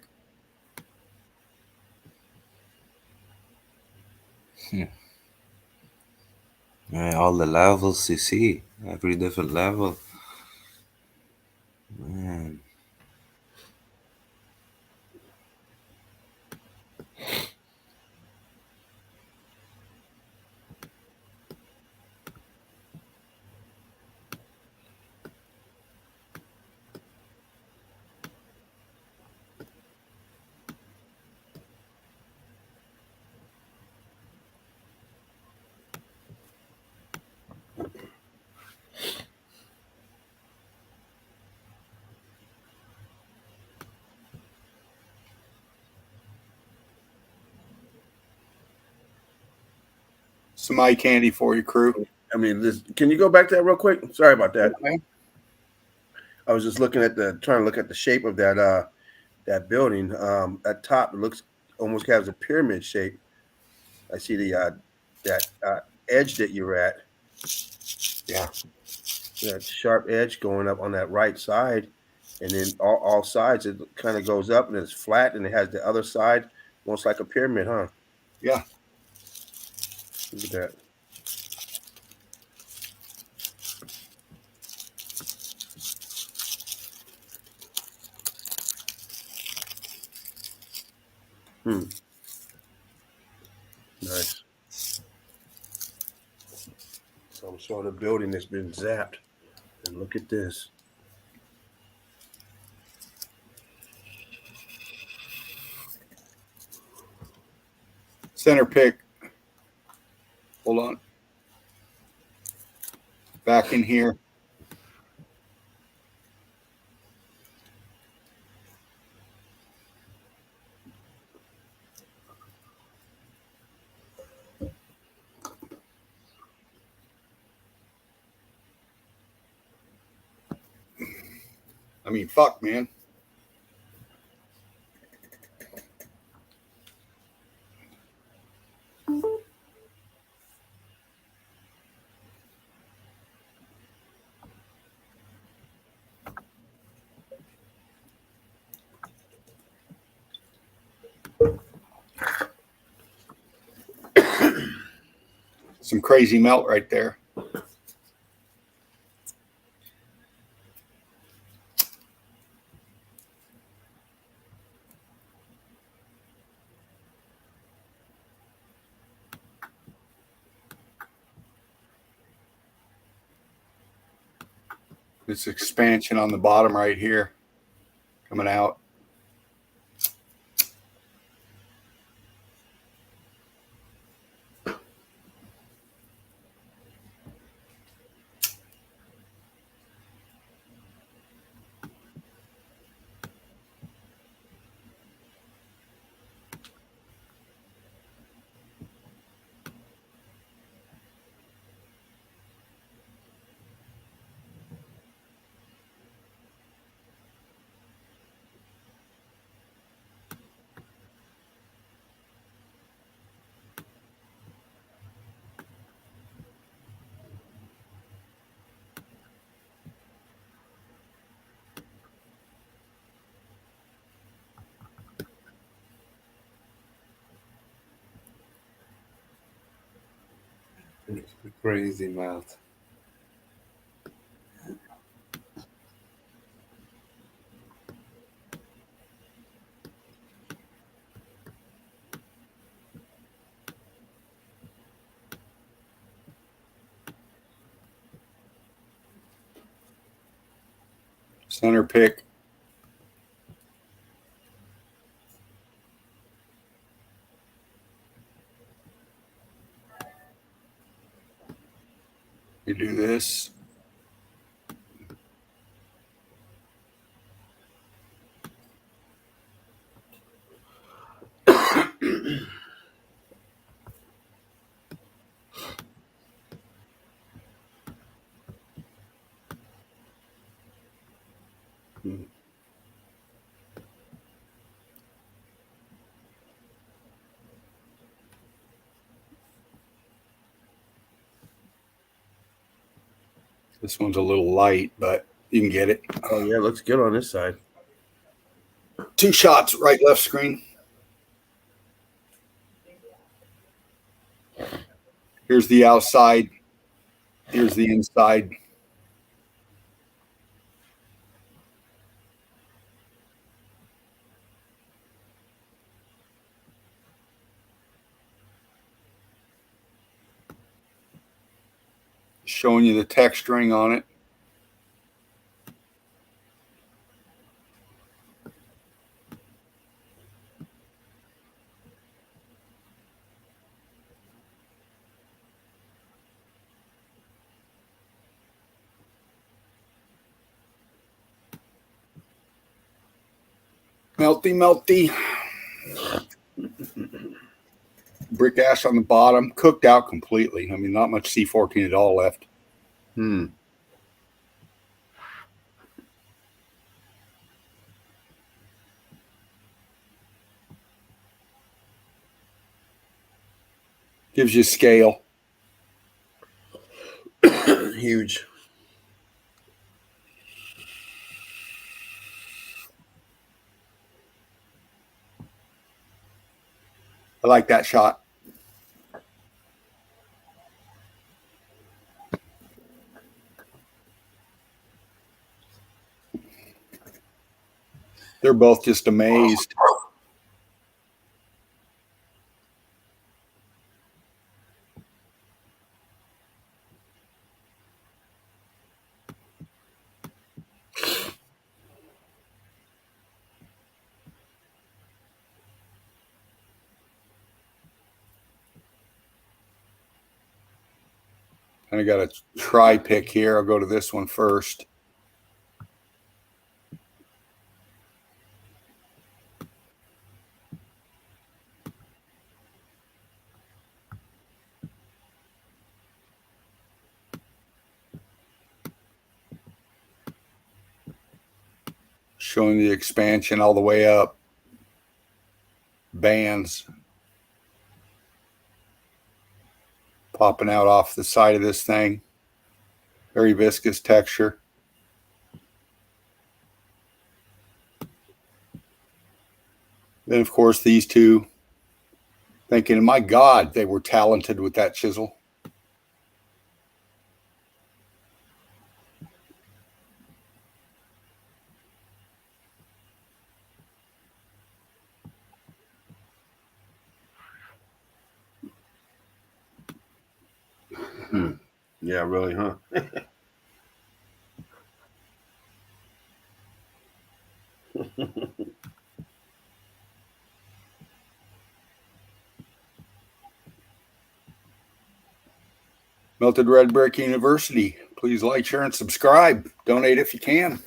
All the levels you see, every different level. Man. Some eye candy for you, crew. I mean, can you go back to that real quick? Sorry about that. Okay. I was just trying to look at the shape of that building. At top, it looks almost has a pyramid shape. I see that edge that you're at. Yeah. That sharp edge going up on that right side. and then all sides it kind of goes up and it's flat, and it has the other side almost like a pyramid, huh? Yeah. Look at that. Nice. Some sort of building that's been zapped. And look at this. Center pick. Hold on. Back in here. I mean, fuck, man. Some crazy melt right there. This expansion on the bottom right here coming out. It's a crazy melt. Center pick. You do this. This one's a little light, but you can get it. Oh yeah, looks good on this side. 2 shots, right, left screen. Here's the outside. Here's the inside. Showing you the texturing on it. Melty, melty. Brick ash on the bottom, cooked out completely. I mean, not much C14 at all left. Gives you scale. Huge. I like that shot. They're both just amazed. And I got a try pick here. I'll go to this one first. Showing the expansion all the way up. Bands popping out off the side of this thing. Very viscous texture. Then, of course, these two, thinking, my God, they were talented with that chisel. Yeah, really, huh? Melted Red Brick University. Please like, share, and subscribe. Donate if you can.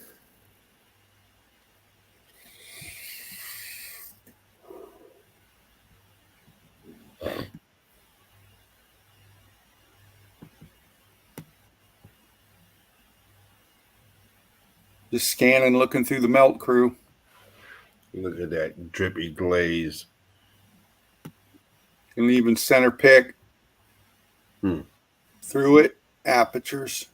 Just scanning, looking through the melt crew. Look at that drippy glaze. And even center pick through it. Apertures.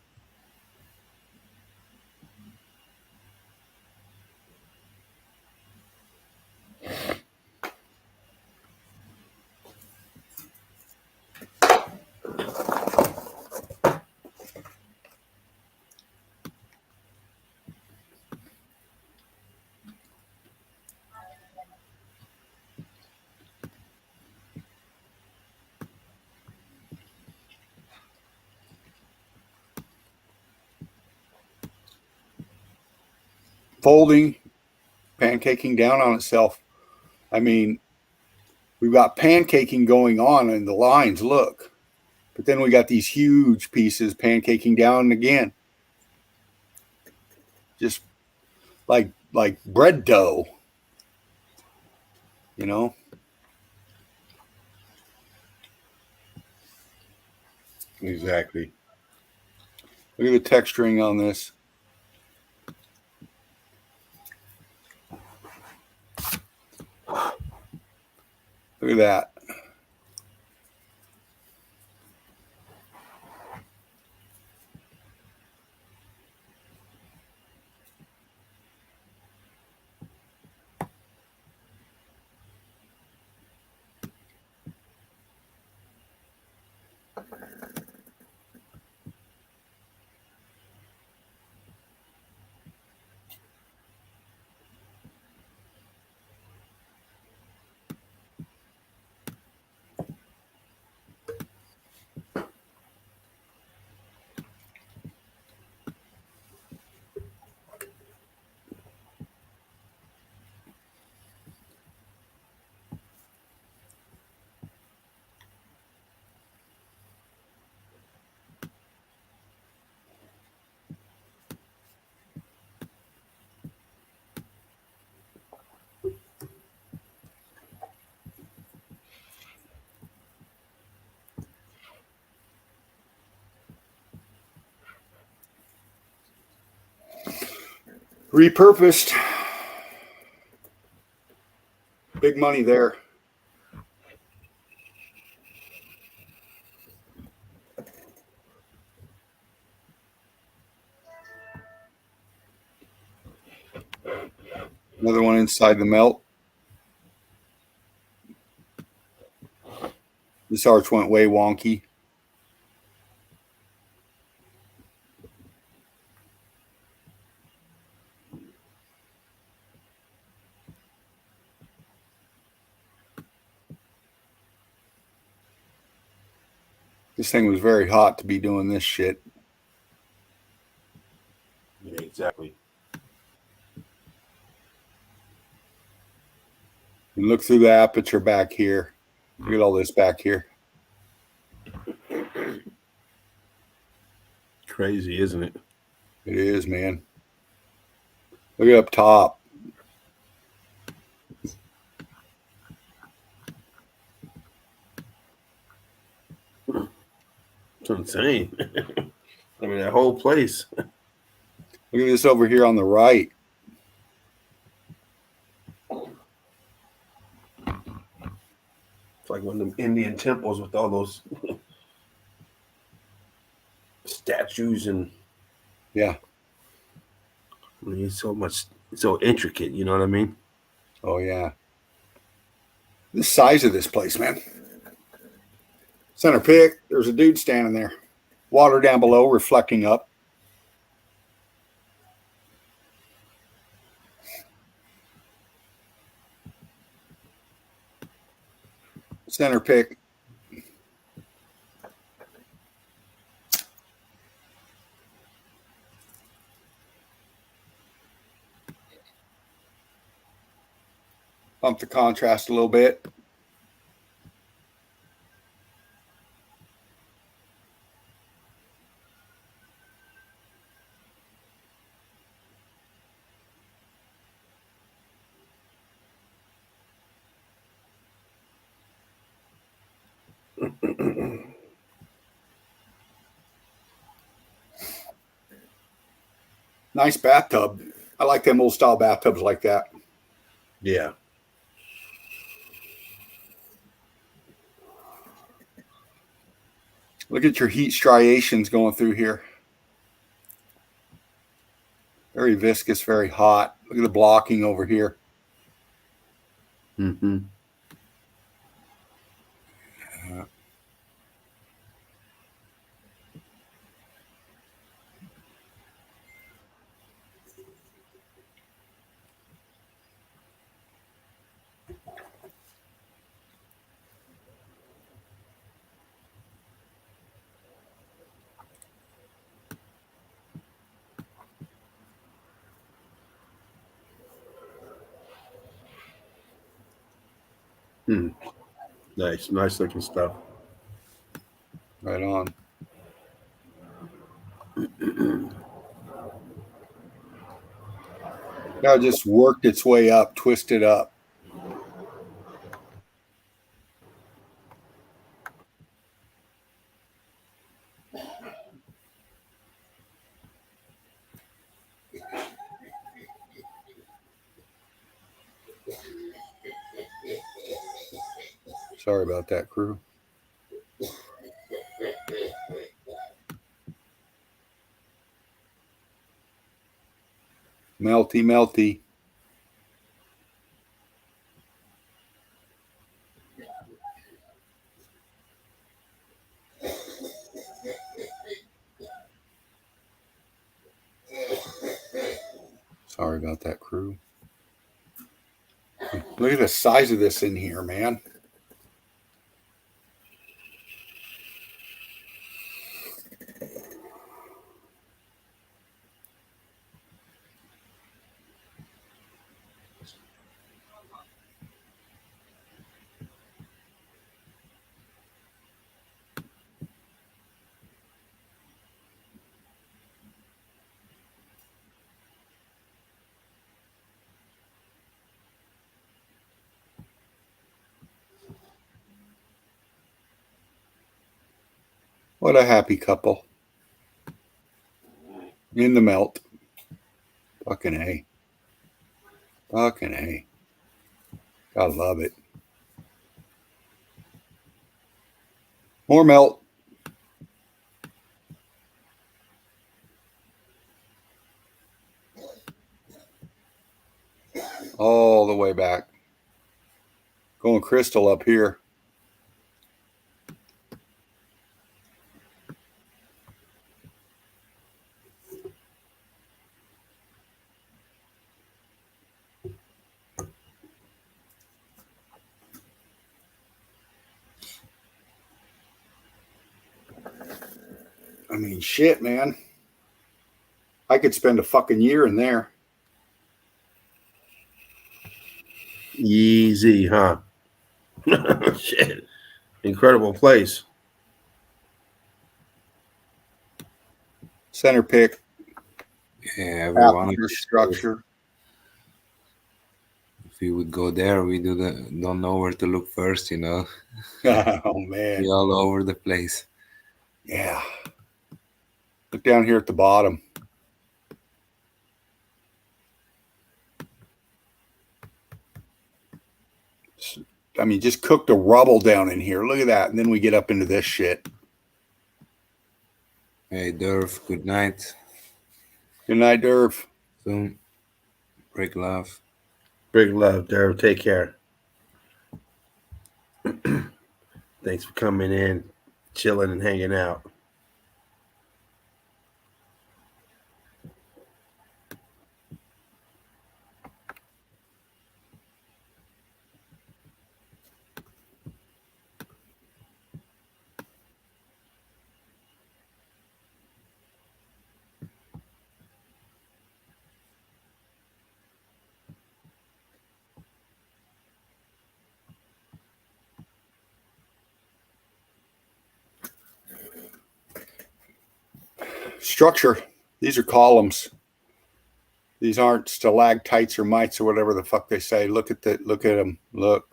Folding, pancaking down on itself. I mean, we've got pancaking going on in the lines, look. But then we got these huge pieces pancaking down again. Just like bread dough. You know? Exactly. Look at the texturing on this. Look at that. Repurposed. Big money there. Another one inside the melt. This arch went way wonky. This thing was very hot to be doing this shit. Yeah, exactly. And look through the aperture back here. Look at all this back here. Crazy, isn't it? It is, man. Look at up top. It's insane. I mean, that whole place. Look at this over here on the right. It's like one of them Indian temples with all those statues and Yeah. I mean, it's so intricate. You know what I mean? Oh, yeah. The size of this place, man. Center pick. There's a dude standing there. Water down below reflecting up. Center pick. Pump the contrast a little bit. Nice bathtub. I like them old style bathtubs like that. Yeah. Look at your heat striations going through here. Very viscous, very hot. Look at the blocking over here. Mm-hmm. Nice looking stuff. Right on. Now it just worked its way up, twisted up. Sorry about that, crew. Melty, melty. Sorry about that, crew. Look at the size of this in here, man. What a happy couple. In the melt. Fucking A. Fucking A. Gotta love it. More melt. All the way back. Going crystal up here. mean, shit, man. I could spend a fucking year in there. Easy, huh? Shit. Incredible place. Center pick, Yeah, everyone. after structure. If we would go there, we don't know where to look first. Oh man, We all over the place. yeah. Look down here at the bottom. I mean, just cook the rubble down in here. Look at that. And then we get up into this shit. Hey, Durf, good night. Good night, Derv. Soon. Break love. Big love, Derv. Take care. Thanks for coming in, chilling and hanging out. Structure. These are columns. These aren't stalactites or mites or whatever the fuck they say. Look at them. Look.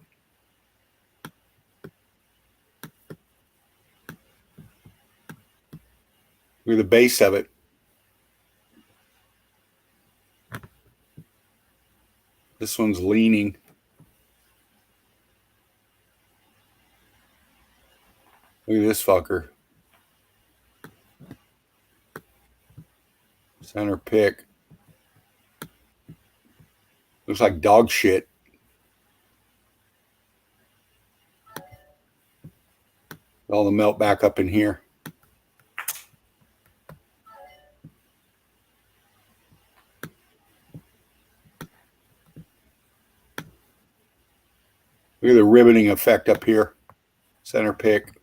Look at the base of it. This one's leaning. Look at this fucker. Center pick. Looks like dog shit. All the melt back up in here. Look at the ribboning effect up here. Center pick.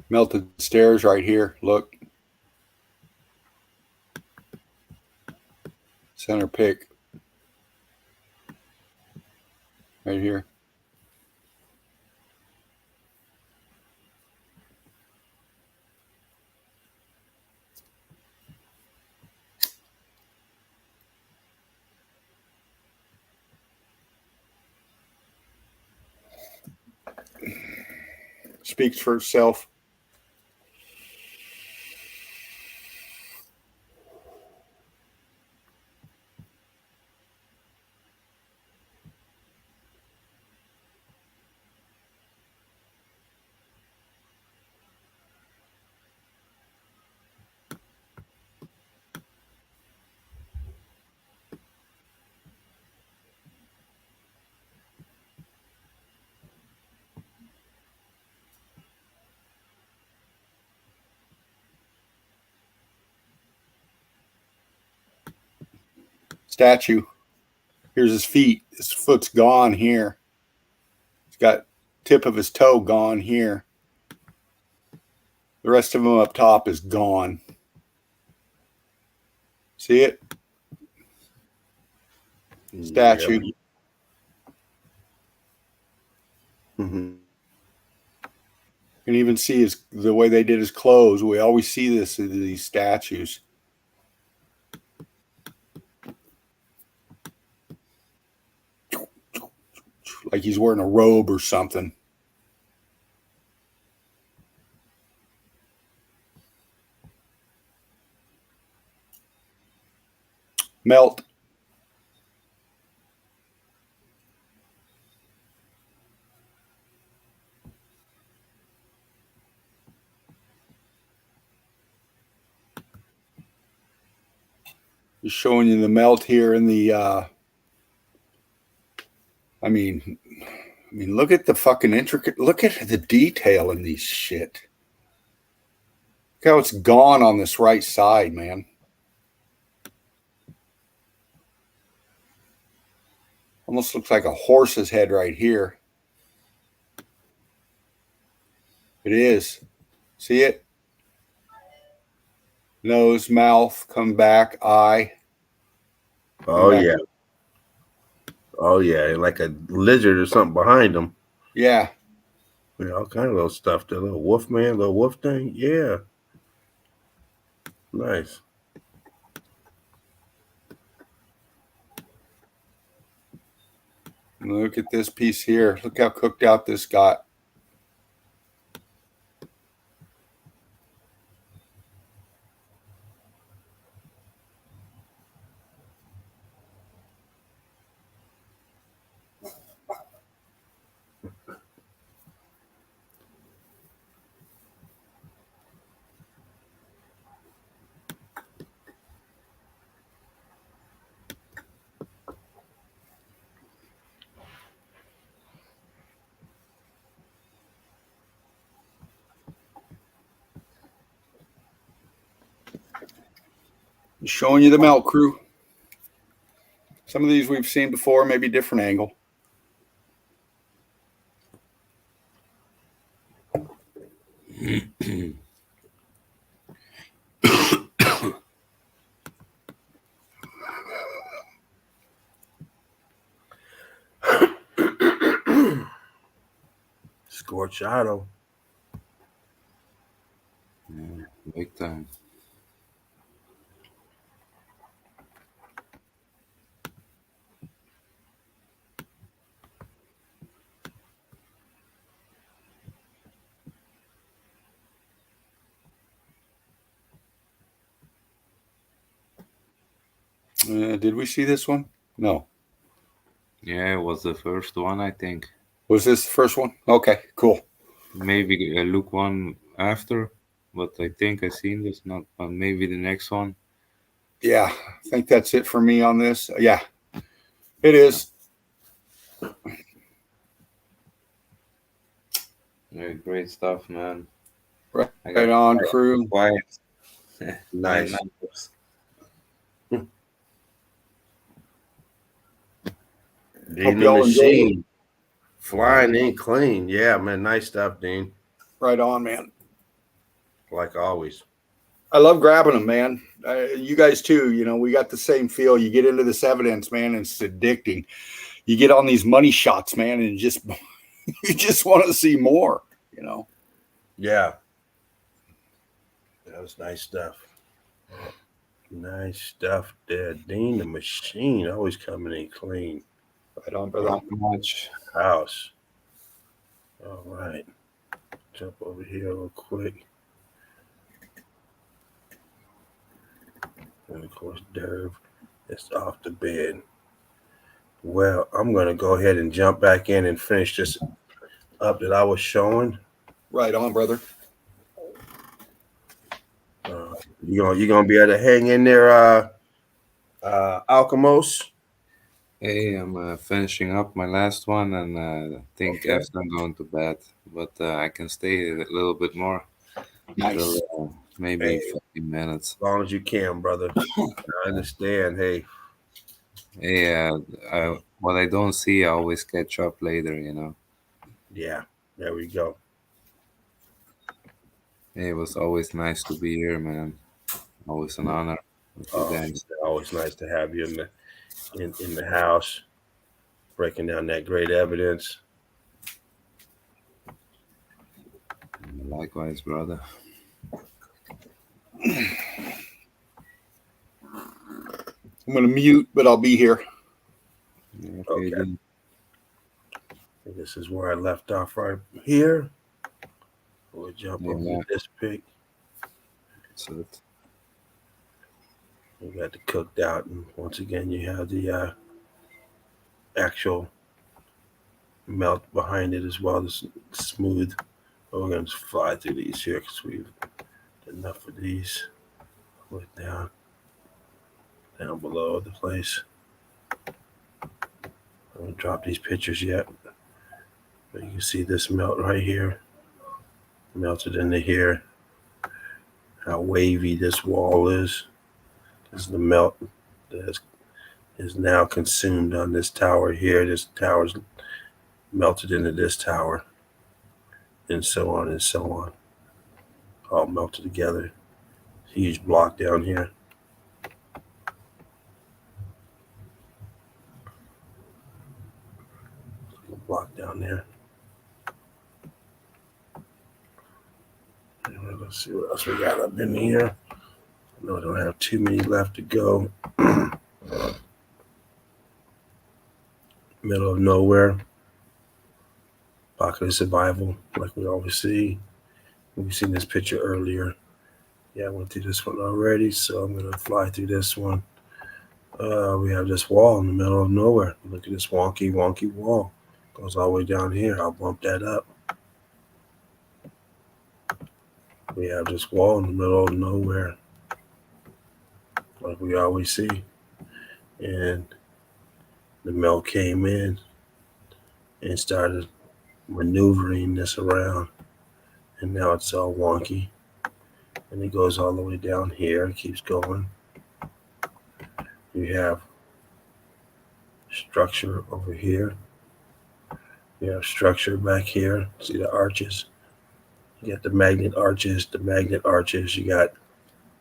Melted stairs right here. Look. Center pick. Right here. Speaks for itself. Statue. Here's his feet. His foot's gone here. He's got tip of his toe gone here. The rest of him up top is gone. See it? Statue. Yep. Mm-hmm. You can even see the way they did his clothes. We always see this in these statues. Like he's wearing a robe or something. Melt. Just showing you the melt here in the. I mean, look at the fucking intricate. Look at the detail in these shit. Look how it's gone on this right side, man. Almost looks like a horse's head right here. It is. See it? Nose, mouth, come back, eye. Oh back. yeah. Oh yeah, like a lizard or something behind them. Yeah. All kind of little stuff. The little wolf man, little wolf thing. Yeah. Nice. Look at this piece here. Look how cooked out this got. Showing you the melt crew. Some of these we've seen before, maybe different angle. Scorchado. Yeah, big time. Did we see this one? No. Yeah, it was the first one, I think. Was this the first one? Okay, cool. Maybe look one after, but I think I seen this. Not, maybe the next one. Yeah, I think that's it for me on this. Yeah, it is. Yeah, great stuff, man. Right, I got on, crew. quiet. Nice. Dean the y'all enjoyed machine. Flying in clean. Yeah, man. Nice stuff, Dean. Right on, man. Like always. I love grabbing them, man. You guys too. You know, we got the same feel. You get into this evidence, man, and it's addicting. You get on these money shots, man, and just you just want to see more. You know. Yeah. That was nice stuff. Nice stuff there. Dean the machine always coming in clean. Right on, brother. Not much. House. All right. Jump over here real quick. And of course, Derv is off the bed. Well, I'm going to go ahead and jump back in and finish this up that I was showing. Right on, brother. You gonna be able to hang in there, Alchemos? Hey, I'm finishing up my last one, and I think Okay. after I'm going to bed, but I can stay a little bit more. Nice. Till, maybe Hey. 15 minutes. As long as you can, brother. I understand. Hey, Yeah, what I don't see, I always catch up later, you know. yeah, there we go. Hey, it was always nice to be here, man. Always an honor with you guys. It's always nice to have you in the house, breaking down that great evidence. Likewise, brother. I'm going to mute, but I'll be here. Okay, Okay. then. This is where I left off right here. We'll jump Yeah. over this pic. That's it. You got the cooked out, and once again, you have the actual melt behind it as well as smooth. But we're going to fly through these here because we've enough of these. Put it down. down below the place. I haven't dropped these pictures yet, but you can see this melt right here, melted into here. How wavy this wall is. This is the melt that is now consumed on this tower here. This tower's melted into this tower, and so on and so on. All melted together. Huge block down here. Block down there. And let's see what else we got up in here. I know I don't have too many left to go. Middle of nowhere. Pocket of survival, like we always see. We've seen this picture earlier. Yeah, I went through this one already, so I'm gonna fly through this one. We have this wall in the middle of nowhere. Look at this wonky wall. Goes all the way down here. I'll bump that up. We have this wall in the middle of nowhere, like we always see. And the melt came in and started maneuvering this around. And now it's all wonky. And it goes all the way down here. It keeps going. You have structure over here. You have structure back here. See the arches? You got the magnet arches. You got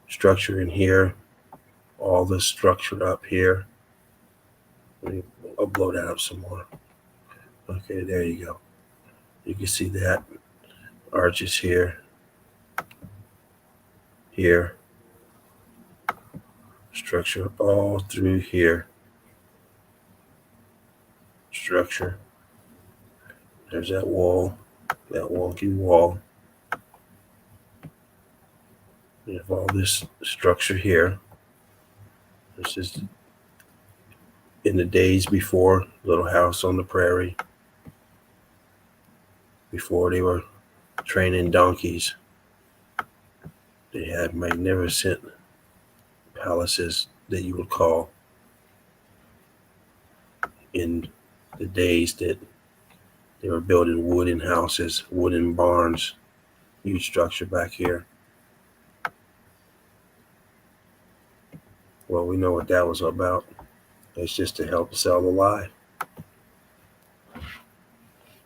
structure in here. All this structure up here. I'll blow that up some more. Okay, there you go. You can see that. Arches here. Here. Structure all through here. Structure. There's that wall. That wonky wall. You have all this structure here. This is in the days before Little House on the Prairie, before they were training donkeys. They had magnificent palaces that you would call in the days that they were building wooden houses, wooden barns, huge structure back here. Well, we know what that was about. It's just to help sell the lie.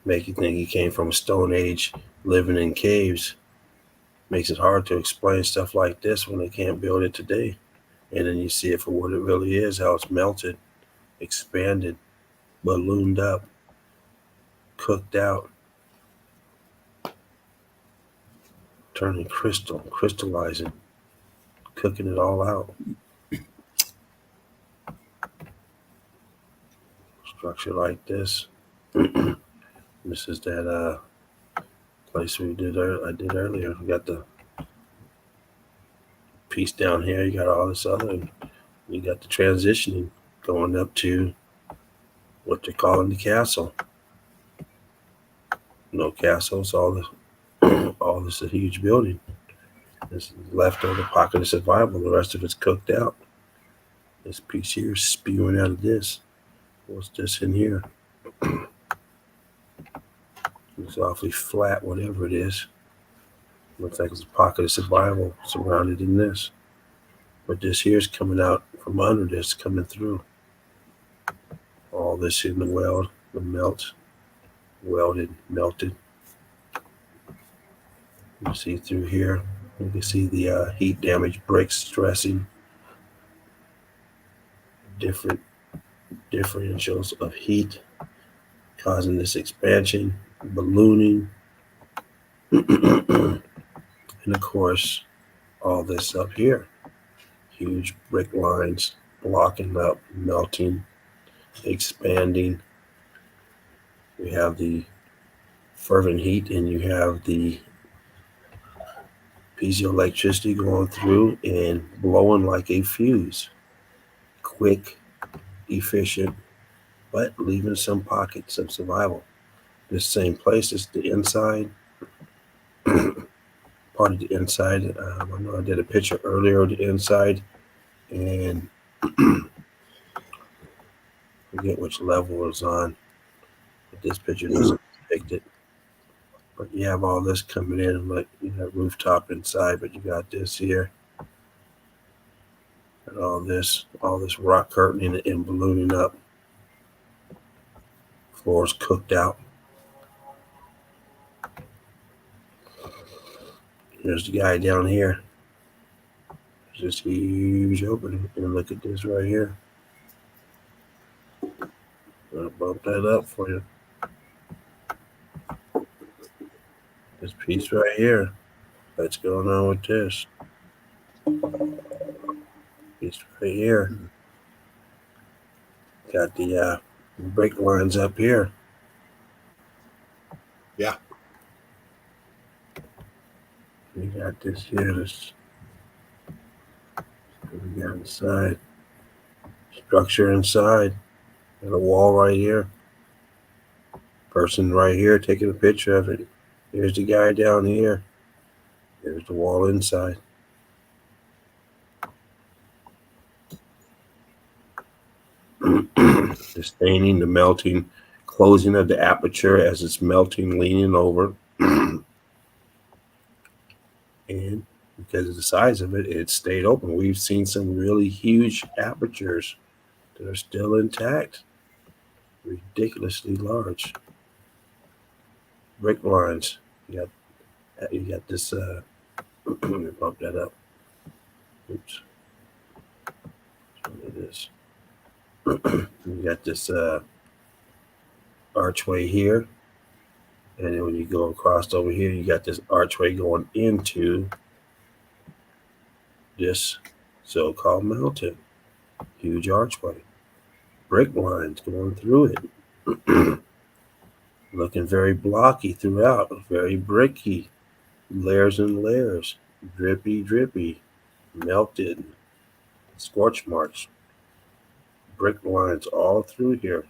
Make you think he came from a Stone Age living in caves. Makes it hard to explain stuff like this when they can't build it today. And then you see it for what it really is, how it's melted, expanded, ballooned up, cooked out, turning crystallizing, cooking it all out. Structure like this. This is that place I did earlier. We got the piece down here. You got all this other, and you got the transitioning going up to what they're calling the castle. No castles. All this is a huge building. This is leftover pocket of survival. The rest of it's cooked out. This piece here is spewing out of this. What's this in here? It's awfully flat, whatever it is. Looks like it's a pocket of survival surrounded in this. But this here's coming out from under this, coming through. All this in the weld, the melt, welded, melted. You see through here, you can see the heat damage bricks stressing. Different differentials of heat causing this expansion, ballooning, and of course all this up here, huge brick lines blocking up, melting, expanding. We have the fervent heat and you have the piezoelectricity going through and blowing like a fuse. Quick, efficient, but leaving some pockets of survival. This same place is the inside, part of the inside. I know I did a picture earlier of the inside, and Forget which level it's on, but this picture doesn't depict it. But you have all this coming in, like you have rooftop inside, but you got this here, and all this rock curtaining and ballooning up. Floor's cooked out. There's the guy down here. There's this huge opening, and look at this right here. I'll bump that up for you. This piece right here. What's going on with this? Piece right here. Got the brake lines up here. Yeah. We got this here. This we got inside. Structure inside. Got a wall right here. Person right here taking a picture of it. Here's the guy down here. There's the wall inside. The staining, the melting, closing of the aperture as it's melting, leaning over. And because of the size of it, it stayed open. We've seen some really huge apertures that are still intact. Ridiculously large. Brick lines. You got this let me bump that up. Oops. What it is. You got this archway here. And then when you go across over here, you got this archway going into this so-called mountain. Huge archway. Brick lines going through it. Looking very blocky throughout. Very bricky. Layers and layers. Drippy, drippy. Melted. Scorch marks. Brick lines all through here.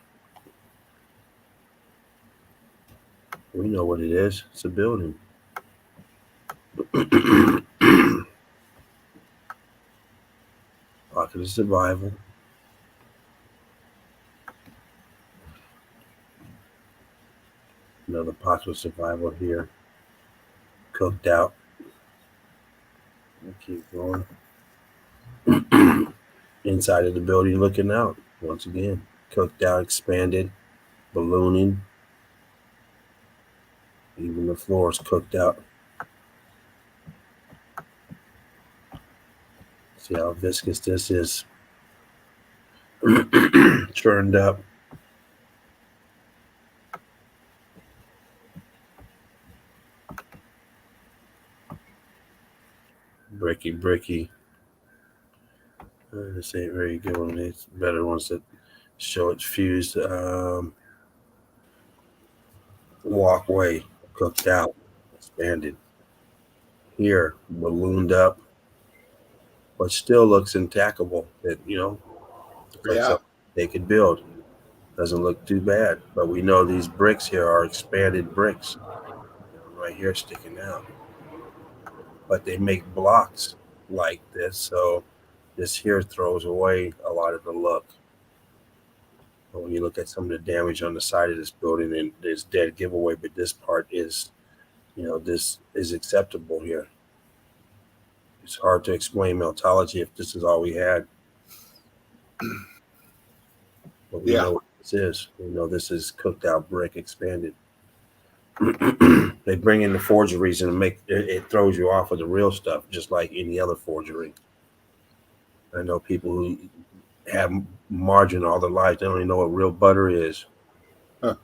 We know what it is. It's a building. Pocket of survival. Another pocket of survival here. Cooked out. I'll keep going. Inside of the building looking out. Once again. Cooked out, expanded, ballooning. Even the floor is cooked out. See how viscous this is. Churned up. Bricky, bricky. This ain't very good one. It's better ones that show it fused. Walkway, cooked out, expanded. Here, ballooned up, but still looks intackable. It, looks like something they could build. Doesn't look too bad, but we know these bricks here are expanded bricks. Right here sticking out. But they make blocks like this, so this here throws away a lot of the look. But when you look at some of the damage on the side of this building, and there's dead giveaway, but this part is, this is acceptable here. It's hard to explain meltology if this is all we had. But we know what this is. We know this is cooked out brick expanded. They bring in the forgeries and it throws you off of the real stuff, just like any other forgery. I know people who have margin all their life. They don't even know what real butter is. Huh.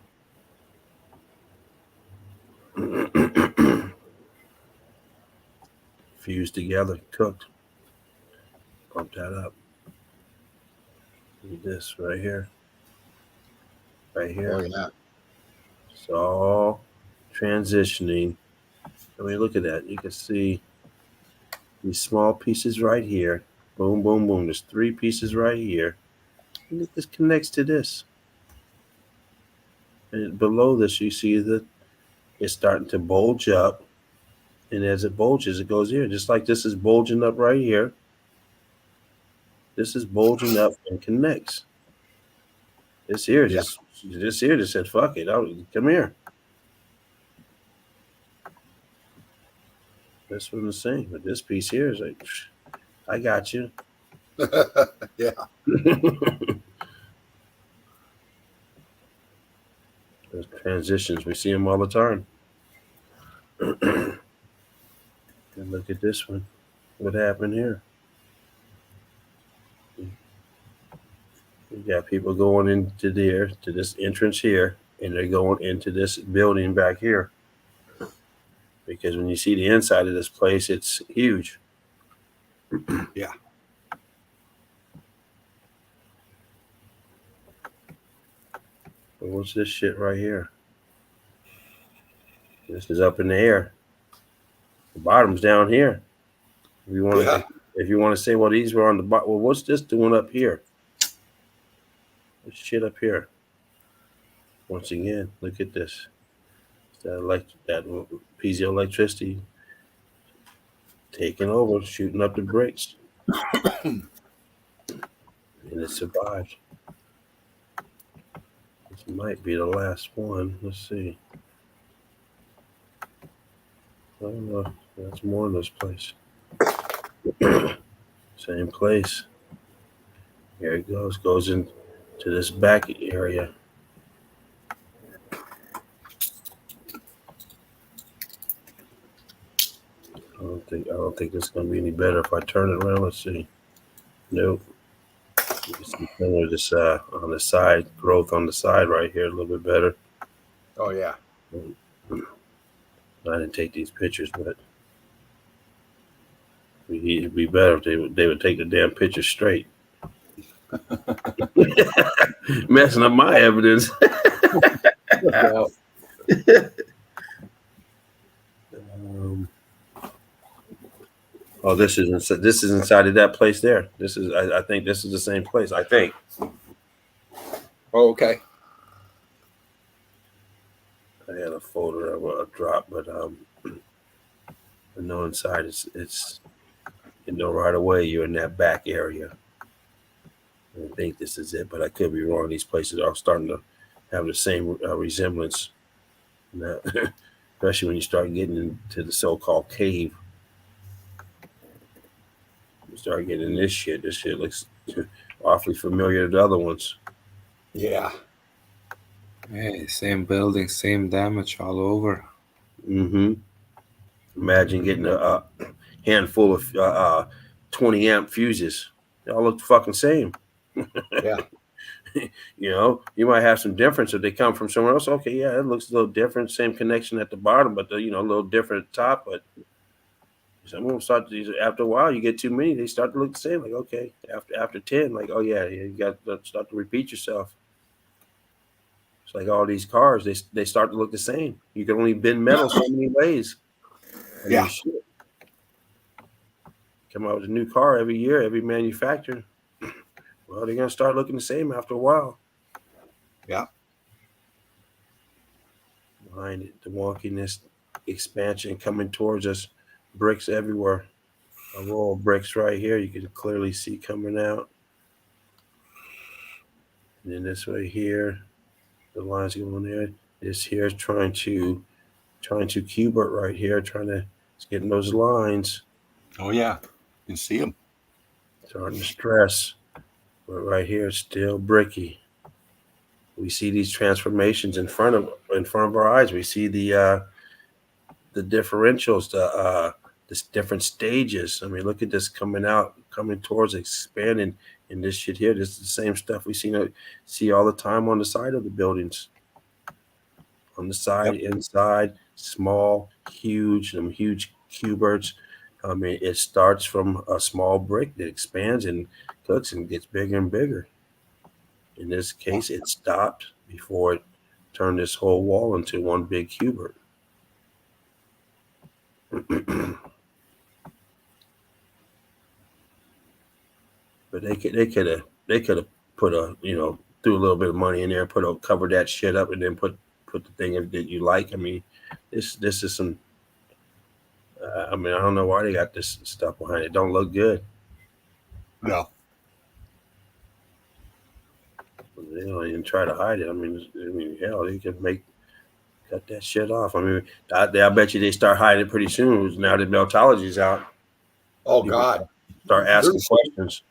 Fused together, cooked. Pump that up. Look at this right here. Right here. Oh, yeah. It's all transitioning. I mean, look at that. You can see these small pieces right here. Boom, boom, boom. There's 3 pieces right here. And this connects to this. And below this, you see that it's starting to bulge up. And as it bulges, it goes here. Just like this is bulging up right here. This is bulging up and connects. This here Yeah. just said, fuck it. Come here. This one's the same, but this piece here is like, I got you. Yeah. Those transitions, we see them all the time. And look at this one. What happened here? We got people going into there, to this entrance here, and they're going into this building back here. Because when you see the inside of this place, it's huge. Yeah. But what's this shit right here? This is up in the air. The bottom's down here. If you want to, if you want to say, well, these were on the bottom. Well, what's this doing up here? This shit up here. Once again, look at this. It's that piezoelectricity taking over, shooting up the bricks, and it survived. This might be the last one. Let's see. I don't know. That's more in this place. Same place. Here it goes. Goes into this back area. I don't think this is gonna be any better if I turn it around. Let's see. Nope. You can see some of this on the side, growth on the side right here, a little bit better. Oh yeah. I didn't take these pictures, but it'd be better if they would take the damn picture straight. Messing up my evidence. Yeah. Oh, this is inside of that place there. This is I think this is the same place. I think. Oh, okay. I had a folder of a drop, but I know inside it's you know right away you're in that back area. I think this is it, but I could be wrong. These places are starting to have the same resemblance, especially when you start getting into the so-called cave. You start getting this shit. This shit looks awfully familiar to the other ones. Yeah. Hey, same building, same damage all over. Mm-hmm. Imagine getting a handful of 20 amp fuses. They all look the fucking same. Yeah. You know, you might have some difference if they come from somewhere else. Okay, yeah, it looks a little different. Same connection at the bottom, but a little different at the top. But some of them start to, after a while, you get too many, they start to look the same. Like, okay, after 10, like, oh yeah, you got to start to repeat yourself. It's like all these cars, they start to look the same. You can only bend metal so many ways. Yeah. Shit. Come out with a new car every year, every manufacturer. Well, they're gonna start looking the same after a while. Yeah. Behind it, the wonkiness, expansion coming towards us, bricks everywhere. A row of bricks right here, you can clearly see coming out. And then this way here, the lines going there. This here is trying to cubert right here, it's getting those lines. Oh yeah. You can see them. Starting to stress. But right here, it's still bricky. We see these transformations in front of our eyes. We see the differentials, the different stages. I mean, look at this coming towards, expanding, and this shit here. This is the same stuff we see all the time on the side of the buildings. On the side, Yep. inside, small, huge, huge cuberts. I mean, it starts from a small brick that expands and cooks and gets bigger and bigger. In this case, it stopped before it turned this whole wall into one big cubert. But they could have put threw a little bit of money in there, covered that shit up, and then put the thing that you like. I mean, this is some. I mean, I don't know why they got this stuff behind it. Don't look good. No. They don't even try to hide it. I mean, hell, they can cut that shit off. I mean, I bet you they start hiding it pretty soon. Now that Meltology's out, Oh people God, start asking questions.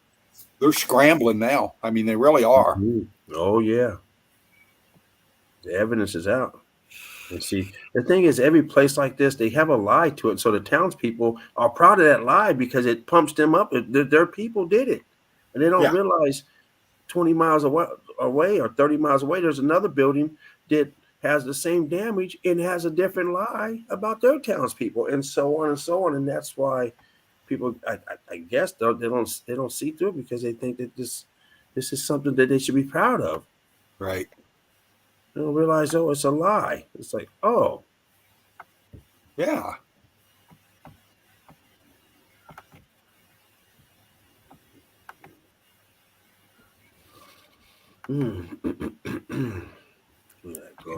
they're scrambling now. I mean, they really are. Mhm. Oh yeah, the evidence is out. And see, the thing is, every place like this, they have a lie to it. So the townspeople are proud of that lie because it pumps them up. Their people did it, and they don't Yeah. realize 20 miles away or 30 miles away, there's another building that has the same damage and has a different lie about their townspeople, and so on and so on. And that's why people, I guess, they don't see through it because they think that this is something that they should be proud of. Right. They don't realize, oh, it's a lie. It's like, oh, Yeah.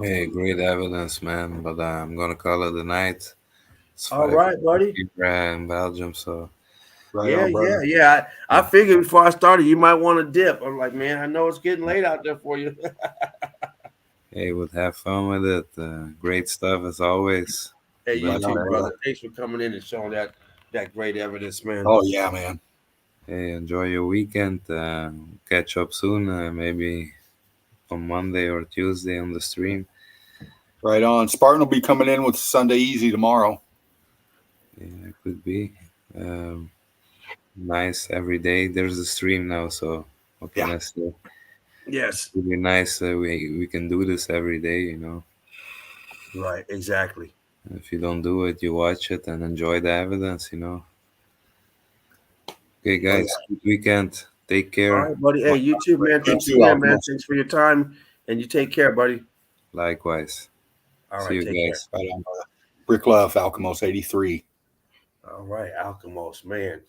Hey, great evidence, man. But I'm gonna call it a night. It's All 5 right, buddy. here in Belgium, so Right on, brother. Yeah. I figured before I started, you might want to dip. I'm like, man, I know it's getting late out there for you. hey, would have fun with it. Great stuff as always. Hey, you Right too, on, brother. Thanks for coming in and showing that great evidence, man. Oh yeah, man. Hey, enjoy your weekend. Catch up soon. Maybe on Monday or Tuesday on the stream. Right on. Spartan will be coming in with Sunday Easy tomorrow. Yeah, it could be. Um, nice every day. There's a stream now, so what can I say? Yes. Really nice. We can do this every day. Right. Exactly. If you don't do it, you watch it and enjoy the evidence. Okay, Oh, guys, good weekend. Take All care. right, buddy. Hey, you too, man. Thanks too, again, man. Alchemist. Thanks for your time, and you take care, buddy. Likewise. All See right, you take guys. Right on, brother. Brick Love, Alchemos 83. care. All right, Alchemos, man,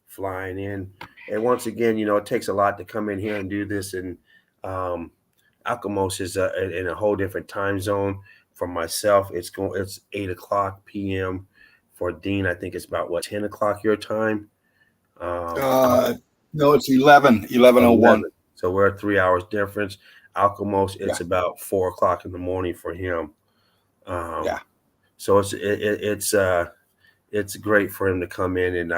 flying in. And once again, it takes a lot to come in here and do this. And Alchemos is in a whole different time zone. For myself, it's 8:00 p.m. For Dean, I think it's about 10 o'clock your time. No, it's 11:01. So we're 3 hours difference. Alchemos, it's about 4 o'clock in the morning for him. Yeah. So it's great for him to come in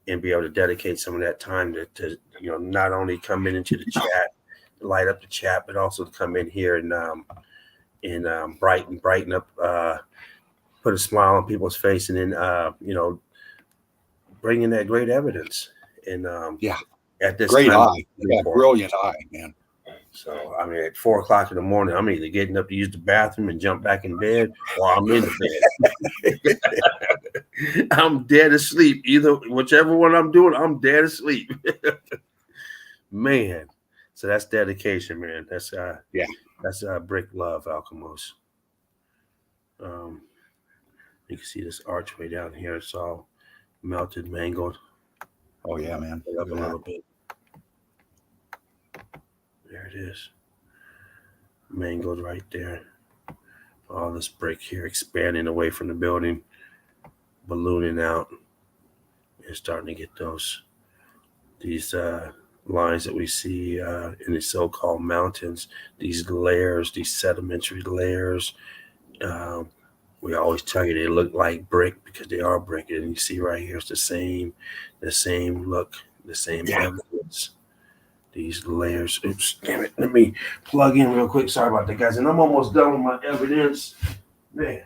and be able to dedicate some of that time to not only come into the chat, light up the chat, but also to come in here and brighten up, put a smile on people's face, and then bring in that great evidence. And at this Great time, eye. Yeah, brilliant eye, man. So I mean, at 4 o'clock in the morning, I'm either getting up to use the bathroom and jump back in bed, or I'm in the bed. I'm dead asleep. Whichever one I'm doing, I'm dead asleep. Man, so that's dedication, man. That's Brick Love, Alchemos. You can see this archway down here. It's all melted, mangled. Oh yeah, man. Up a little bit. There it is. Mangled right there. All this brick here expanding away from the building, ballooning out. You're starting to get these lines that we see in the so-called mountains, these layers, these sedimentary layers. We always tell you they look like brick because they are brick. And you see right here, it's the same look, the same evidence. These layers. Oops, damn it. Let me plug in real quick. Sorry about that, guys. And I'm almost done with my evidence. Man.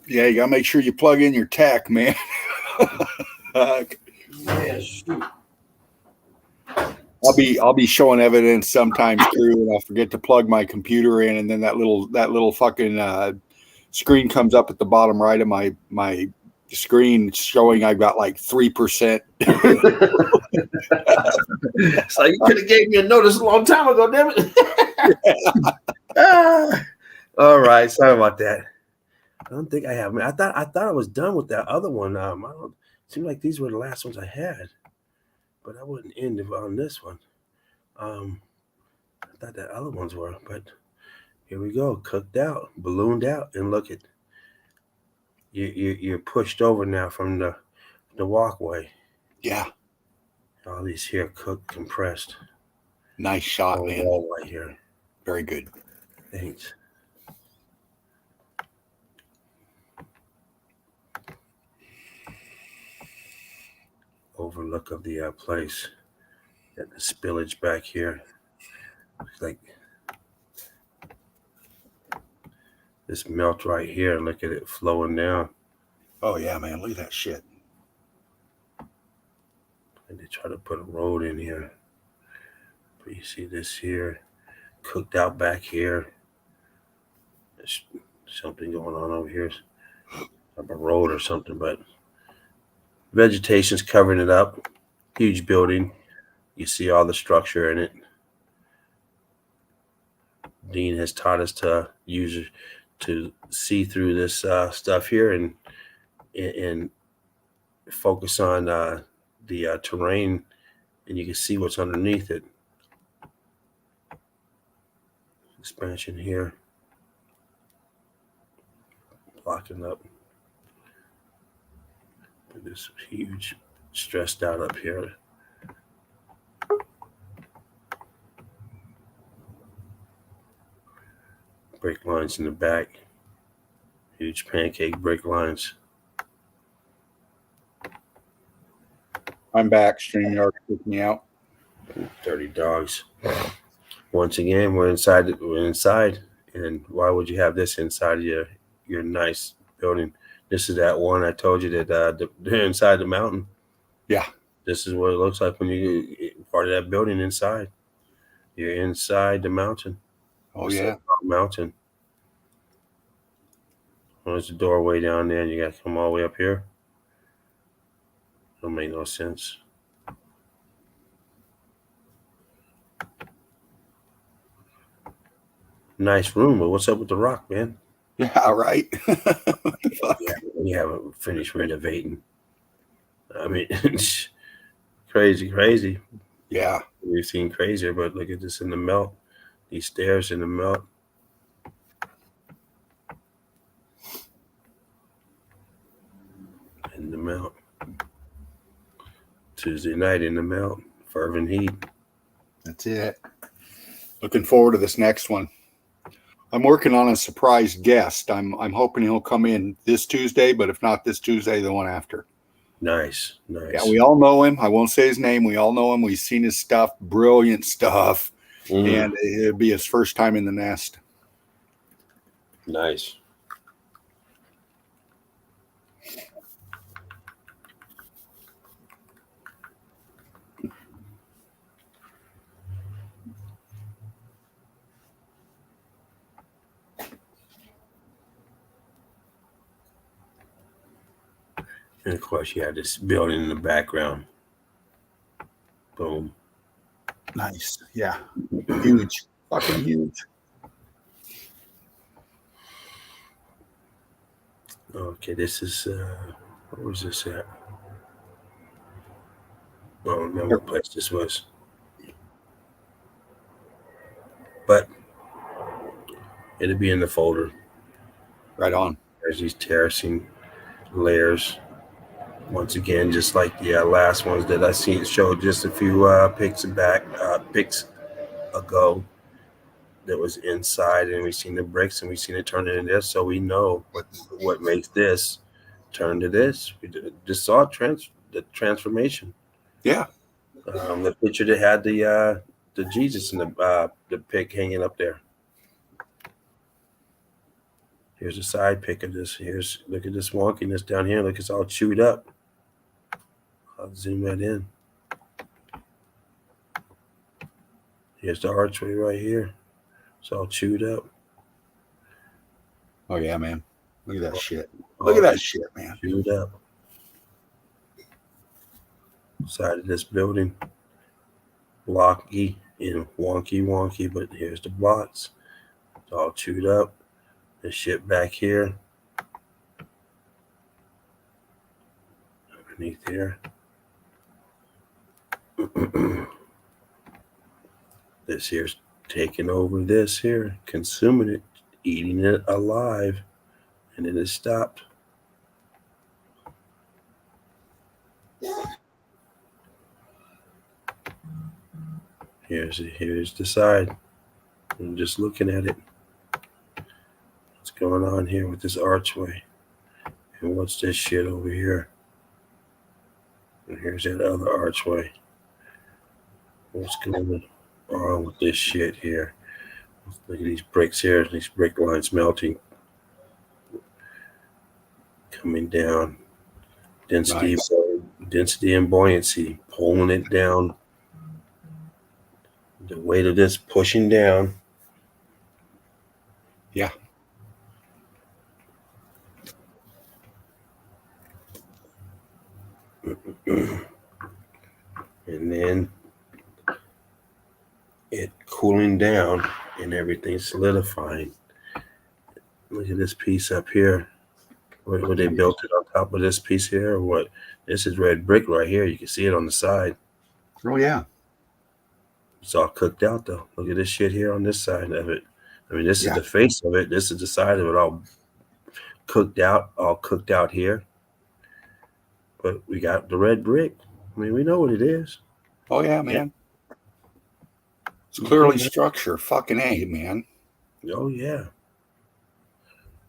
Yeah, you gotta make sure you plug in your tech, man. Yeah, shoot. I'll be showing evidence sometimes too, and I'll forget to plug my computer in, and then that little fucking screen comes up at the bottom right of my screen showing I've got like 3%. So you could have gave me a notice a long time ago, damn it. All right, sorry about that. I don't think I have. I thought I was done with that other one. I don't seem like these were the last ones I had, but I wouldn't end on this one. I thought that other ones were, but here we go, cooked out, ballooned out, and look at you're pushed over now from the walkway. Yeah. All these here cooked, compressed. Nice shot, on the man. wall right here. Very good. Thanks. Overlook of the place. Got the spillage back here. Looks like this melt right here. Look at it flowing down. Oh yeah, man. Look at that shit. And they try to put a road in here. But you see this here, cooked out back here. There's something going on over here. Like a road or something, but vegetation's covering it up. Huge building. You see all the structure in it. Dean has taught us to see through this stuff here and focus on the terrain, and you can see what's underneath it. Expansion here, blocking up. This huge, stressed out up here. Brake lines in the back. Huge pancake brake lines. I'm back. StreamYard took me out. Dirty dogs. Once again, we're inside. And why would you have this inside of your nice building? This is that one I told you that they're inside the mountain. Yeah. This is what it looks like when you part of that building inside. You're inside the mountain. Oh yeah. Mountain. There's the doorway down there, and you got to come all the way up here. Don't make no sense. Nice room, but what's up with the rock, man? Yeah, right. Yeah, we haven't finished renovating. I mean, crazy. Yeah. We've seen crazier, but look at this in the melt. These stairs in the melt. In the melt. Tuesday night in the melt. Fervent heat. That's it. Looking forward to this next one. I'm working on a surprise guest. I'm hoping he'll come in this Tuesday, but if not this Tuesday, the one after. Nice. Yeah, we all know him. I won't say his name. We all know him. We've seen his stuff. Brilliant stuff. And it'll be his first time in the nest. Nice. And of course, you have this building in the background. Boom. Nice. Yeah. Huge. Fucking huge. Okay, this is, where was this at? I don't remember what place this was. But it'll be in the folder. Right on. There's these terracing layers. Once again, just like the last ones that I showed just a few pics ago, that was inside, and we've seen the bricks and we've seen it turn into this, so we know what makes this turn to this. We just saw the transformation. Yeah. The picture that had the Jesus and the pig hanging up there. Here's a side pic of this. Look at this wonkiness down here. Look, it's all chewed up. I'll zoom that in. Here's the archway right here. It's all chewed up. Oh yeah, man. Look at that shit. Look at that shit, man. Chewed up. Side of this building. Blocky and wonky, but here's the blocks. It's all chewed up. The shit back here. Underneath here. This here's taking over this here, consuming it, eating it alive, and then it stopped. Here's the side. I'm just looking at it. What's going on here with this archway? And what's this shit over here? And here's that other archway. What's going on with this shit here? Look at these bricks here. These brick lines melting. Coming down. Density, Nice. density and buoyancy. Pulling it down. The weight of this pushing down. Yeah. And then it cooling down and everything solidifying. Look at this piece up here. What they built it on top of this piece here, or what? This is red brick right here. You can see it on the side. Oh yeah. It's all cooked out though. Look at this shit here on this side of it. I mean, this Yeah. is the face of it. This is the side of it, all cooked out here. But we got the red brick. I mean, we know what it is. Oh yeah, man. It's clearly structure. Fucking A, man. Oh yeah.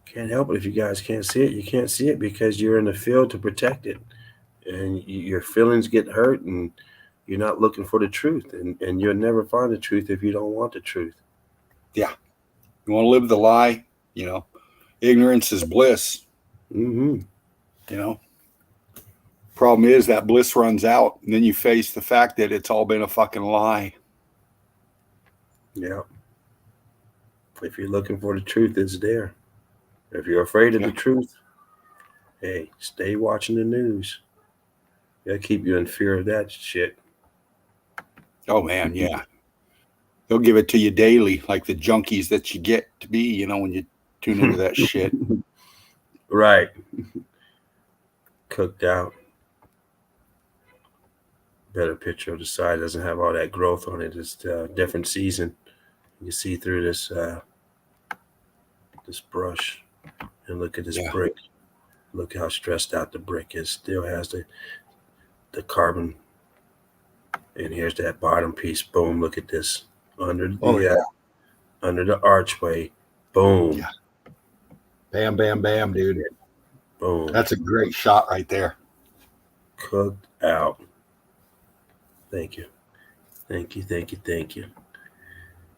Can't help it if you guys can't see it. You can't see it because you're in the field to protect it, and your feelings get hurt, and you're not looking for the truth, and you'll never find the truth if you don't want the truth. Yeah. You want to live the lie, you know. Ignorance is bliss, Mm-hmm. you know. Problem is that bliss runs out, and then you face the fact that it's all been a fucking lie. Yeah. If you're looking for the truth, it's there. If you're afraid of the truth, hey, stay watching the news. They'll keep you in fear of that shit. Oh man, yeah. They'll give it to you daily, like the junkies that you get to be, you know, when you tune into that shit. Right. Cooked out. Better picture of the side. Doesn't have all that growth on it. It's a different season. You can see through this this brush. And look at this brick. Look how stressed out the brick is. Still has the carbon. And here's that bottom piece. Boom. Look at this. Under the archway. Boom. Yeah. Bam, bam, bam, dude. Boom. That's a great shot right there. Cooked out. Thank you. Thank you. Thank you. Thank you.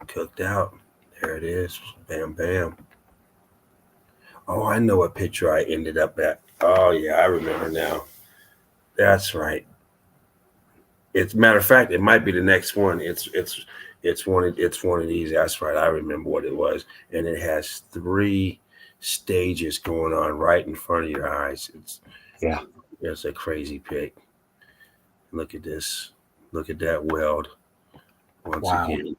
Cooked out. There it is. Bam, bam. Oh, I know what picture I ended up at. Oh yeah, I remember now. That's right. It's matter of fact, it might be the next one. It's one of these. That's right. I remember what it was, and it has 3 stages going on right in front of your eyes. It's a crazy pic. Look at this. Look at that weld. Once again,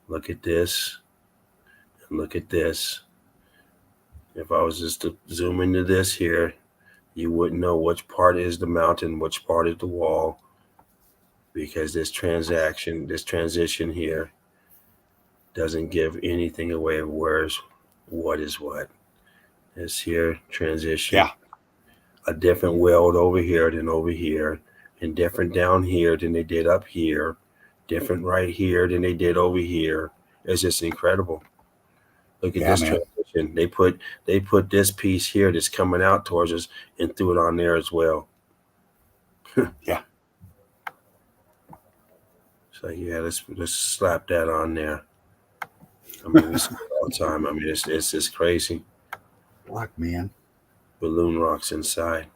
look at this, and look at this. If I was just to zoom into this here, you wouldn't know which part is the mountain, which part is the wall, because this transition here doesn't give anything away of where's what is what. This here transition. Yeah. A different weld over here than over here, and different down here than they did up here, different right here than they did over here. It's just incredible. Look at this transition. They put this piece here that's coming out towards us and threw it on there as well. Yeah. So yeah, let's slap that on there. I mean, we see it all the time. I mean, it's just crazy. Fuck, man. Balloon rocks inside.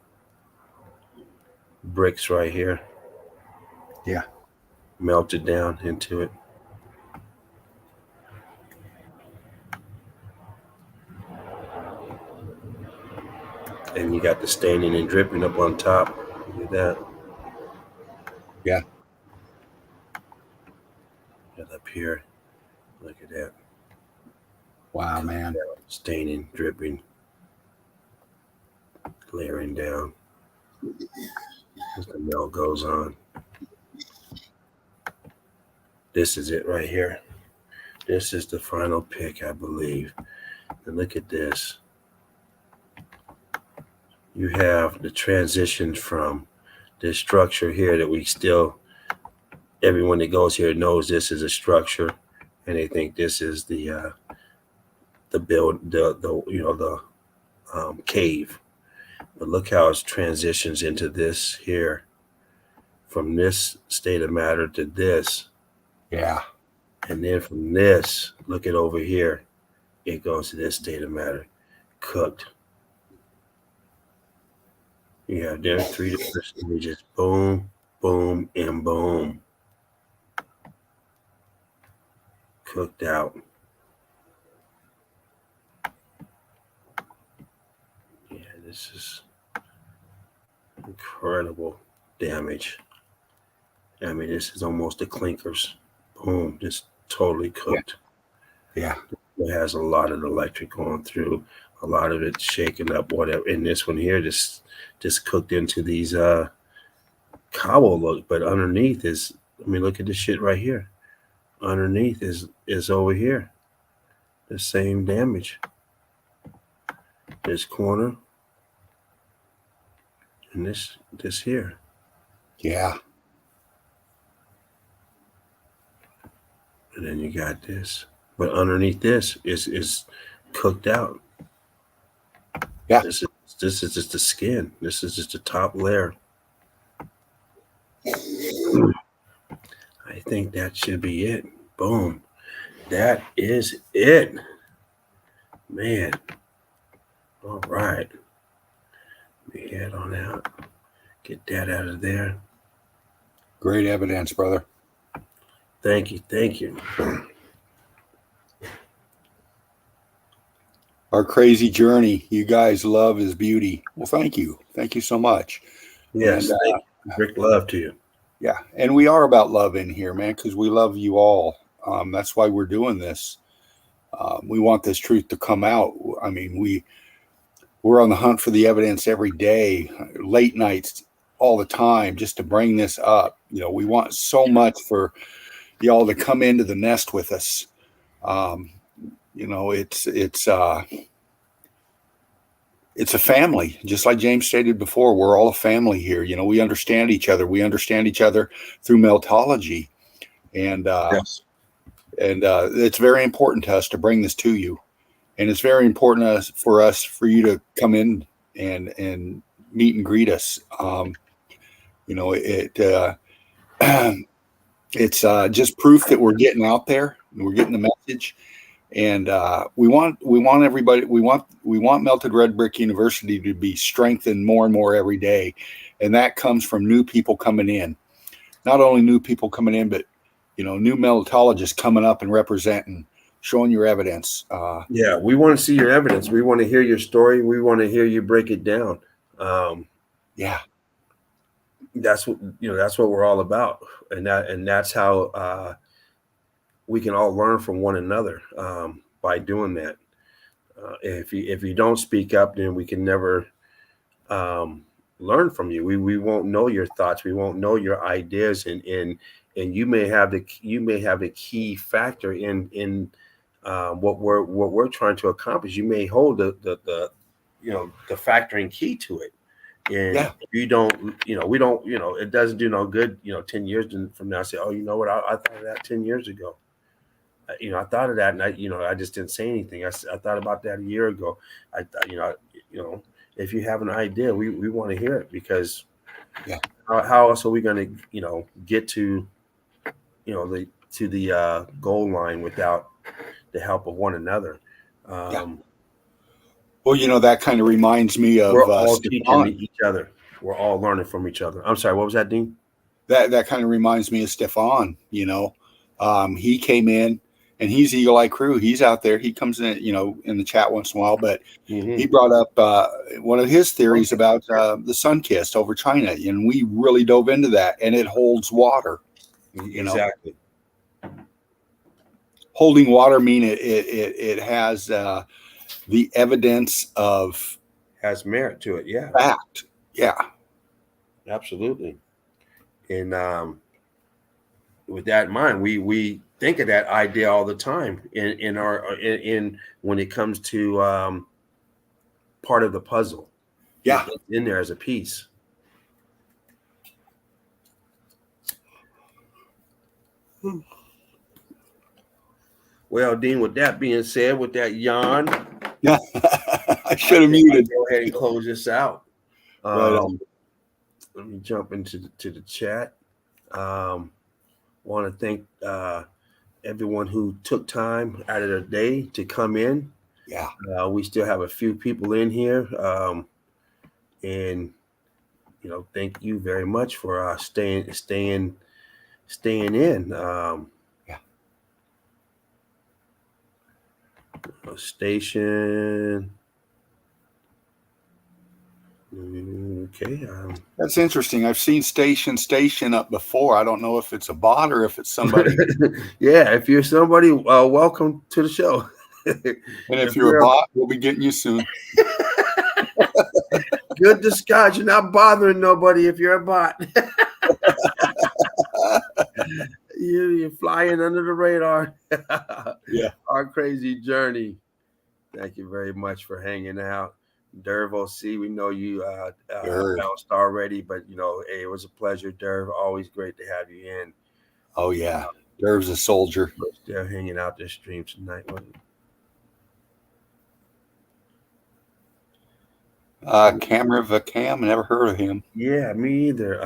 Bricks right here. Yeah. Melted down into it. And you got the staining and dripping up on top. Look at that. Yeah. And up here. Look at that. Wow, man. Staining, dripping, glaring down as the melt goes on. This is it right here. This is the final pick, I believe. And look at this. You have the transition from this structure here that we still everyone that goes here knows this is a structure, and they think this is the build, the cave. But look how it transitions into this here, from this state of matter to this, Yeah. and then from this, look at over here, it goes to this state of matter, cooked. You have there 3 different stages: boom, boom, and boom, cooked out. Yeah, this is incredible damage. I mean, this is almost the clinkers. Boom, just totally cooked. Yeah. It has a lot of electric going through, a lot of it shaking up, whatever. And this one here just cooked into these cobble look, but underneath is, I mean, look at this shit right here. Underneath is over here. The same damage. This corner and this here. Yeah. And then you got this. But underneath this is cooked out. Yeah. This is just the skin. This is just the top layer. I think that should be it. Boom. That is it. Man. All right. Let me head on out. Get that out of there. Great evidence, brother. Thank you. Thank you. Our crazy journey. You guys love is beauty. Well, thank you. Thank you so much. Yes. And, Thank you. Rick, love to you. Yeah. And we are about love in here, man, because we love you all. That's why we're doing this. We want this truth to come out. I mean, we're on the hunt for the evidence every day, late nights, all the time, just to bring this up. You know, we want so much for y'all to come into the nest with us. You know, it's a family, just like James stated before. We're all a family here. You know, we understand each other. We understand each other through Meltology, and Yes. it's very important to us to bring this to you, and it's very important for you to come in and meet and greet us. You know, it's just proof that we're getting out there. We're getting the message. And we want everybody. We want Melted Red Brick University to be strengthened more and more every day, and that comes from new people coming in. Not only new people coming in, but new meltologists coming up and representing, showing your evidence. Yeah, we want to see your evidence. We want to hear your story. We want to hear you break it down. Yeah, that's what that's what we're all about, and that's how we can all learn from one another by doing that. If you don't speak up, then we can never learn from you. We won't know your thoughts. We won't know your ideas, and you may have the key factor in what we're trying to accomplish. You may hold the factoring key to it. And yeah, if you don't, we don't, it doesn't do no good, 10 years from now, say, oh, you know what? I thought of that 10 years ago. I thought of that, and I just didn't say anything. I thought about that a year ago. I if you have an idea, we want to hear it, because how else are we going to, get to, the goal line without the help of one another? Well, that kind of reminds me of We're all Stefan. teaching each other. We're all learning from each other. I'm sorry, what was that, Dean? That kind of reminds me of Stefan. He came in, and he's Eagle Eye Crew. He's out there. He comes in, in the chat once in a while. But he brought up one of his theories about the sun kissed over China, and we really dove into that. And it holds water. Exactly. Holding water mean it has the evidence of Has merit to it. Yeah. fact. Yeah. Absolutely. And with that in mind, we think of that idea all the time in when it comes to part of the puzzle. Yeah. It's in there as a piece. Well, Dean, with that being said, with that yawn, I should have muted. go ahead and close this out. Right on. Let me jump into the chat. Want to thank everyone who took time out of their day to come in. Yeah. We still have a few people in here, and thank you very much for staying in. Station. Okay. That's interesting. I've seen station up before. I don't know if it's a bot or if it's somebody. Yeah, if you're somebody, welcome to the show. And if you're a bot, we'll be getting you soon. Good disguise. You're not bothering nobody if you're a bot. You're flying under the radar. Yeah. Our crazy journey. Thank you very much for hanging out. Derv OC, we know you bounced already, but hey, it was a pleasure, Derv. Always great to have you in. Oh yeah, Derv's a soldier. We're still hanging out this stream tonight. Camera Vacam, never heard of him. Yeah, me either.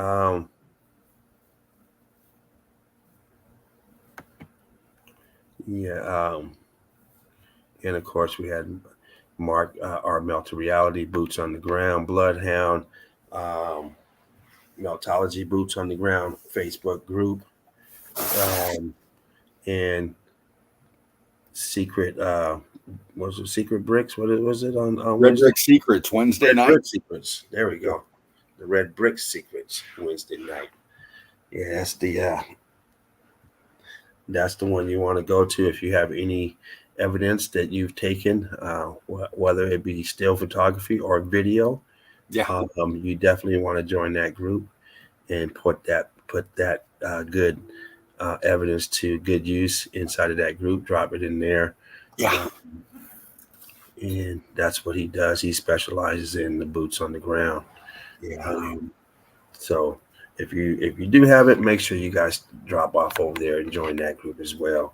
And of course we had Mark, our Melted Reality Boots on the Ground, Bloodhound, Meltology Boots on the Ground Facebook group, and Secret. Was it Secret Bricks? What was it on Red Wednesday? Brick Secrets Wednesday Red night. Brick Secrets. There we go. The Red Brick Secrets Wednesday night. Yeah, that's the one you want to go to if you have any evidence that you've taken, whether it be still photography or video. Yeah. You definitely want to join that group and put that good evidence to good use inside of that group. Drop it in there. Yeah. And that's what he does. He specializes in the boots on the ground. Yeah. So if you do have it, make sure you guys drop off over there and join that group as well.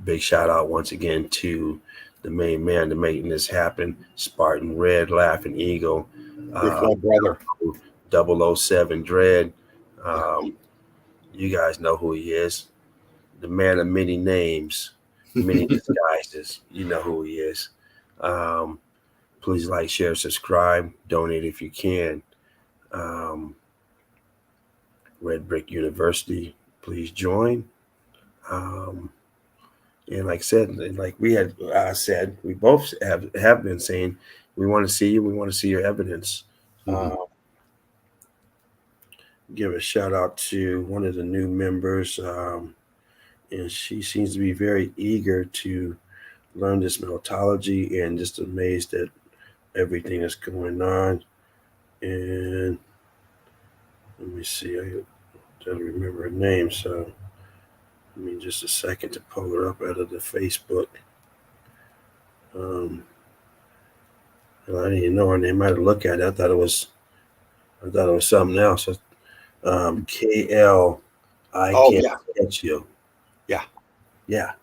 Big shout out once again to the main man to making this happen, Spartan Red, Laughing Eagle, With my brother 007 Dread. You guys know who he is. The man of many names, many disguises. You know who he is. Please like, share, subscribe, donate if you can. Red Brick University, please join. And like I said, like we had said, we both have been saying, we want to see you. We want to see your evidence. Give a shout out to one of the new members. And she seems to be very eager to learn this meltology and just amazed at everything that's going on. And let me see, I don't remember her name, so give me just a second to pull her up out of the Facebook. And I didn't even know her name. I had to look at it. I thought it was something else. KL. I can't get you. Yeah.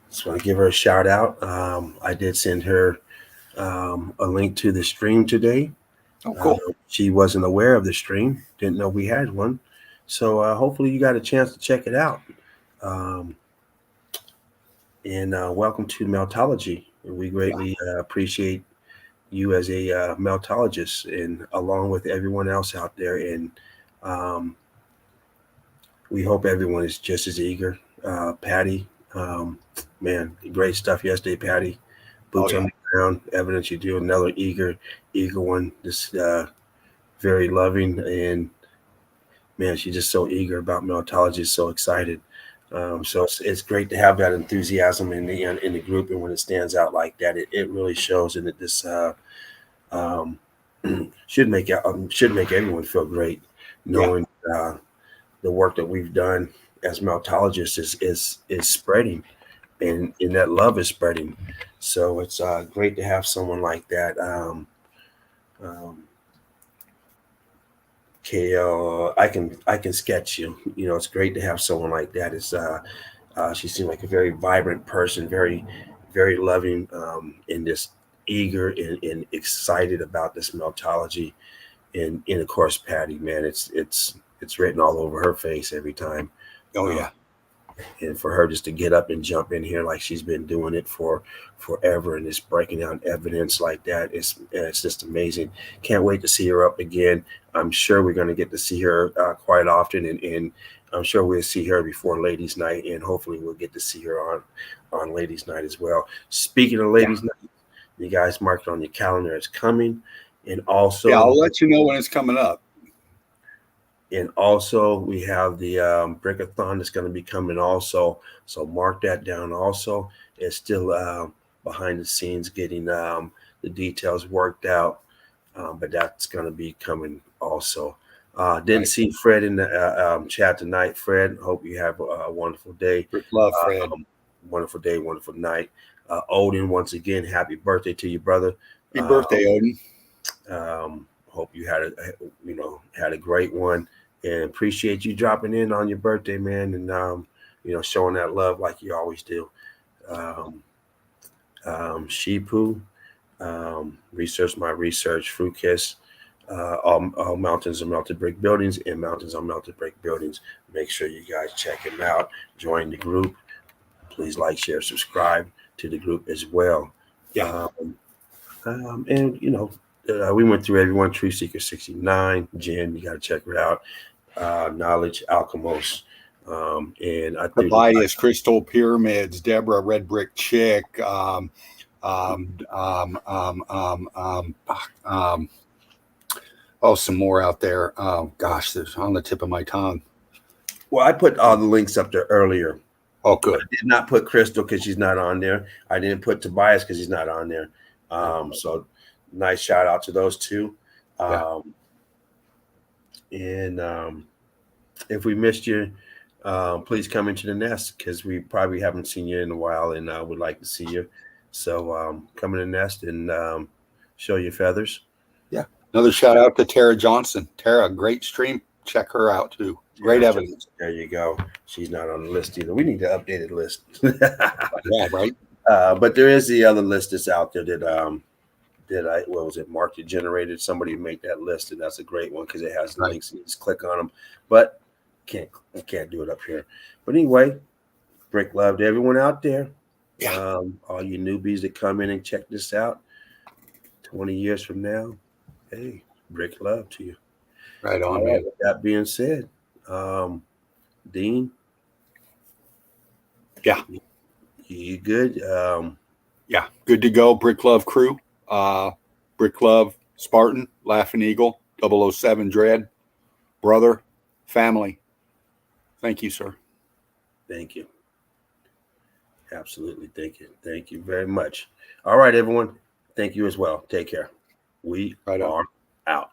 Just want to give her a shout out. I did send her a link to the stream today. Oh, cool. She wasn't aware of the stream, didn't know we had one. So hopefully you got a chance to check it out. And welcome to Meltology. We greatly appreciate you as a meltologist, and along with everyone else out there. And we hope everyone is just as eager. Patty, man, great stuff yesterday, Patty. Boots on the ground, evidence you do. Another eager one. Just very loving, and man, she's just so eager about meltology. So excited. So it's great to have that enthusiasm in the group, and when it stands out like that, it really shows, and that this should make everyone feel great, knowing the work that we've done as meltologists is spreading, and that love is spreading. So it's great to have someone like that Kale, I can sketch you. You know, it's great to have someone like that. She seemed like a very vibrant person, very loving, and just eager and excited about this meltology. And of course, Patty, man, it's written all over her face every time. Oh Uh, yeah. and for her just to get up and jump in here like she's been doing it for forever and just breaking down evidence like that, it's just amazing. Can't wait to see her up again. I'm sure we're going to get to see her quite often, and I'm sure we'll see her before ladies night, and hopefully we'll get to see her on ladies night as well. Speaking of ladies night, you guys mark it on your calendar, it's coming. And also, Yeah, I'll let you know when it's coming up. and also, we have the Brickathon that's going to be coming also. So mark that down also. It's still behind the scenes getting the details worked out. But that's going to be coming also. Didn't see Fred in the chat tonight. Fred, hope you have a wonderful day. Brick love, Fred. Wonderful day, wonderful night. Odin, once again, happy birthday to you, brother. Happy birthday, Odin. Hope you had a great one, and appreciate you dropping in on your birthday, man, and showing that love like you always do. Shipu, research my research, Fruit Kiss, all mountains are melted brick buildings, and mountains are melted brick buildings. Make sure you guys check him out. Join the group. Please like, share, subscribe to the group as well. Yeah. And we went through everyone. True Seeker 69, Jen, you got to check her out. Knowledge Alchemos, and I think Tobias, Crystal Pyramids, Deborah, Red Brick Chick, some more out there. Oh gosh, there's on the tip of my tongue. Well, I put all the links up there earlier. Oh, good. I did not put Crystal because she's not on there. I didn't put Tobias because he's not on there. So nice shout out to those two. And if we missed you, please come into the nest because we probably haven't seen you in a while, and would like to see you. So come in the nest and show your feathers. Yeah. Another shout out to Tara Johnson. Tara, great stream. Check her out too. Great evidence. There you go. She's not on the list either. We need an updated list. Yeah, right. But there is the other list that's out there what was it, market generated? Somebody make that list, and that's a great one because it has links. You just click on them, but can't do it up here. But anyway, brick love to everyone out there. Yeah. All you newbies that come in and check this out 20 years from now, hey, brick love to you. Right on, man. With that being said, Dean. Yeah. You good? Yeah, good to go. Brick Love crew. Brick Love Spartan, Laughing Eagle, 007 Dread, brother, family. Thank you, sir. Thank you. Absolutely. Thank you. Thank you very much. All right, everyone. Thank you as well. Take care. We are out.